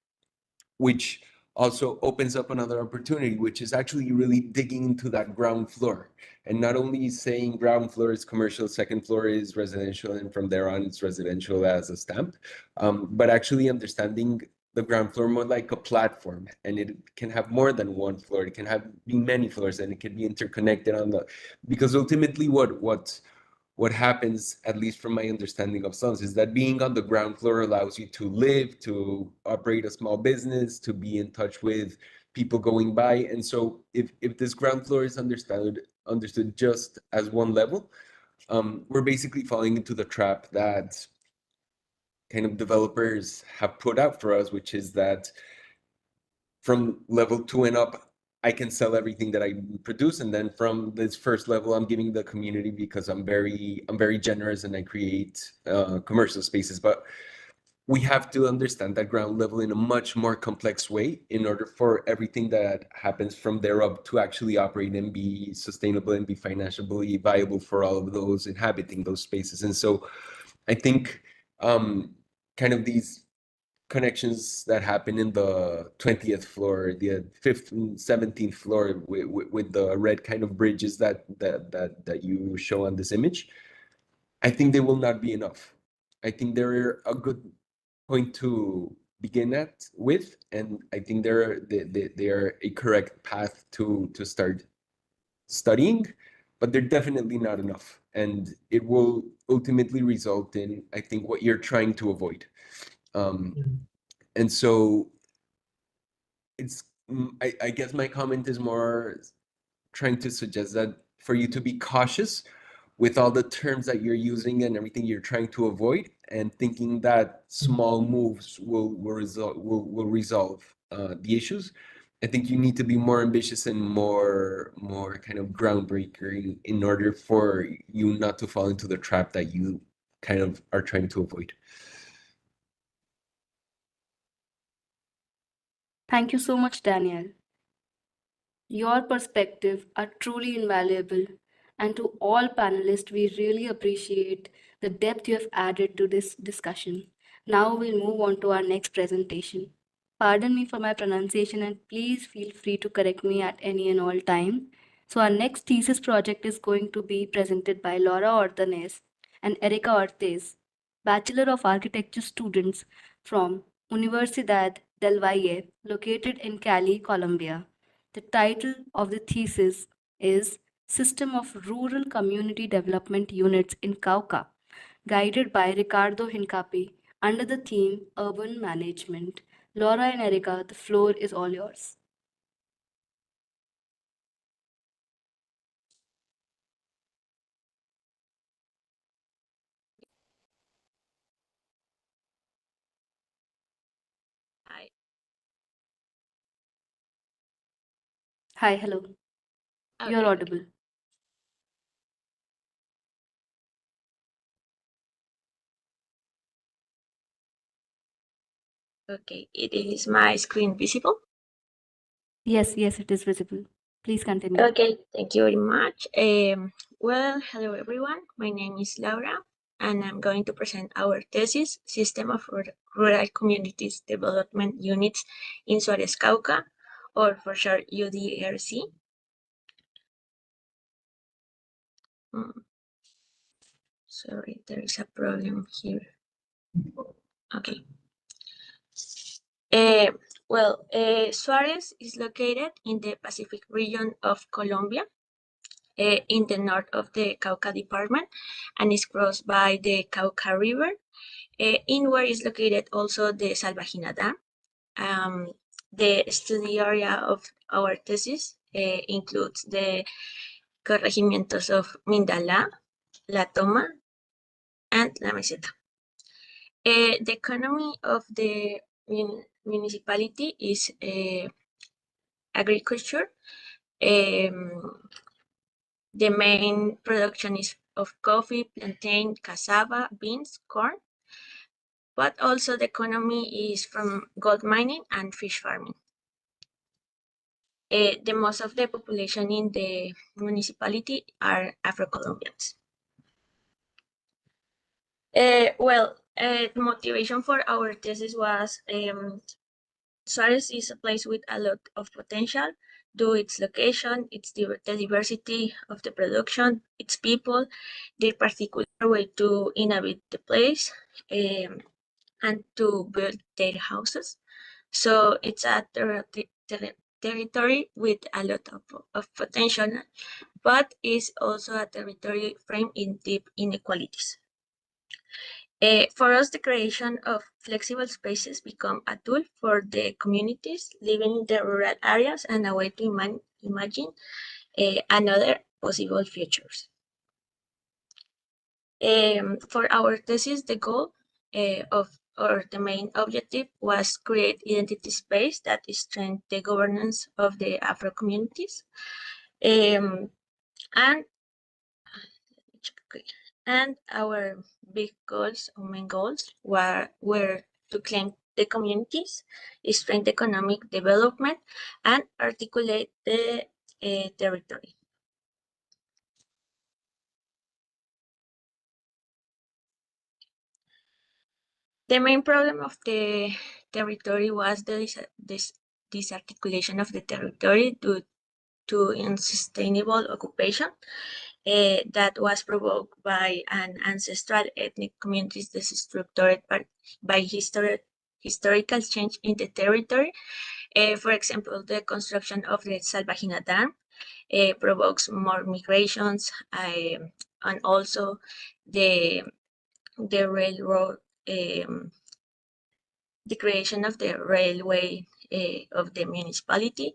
which also opens up another opportunity, which is actually really digging into that ground floor and not only saying ground floor is commercial, second floor is residential, and from there on it's residential as a stamp, but actually understanding the ground floor more like a platform, and it can have more than one floor. It can be many floors, and it can be interconnected because ultimately what happens, at least from my understanding of slums, is that being on the ground floor allows you to live, to operate a small business, to be in touch with people going by. And so if this ground floor is understood just as one level, we're basically falling into the trap that kind of developers have put out for us, which is that from level 2 and up, I can sell everything that I produce, and then from this first level, I'm giving the community because I'm very generous and I create commercial spaces. But we have to understand that ground level in a much more complex way in order for everything that happens from there up to actually operate and be sustainable and be financially viable for all of those inhabiting those spaces. And so I think kind of these connections that happen in the 20th floor, the 5th and 17th floor with the red kind of bridges that you show on this image, I think they will not be enough. I think they're a good point to begin with, and I think they are a correct path to start studying, but they're definitely not enough, and it will ultimately result in, I think, what you're trying to avoid. And so it's I guess my comment is more trying to suggest that for you to be cautious with all the terms that you're using and everything you're trying to avoid, and thinking that small moves will resolve the issues. I think you need to be more ambitious and more kind of groundbreaking in order for you not to fall into the trap that you kind of are trying to avoid. Thank you so much, Daniel. Your perspective are truly invaluable, and to all panelists, we really appreciate the depth you have added to this discussion. Now we'll move on to our next presentation. Pardon me for my pronunciation, and please feel free to correct me at any and all time. So our next thesis project is going to be presented by Laura Ortanes and Erica Ortiz, Bachelor of Architecture students from Universidad del Valle, located in Cali, Colombia. The title of the thesis is System of Rural Community Development Units in Cauca, guided by Ricardo Hincapi under the theme Urban Management. Laura and Erica, the floor is all yours. Hi. Hi, hello. You're Okay. audible. Okay, it is my screen visible? Yes, it is visible. Please continue. Okay, thank you very much. Well, hello everyone. My name is Laura, and I'm going to present our thesis, System of Rural Communities Development Units in Suárez Cauca, or for short UDRC. Sorry, there is a problem here. Okay. Suárez is located in the Pacific region of Colombia, in the north of the Cauca department, and is crossed by the Cauca River. Inward is located also the Salvajina Dam. The study area of our thesis includes the corregimientos of Mindalá, La Toma, and La Meseta. The economy of the municipality is agriculture. The main production is of coffee, plantain, cassava, beans, corn, but also the economy is from gold mining and fish farming. The most of the population in the municipality are Afro-Colombians. The motivation for our thesis was Suárez is a place with a lot of potential due its location, the diversity of the production, its people, their particular way to inhabit the place, and to build their houses. So it's a territory with a lot of potential, but is also a territory framed in deep inequalities. For us, the creation of flexible spaces become a tool for the communities living in the rural areas and a way to imagine another possible futures. For our thesis, the goal of or the main objective was create identity space that strengthen the governance of the Afro communities. And our big goals, or main goals, were to claim the communities, strengthen economic development, and articulate the territory. The main problem of the territory was the disarticulation of the territory due to unsustainable occupation that was provoked by an ancestral ethnic communities destructured by historical change in the territory. For example, the construction of the Salvajina Dam provokes more migrations, and also the railroad, the creation of the railway of the municipality.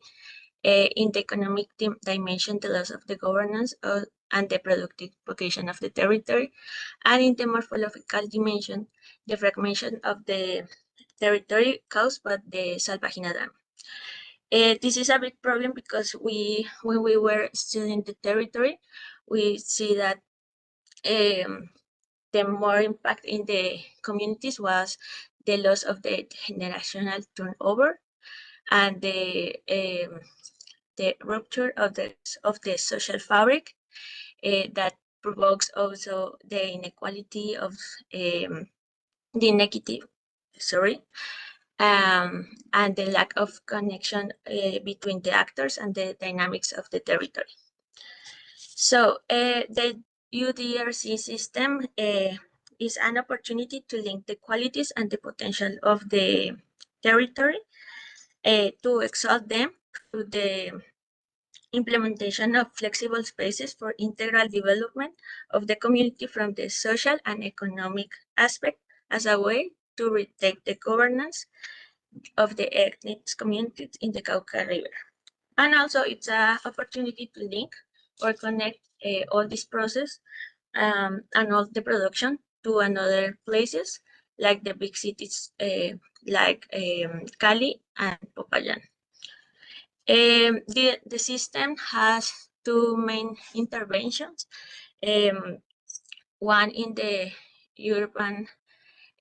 In the economic dimension, the loss of the governance and the productive vocation of the territory, and in the morphological dimension, the fragmentation of the territory caused by the Salvajina Dam. This is a big problem because when we were studying the territory, we see that the more impact in the communities was the loss of the generational turnover and the rupture of the social fabric that provokes also the inequality of the inequity, and the lack of connection between the actors and the dynamics of the territory. So the UDRC system is an opportunity to link the qualities and the potential of the territory to exalt them through the implementation of flexible spaces for integral development of the community from the social and economic aspect as a way to retake the governance of the ethnic communities in the Cauca River. And also it's an opportunity to link or connect all this process and all the production to another places like the big cities like Cali and Popayán. The system has two main interventions, one in the urban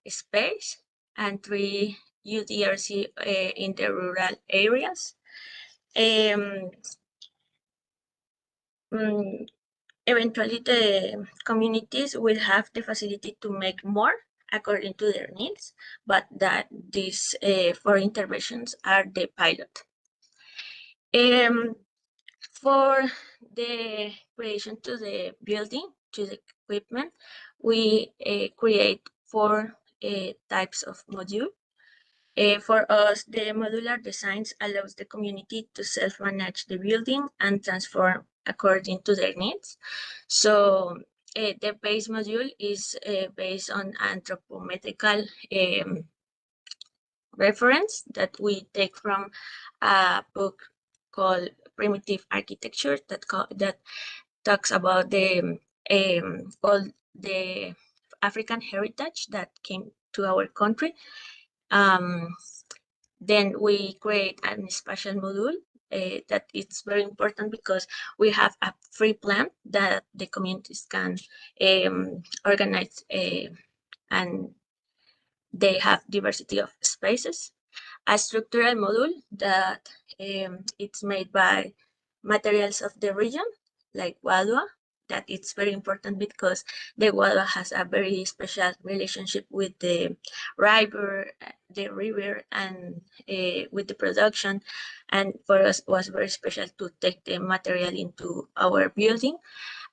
space and 3 UDRC in the rural areas. Eventually, the communities will have the facility to make more according to their needs, but that these 4 interventions are the pilot. For the creation to the building, to the equipment, we create 4 types of module. For us, the modular designs allows the community to self-manage the building and transform according to their needs. So the base module is based on anthropometrical reference that we take from a book called Primitive Architecture that talks about the all the African heritage that came to our country. Then we create a spatial module that it's very important because we have a free plan that the communities can organize and they have diversity of spaces. A structural module that it's made by materials of the region, like Guadua, that it's very important because the Guadua has a very special relationship with the river, and with the production. And for us, it was very special to take the material into our building.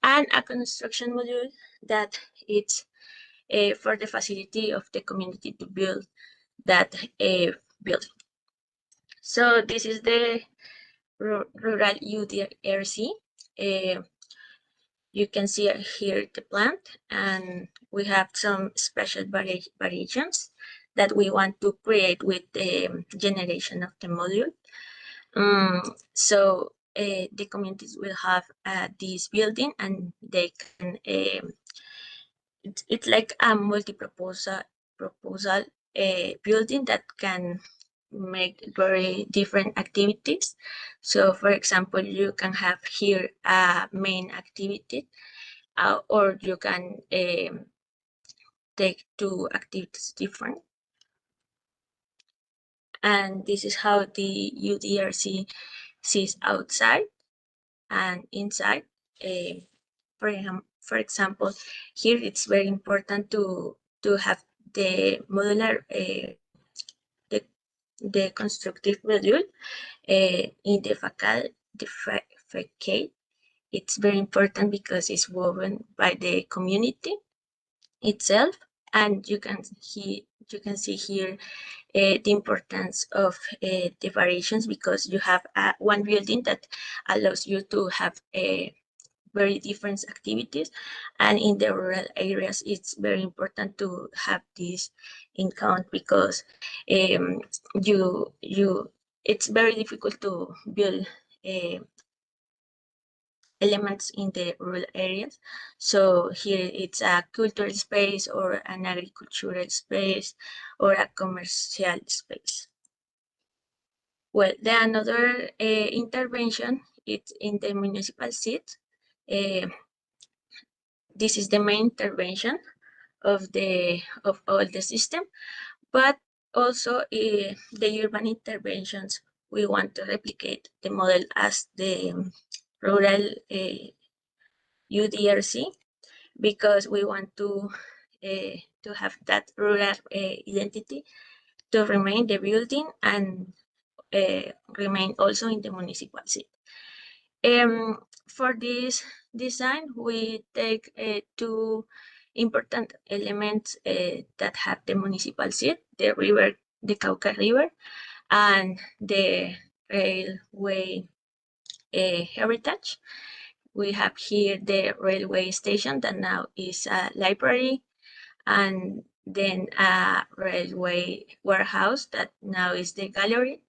And a construction module that it's for the facility of the community to build that building. So this is the rural UDRC. You can see here the plant, and we have some special variations that we want to create with the generation of the module. So the communities will have this building, and they can it's like a multi-proposal building that can make very different activities. So for example, you can have here a main activity, or you can take two activities different. And this is how the UDRC sees outside and inside. For example, here it's very important to have the modular, the constructive module in the facade. It's very important because it's woven by the community itself, and you can see here the importance of the variations, because you have one building that allows you to have very different activities, and in the rural areas it's very important to have this in count, because it's very difficult to build elements in the rural areas. So here it's a cultural space, or an agricultural space, or a commercial space. Well, the another intervention is in the municipal seat. This is the main intervention of all the system, but also the urban interventions. We want to replicate the model as the rural UDRC, because we want to have that rural identity to remain the building and remain also in the municipal seat. For this design, we take two important elements that have the municipal seat: the river, the Cauca River, and the railway heritage. We have here the railway station that now is a library, and then a railway warehouse that now is the gallery.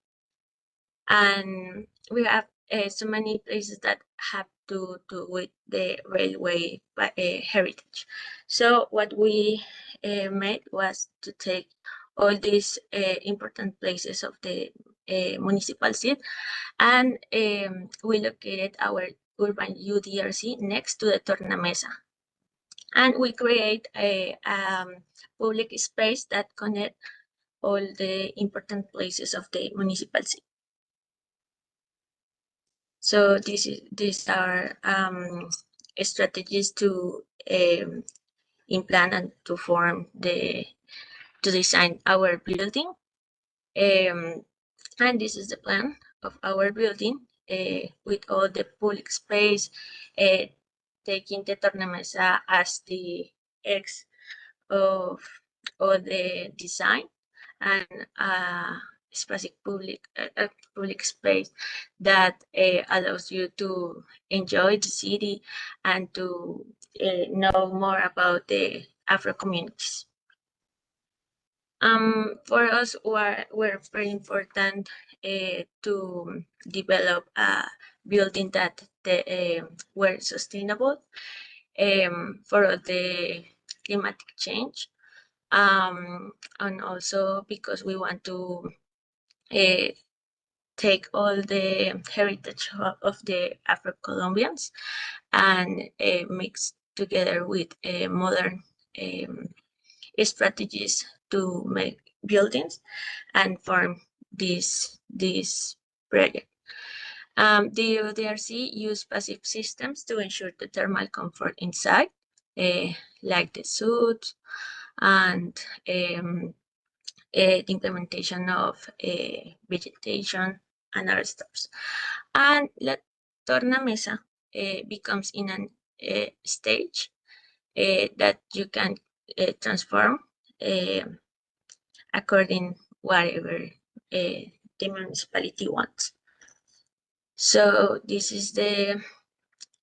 And we have so many places that have to do with the railway heritage. So what we made was to take all these important places of the municipal seat, and we located our urban UDRC next to the tornamesa. And we create a public space that connect all the important places of the municipal seat. So these are strategies to implant and to form to design our building. And this is the plan of our building with all the public space, taking the tornamesa as the X of the design, and specific public space that allows you to enjoy the city and to know more about the Afro communities. For us, we're very important to develop a building that were sustainable for the climatic change, and also because we want to take all the heritage of the Afro-Colombians and mix together with modern strategies to make buildings and form this project. The UDRC use passive systems to ensure the thermal comfort inside, like the suits and the implementation of vegetation and other stuff. And the tornamesa becomes in a stage that you can transform according whatever the municipality wants. So this is the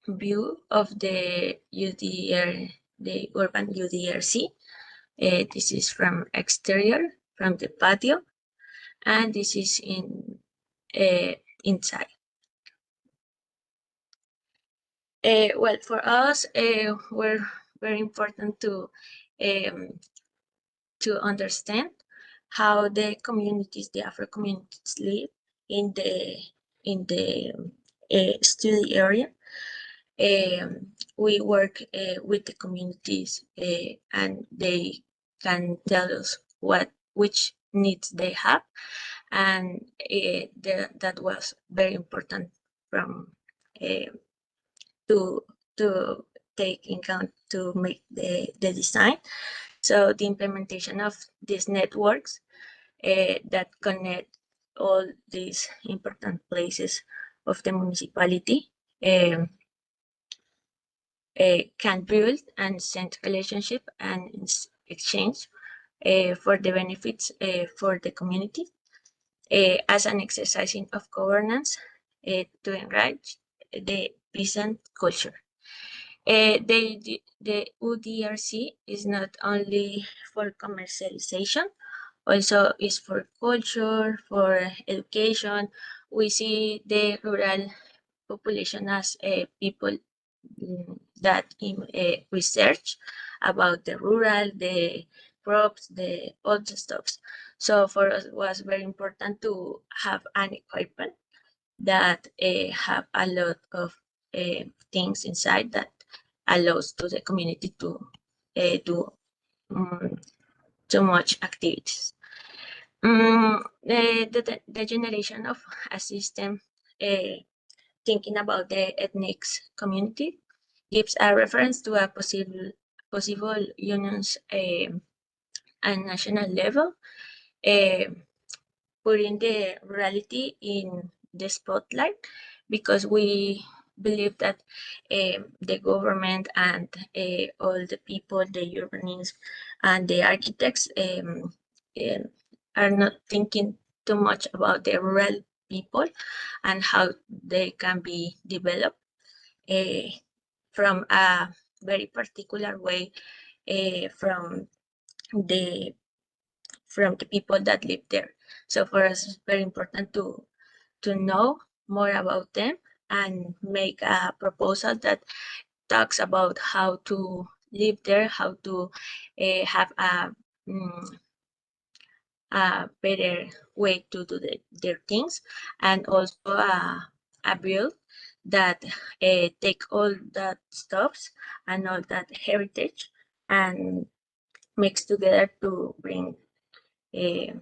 view of the urban UDRC. This is from exterior, from the patio, and this is inside. Well, for us, we're very important to understand how the communities, the Afro communities live in the study area. We work with the communities and they can tell us which needs they have, and that was very important from to take in account to make the design. So the implementation of these networks that connect all these important places of the municipality can build and send relationship and exchange for the benefits for the community as an exercise of governance to enrich the peasant culture. The UDRC is not only for commercialization, also is for culture, for education. We see the rural population as people that research about the rural, the crops, all the stuff. So for us, it was very important to have an equipment that have a lot of things inside that allows to the community to do too much activities. The generation of a system thinking about the ethnic community gives a reference to a possible unions at national level, putting the rurality in the spotlight, because we believe that the government and all the people, the urbanists and the architects are not thinking too much about the rural people and how they can be developed from a very particular way from the people that live there. So for us, it's very important to know more about them and make a proposal that talks about how to live there, how to have a better way to do their things, and also a build that take all that stuffs and all that heritage and mix together to bring a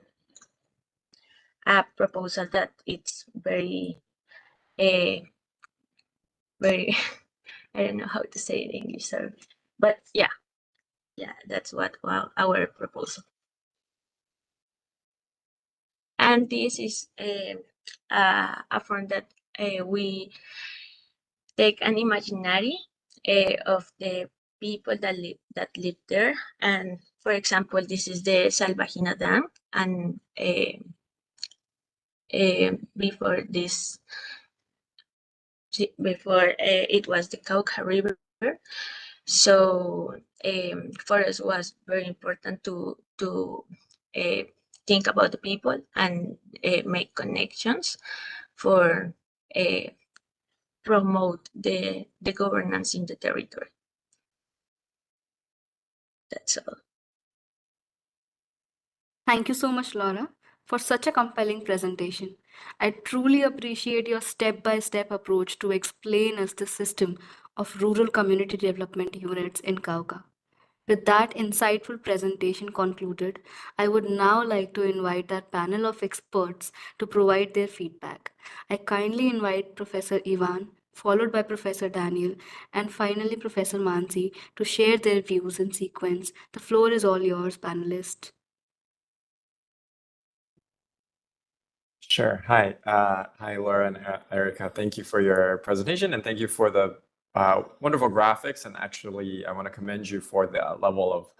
proposal that it's very very I don't know how to say it in English, sorry, but yeah, that's what our proposal. And this is a form that we take an imaginary of the people that live there. And for example, this is the Salvajina Dam, and before it was the Cauca River. So for us was very important to think about the people and make connections for promote the governance in the territory. That's all. Thank you so much, Laura, for such a compelling presentation. I truly appreciate your step-by-step approach to explain us the system of rural community development units in Cauca. With that insightful presentation concluded, I would now like to invite our panel of experts to provide their feedback. I kindly invite Professor Ivan, followed by Professor Daniel, and finally Professor Mansi to share their views in sequence. The floor is all yours, panelists. Sure. Hi. Hi, Laura and Erica. Thank you for your presentation, and thank you for the wonderful graphics. And actually, I want to commend you for the level of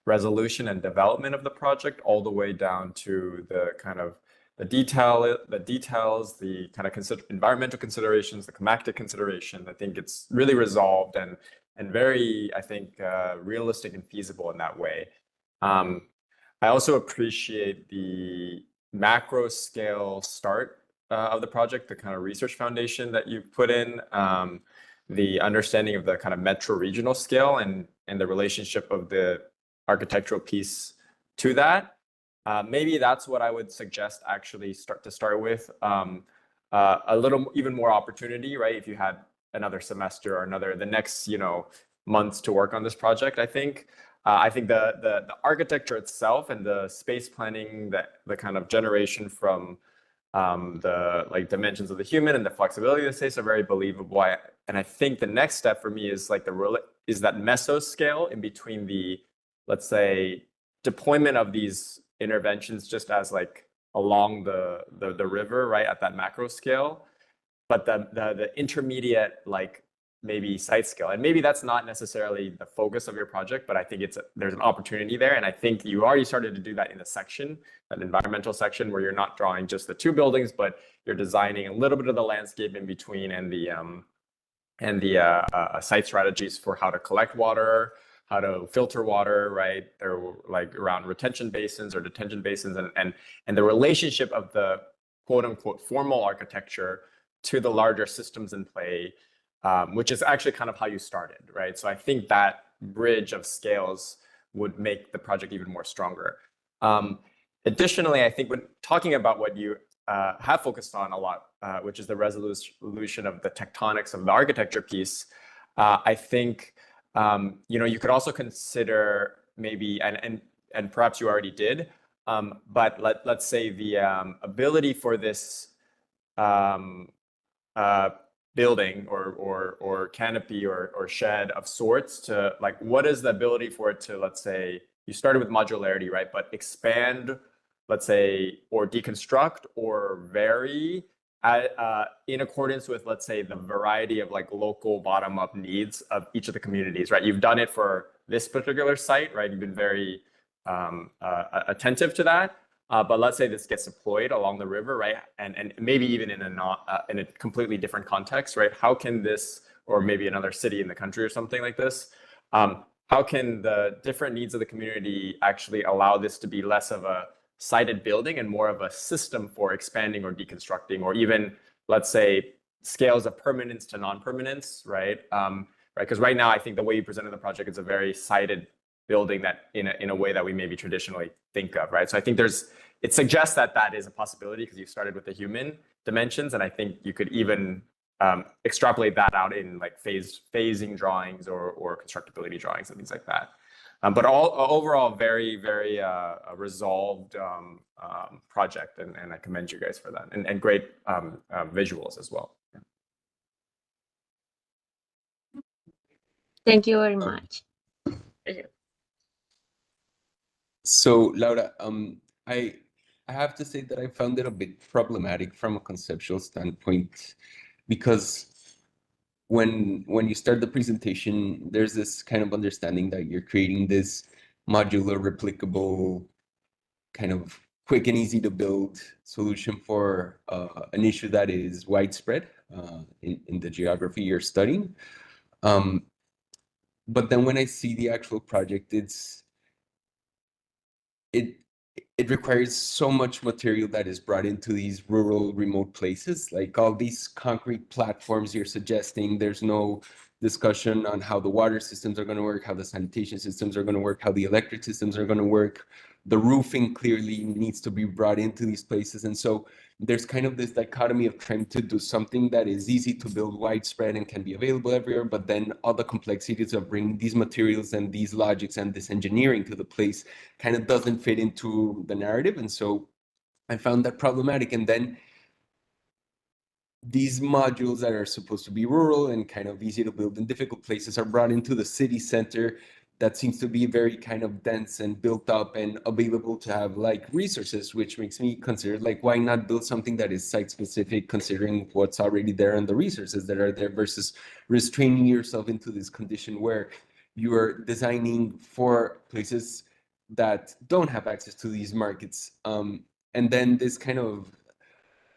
resolution and development of the project, all the way down to the kind of the details, the kind of environmental considerations, the climatic consideration. I think it's really resolved and very, I think, realistic and feasible in that way. I also appreciate the macro scale start of the project, the kind of research foundation that you've put in, the understanding of the kind of metro regional scale and the relationship of the architectural piece to that. maybe that's what I would suggest actually start with. A little even more opportunity, right? If you had another semester or the next, months to work on this project, I think. I think the architecture itself and the space planning, the kind of generation from the dimensions of the human and the flexibility of the space are very believable. And I think the next step for me is that mesoscale in between the, let's say, deployment of these interventions just as along the river, right, at that macro scale, but the intermediate maybe site scale. And maybe that's not necessarily the focus of your project, but I think there's an opportunity there. And I think you already started to do that in a section, an environmental section, where you're not drawing just the two buildings, but you're designing a little bit of the landscape in between and the site strategies for how to collect water, how to filter water, right? Or around retention basins or detention basins, and the relationship of the quote unquote formal architecture to the larger systems in play, which is actually kind of how you started, right? So I think that bridge of scales would make the project even more stronger. Additionally, I think when talking about what you have focused on a lot, which is the resolution of the tectonics of the architecture piece, I think you could also consider maybe, and perhaps you already did, but let's say the ability for this building or canopy or shed of sorts to what is the ability for it to, let's say, you started with modularity, right? But expand, let's say, or deconstruct or vary in accordance with, let's say, the variety of local bottom-up needs of each of the communities, right? You've done it for this particular site, right? You've been very attentive to that. But let's say this gets deployed along the river, right? And maybe even in a completely different context, right? How can this, or maybe another city in the country or something like this, how can the different needs of the community actually allow this to be less of a sited building and more of a system for expanding or deconstructing, or even, let's say, scales of permanence to non-permanence, right? Because right now, I think the way you presented the project is a very sited building that in a way that we maybe traditionally think of, right? So I think it suggests that is a possibility because you started with the human dimensions, and I think you could even extrapolate that out in phasing drawings or constructability drawings and things like that. But overall, very, very resolved project, and I commend you guys for that, and great visuals as well. Yeah. Thank you very much. So Laura, I have to say that I found it a bit problematic from a conceptual standpoint, because when you start the presentation, there's this kind of understanding that you're creating this modular, replicable, kind of quick and easy to build solution for an issue that is widespread in the geography you're studying. But then when I see the actual project, it requires so much material that is brought into these rural, remote places, like all these concrete platforms you're suggesting. There's no discussion on how the water systems are going to work, how the sanitation systems are going to work, how the electric systems are going to work. The roofing clearly needs to be brought into these places. And so there's kind of this dichotomy of trying to do something that is easy to build, widespread, and can be available everywhere, but then all the complexities of bringing these materials and these logics and this engineering to the place kind of doesn't fit into the narrative. And so I found that problematic. And then these modules that are supposed to be rural and kind of easy to build in difficult places are brought into the city center that seems to be very kind of dense and built up and available to have resources, which makes me consider why not build something that is site specific, considering what's already there and the resources that are there, versus restraining yourself into this condition where you are designing for places that don't have access to these markets. And then this kind of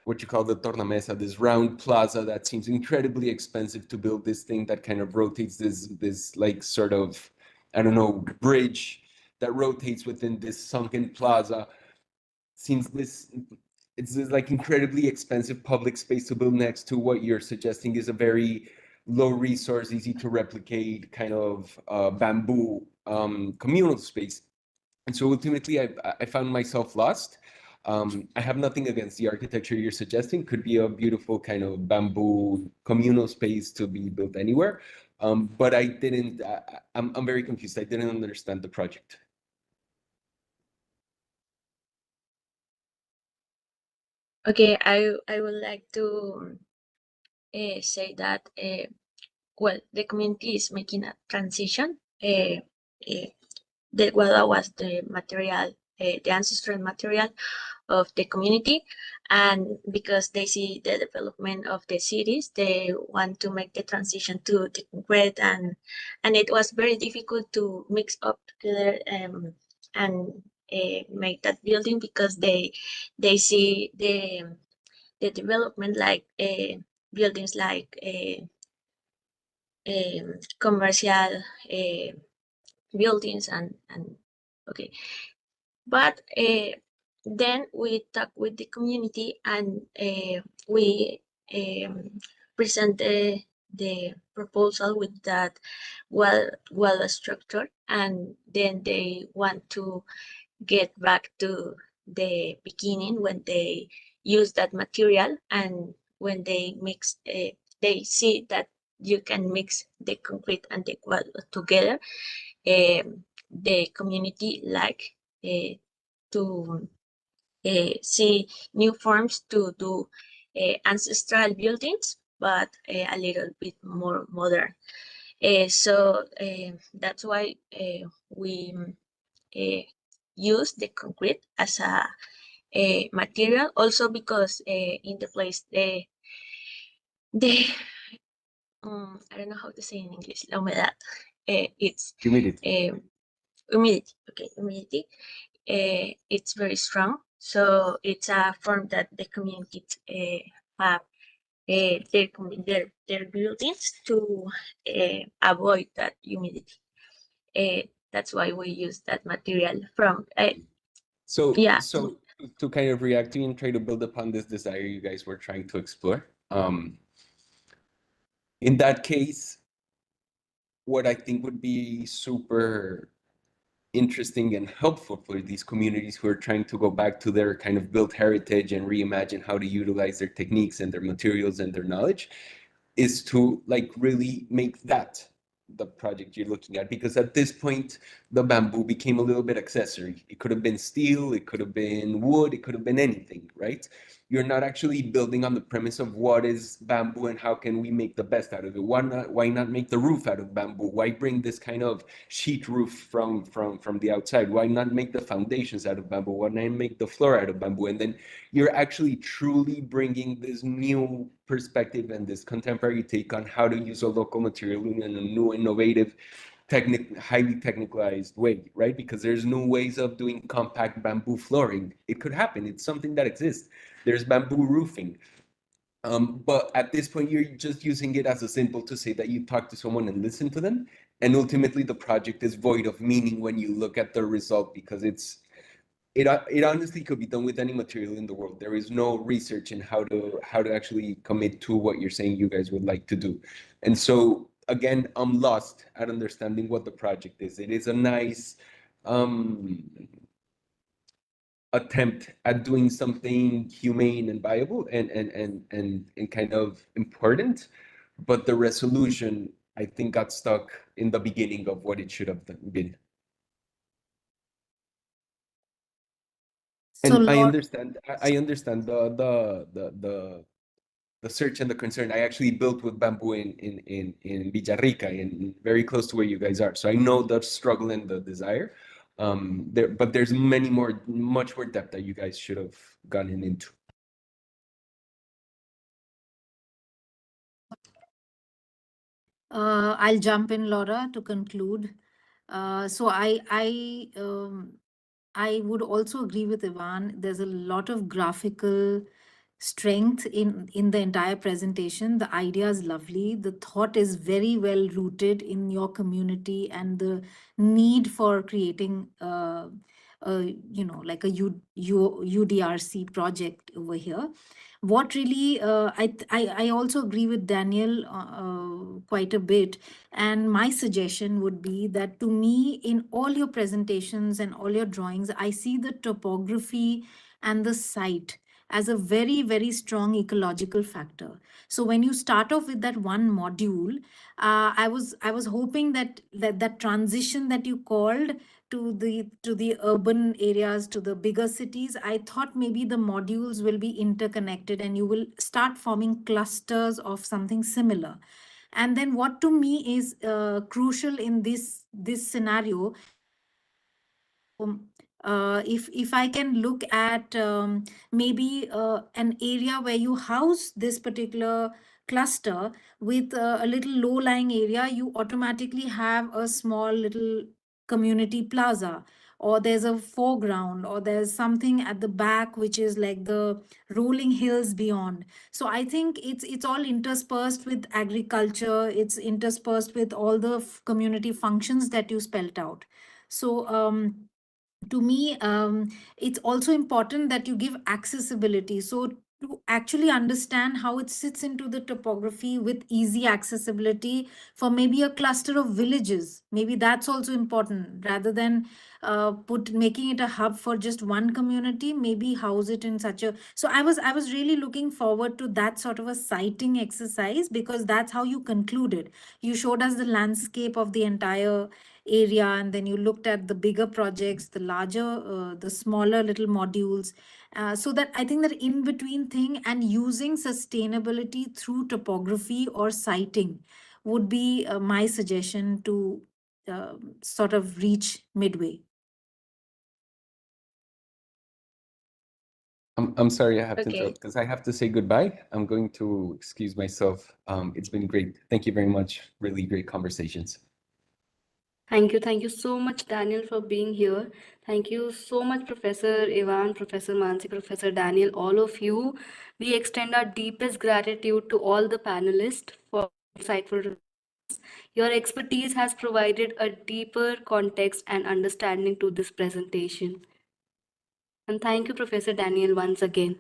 what you call the tornamesa, this round plaza that seems incredibly expensive to build, this thing that kind of rotates this sort of, I don't know, bridge that rotates within this sunken plaza. Seems it's this incredibly expensive public space to build next to what you're suggesting is a very low resource, easy to replicate kind of bamboo communal space. And so ultimately, I found myself lost. I have nothing against the architecture you're suggesting. Could be a beautiful kind of bamboo communal space to be built anywhere. But I didn't, I'm very confused. I didn't understand the project. Okay, I would like to say that well, the community is making a transition. The guava was the material, the ancestral material of the community, and because they see the development of the cities, they want to make the transition to the concrete, and it was very difficult to mix up together and make that building because they see the development like buildings like commercial buildings and okay, but then we talk with the community and we present the proposal with that well structured, and then they want to get back to the beginning when they use that material, and when they mix they see that you can mix the concrete and the wall together. The community like to see new forms to do ancestral buildings, but a little bit more modern. So that's why we use the concrete as a material, also because in the place the I don't know how to say in English, la humedad, it's humidity. Humidity, okay, humidity. It's very strong, so it's a form that the community have their buildings to avoid that humidity. That's why we use that material from. So yeah. So to kind of react to and try to build upon this desire you guys were trying to explore. In that case, what I think would be super interesting and helpful for these communities who are trying to go back to their kind of built heritage and reimagine how to utilize their techniques and their materials and their knowledge is to like really make that the project you're looking at, because at this point the bamboo became a little bit accessory. It could have been steel, it could have been wood, it could have been anything, right? You're not actually building on the premise of what is bamboo and how can we make the best out of it. Why not make the roof out of bamboo? Why bring this kind of sheet roof from the outside? Why not make the foundations out of bamboo? Why not make the floor out of bamboo? And then you're actually truly bringing this new perspective and this contemporary take on how to use a local material in a new, innovative, highly technicalized way, right? Because there's new ways of doing compact bamboo flooring. It could happen. It's something that exists. There's bamboo roofing. But at this point, you're just using it as a symbol to say that you talk to someone and listen to them. And ultimately, the project is void of meaning when you look at the result, because it honestly could be done with any material in the world. There is no research in how to actually commit to what you're saying you guys would like to do. And so again, I'm lost at understanding what the project is. It is a nice attempt at doing something humane and viable and kind of important, but the resolution I think got stuck in the beginning of what it should have been. So And I Lord, understand the search and the concern. I actually built with bamboo in Villarrica, in very close to where you guys are. So I know the struggle and the desire. But there's much more depth that you guys should have gotten into. I'll jump in, Laura, to conclude. So I would also agree with Ivan. There's a lot of graphical strength in the entire presentation. The idea is lovely. The thought is very well rooted in your community and the need for creating like a UDRC project over here. What really, I also agree with Daniel quite a bit. And my suggestion would be that, to me, in all your presentations and all your drawings, I see the topography and the site as a very, very strong ecological factor. So when you start off with that one module, I was hoping that transition that you called to the urban areas, to the bigger cities, I thought maybe the modules will be interconnected and you will start forming clusters of something similar. And then what to me is crucial in this scenario, if I can look at maybe an area where you house this particular cluster with a little low-lying area, you automatically have a small little community plaza, or there's a foreground, or there's something at the back which is like the rolling hills beyond. So I think it's all interspersed with agriculture, it's interspersed with all the community functions that you spelt out. So to me, it's also important that you give accessibility. So to actually understand how it sits into the topography with easy accessibility for maybe a cluster of villages, maybe that's also important, rather than making it a hub for just one community, maybe house it in such a. So I was really looking forward to that sort of a siting exercise, because that's how you concluded. You showed us the landscape of the entire area, and then you looked at the bigger projects, the larger, the smaller little modules. So that I think that in between thing, and using sustainability through topography or siting would be my suggestion to sort of reach midway. I'm sorry, I have to Okay. interrupt because I have to say goodbye. I'm going to excuse myself. It's been great. Thank you very much. Really great conversations. Thank you so much, Daniel, for being here. Thank you so much, Professor Ivan, Professor Mansi, Professor Daniel, all of you. We extend our deepest gratitude to all the panelists for insightful responses. Your expertise has provided a deeper context and understanding to this presentation. And thank you, Professor Daniel, once again.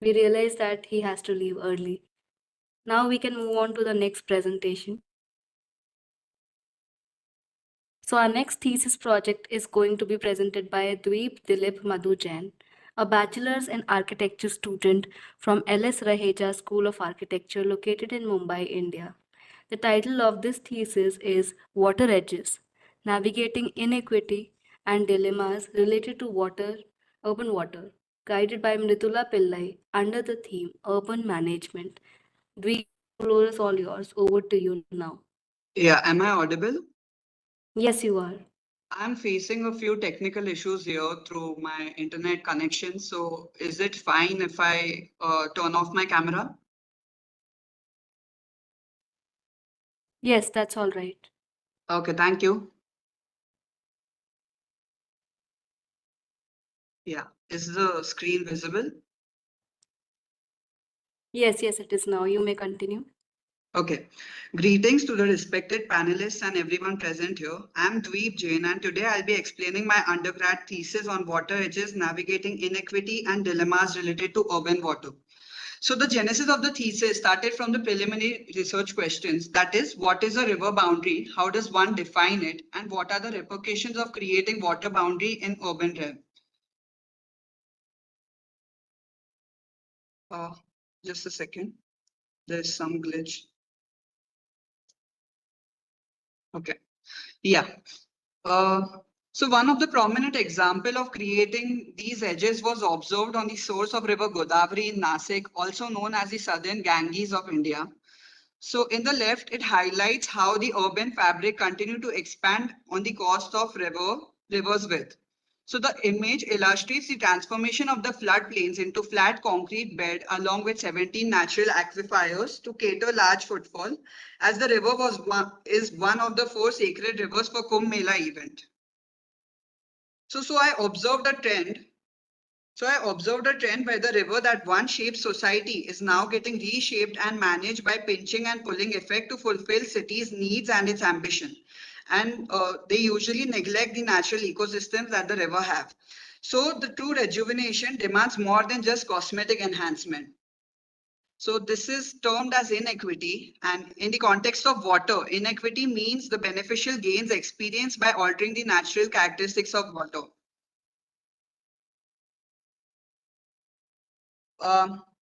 We realize that he has to leave early. Now we can move on to the next presentation. So our next thesis project is going to be presented by Dweep Dilip Madhu Jain, a bachelor's in architecture student from LS Raheja School of Architecture located in Mumbai, India. The title of this thesis is Water Edges, Navigating Inequity and Dilemmas Related to Urban Water, guided by Mritula Pillai under the theme Urban Management. Dweep, the floor is all yours. Over to you now. Yeah, am I audible? Yes, you are. I'm facing a few technical issues here through my internet connection. So is it fine if I turn off my camera? Yes, that's all right. Okay, thank you. Yeah, is the screen visible? Yes, it is now. You may continue. Okay. Greetings to the respected panelists and everyone present here. I'm Dweep Jain, and today I'll be explaining my undergrad thesis on water edges, navigating inequity and dilemmas related to urban water. So the genesis of the thesis started from the preliminary research questions. That is, what is a river boundary? How does one define it? And what are the repercussions of creating water boundary in urban realm? Just a second. There's some glitch. Okay. Yeah. So one of the prominent example of creating these edges was observed on the source of river Godavari in Nasik, also known as the southern Ganges of India. So in the left, it highlights how the urban fabric continued to expand on the coast of river's width. So the image illustrates the transformation of the floodplains into flat concrete bed along with 17 natural aquifers to cater large footfall, as the river is one of the 4 sacred rivers for Kumbh Mela event. So I observed a trend. Where the river that once shaped society is now getting reshaped and managed by pinching and pulling effect to fulfill city's needs and its ambition. and they usually neglect the natural ecosystems that the river have. So the true rejuvenation demands more than just cosmetic enhancement. So this is termed as inequity, and in the context of water, inequity means the beneficial gains experienced by altering the natural characteristics of water.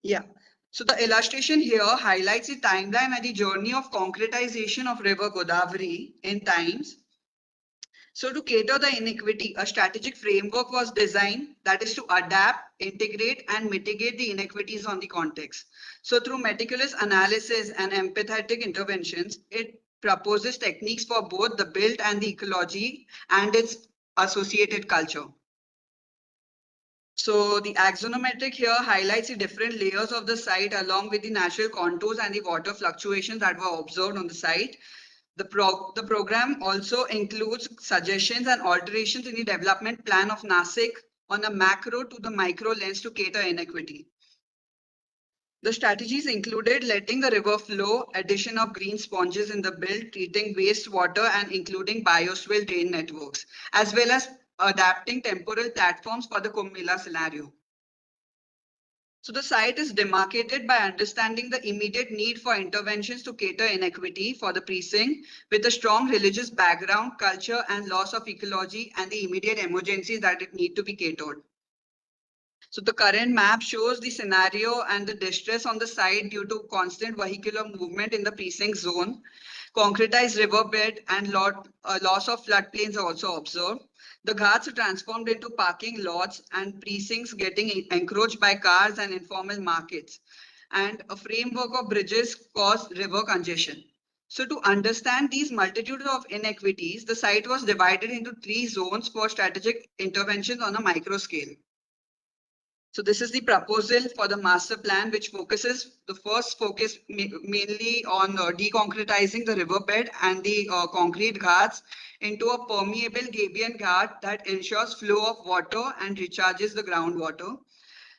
Yeah. So the illustration here highlights the timeline and the journey of concretization of River Godavari in times. So to cater the inequity, a strategic framework was designed that is to adapt, integrate, and mitigate the inequities on the context. So through meticulous analysis and empathetic interventions, it proposes techniques for both the built and the ecology and its associated culture. So the axonometric here highlights the different layers of the site along with the natural contours and the water fluctuations that were observed on the site. The program also includes suggestions and alterations in the development plan of Nasik on a macro to the micro lens to cater inequity. The strategies included letting the river flow, addition of green sponges in the build, treating wastewater and including bioswale drain networks, as well as adapting temporal platforms for the Kumbh Mela scenario. So the site is demarcated by understanding the immediate need for interventions to cater inequity for the precinct with a strong religious background, culture, and loss of ecology and the immediate emergencies that it need to be catered. So the current map shows the scenario and the distress on the site due to constant vehicular movement in the precinct zone. Concretized riverbed and loss of floodplains are also observed. The ghats are transformed into parking lots and precincts getting encroached by cars and informal markets. And a framework of bridges caused river congestion. So to understand these multitudes of inequities, the site was divided into 3 zones for strategic interventions on a micro scale. So this is the proposal for the master plan, which focuses, the first focus mainly on deconcretizing the riverbed and the concrete ghats into a permeable gabion ghat that ensures flow of water and recharges the groundwater.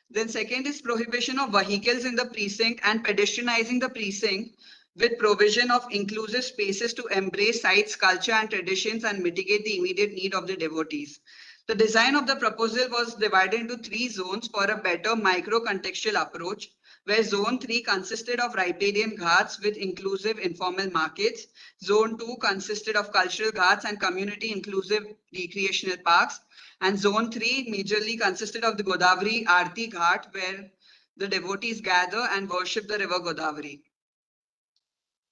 Then second is prohibition of vehicles in the precinct and pedestrianizing the precinct with provision of inclusive spaces to embrace sites, culture and traditions and mitigate the immediate need of the devotees. The design of the proposal was divided into 3 zones for a better micro-contextual approach, where Zone 3 consisted of riparian ghats with inclusive informal markets. Zone 2 consisted of cultural ghats and community-inclusive recreational parks. And Zone 3 majorly consisted of the Godavari Aarti Ghat, where the devotees gather and worship the river Godavari.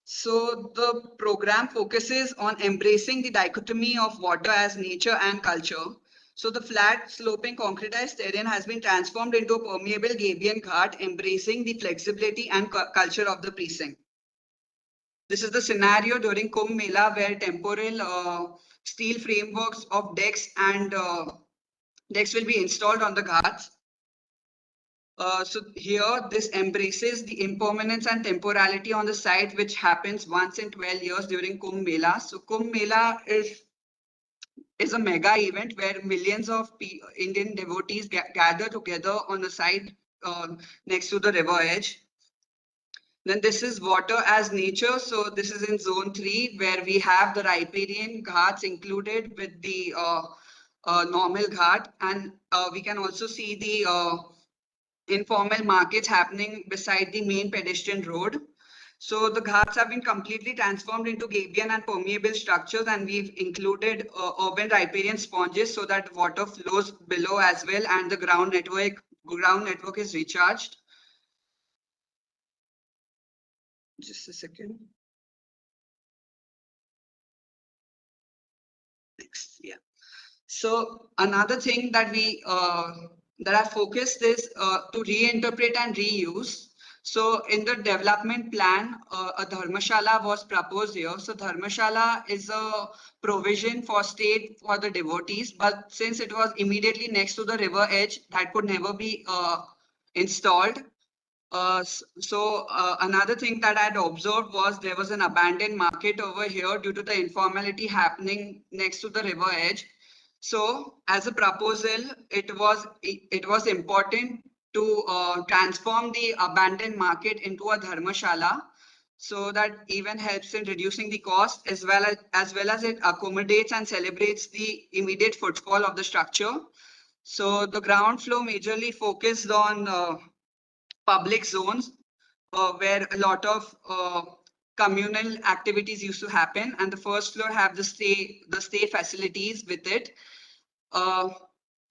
So the program focuses on embracing the dichotomy of water as nature and culture. So the flat sloping concretized terrain has been transformed into a permeable gabion ghat, embracing the flexibility and culture of the precinct. This is the scenario during Kumbh Mela where temporal steel frameworks of decks and decks will be installed on the ghats. So here this embraces the impermanence and temporality on the site, which happens once in 12 years during Kumbh Mela. So Kumbh Mela is a mega event where millions of Indian devotees gather together on the site next to the river edge. Then this is water as nature. So this is in Zone 3 where we have the riparian ghats included with the normal ghat, and we can also see the informal markets happening beside the main pedestrian road. So the ghats have been completely transformed into gabion and permeable structures, and we've included urban riparian sponges so that water flows below as well, and the ground network is recharged. Just a second. Next, yeah. So another thing that we that I focused is to reinterpret and reuse. So in the development plan, a dharmashala was proposed here. So dharmashala is a provision for stay for the devotees, but since it was immediately next to the river edge, that could never be installed. Another thing that I had observed was there was an abandoned market over here due to the informality happening next to the river edge. So as a proposal, it was important to transform the abandoned market into a dharmashala So that even helps in reducing the cost as well as it accommodates and celebrates the immediate footfall of the structure. So the ground floor majorly focused on public zones where a lot of communal activities used to happen, and the first floor have the stay facilities with it.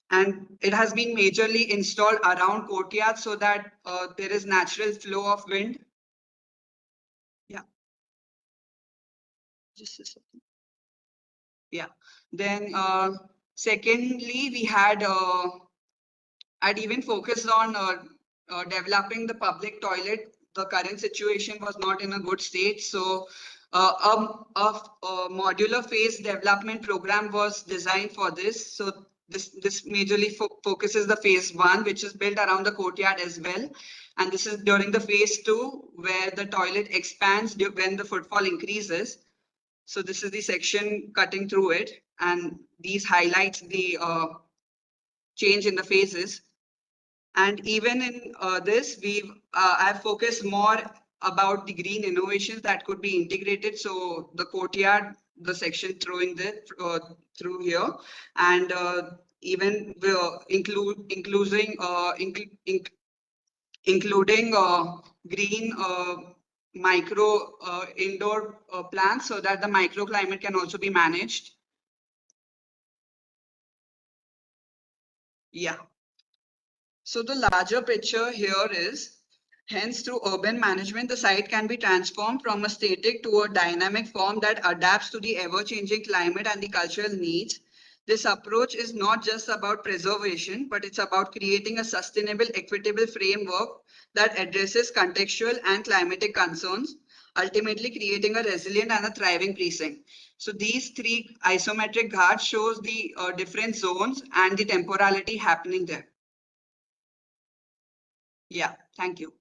And it has been majorly installed around courtyard so that there is natural flow of wind. Yeah. Just a second. Yeah. Then secondly, we had I'd even focused on developing the public toilet. The current situation was not in a good state. So a modular phase development program was designed for this. So this majorly focuses the phase 1, which is built around the courtyard as well. And this is during the phase 2, where the toilet expands when the footfall increases. So this is the section cutting through it. And these highlights the change in the phases. And even in this, I've focused more about the green innovations that could be integrated. So the courtyard, the section through here, and even including green micro indoor plants so that the microclimate can also be managed. Yeah. So the larger picture here is, hence through urban management, the site can be transformed from a static to a dynamic form that adapts to the ever-changing climate and the cultural needs. This approach is not just about preservation, but it's about creating a sustainable, equitable framework that addresses contextual and climatic concerns, ultimately creating a resilient and a thriving precinct. So these 3 isometric ghats shows the different zones and the temporality happening there. Yeah, thank you.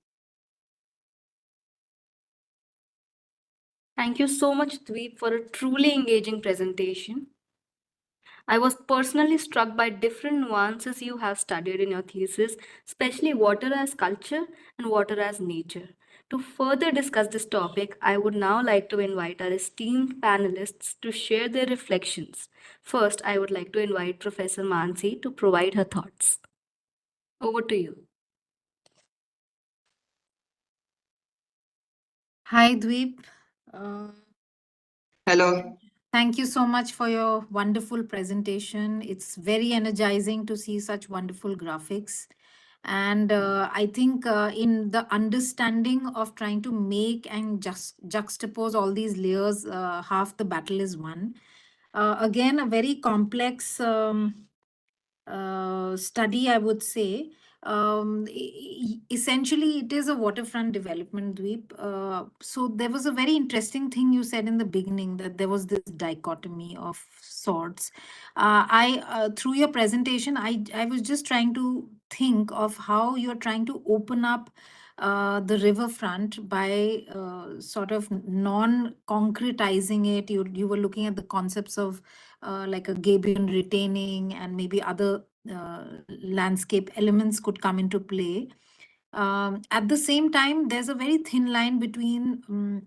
Thank you so much, Dweep, for a truly engaging presentation. I was personally struck by different nuances you have studied in your thesis, especially water as culture and water as nature. To further discuss this topic, I would now like to invite our esteemed panelists to share their reflections. First, I would like to invite Professor Mansi to provide her thoughts. Over to you. Hi, Dweep. Hello. Thank you so much for your wonderful presentation. It's very energizing to see such wonderful graphics. And I think in the understanding of trying to make and just juxtapose all these layers, half the battle is won. Again, a very complex study, I would say. Essentially, it is a waterfront development, Dweep. So there was a very interesting thing you said in the beginning, that there was this dichotomy of sorts. Through your presentation, I was just trying to think of how you're trying to open up the riverfront by sort of non-concretizing it. You were looking at the concepts of like a gabion retaining and maybe other landscape elements could come into play. At the same time, there's a very thin line between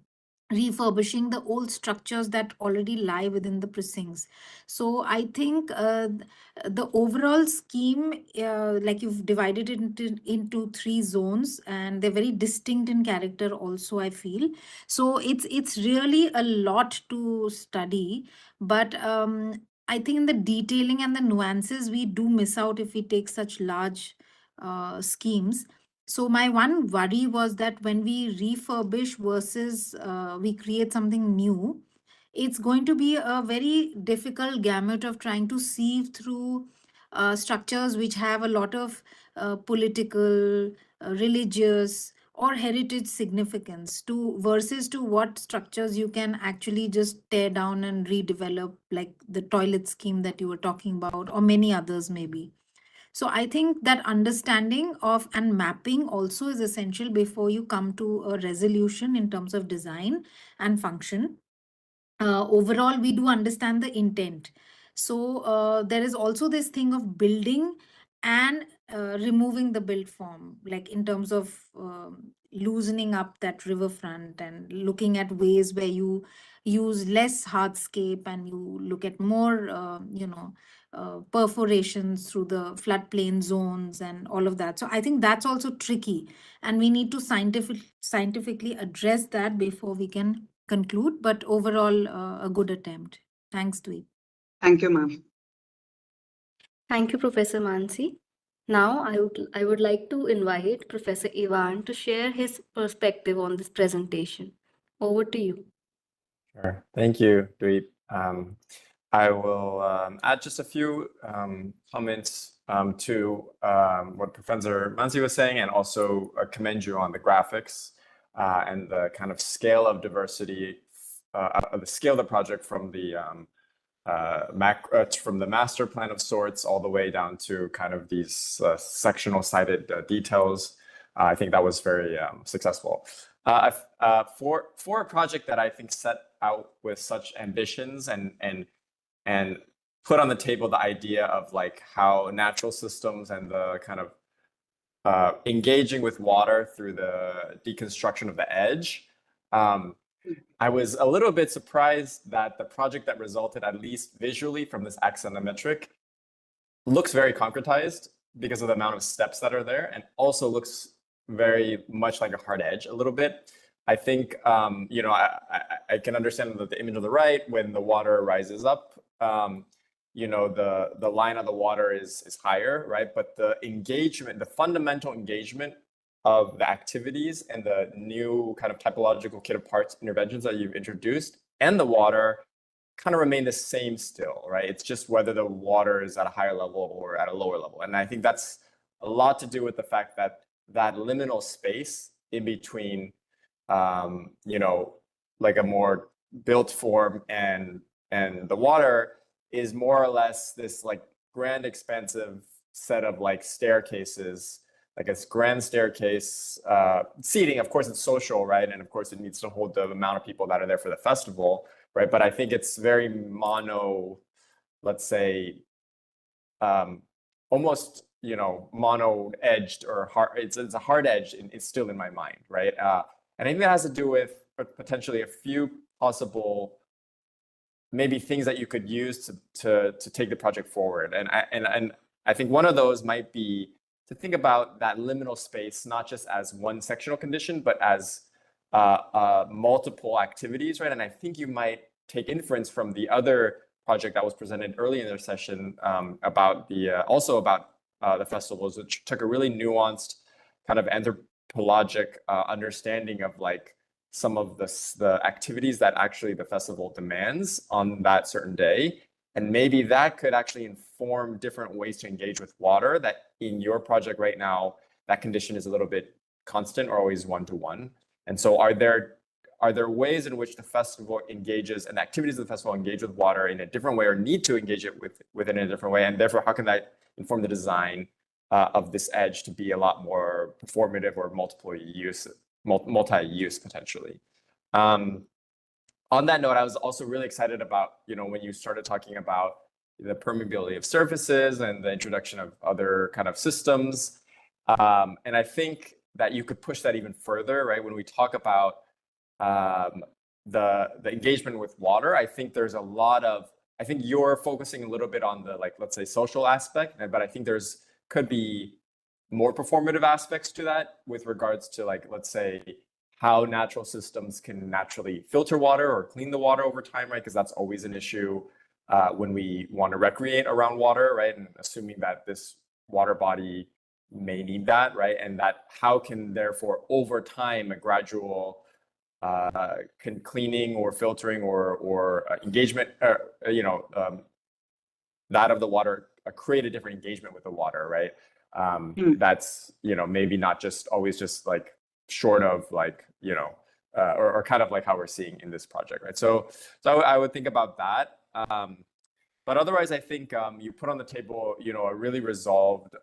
refurbishing the old structures that already lie within the precincts. So I think the overall scheme, like you've divided it into 3 zones, and they're very distinct in character also, I feel. So it's really a lot to study, but I think in the detailing and the nuances, we do miss out if we take such large schemes. So my one worry was that when we refurbish versus we create something new, it's going to be a very difficult gamut of trying to sieve through structures which have a lot of political, religious, or heritage significance to versus to what structures you can actually just tear down and redevelop, like the toilet scheme that you were talking about, or many others maybe. So I think that understanding of and mapping also is essential before you come to a resolution in terms of design and function. Overall, we do understand the intent. So there is also this thing of building and removing the built form, like in terms of loosening up that riverfront and looking at ways where you use less hardscape and you look at more, perforations through the floodplain zones and all of that. So I think that's also tricky, and we need to scientifically address that before we can conclude. But overall, a good attempt. Thanks, Dweep. Thank you, ma'am. Thank you, Professor Mansi. Now, I would like to invite Professor Ivan to share his perspective on this presentation. Over to you. Sure. Thank you, Dweep. I will add just a few comments to what Professor Mansi was saying, and also commend you on the graphics and the kind of scale of diversity, the scale of the project from the from the master plan of sorts all the way down to kind of these sectional cited details. I think that was very successful. For a project that I think set out with such ambitions and put on the table the idea of like how natural systems and the kind of engaging with water through the deconstruction of the edge, I was a little bit surprised that the project that resulted, at least visually from this axonometric, looks very concretized because of the amount of steps that are there, and also looks very much like a hard edge a little bit. I think, I can understand that the image on the right, when the water rises up, the line of the water is higher, right? But the engagement, the fundamental engagement of the activities and the new kind of typological kit of parts interventions that you've introduced and the water kind of remain the same still, right? It's just whether the water is at a higher level or at a lower level. And I think that's a lot to do with the fact that that liminal space in between, like a more built form and the water is more or less this like grand expansive set of like staircases, like a grand staircase, seating. Of course it's social, right? And of course it needs to hold the amount of people that are there for the festival, right? But I think it's very mono, let's say, almost, mono edged or hard. It's a hard edge, and it's still in my mind, right? And I think that has to do with potentially a few possible maybe things that you could use to take the project forward. And I think one of those might be to think about that liminal space, not just as one sectional condition, but as multiple activities, right? And I think you might take inference from the other project that was presented early in their session about the festivals, which took a really nuanced kind of anthropologic understanding of like some of the activities that actually the festival demands on that certain day. And maybe that could actually inform different ways to engage with water that in your project right now, that condition is a little bit constant or always one-to-one. And so are there ways in which the festival engages and activities of the festival engage with water in a different way or need to engage it with it in a different way? And therefore, how can that inform the design of this edge to be a lot more performative or multi-use potentially? On that note, I was also really excited about, when you started talking about the permeability of surfaces and the introduction of other kind of systems. And I think that you could push that even further, right? When we talk about the engagement with water, I think there's a lot of, I think you're focusing a little bit on the, like, let's say social aspect, but I think could be more performative aspects to that with regards to, like, let's say, how natural systems can naturally filter water or clean the water over time, right? Because that's always an issue when we want to recreate around water, right? And assuming that this water body may need that, right? And that how can therefore over time a gradual cleaning or filtering or engagement, that of the water create a different engagement with the water, right? That's, maybe not just always just like short of like, or kind of like how we're seeing in this project, right? So I would think about that. But otherwise, I think you put on the table, a really resolved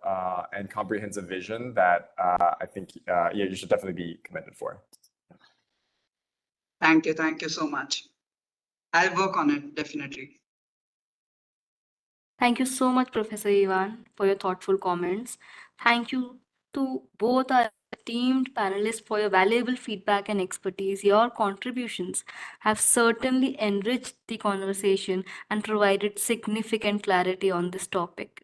and comprehensive vision that I think you should definitely be commended for. Thank you so much. I'll work on it, definitely. Thank you so much, Professor Ivan, for your thoughtful comments. Thank you to both our esteemed panelists for your valuable feedback and expertise. Your contributions have certainly enriched the conversation and provided significant clarity on this topic.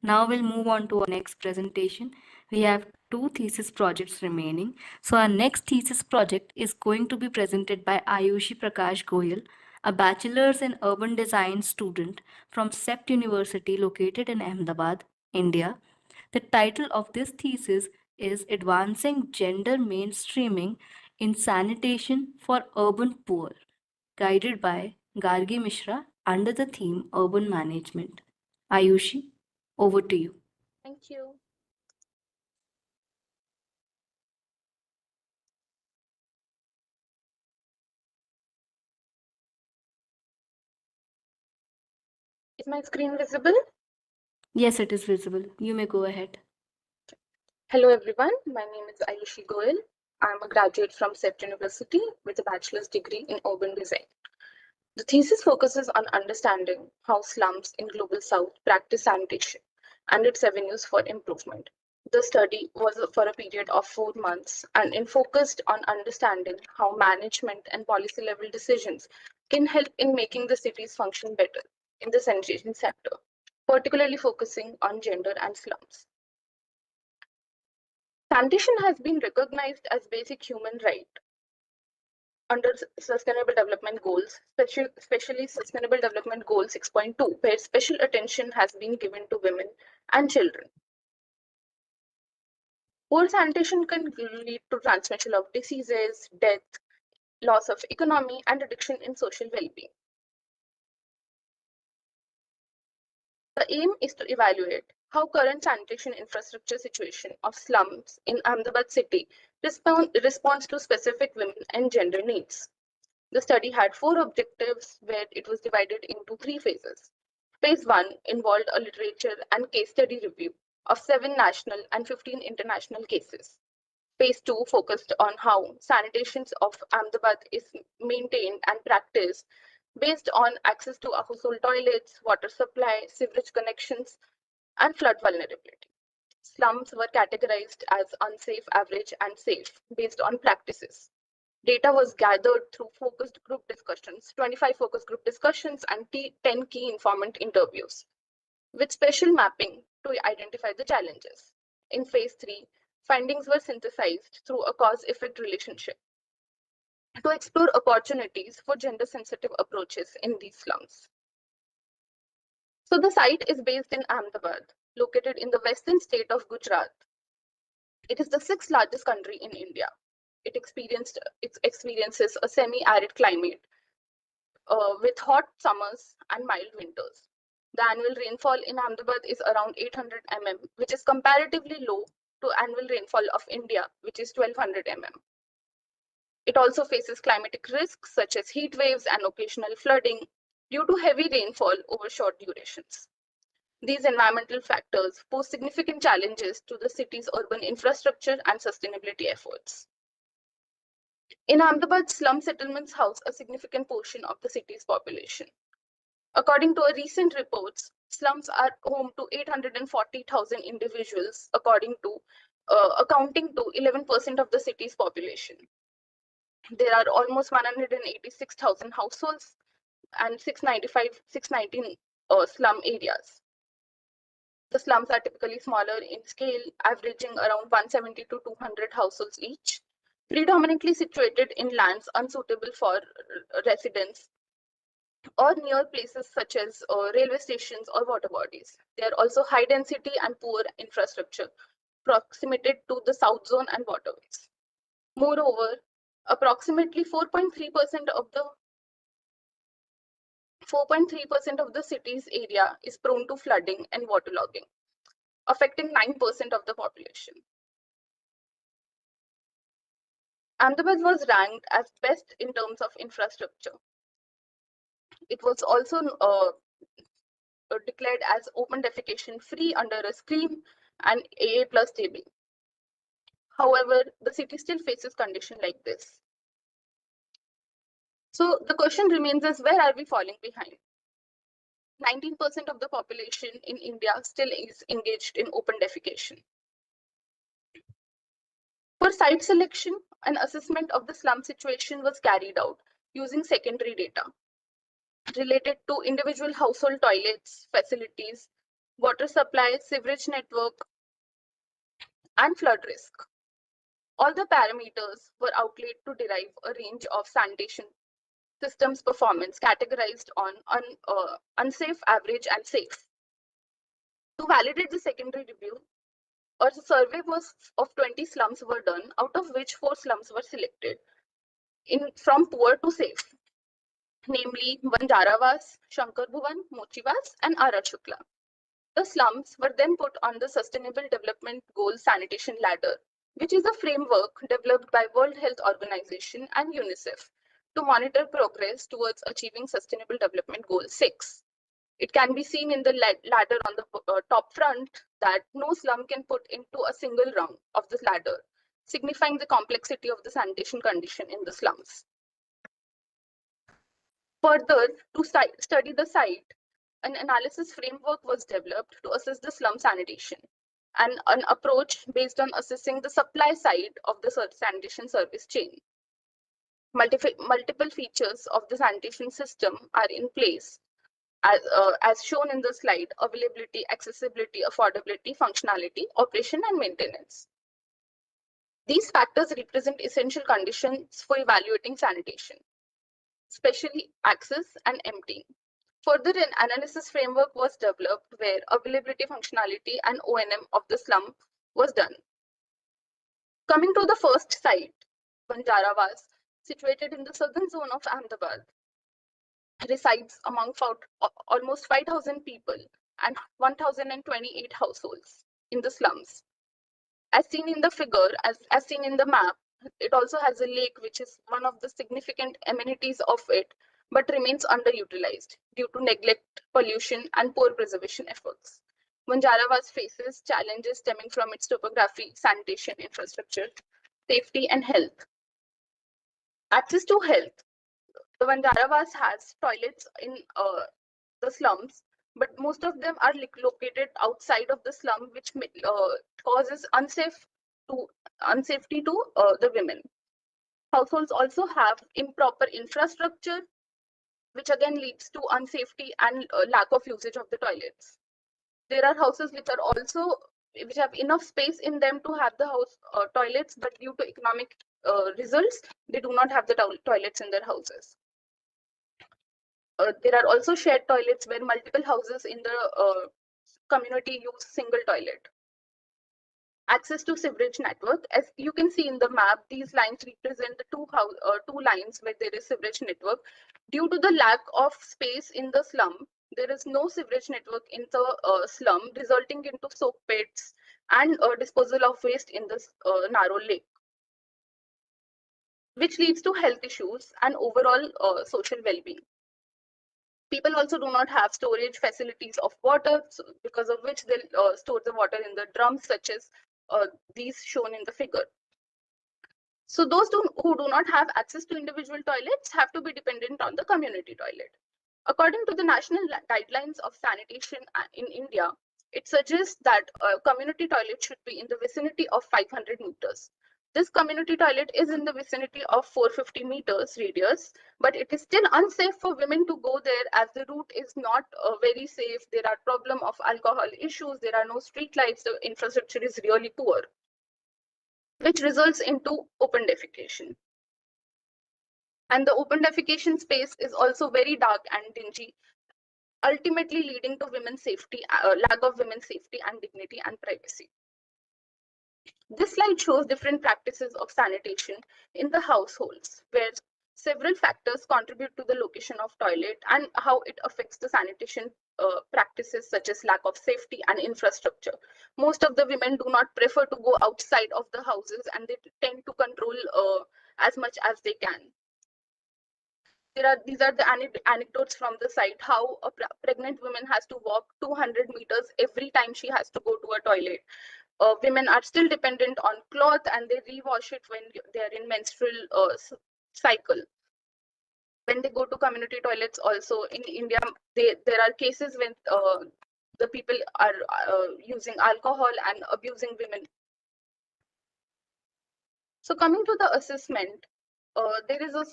Now we'll move on to our next presentation. We have two thesis projects remaining. So our next thesis project is going to be presented by Aayushi Prakash Goyal, a bachelor's in urban design student from Sept University located in Ahmedabad, India. The title of this thesis is Advancing Gender Mainstreaming in Sanitation for Urban Poor, guided by Gargi Mishra under the theme Urban Management. Aayushi, over to you. Thank you. Is my screen visible? Yes, it is visible. You may go ahead. Hello everyone, my name is Aayushi Goyal. I'm a graduate from Sept University with a bachelor's degree in urban design. The thesis focuses on understanding how slums in Global South practice sanitation and its avenues for improvement. The study was for a period of 4 months and it focused on understanding how management and policy level decisions can help in making the cities function better in the sanitation sector, particularly focusing on gender and slums. Sanitation has been recognized as basic human right under Sustainable Development Goals, especially Sustainable Development Goal 6.2, where special attention has been given to women and children. Poor sanitation can lead to transmission of diseases, death, loss of economy, and reduction in social well-being. The aim is to evaluate how current sanitation infrastructure situation of slums in Ahmedabad city responds to specific women and gender needs. The study had 4 objectives where it was divided into 3 phases. Phase 1 involved a literature and case study review of 7 national and 15 international cases. Phase 2 focused on how sanitation of Ahmedabad is maintained and practiced based on access to household toilets, water supply, sewerage connections, and flood vulnerability. Slums were categorized as unsafe, average, and safe based on practices. Data was gathered through focused group discussions, 25 focus group discussions, and 10 key informant interviews, with special mapping to identify the challenges. In phase 3, findings were synthesized through a cause-effect relationship to explore opportunities for gender-sensitive approaches in these slums. So the site is based in Ahmedabad, located in the western state of Gujarat. It is the 6th largest country in India. It experiences a semi-arid climate with hot summers and mild winters. The annual rainfall in Ahmedabad is around 800 mm, which is comparatively low to annual rainfall of India, which is 1200 mm. It also faces climatic risks such as heat waves and occasional flooding due to heavy rainfall over short durations. These environmental factors pose significant challenges to the city's urban infrastructure and sustainability efforts. In Ahmedabad, slum settlements house a significant portion of the city's population. According to a recent report, slums are home to 840,000 individuals, accounting to 11% of the city's population. There are almost 186,000 households and 619 slum areas. The slums are typically smaller in scale, averaging around 170 to 200 households each, predominantly situated in lands unsuitable for residents or near places such as railway stations or water bodies. They are also high density and poor infrastructure, proximated to the south zone and waterways. Moreover, approximately 4.3% of the city's area is prone to flooding and waterlogging, affecting 9% of the population. Ahmedabad was ranked as best in terms of infrastructure. It was also declared as open defecation free under a SCREAM and AA+ table. However, the city still faces conditions like this. So the question remains as where are we falling behind? 19% of the population in India still is engaged in open defecation. For site selection, an assessment of the slum situation was carried out using secondary data related to individual household toilets, facilities, water supply, sewerage network, and flood risk. All the parameters were outlaid to derive a range of sanitation systems performance categorized on unsafe, average, and safe. To validate the secondary review, a survey of 20 slums were done, out of which 4 slums were selected from poor to safe, namely Banjaravas, Shankar Bhuvan, Mochivas, and Ara Shukla. The slums were then put on the Sustainable Development Goals Sanitation Ladder, which is a framework developed by World Health Organization and UNICEF to monitor progress towards achieving Sustainable Development Goal 6. It can be seen in the ladder on the top front that no slum can put into a single rung of this ladder, signifying the complexity of the sanitation condition in the slums. Further, to study the site, an analysis framework was developed to assess the slum sanitation, and an approach based on assessing the supply side of the sanitation service chain. Multiple features of the sanitation system are in place, as shown in the slide: availability, accessibility, affordability, functionality, operation, and maintenance. These factors represent essential conditions for evaluating sanitation, especially access and emptying. Further, an analysis framework was developed where availability, functionality, and O&M of the slum was done. Coming to the first site, Banjaravas, situated in the southern zone of Ahmedabad, resides among almost 5,000 people and 1,028 households in the slums. As seen in the figure, as seen in the map, it also has a lake, which is one of the significant amenities of it, but remains underutilized due to neglect, pollution, and poor preservation efforts. Banjaravas faces challenges stemming from its topography, sanitation, infrastructure, safety, and health. Access to health. The Banjaravas has toilets in the slums, but most of them are located outside of the slum, which causes unsafety to the women. Households also have improper infrastructure, which again leads to unsafety and lack of usage of the toilets. There are houses which have enough space in them to have the house toilets, but due to economic results, they do not have the toilets in their houses. There are also shared toilets where multiple houses in the community use single toilet. Access to sewerage network. As you can see in the map, these lines represent the two lines where there is sewerage network. Due to the lack of space in the slum, there is no sewerage network in the slum, resulting into soak pits and disposal of waste in this narrow lake, which leads to health issues and overall social well-being. People also do not have storage facilities of water, because of which they store the water in the drums, such as these shown in the figure. So those who do not have access to individual toilets have to be dependent on the community toilet. According to the national guidelines of sanitation in India, it suggests that a community toilet should be in the vicinity of 500 meters. This community toilet is in the vicinity of 450 meters radius, but it is still unsafe for women to go there, as the route is not very safe. There are problems of alcohol issues, there are no street lights, the infrastructure is really poor, which results into open defecation. And the open defecation space is also very dark and dingy, ultimately leading to women's safety, lack of women's safety and dignity and privacy. This slide shows different practices of sanitation in the households, where several factors contribute to the location of toilet and how it affects the sanitation practices, such as lack of safety and infrastructure. Most of the women do not prefer to go outside of the houses, and they tend to control as much as they can. These are the anecdotes from the site, how a pregnant woman has to walk 200 meters every time she has to go to a toilet. Women are still dependent on cloth, and they rewash it when they are in menstrual cycle. when they go to community toilets also in India, there are cases when the people are using alcohol and abusing women. So coming to the assessment, there is a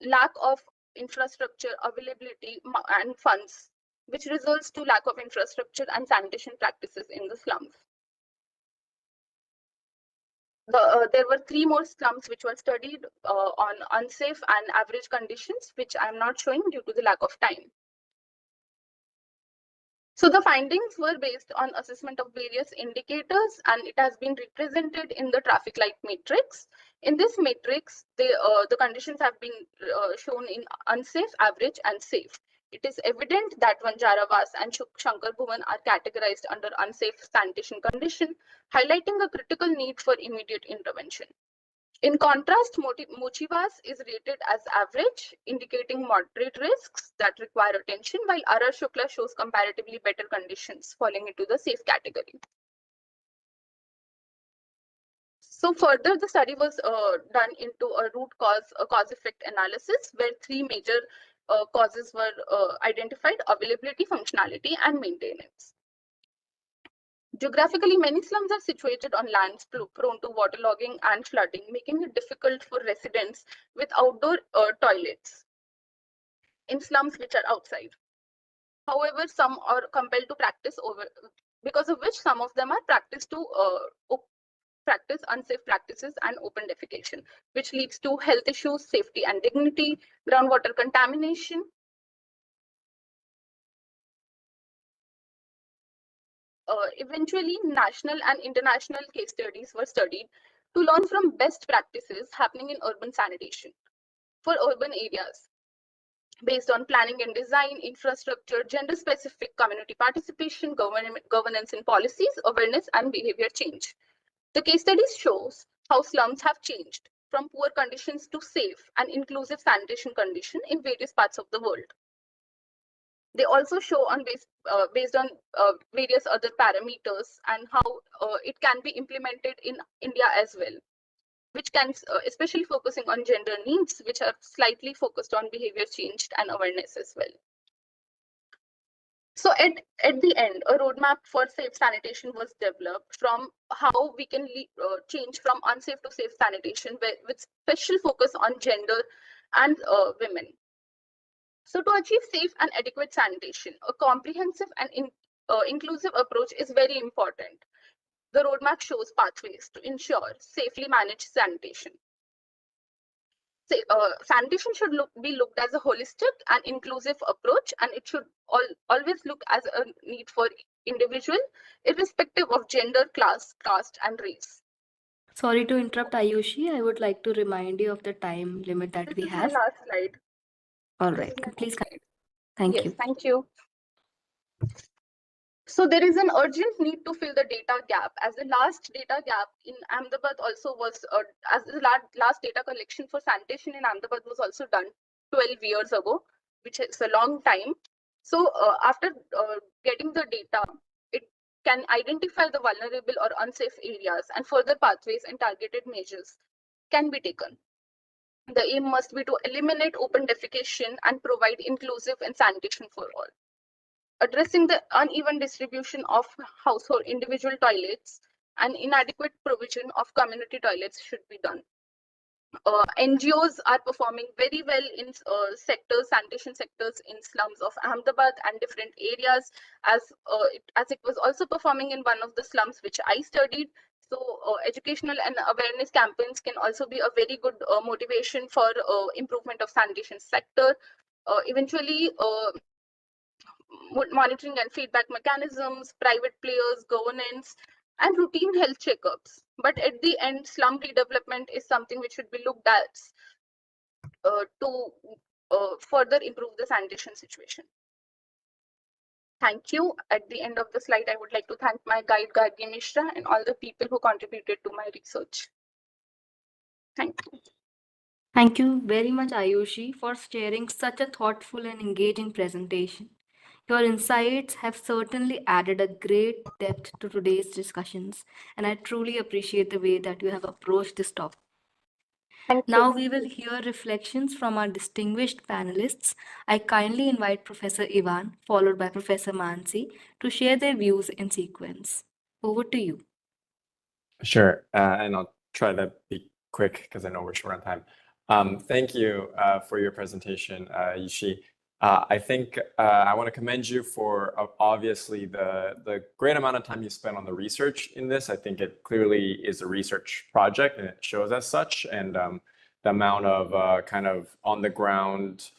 lack of infrastructure availability and funds, which results to lack of infrastructure and sanitation practices in the slums. There were 3 more slums which were studied on unsafe and average conditions, which I'm not showing due to the lack of time. So the findings were based on assessment of various indicators, and it has been represented in the traffic light matrix. In this matrix, the conditions have been shown in unsafe, average, and safe. It is evident that Vanjaravas and Shankar Bhuvan are categorized under unsafe sanitation condition, highlighting a critical need for immediate intervention. In contrast, Mochivas is rated as average, indicating moderate risks that require attention, while RR Shukla shows comparatively better conditions, falling into the safe category. So further, the study was done into a root cause-effect analysis, where 3 major causes were identified: availability, functionality, and maintenance. Geographically, many slums are situated on lands prone to waterlogging and flooding, making it difficult for residents with outdoor toilets in slums which are outside. However, some are compelled to practice because of which some of them are practice unsafe practices and open defecation, which leads to health issues, safety and dignity, groundwater contamination. Eventually, national and international case studies were studied to learn from best practices happening in urban sanitation for urban areas, based on planning and design, infrastructure, gender-specific community participation, governance and policies, awareness, and behavior change. The case studies shows how slums have changed from poor conditions to safe and inclusive sanitation condition in various parts of the world. They also show based on various other parameters and how it can be implemented in India as well, which can especially focusing on gender needs, which are slightly focused on behavior change and awareness as well. So at the end, a roadmap for safe sanitation was developed from how we can change from unsafe to safe sanitation with special focus on gender and women. So to achieve safe and adequate sanitation, a comprehensive and inclusive approach is very important. The roadmap shows pathways to ensure safely managed sanitation. Sanitation should be looked as a holistic and inclusive approach, and it should always look as a need for individual, irrespective of gender, class, caste, and race. Sorry to interrupt, Aayushi. I would like to remind you of the time limit that we This is have. my last slide. All This right, is my please. last slide. Thank Yes, you. thank you. So there is an urgent need to fill the data gap, as the last data gap in Ahmedabad also was, as the last data collection for sanitation in Ahmedabad was also done 12 years ago, which is a long time. So after getting the data, it can identify the vulnerable or unsafe areas, and further pathways and targeted measures can be taken. The aim must be to eliminate open defecation and provide inclusive and sanitation for all. Addressing the uneven distribution of household individual toilets and inadequate provision of community toilets should be done. NGOs are performing very well in sanitation sectors in slums of Ahmedabad and different areas, as it was also performing in one of the slums which I studied. So educational and awareness campaigns can also be a very good motivation for improvement of sanitation sector. Eventually, monitoring and feedback mechanisms, private players, governance, and routine health checkups. But at the end, slum redevelopment is something which should be looked at to further improve the sanitation situation. Thank you. At the end of the slide, I would like to thank my guide, Gargi Mishra, and all the people who contributed to my research. Thank you. Thank you very much, Aayushi, for sharing such a thoughtful and engaging presentation. Your insights have certainly added a great depth to today's discussions, and I truly appreciate the way that you have approached this topic. Thank Now you. we will hear reflections from our distinguished panelists. I kindly invite Professor Ivan, followed by Professor Mansi, to share their views in sequence. Over to you. Sure, and I'll try to be quick because I know we're short on time. Thank you for your presentation, Aayushi. I think I want to commend you for obviously the great amount of time you spent on the research in this. I think it clearly is a research project and it shows as such. And the amount of kind of on the ground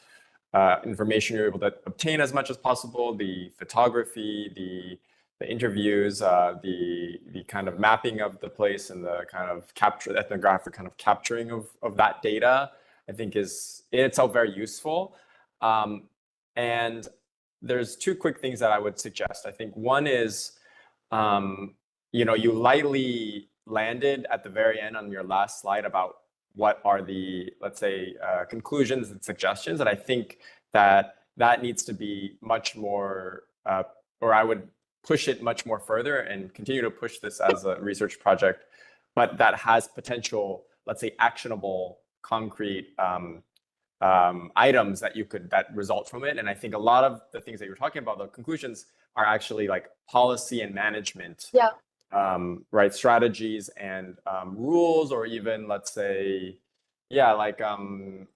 information you're able to obtain as much as possible, the photography, the interviews, the kind of mapping of the place and the kind of ethnographic kind of capturing of that data, I think is in itself very useful. And there's two quick things that I would suggest. I think one is, you lightly landed at the very end on your last slide about what are the, let's say, conclusions and suggestions. And I think that needs to be much more, or I would push it much more further and continue to push this as a research project, but that has potential, let's say, actionable, concrete items that result from it. And I think a lot of the things that you're talking about, the conclusions, are actually like policy and management, right, strategies and rules, or even, let's say, even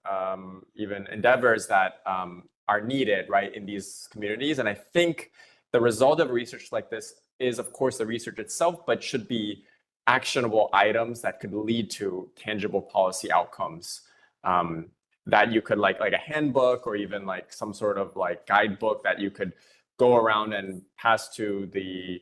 endeavors that are needed, right, in these communities. And I think the result of research like this is, of course, the research itself, but should be actionable items that could lead to tangible policy outcomes that you could like a handbook or even like some sort of like guidebook that you could go around and pass to the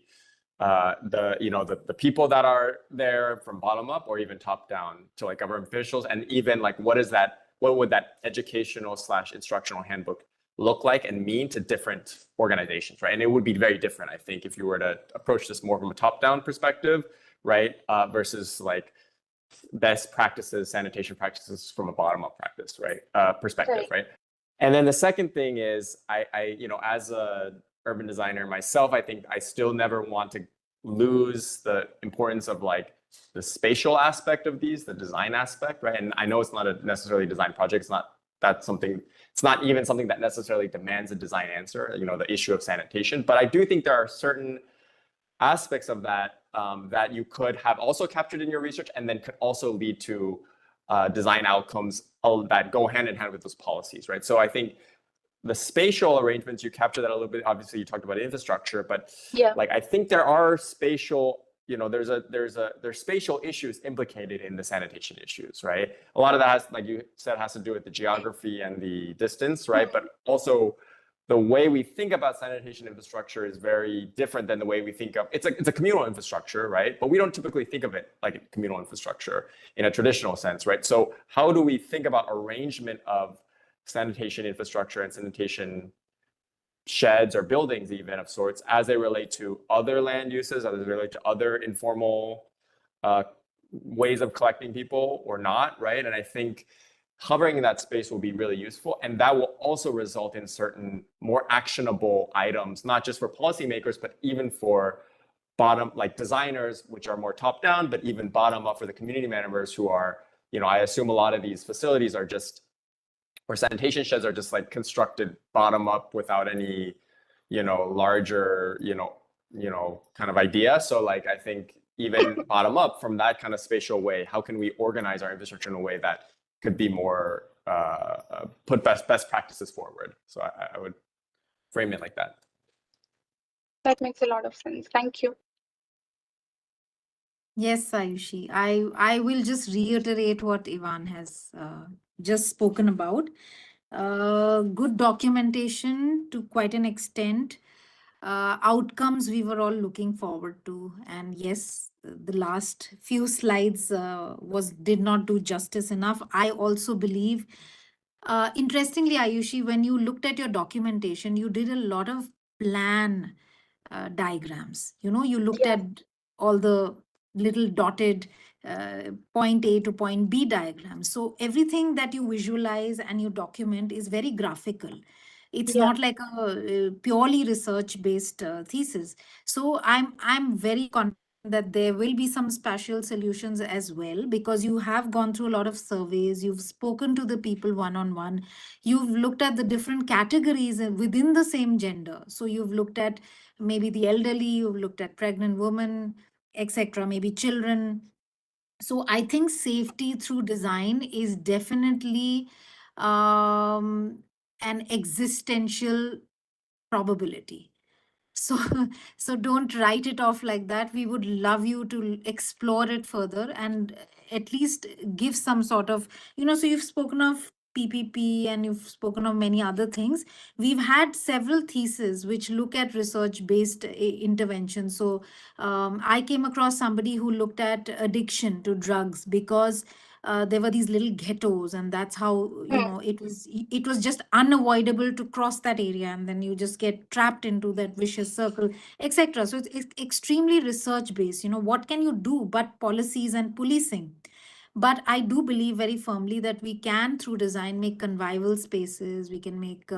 people that are there from bottom up or even top down to like government officials. And even like what would that educational / instructional handbook look like and mean to different organizations, right? And it would be very different, I think, if you were to approach this more from a top-down perspective, right, versus like best practices, sanitation practices from a bottom-up practice, right, perspective, right? And then the second thing is, I as a urban designer myself, I think I still never want to lose the importance of like the spatial aspect of these, the design aspect, right? And I know it's not a necessarily design project. It's not even something that necessarily demands a design answer, the issue of sanitation. But I do think there are certain aspects of that that you could have also captured in your research and then could also lead to design outcomes that go hand in hand with those policies, right? So I think the spatial arrangements, you capture that a little bit. Obviously, you talked about infrastructure, but like I think there are spatial, there's spatial issues implicated in the sanitation issues, right? A lot of that has, like you said, has to do with the geography and the distance, right? But also the way we think about sanitation infrastructure is very different than the way we think of it's a communal infrastructure, right? But we don't typically think of it like a communal infrastructure in a traditional sense, right? So how do we think about arrangement of sanitation infrastructure and sanitation sheds or buildings even of sorts as they relate to other land uses, as they relate to other informal ways of collecting people or not, right? And I think hovering in that space will be really useful. And that will also result in certain more actionable items, not just for policymakers, but even for like designers, which are more top down, but even bottom up for the community members who are, I assume a lot of these facilities are just, or sanitation sheds are just like constructed bottom up without any, larger, kind of idea. So like, I think even bottom up from that kind of spatial way, how can we organize our infrastructure in a way that could be more, put best practices forward. So I would frame it like that. That makes a lot of sense. Thank you. Yes, Aayushi. I will just reiterate what Ivan has just spoken about. Good documentation to quite an extent. Outcomes we were all looking forward to. And yes, the last few slides did not do justice enough. I also believe, interestingly, Aayushi, when you looked at your documentation, you did a lot of plan diagrams. You looked at all the little dotted point A to point B diagrams. So everything that you visualize and you document is very graphical. It's not like a purely research-based thesis. So I'm very confident that there will be some spatial solutions as well, because you have gone through a lot of surveys, you've spoken to the people one-on-one, you've looked at the different categories within the same gender. So you've looked at maybe the elderly, you've looked at pregnant women, etc., maybe children. So I think safety through design is definitely an existential probability. So, so don't write it off like that. We would love you to explore it further and at least give some sort of, so you've spoken of PPP and you've spoken of many other things. We've had several theses which look at research-based intervention. So I came across somebody who looked at addiction to drugs because there were these little ghettos, and that's how it was just unavoidable to cross that area, and then you just get trapped into that vicious circle, etc. So it's extremely research based. What can you do but policies and policing? But I do believe very firmly that we can, through design, make convivial spaces. We can make,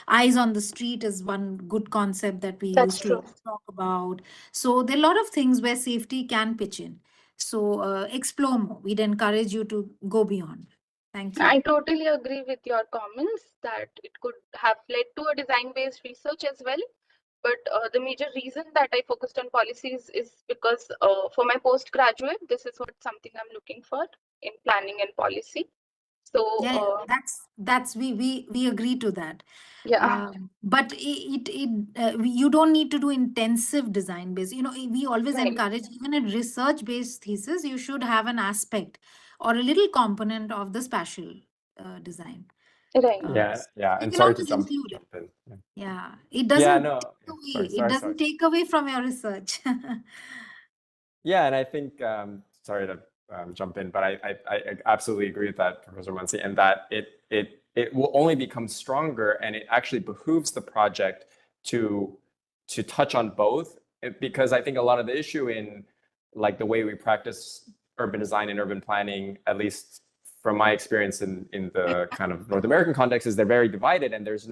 eyes on the street is one good concept that we That's used true. to talk about. So there are a lot of things where safety can pitch in. So explore more. We'd encourage you to go beyond. Thank you. I totally agree with your comments that it could have led to a design-based research as well. But the major reason that I focused on policies is because for my postgraduate, this is something I'm looking for in planning and policy. So Yeah, that's we agree to that. yeah, But you don't need to do intensive design based. We always right, encourage, even in research based thesis, you should have an aspect or a little component of the spatial design. right. Yeah, yeah. You And can sorry to always include it. jump in. Yeah, Yeah, it yeah, doesn't no, take yeah. away. Sorry, It sorry. doesn't take away from your research. Yeah, and I think, sorry to jump in, but I absolutely agree with that, Professor Muncy, and that it will only become stronger, and it actually behooves the project to touch on both, because I think a lot of the issue in like the way we practice urban design and urban planning, at least from my experience in the kind of North American context, is they're very divided, and there's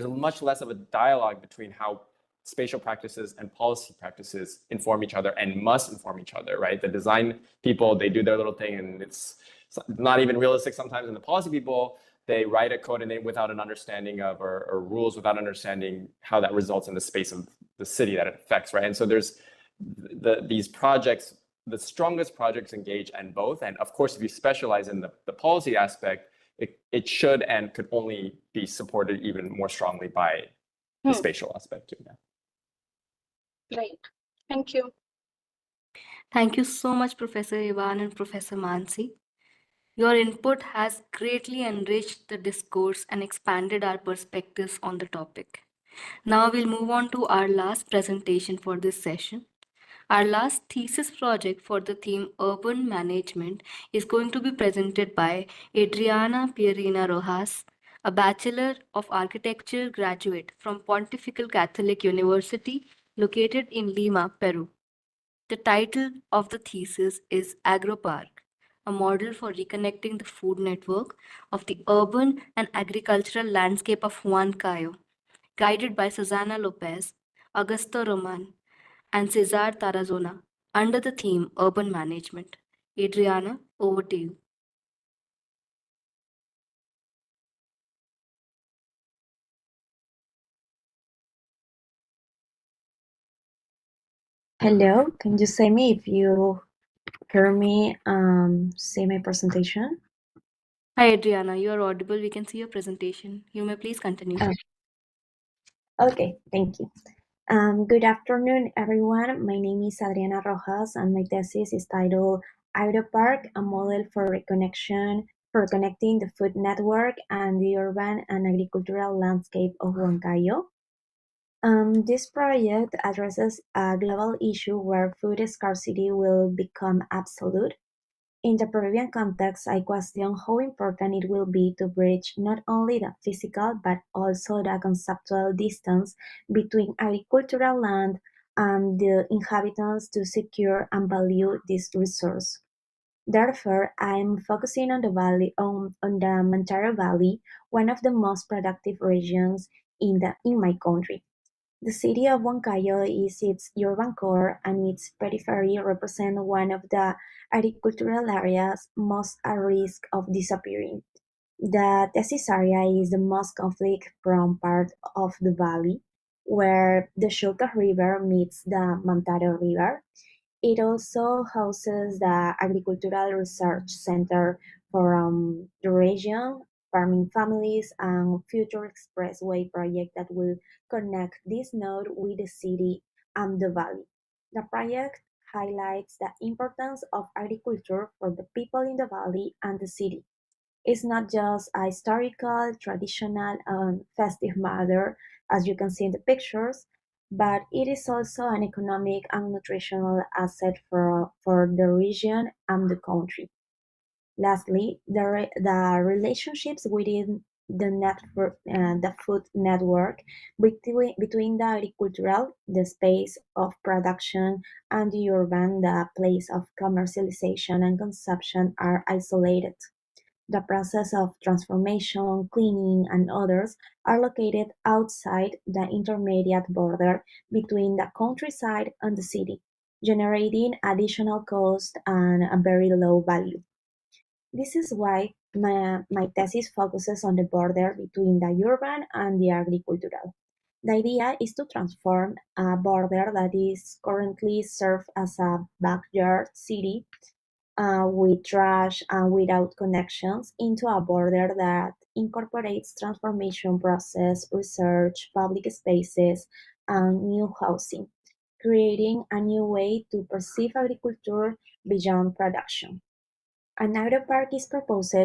much less of a dialogue between how spatial practices and policy practices inform each other and must inform each other, right? The design people, they do their little thing, and it's not even realistic sometimes. And the policy people, they write a code and they without an understanding of, or rules without understanding how that results in the space of the city that it affects, right? And so there's these projects, the strongest projects engage in both. And of course, if you specialize in the policy aspect, it should and could only be supported even more strongly by the spatial aspect too. Yeah. Right. Thank you. Thank you so much, Professor Ivan and Professor Mansi. Your input has greatly enriched the discourse and expanded our perspectives on the topic. Now we'll move on to our last presentation for this session. Our last thesis project for the theme Urban Management is going to be presented by Adriana Pierina Rojas, a Bachelor of Architecture graduate from Pontifical Catholic University located in Lima, Peru. The title of the thesis is AgroPark, a model for reconnecting the food network of the urban and agricultural landscape of Huancayo, guided by Susana Lopez, Augusto Roman, and Cesar Tarazona under the theme Urban Management. Adriana, over to you. Hello, can you say me if you hear me see my presentation? Hi, Adriana. You are audible. We can see your presentation. You may please continue. Okay, thank you. Good afternoon, everyone. My name is Adriana Rojas, and my thesis is titled AgroPark, a model for connecting the food network and the urban and agricultural landscape of Huancayo. This project addresses a global issue where food scarcity will become absolute. In the Peruvian context, I question how important it will be to bridge not only the physical but also the conceptual distance between agricultural land and the inhabitants to secure and value this resource. Therefore, I am focusing on the Mantaro Valley, one of the most productive regions in my country. The city of Huancayo is its urban core, and its periphery represent one of the agricultural areas most at risk of disappearing. The thesis area is the most conflict-prone part of the valley, where the Chilca River meets the Mantaro River. It also houses the Agricultural Research Center for the region, farming families, and future expressway project that will connect this node with the city and the valley. The project highlights the importance of agriculture for the people in the valley and the city. It's not just a historical, traditional, and festive matter, as you can see in the pictures, but it is also an economic and nutritional asset for the region and the country. Lastly, the relationships within the food network between the agricultural, the space of production, and the urban, the place of commercialization and consumption, are isolated. The process of transformation, cleaning, and others are located outside the intermediate border between the countryside and the city, generating additional cost and a very low value. This is why my thesis focuses on the border between the urban and the agricultural. The idea is to transform a border that is currently served as a backyard city with trash and without connections into a border that incorporates transformation process, research, public spaces, and new housing, creating a new way to perceive agriculture beyond production. An park is proposed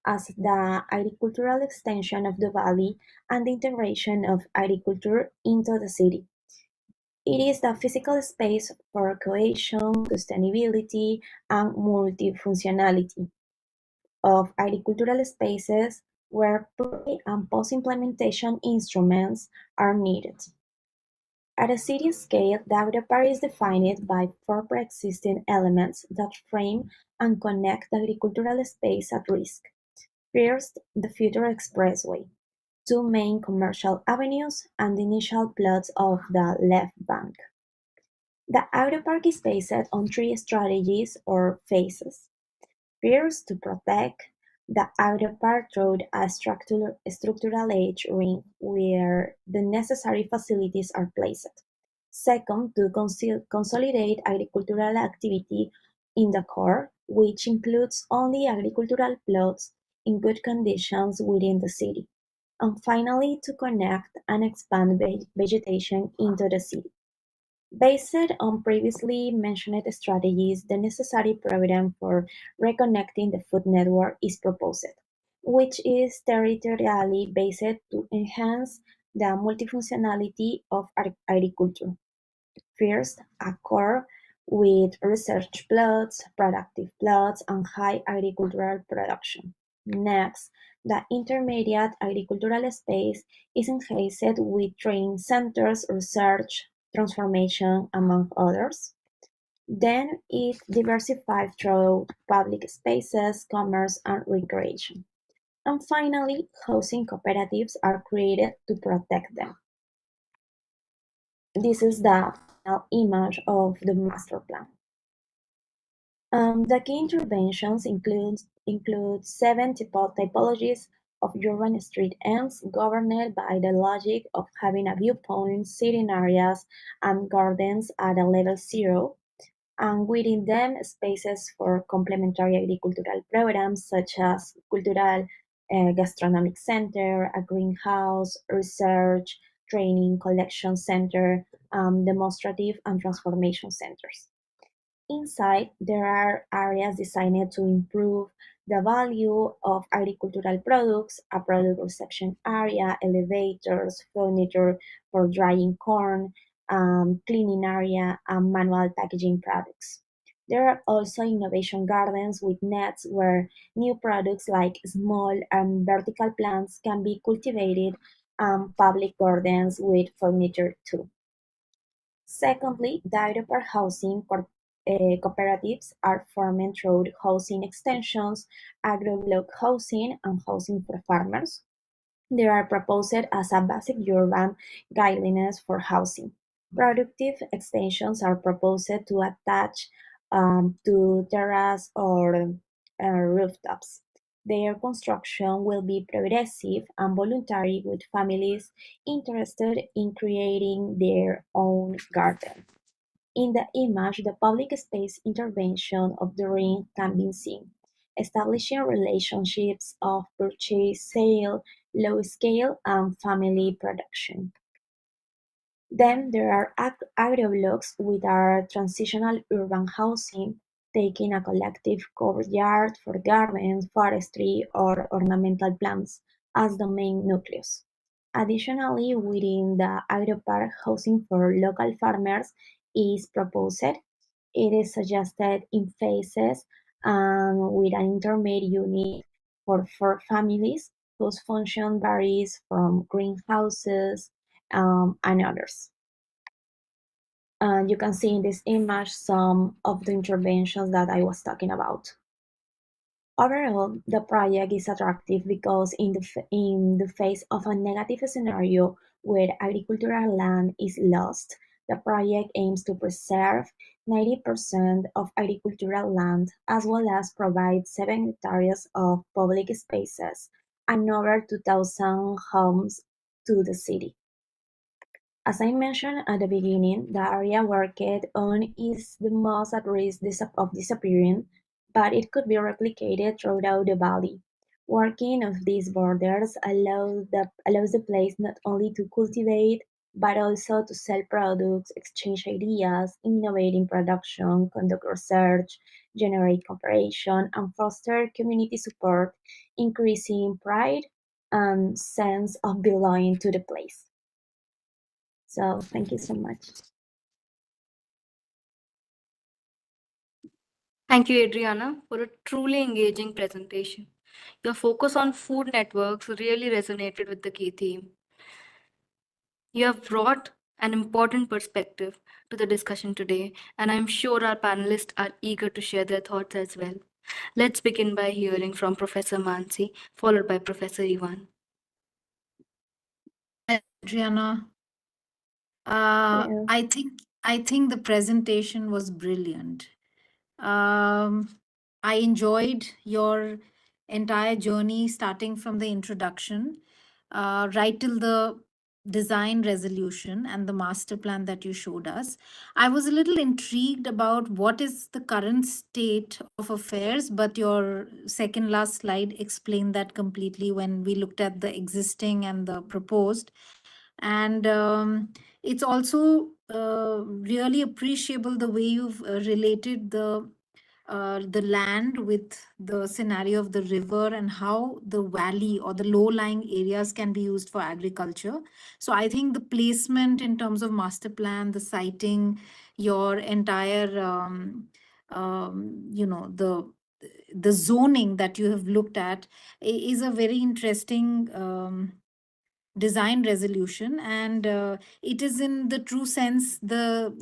as the agricultural extension of the valley and the integration of agriculture into the city. It is the physical space for cohesion, sustainability, and multifunctionality of agricultural spaces where pre- and post-implementation instruments are needed. At a city scale, the Agripar is defined by four pre-existing elements that frame and connect the agricultural space at risk. First, the future expressway, two main commercial avenues, and the initial plots of the left bank. The Autopark is based on three strategies or phases. First, to protect the Autopark through a structural edge ring where the necessary facilities are placed. Second, to consolidate agricultural activity in the core, which includes only agricultural plots in good conditions within the city. And finally, to connect and expand vegetation into the city. Based on previously mentioned strategies, the necessary program for reconnecting the food network is proposed, which is territorially based to enhance the multifunctionality of agriculture. First, a core with research plots, productive plots, and high agricultural production. Next, the intermediate agricultural space is enhanced with training centers, research, transformation, among others. Then it diversified through public spaces, commerce, and recreation. And finally, housing cooperatives are created to protect them. This is the final image of the master plan. The key interventions include 7 typologies of urban street ends governed by the logic of having a viewpoint, sitting areas, and gardens at a level 0, and within them spaces for complementary agricultural programs such as cultural gastronomic center, a greenhouse, research, training, collection center, demonstrative and transformation centers. Inside, there are areas designed to improve the value of agricultural products, a product reception area, elevators, furniture for drying corn, cleaning area, and manual packaging products. There are also innovation gardens with nets where new products like small and vertical plants can be cultivated, and public gardens with furniture too. Secondly, developer housing cooperatives are formed through housing extensions, agro-block housing, and housing for farmers. They are proposed as a basic urban guidelines for housing. Productive extensions are proposed to attach to terrace or rooftops. Their construction will be progressive and voluntary, with families interested in creating their own garden. In the image, the public space intervention of the ring can be seen, establishing relationships of purchase, sale, low scale, and family production. Then there are agroblocks, which are transitional urban housing, taking a collective courtyard for gardens, forestry, or ornamental plants as the main nucleus. Additionally, within the agropark, housing for local farmers is proposed. It is suggested in phases and with an intermediate unit for families whose function varies from greenhouses and others. And you can see in this image some of the interventions that I was talking about. Overall, the project is attractive because in the face of a negative scenario where agricultural land is lost, the project aims to preserve 90% of agricultural land as well as provide 7 hectares of public spaces and over 2,000 homes to the city. As I mentioned at the beginning, the area worked on is the most at risk of disappearing, but it could be replicated throughout the valley. Working of these borders allows the place not only to cultivate, but also to sell products, exchange ideas, innovate in production, conduct research, generate cooperation, and foster community support, increasing pride and sense of belonging to the place. So thank you so much. Thank you, Adriana, for a truly engaging presentation. Your focus on food networks really resonated with the key theme. You have brought an important perspective to the discussion today, and I'm sure our panelists are eager to share their thoughts as well. Let's begin by hearing from Professor Mansi, followed by Professor Ivan. Adriana, I think the presentation was brilliant. I enjoyed your entire journey, starting from the introduction, right till the design resolution and the master plan that you showed us. I was a little intrigued about what is the current state of affairs, but your second last slide explained that completely when we looked at the existing and the proposed. And it's also really appreciable the way you've related the land with the scenario of the river and how the valley or the low-lying areas can be used for agriculture. So I think the placement in terms of master plan, the siting, your entire, the zoning that you have looked at is a very interesting design resolution, and it is in the true sense the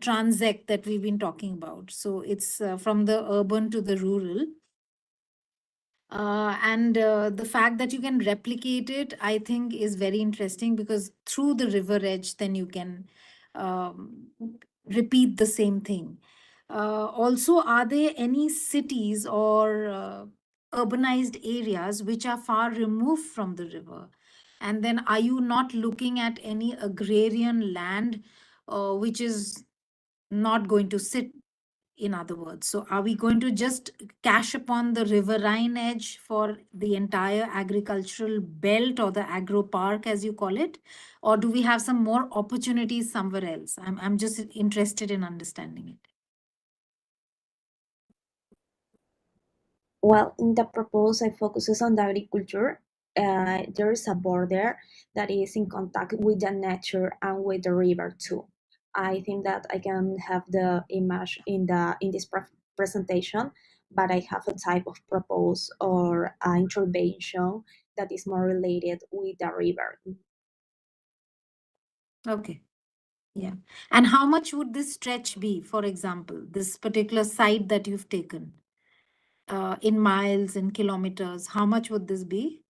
transect that we've been talking about. So it's from the urban to the rural, and the fact that you can replicate it, I think, is very interesting, because through the river edge then you can repeat the same thing. Also, are there any cities or urbanized areas which are far removed from the river? And then are you not looking at any agrarian land which is not going to sit, in other words? So are we going to just cash upon the riverine edge for the entire agricultural belt, or the agro park as you call it? Or do we have some more opportunities somewhere else? I'm just interested in understanding it. Well, in the proposal, I focuses on the agriculture. There is a border that is in contact with the nature and with the river too. I think that I can have the image in this presentation, but I have a type of propose or intervention that is more related with the river. Okay. Yeah. And how much would this stretch be, for example, this particular site that you've taken? In miles and kilometers, how much would this be?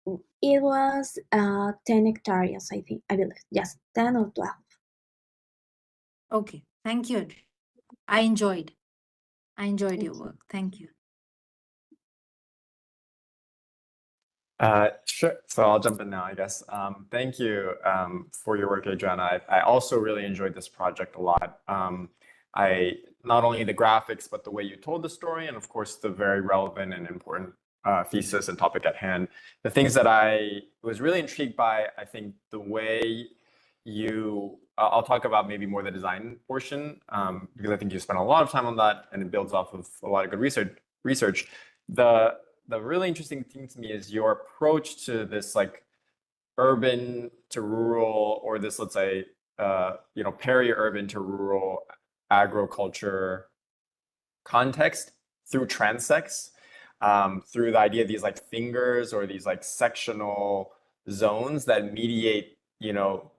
It was 10 hectares, I believe. Yes, 10 or 12. Okay, thank you. I enjoyed your work. Thank you. Sure. So I'll jump in now, I guess. Thank you for your work, Adriana. I also really enjoyed this project a lot. I not only the graphics, but the way you told the story, and of course the very relevant and important thesis and topic at hand. The things that I was really intrigued by, I think the way you, I'll talk about maybe more the design portion, because I think you spent a lot of time on that, and it builds off of a lot of good research. The really interesting thing to me is your approach to this like urban to rural, or this, let's say, peri-urban to rural agriculture context through transects, through the idea of these like fingers or these like sectional zones that mediate,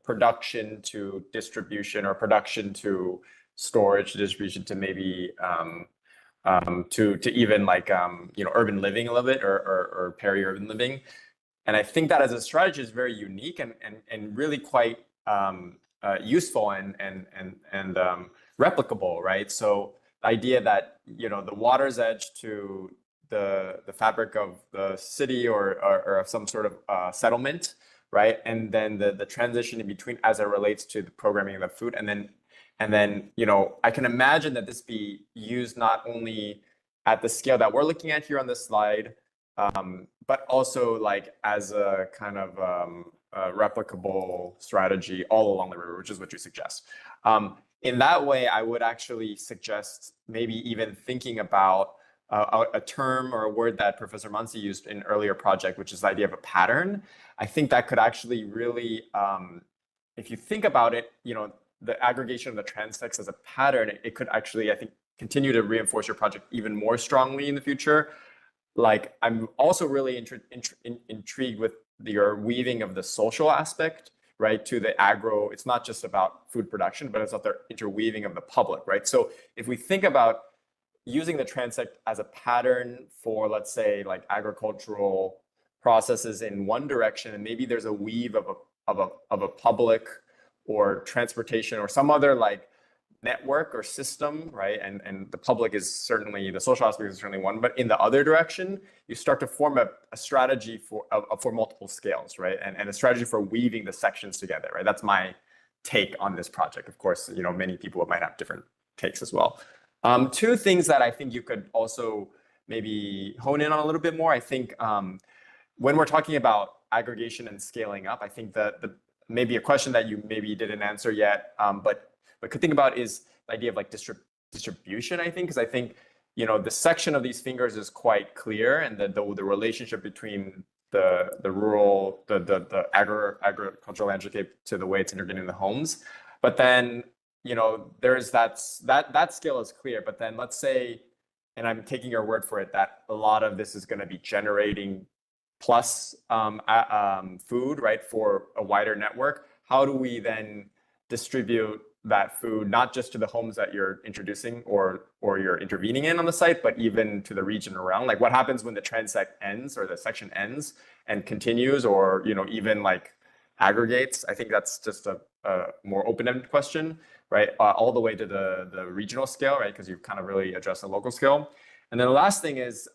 production to distribution, or production to storage, to distribution, to maybe to even like urban living a little bit, or peri-urban living. And I think that as a strategy is very unique and really quite useful and replicable, right? So the idea that the water's edge to the fabric of the city, or of some sort of settlement, right? And then the transition in between as it relates to the programming of the food, and then I can imagine that this be used not only at the scale that we're looking at here on this slide, but also like as a kind of replicable strategy all along the river, which is what you suggest. In that way, I would actually suggest maybe even thinking about a term or a word that Professor Mansi used in an earlier project, which is the idea of a pattern. I think that could actually really, if you think about it, the aggregation of the transects as a pattern, it could actually, I think, continue to reinforce your project even more strongly in the future. Like, I'm also really intrigued with your weaving of the social aspect, right, to the agro. It's not just about food production, but it's about the interweaving of the public, right? So if we think about using the transect as a pattern for, let's say, like agricultural processes in one direction, and maybe there's a weave of a public or transportation or some other like network or system, right? And the public is certainly, the social aspect is certainly one, but in the other direction, you start to form a strategy for multiple scales, right? And a strategy for weaving the sections together, right? That's my take on this project. Of course, many people might have different takes as well. Two things that I think you could also maybe hone in on a little bit more. I think when we're talking about aggregation and scaling up, I think that maybe a question that you maybe didn't answer yet, but could think about is the idea of like distribution, I think, because I think, the section of these fingers is quite clear, and the relationship between the rural, the agricultural landscape to the way it's integrated in the homes. But then, there's that scale is clear, but then let's say, and I'm taking your word for it, that a lot of this is going to be generating plus food, right, for a wider network. How do we then distribute that food, not just to the homes that you're introducing or you're intervening in on the site, but even to the region around? Like, what happens when the transect ends or the section ends and continues, or even like aggregates? I think that's just a more open-ended question, right? All the way to the regional scale, right? Because you've kind of really addressed the local scale. And then the last thing is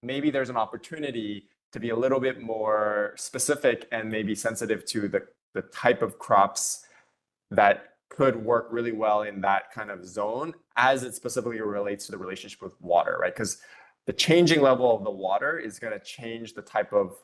maybe there's an opportunity to be a little bit more specific and maybe sensitive to the type of crops that could work really well in that kind of zone as it specifically relates to the relationship with water, right? Because the changing level of the water is going to change the type of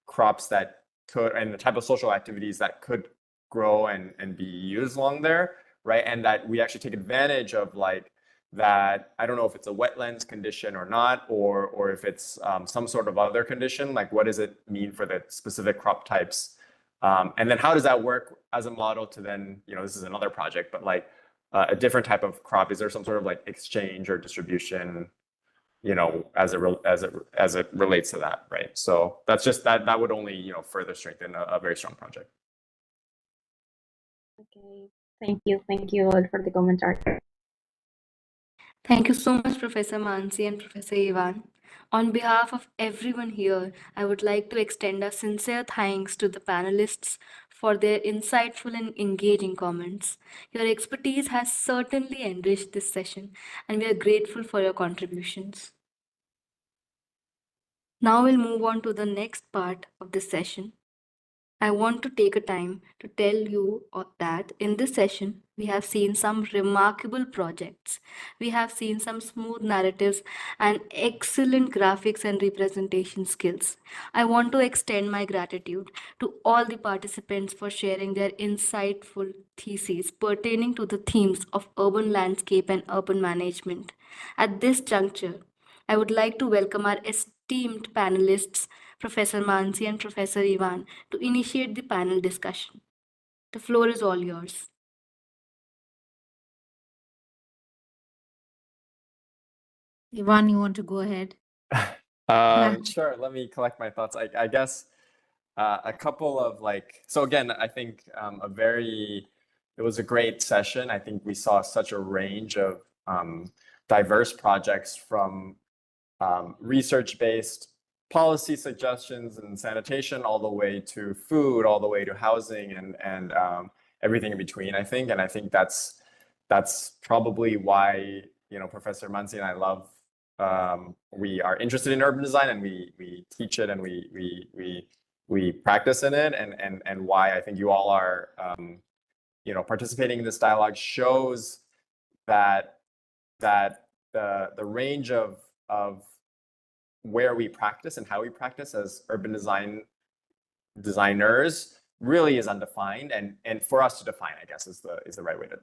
crops that could, and the type of social activities that could grow and be used along there, right? And that we actually take advantage of like that. I don't know if it's a wetlands condition or not, or if it's some sort of other condition, like what does it mean for the specific crop types? And then how does that work as a model to then, this is another project, but like a different type of crop? Is there some sort of like exchange or distribution, as it relates to that, right? So that's just that would only, further strengthen a very strong project. Okay, thank you all for the commentary. Thank you so much, Professor Mansi and Professor Ivan. On behalf of everyone here, I would like to extend our sincere thanks to the panelists for their insightful and engaging comments. Your expertise has certainly enriched this session, and we are grateful for your contributions. Now we'll move on to the next part of this session. I want to take a time to tell you that in this session, we have seen some remarkable projects. We have seen some smooth narratives and excellent graphics and representation skills. I want to extend my gratitude to all the participants for sharing their insightful theses pertaining to the themes of urban landscape and urban management. At this juncture, I would like to welcome our esteemed panelists, Professor Mansi and Professor Ivan, to initiate the panel discussion. The floor is all yours. Ivan, you want to go ahead? Sure, let me collect my thoughts. I guess a couple of so again, I think it was a great session. I think we saw such a range of diverse projects from research-based policy suggestions and sanitation all the way to food, all the way to housing and everything in between, I think. And I think that's probably why, Professor Mansi and I love, we are interested in urban design and we teach it and we practice in it, and why I think you all are, participating in this dialogue shows that the range of where we practice and how we practice as urban designers really is undefined, and for us to define, I guess, is the right way to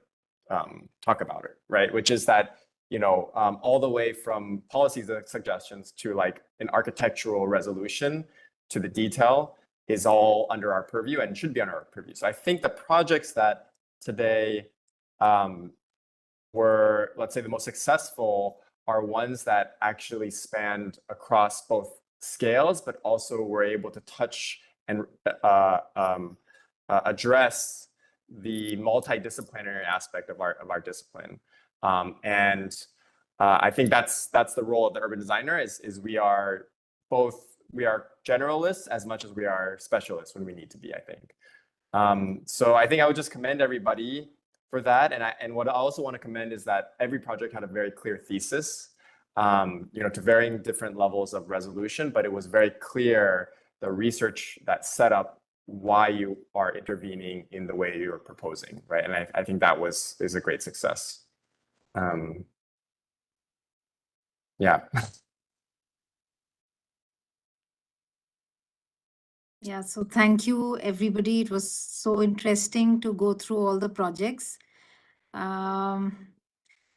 talk about it, right? Which is that all the way from policies and suggestions to an architectural resolution to the detail is all under our purview and should be under our purview. So I think the projects that today were, let's say, the most successful are ones that actually spanned across both scales, but also were able to touch and address the multidisciplinary aspect of our discipline. I think that's the role of the urban designer is we are generalists as much as we are specialists when we need to be, I think. So I think I would just commend everybody for that. And what I also want to commend is that every project had a very clear thesis, to varying different levels of resolution, but it was very clear the research that set up why you are intervening in the way you're proposing, right? And I think that is a great success. Yeah. Yeah, so thank you, everybody. It was so interesting to go through all the projects.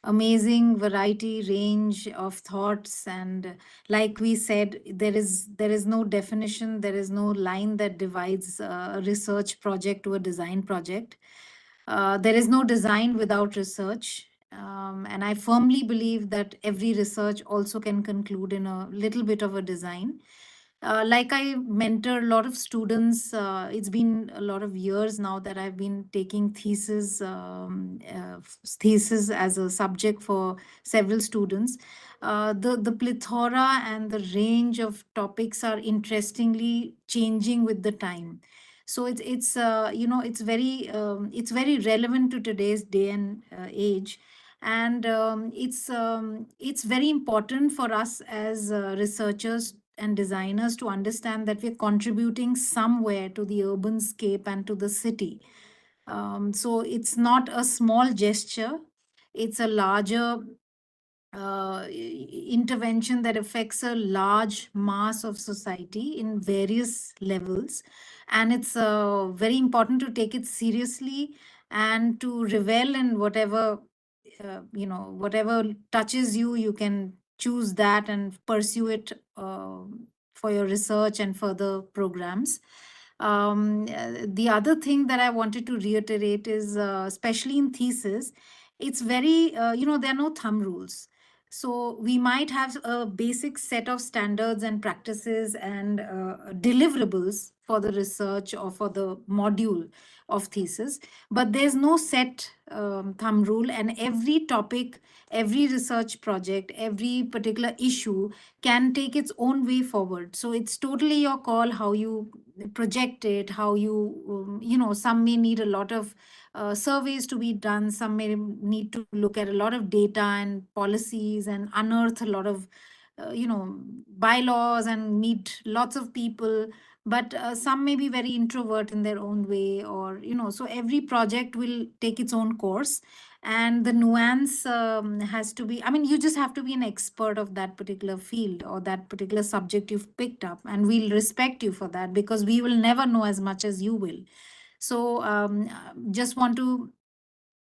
Amazing variety, range of thoughts, and like we said, there is no definition, there is no line that divides a research project to a design project. There is no design without research. And I firmly believe that every research also can conclude in a little bit of a design. Like I mentor a lot of students, it's been a lot of years now that I've been taking thesis as a subject for several students. The plethora and the range of topics are interestingly changing with the time. So it's very relevant to today's day and age. And it's very important for us as researchers and designers to understand that we're contributing somewhere to the urban scape and to the city. So it's not a small gesture, it's a larger intervention that affects a large mass of society in various levels. And it's very important to take it seriously and to revel in whatever whatever touches you, you can choose that and pursue it for your research and further programs. The other thing that I wanted to reiterate is, especially in thesis, it's very, there are no thumb rules. So we might have a basic set of standards and practices and deliverables for the research or for the module of thesis, but there's no set thumb rule, and every topic, every research project, every particular issue can take its own way forward. So it's totally your call how you project it, how you, some may need a lot of surveys to be done, some may need to look at a lot of data and policies and unearth a lot of bylaws and meet lots of people, but some may be very introvert in their own way, or so every project will take its own course, and the nuance has to be, I mean, you just have to be an expert of that particular field or that particular subject you've picked up, and we'll respect you for that, because we will never know as much as you will. So just want to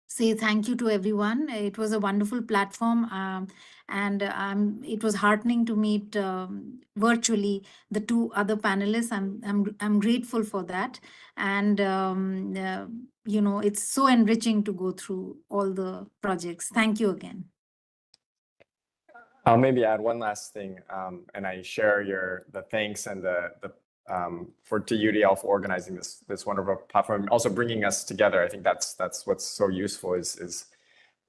say thank you to everyone. It was a wonderful platform, and it was heartening to meet virtually the two other panelists. I'm grateful for that, and it's so enriching to go through all the projects. Thank you again. I'll maybe add one last thing, and I share the thanks and to UDL for organizing this wonderful platform, also bringing us together. I think that's what's so useful is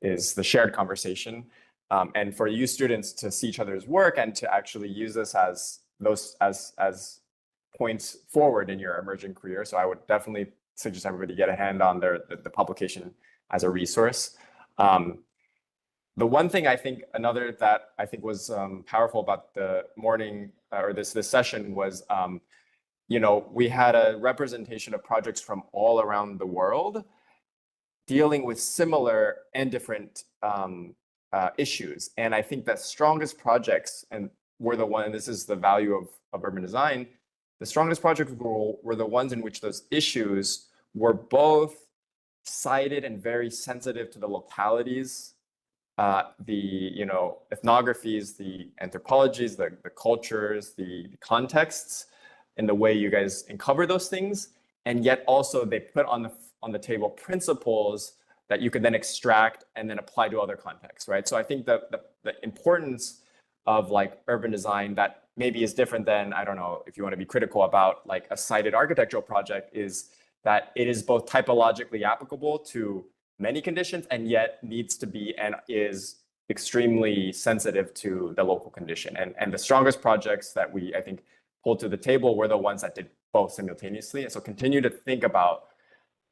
the shared conversation, and for you students to see each other's work and to actually use this as points forward in your emerging career. So I would definitely suggest everybody get a hand on the publication as a resource. The one thing another that I think was powerful about the morning or this session was, we had a representation of projects from all around the world dealing with similar and different issues. And I think that strongest projects, and this is the value of urban design, the strongest projects were the ones in which those issues were both cited and very sensitive to the localities, the ethnographies, the anthropologies, the cultures, the contexts, and the way you guys uncover those things, and yet also they put on the table principles that you could then extract and then apply to other contexts, right? So I think the importance of urban design that maybe is different than, I don't know, if you want to be critical about a cited architectural project, is that it is both typologically applicable to many conditions, and yet needs to be and is extremely sensitive to the local condition. And the strongest projects that I think, pulled to the table were the ones that did both simultaneously. And so continue to think about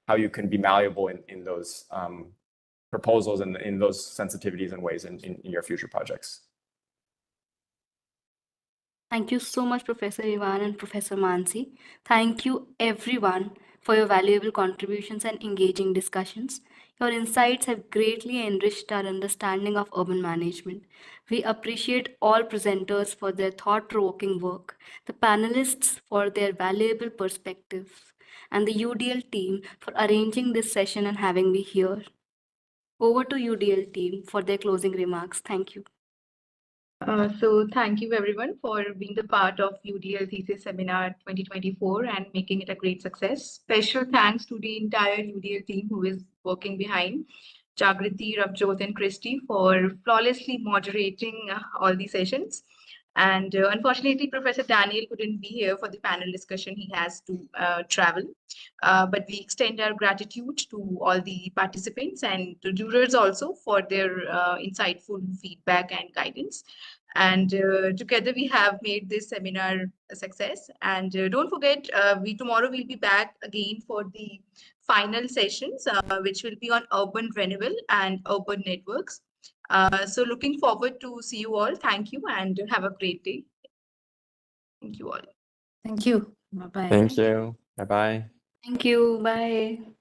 how you can be malleable in those proposals and in those sensitivities and ways in your future projects. Thank you so much, Professor Ivan and Professor Mansi. Thank you, everyone, for your valuable contributions and engaging discussions. Your insights have greatly enriched our understanding of urban management. We appreciate all presenters for their thought-provoking work, the panelists for their valuable perspectives, and the UDL team for arranging this session and having me here. Over to UDL team for their closing remarks. Thank you. So thank you everyone for being the part of UDL Thesis Seminar 2024 and making it a great success. Special thanks to the entire UDL team who is working behind, Jagriti, Ravjot and Christy, for flawlessly moderating all the sessions. And unfortunately, Professor Daniel couldn't be here for the panel discussion. He has to travel. But we extend our gratitude to all the participants and to jurors also for their insightful feedback and guidance. And together we have made this seminar a success. And don't forget, tomorrow we'll be back again for the final sessions, which will be on urban renewal and urban networks. So looking forward to see you all. Thank you and have a great day. Thank you all. Thank you. Bye-bye. Thank you. Bye-bye. Thank you. Bye.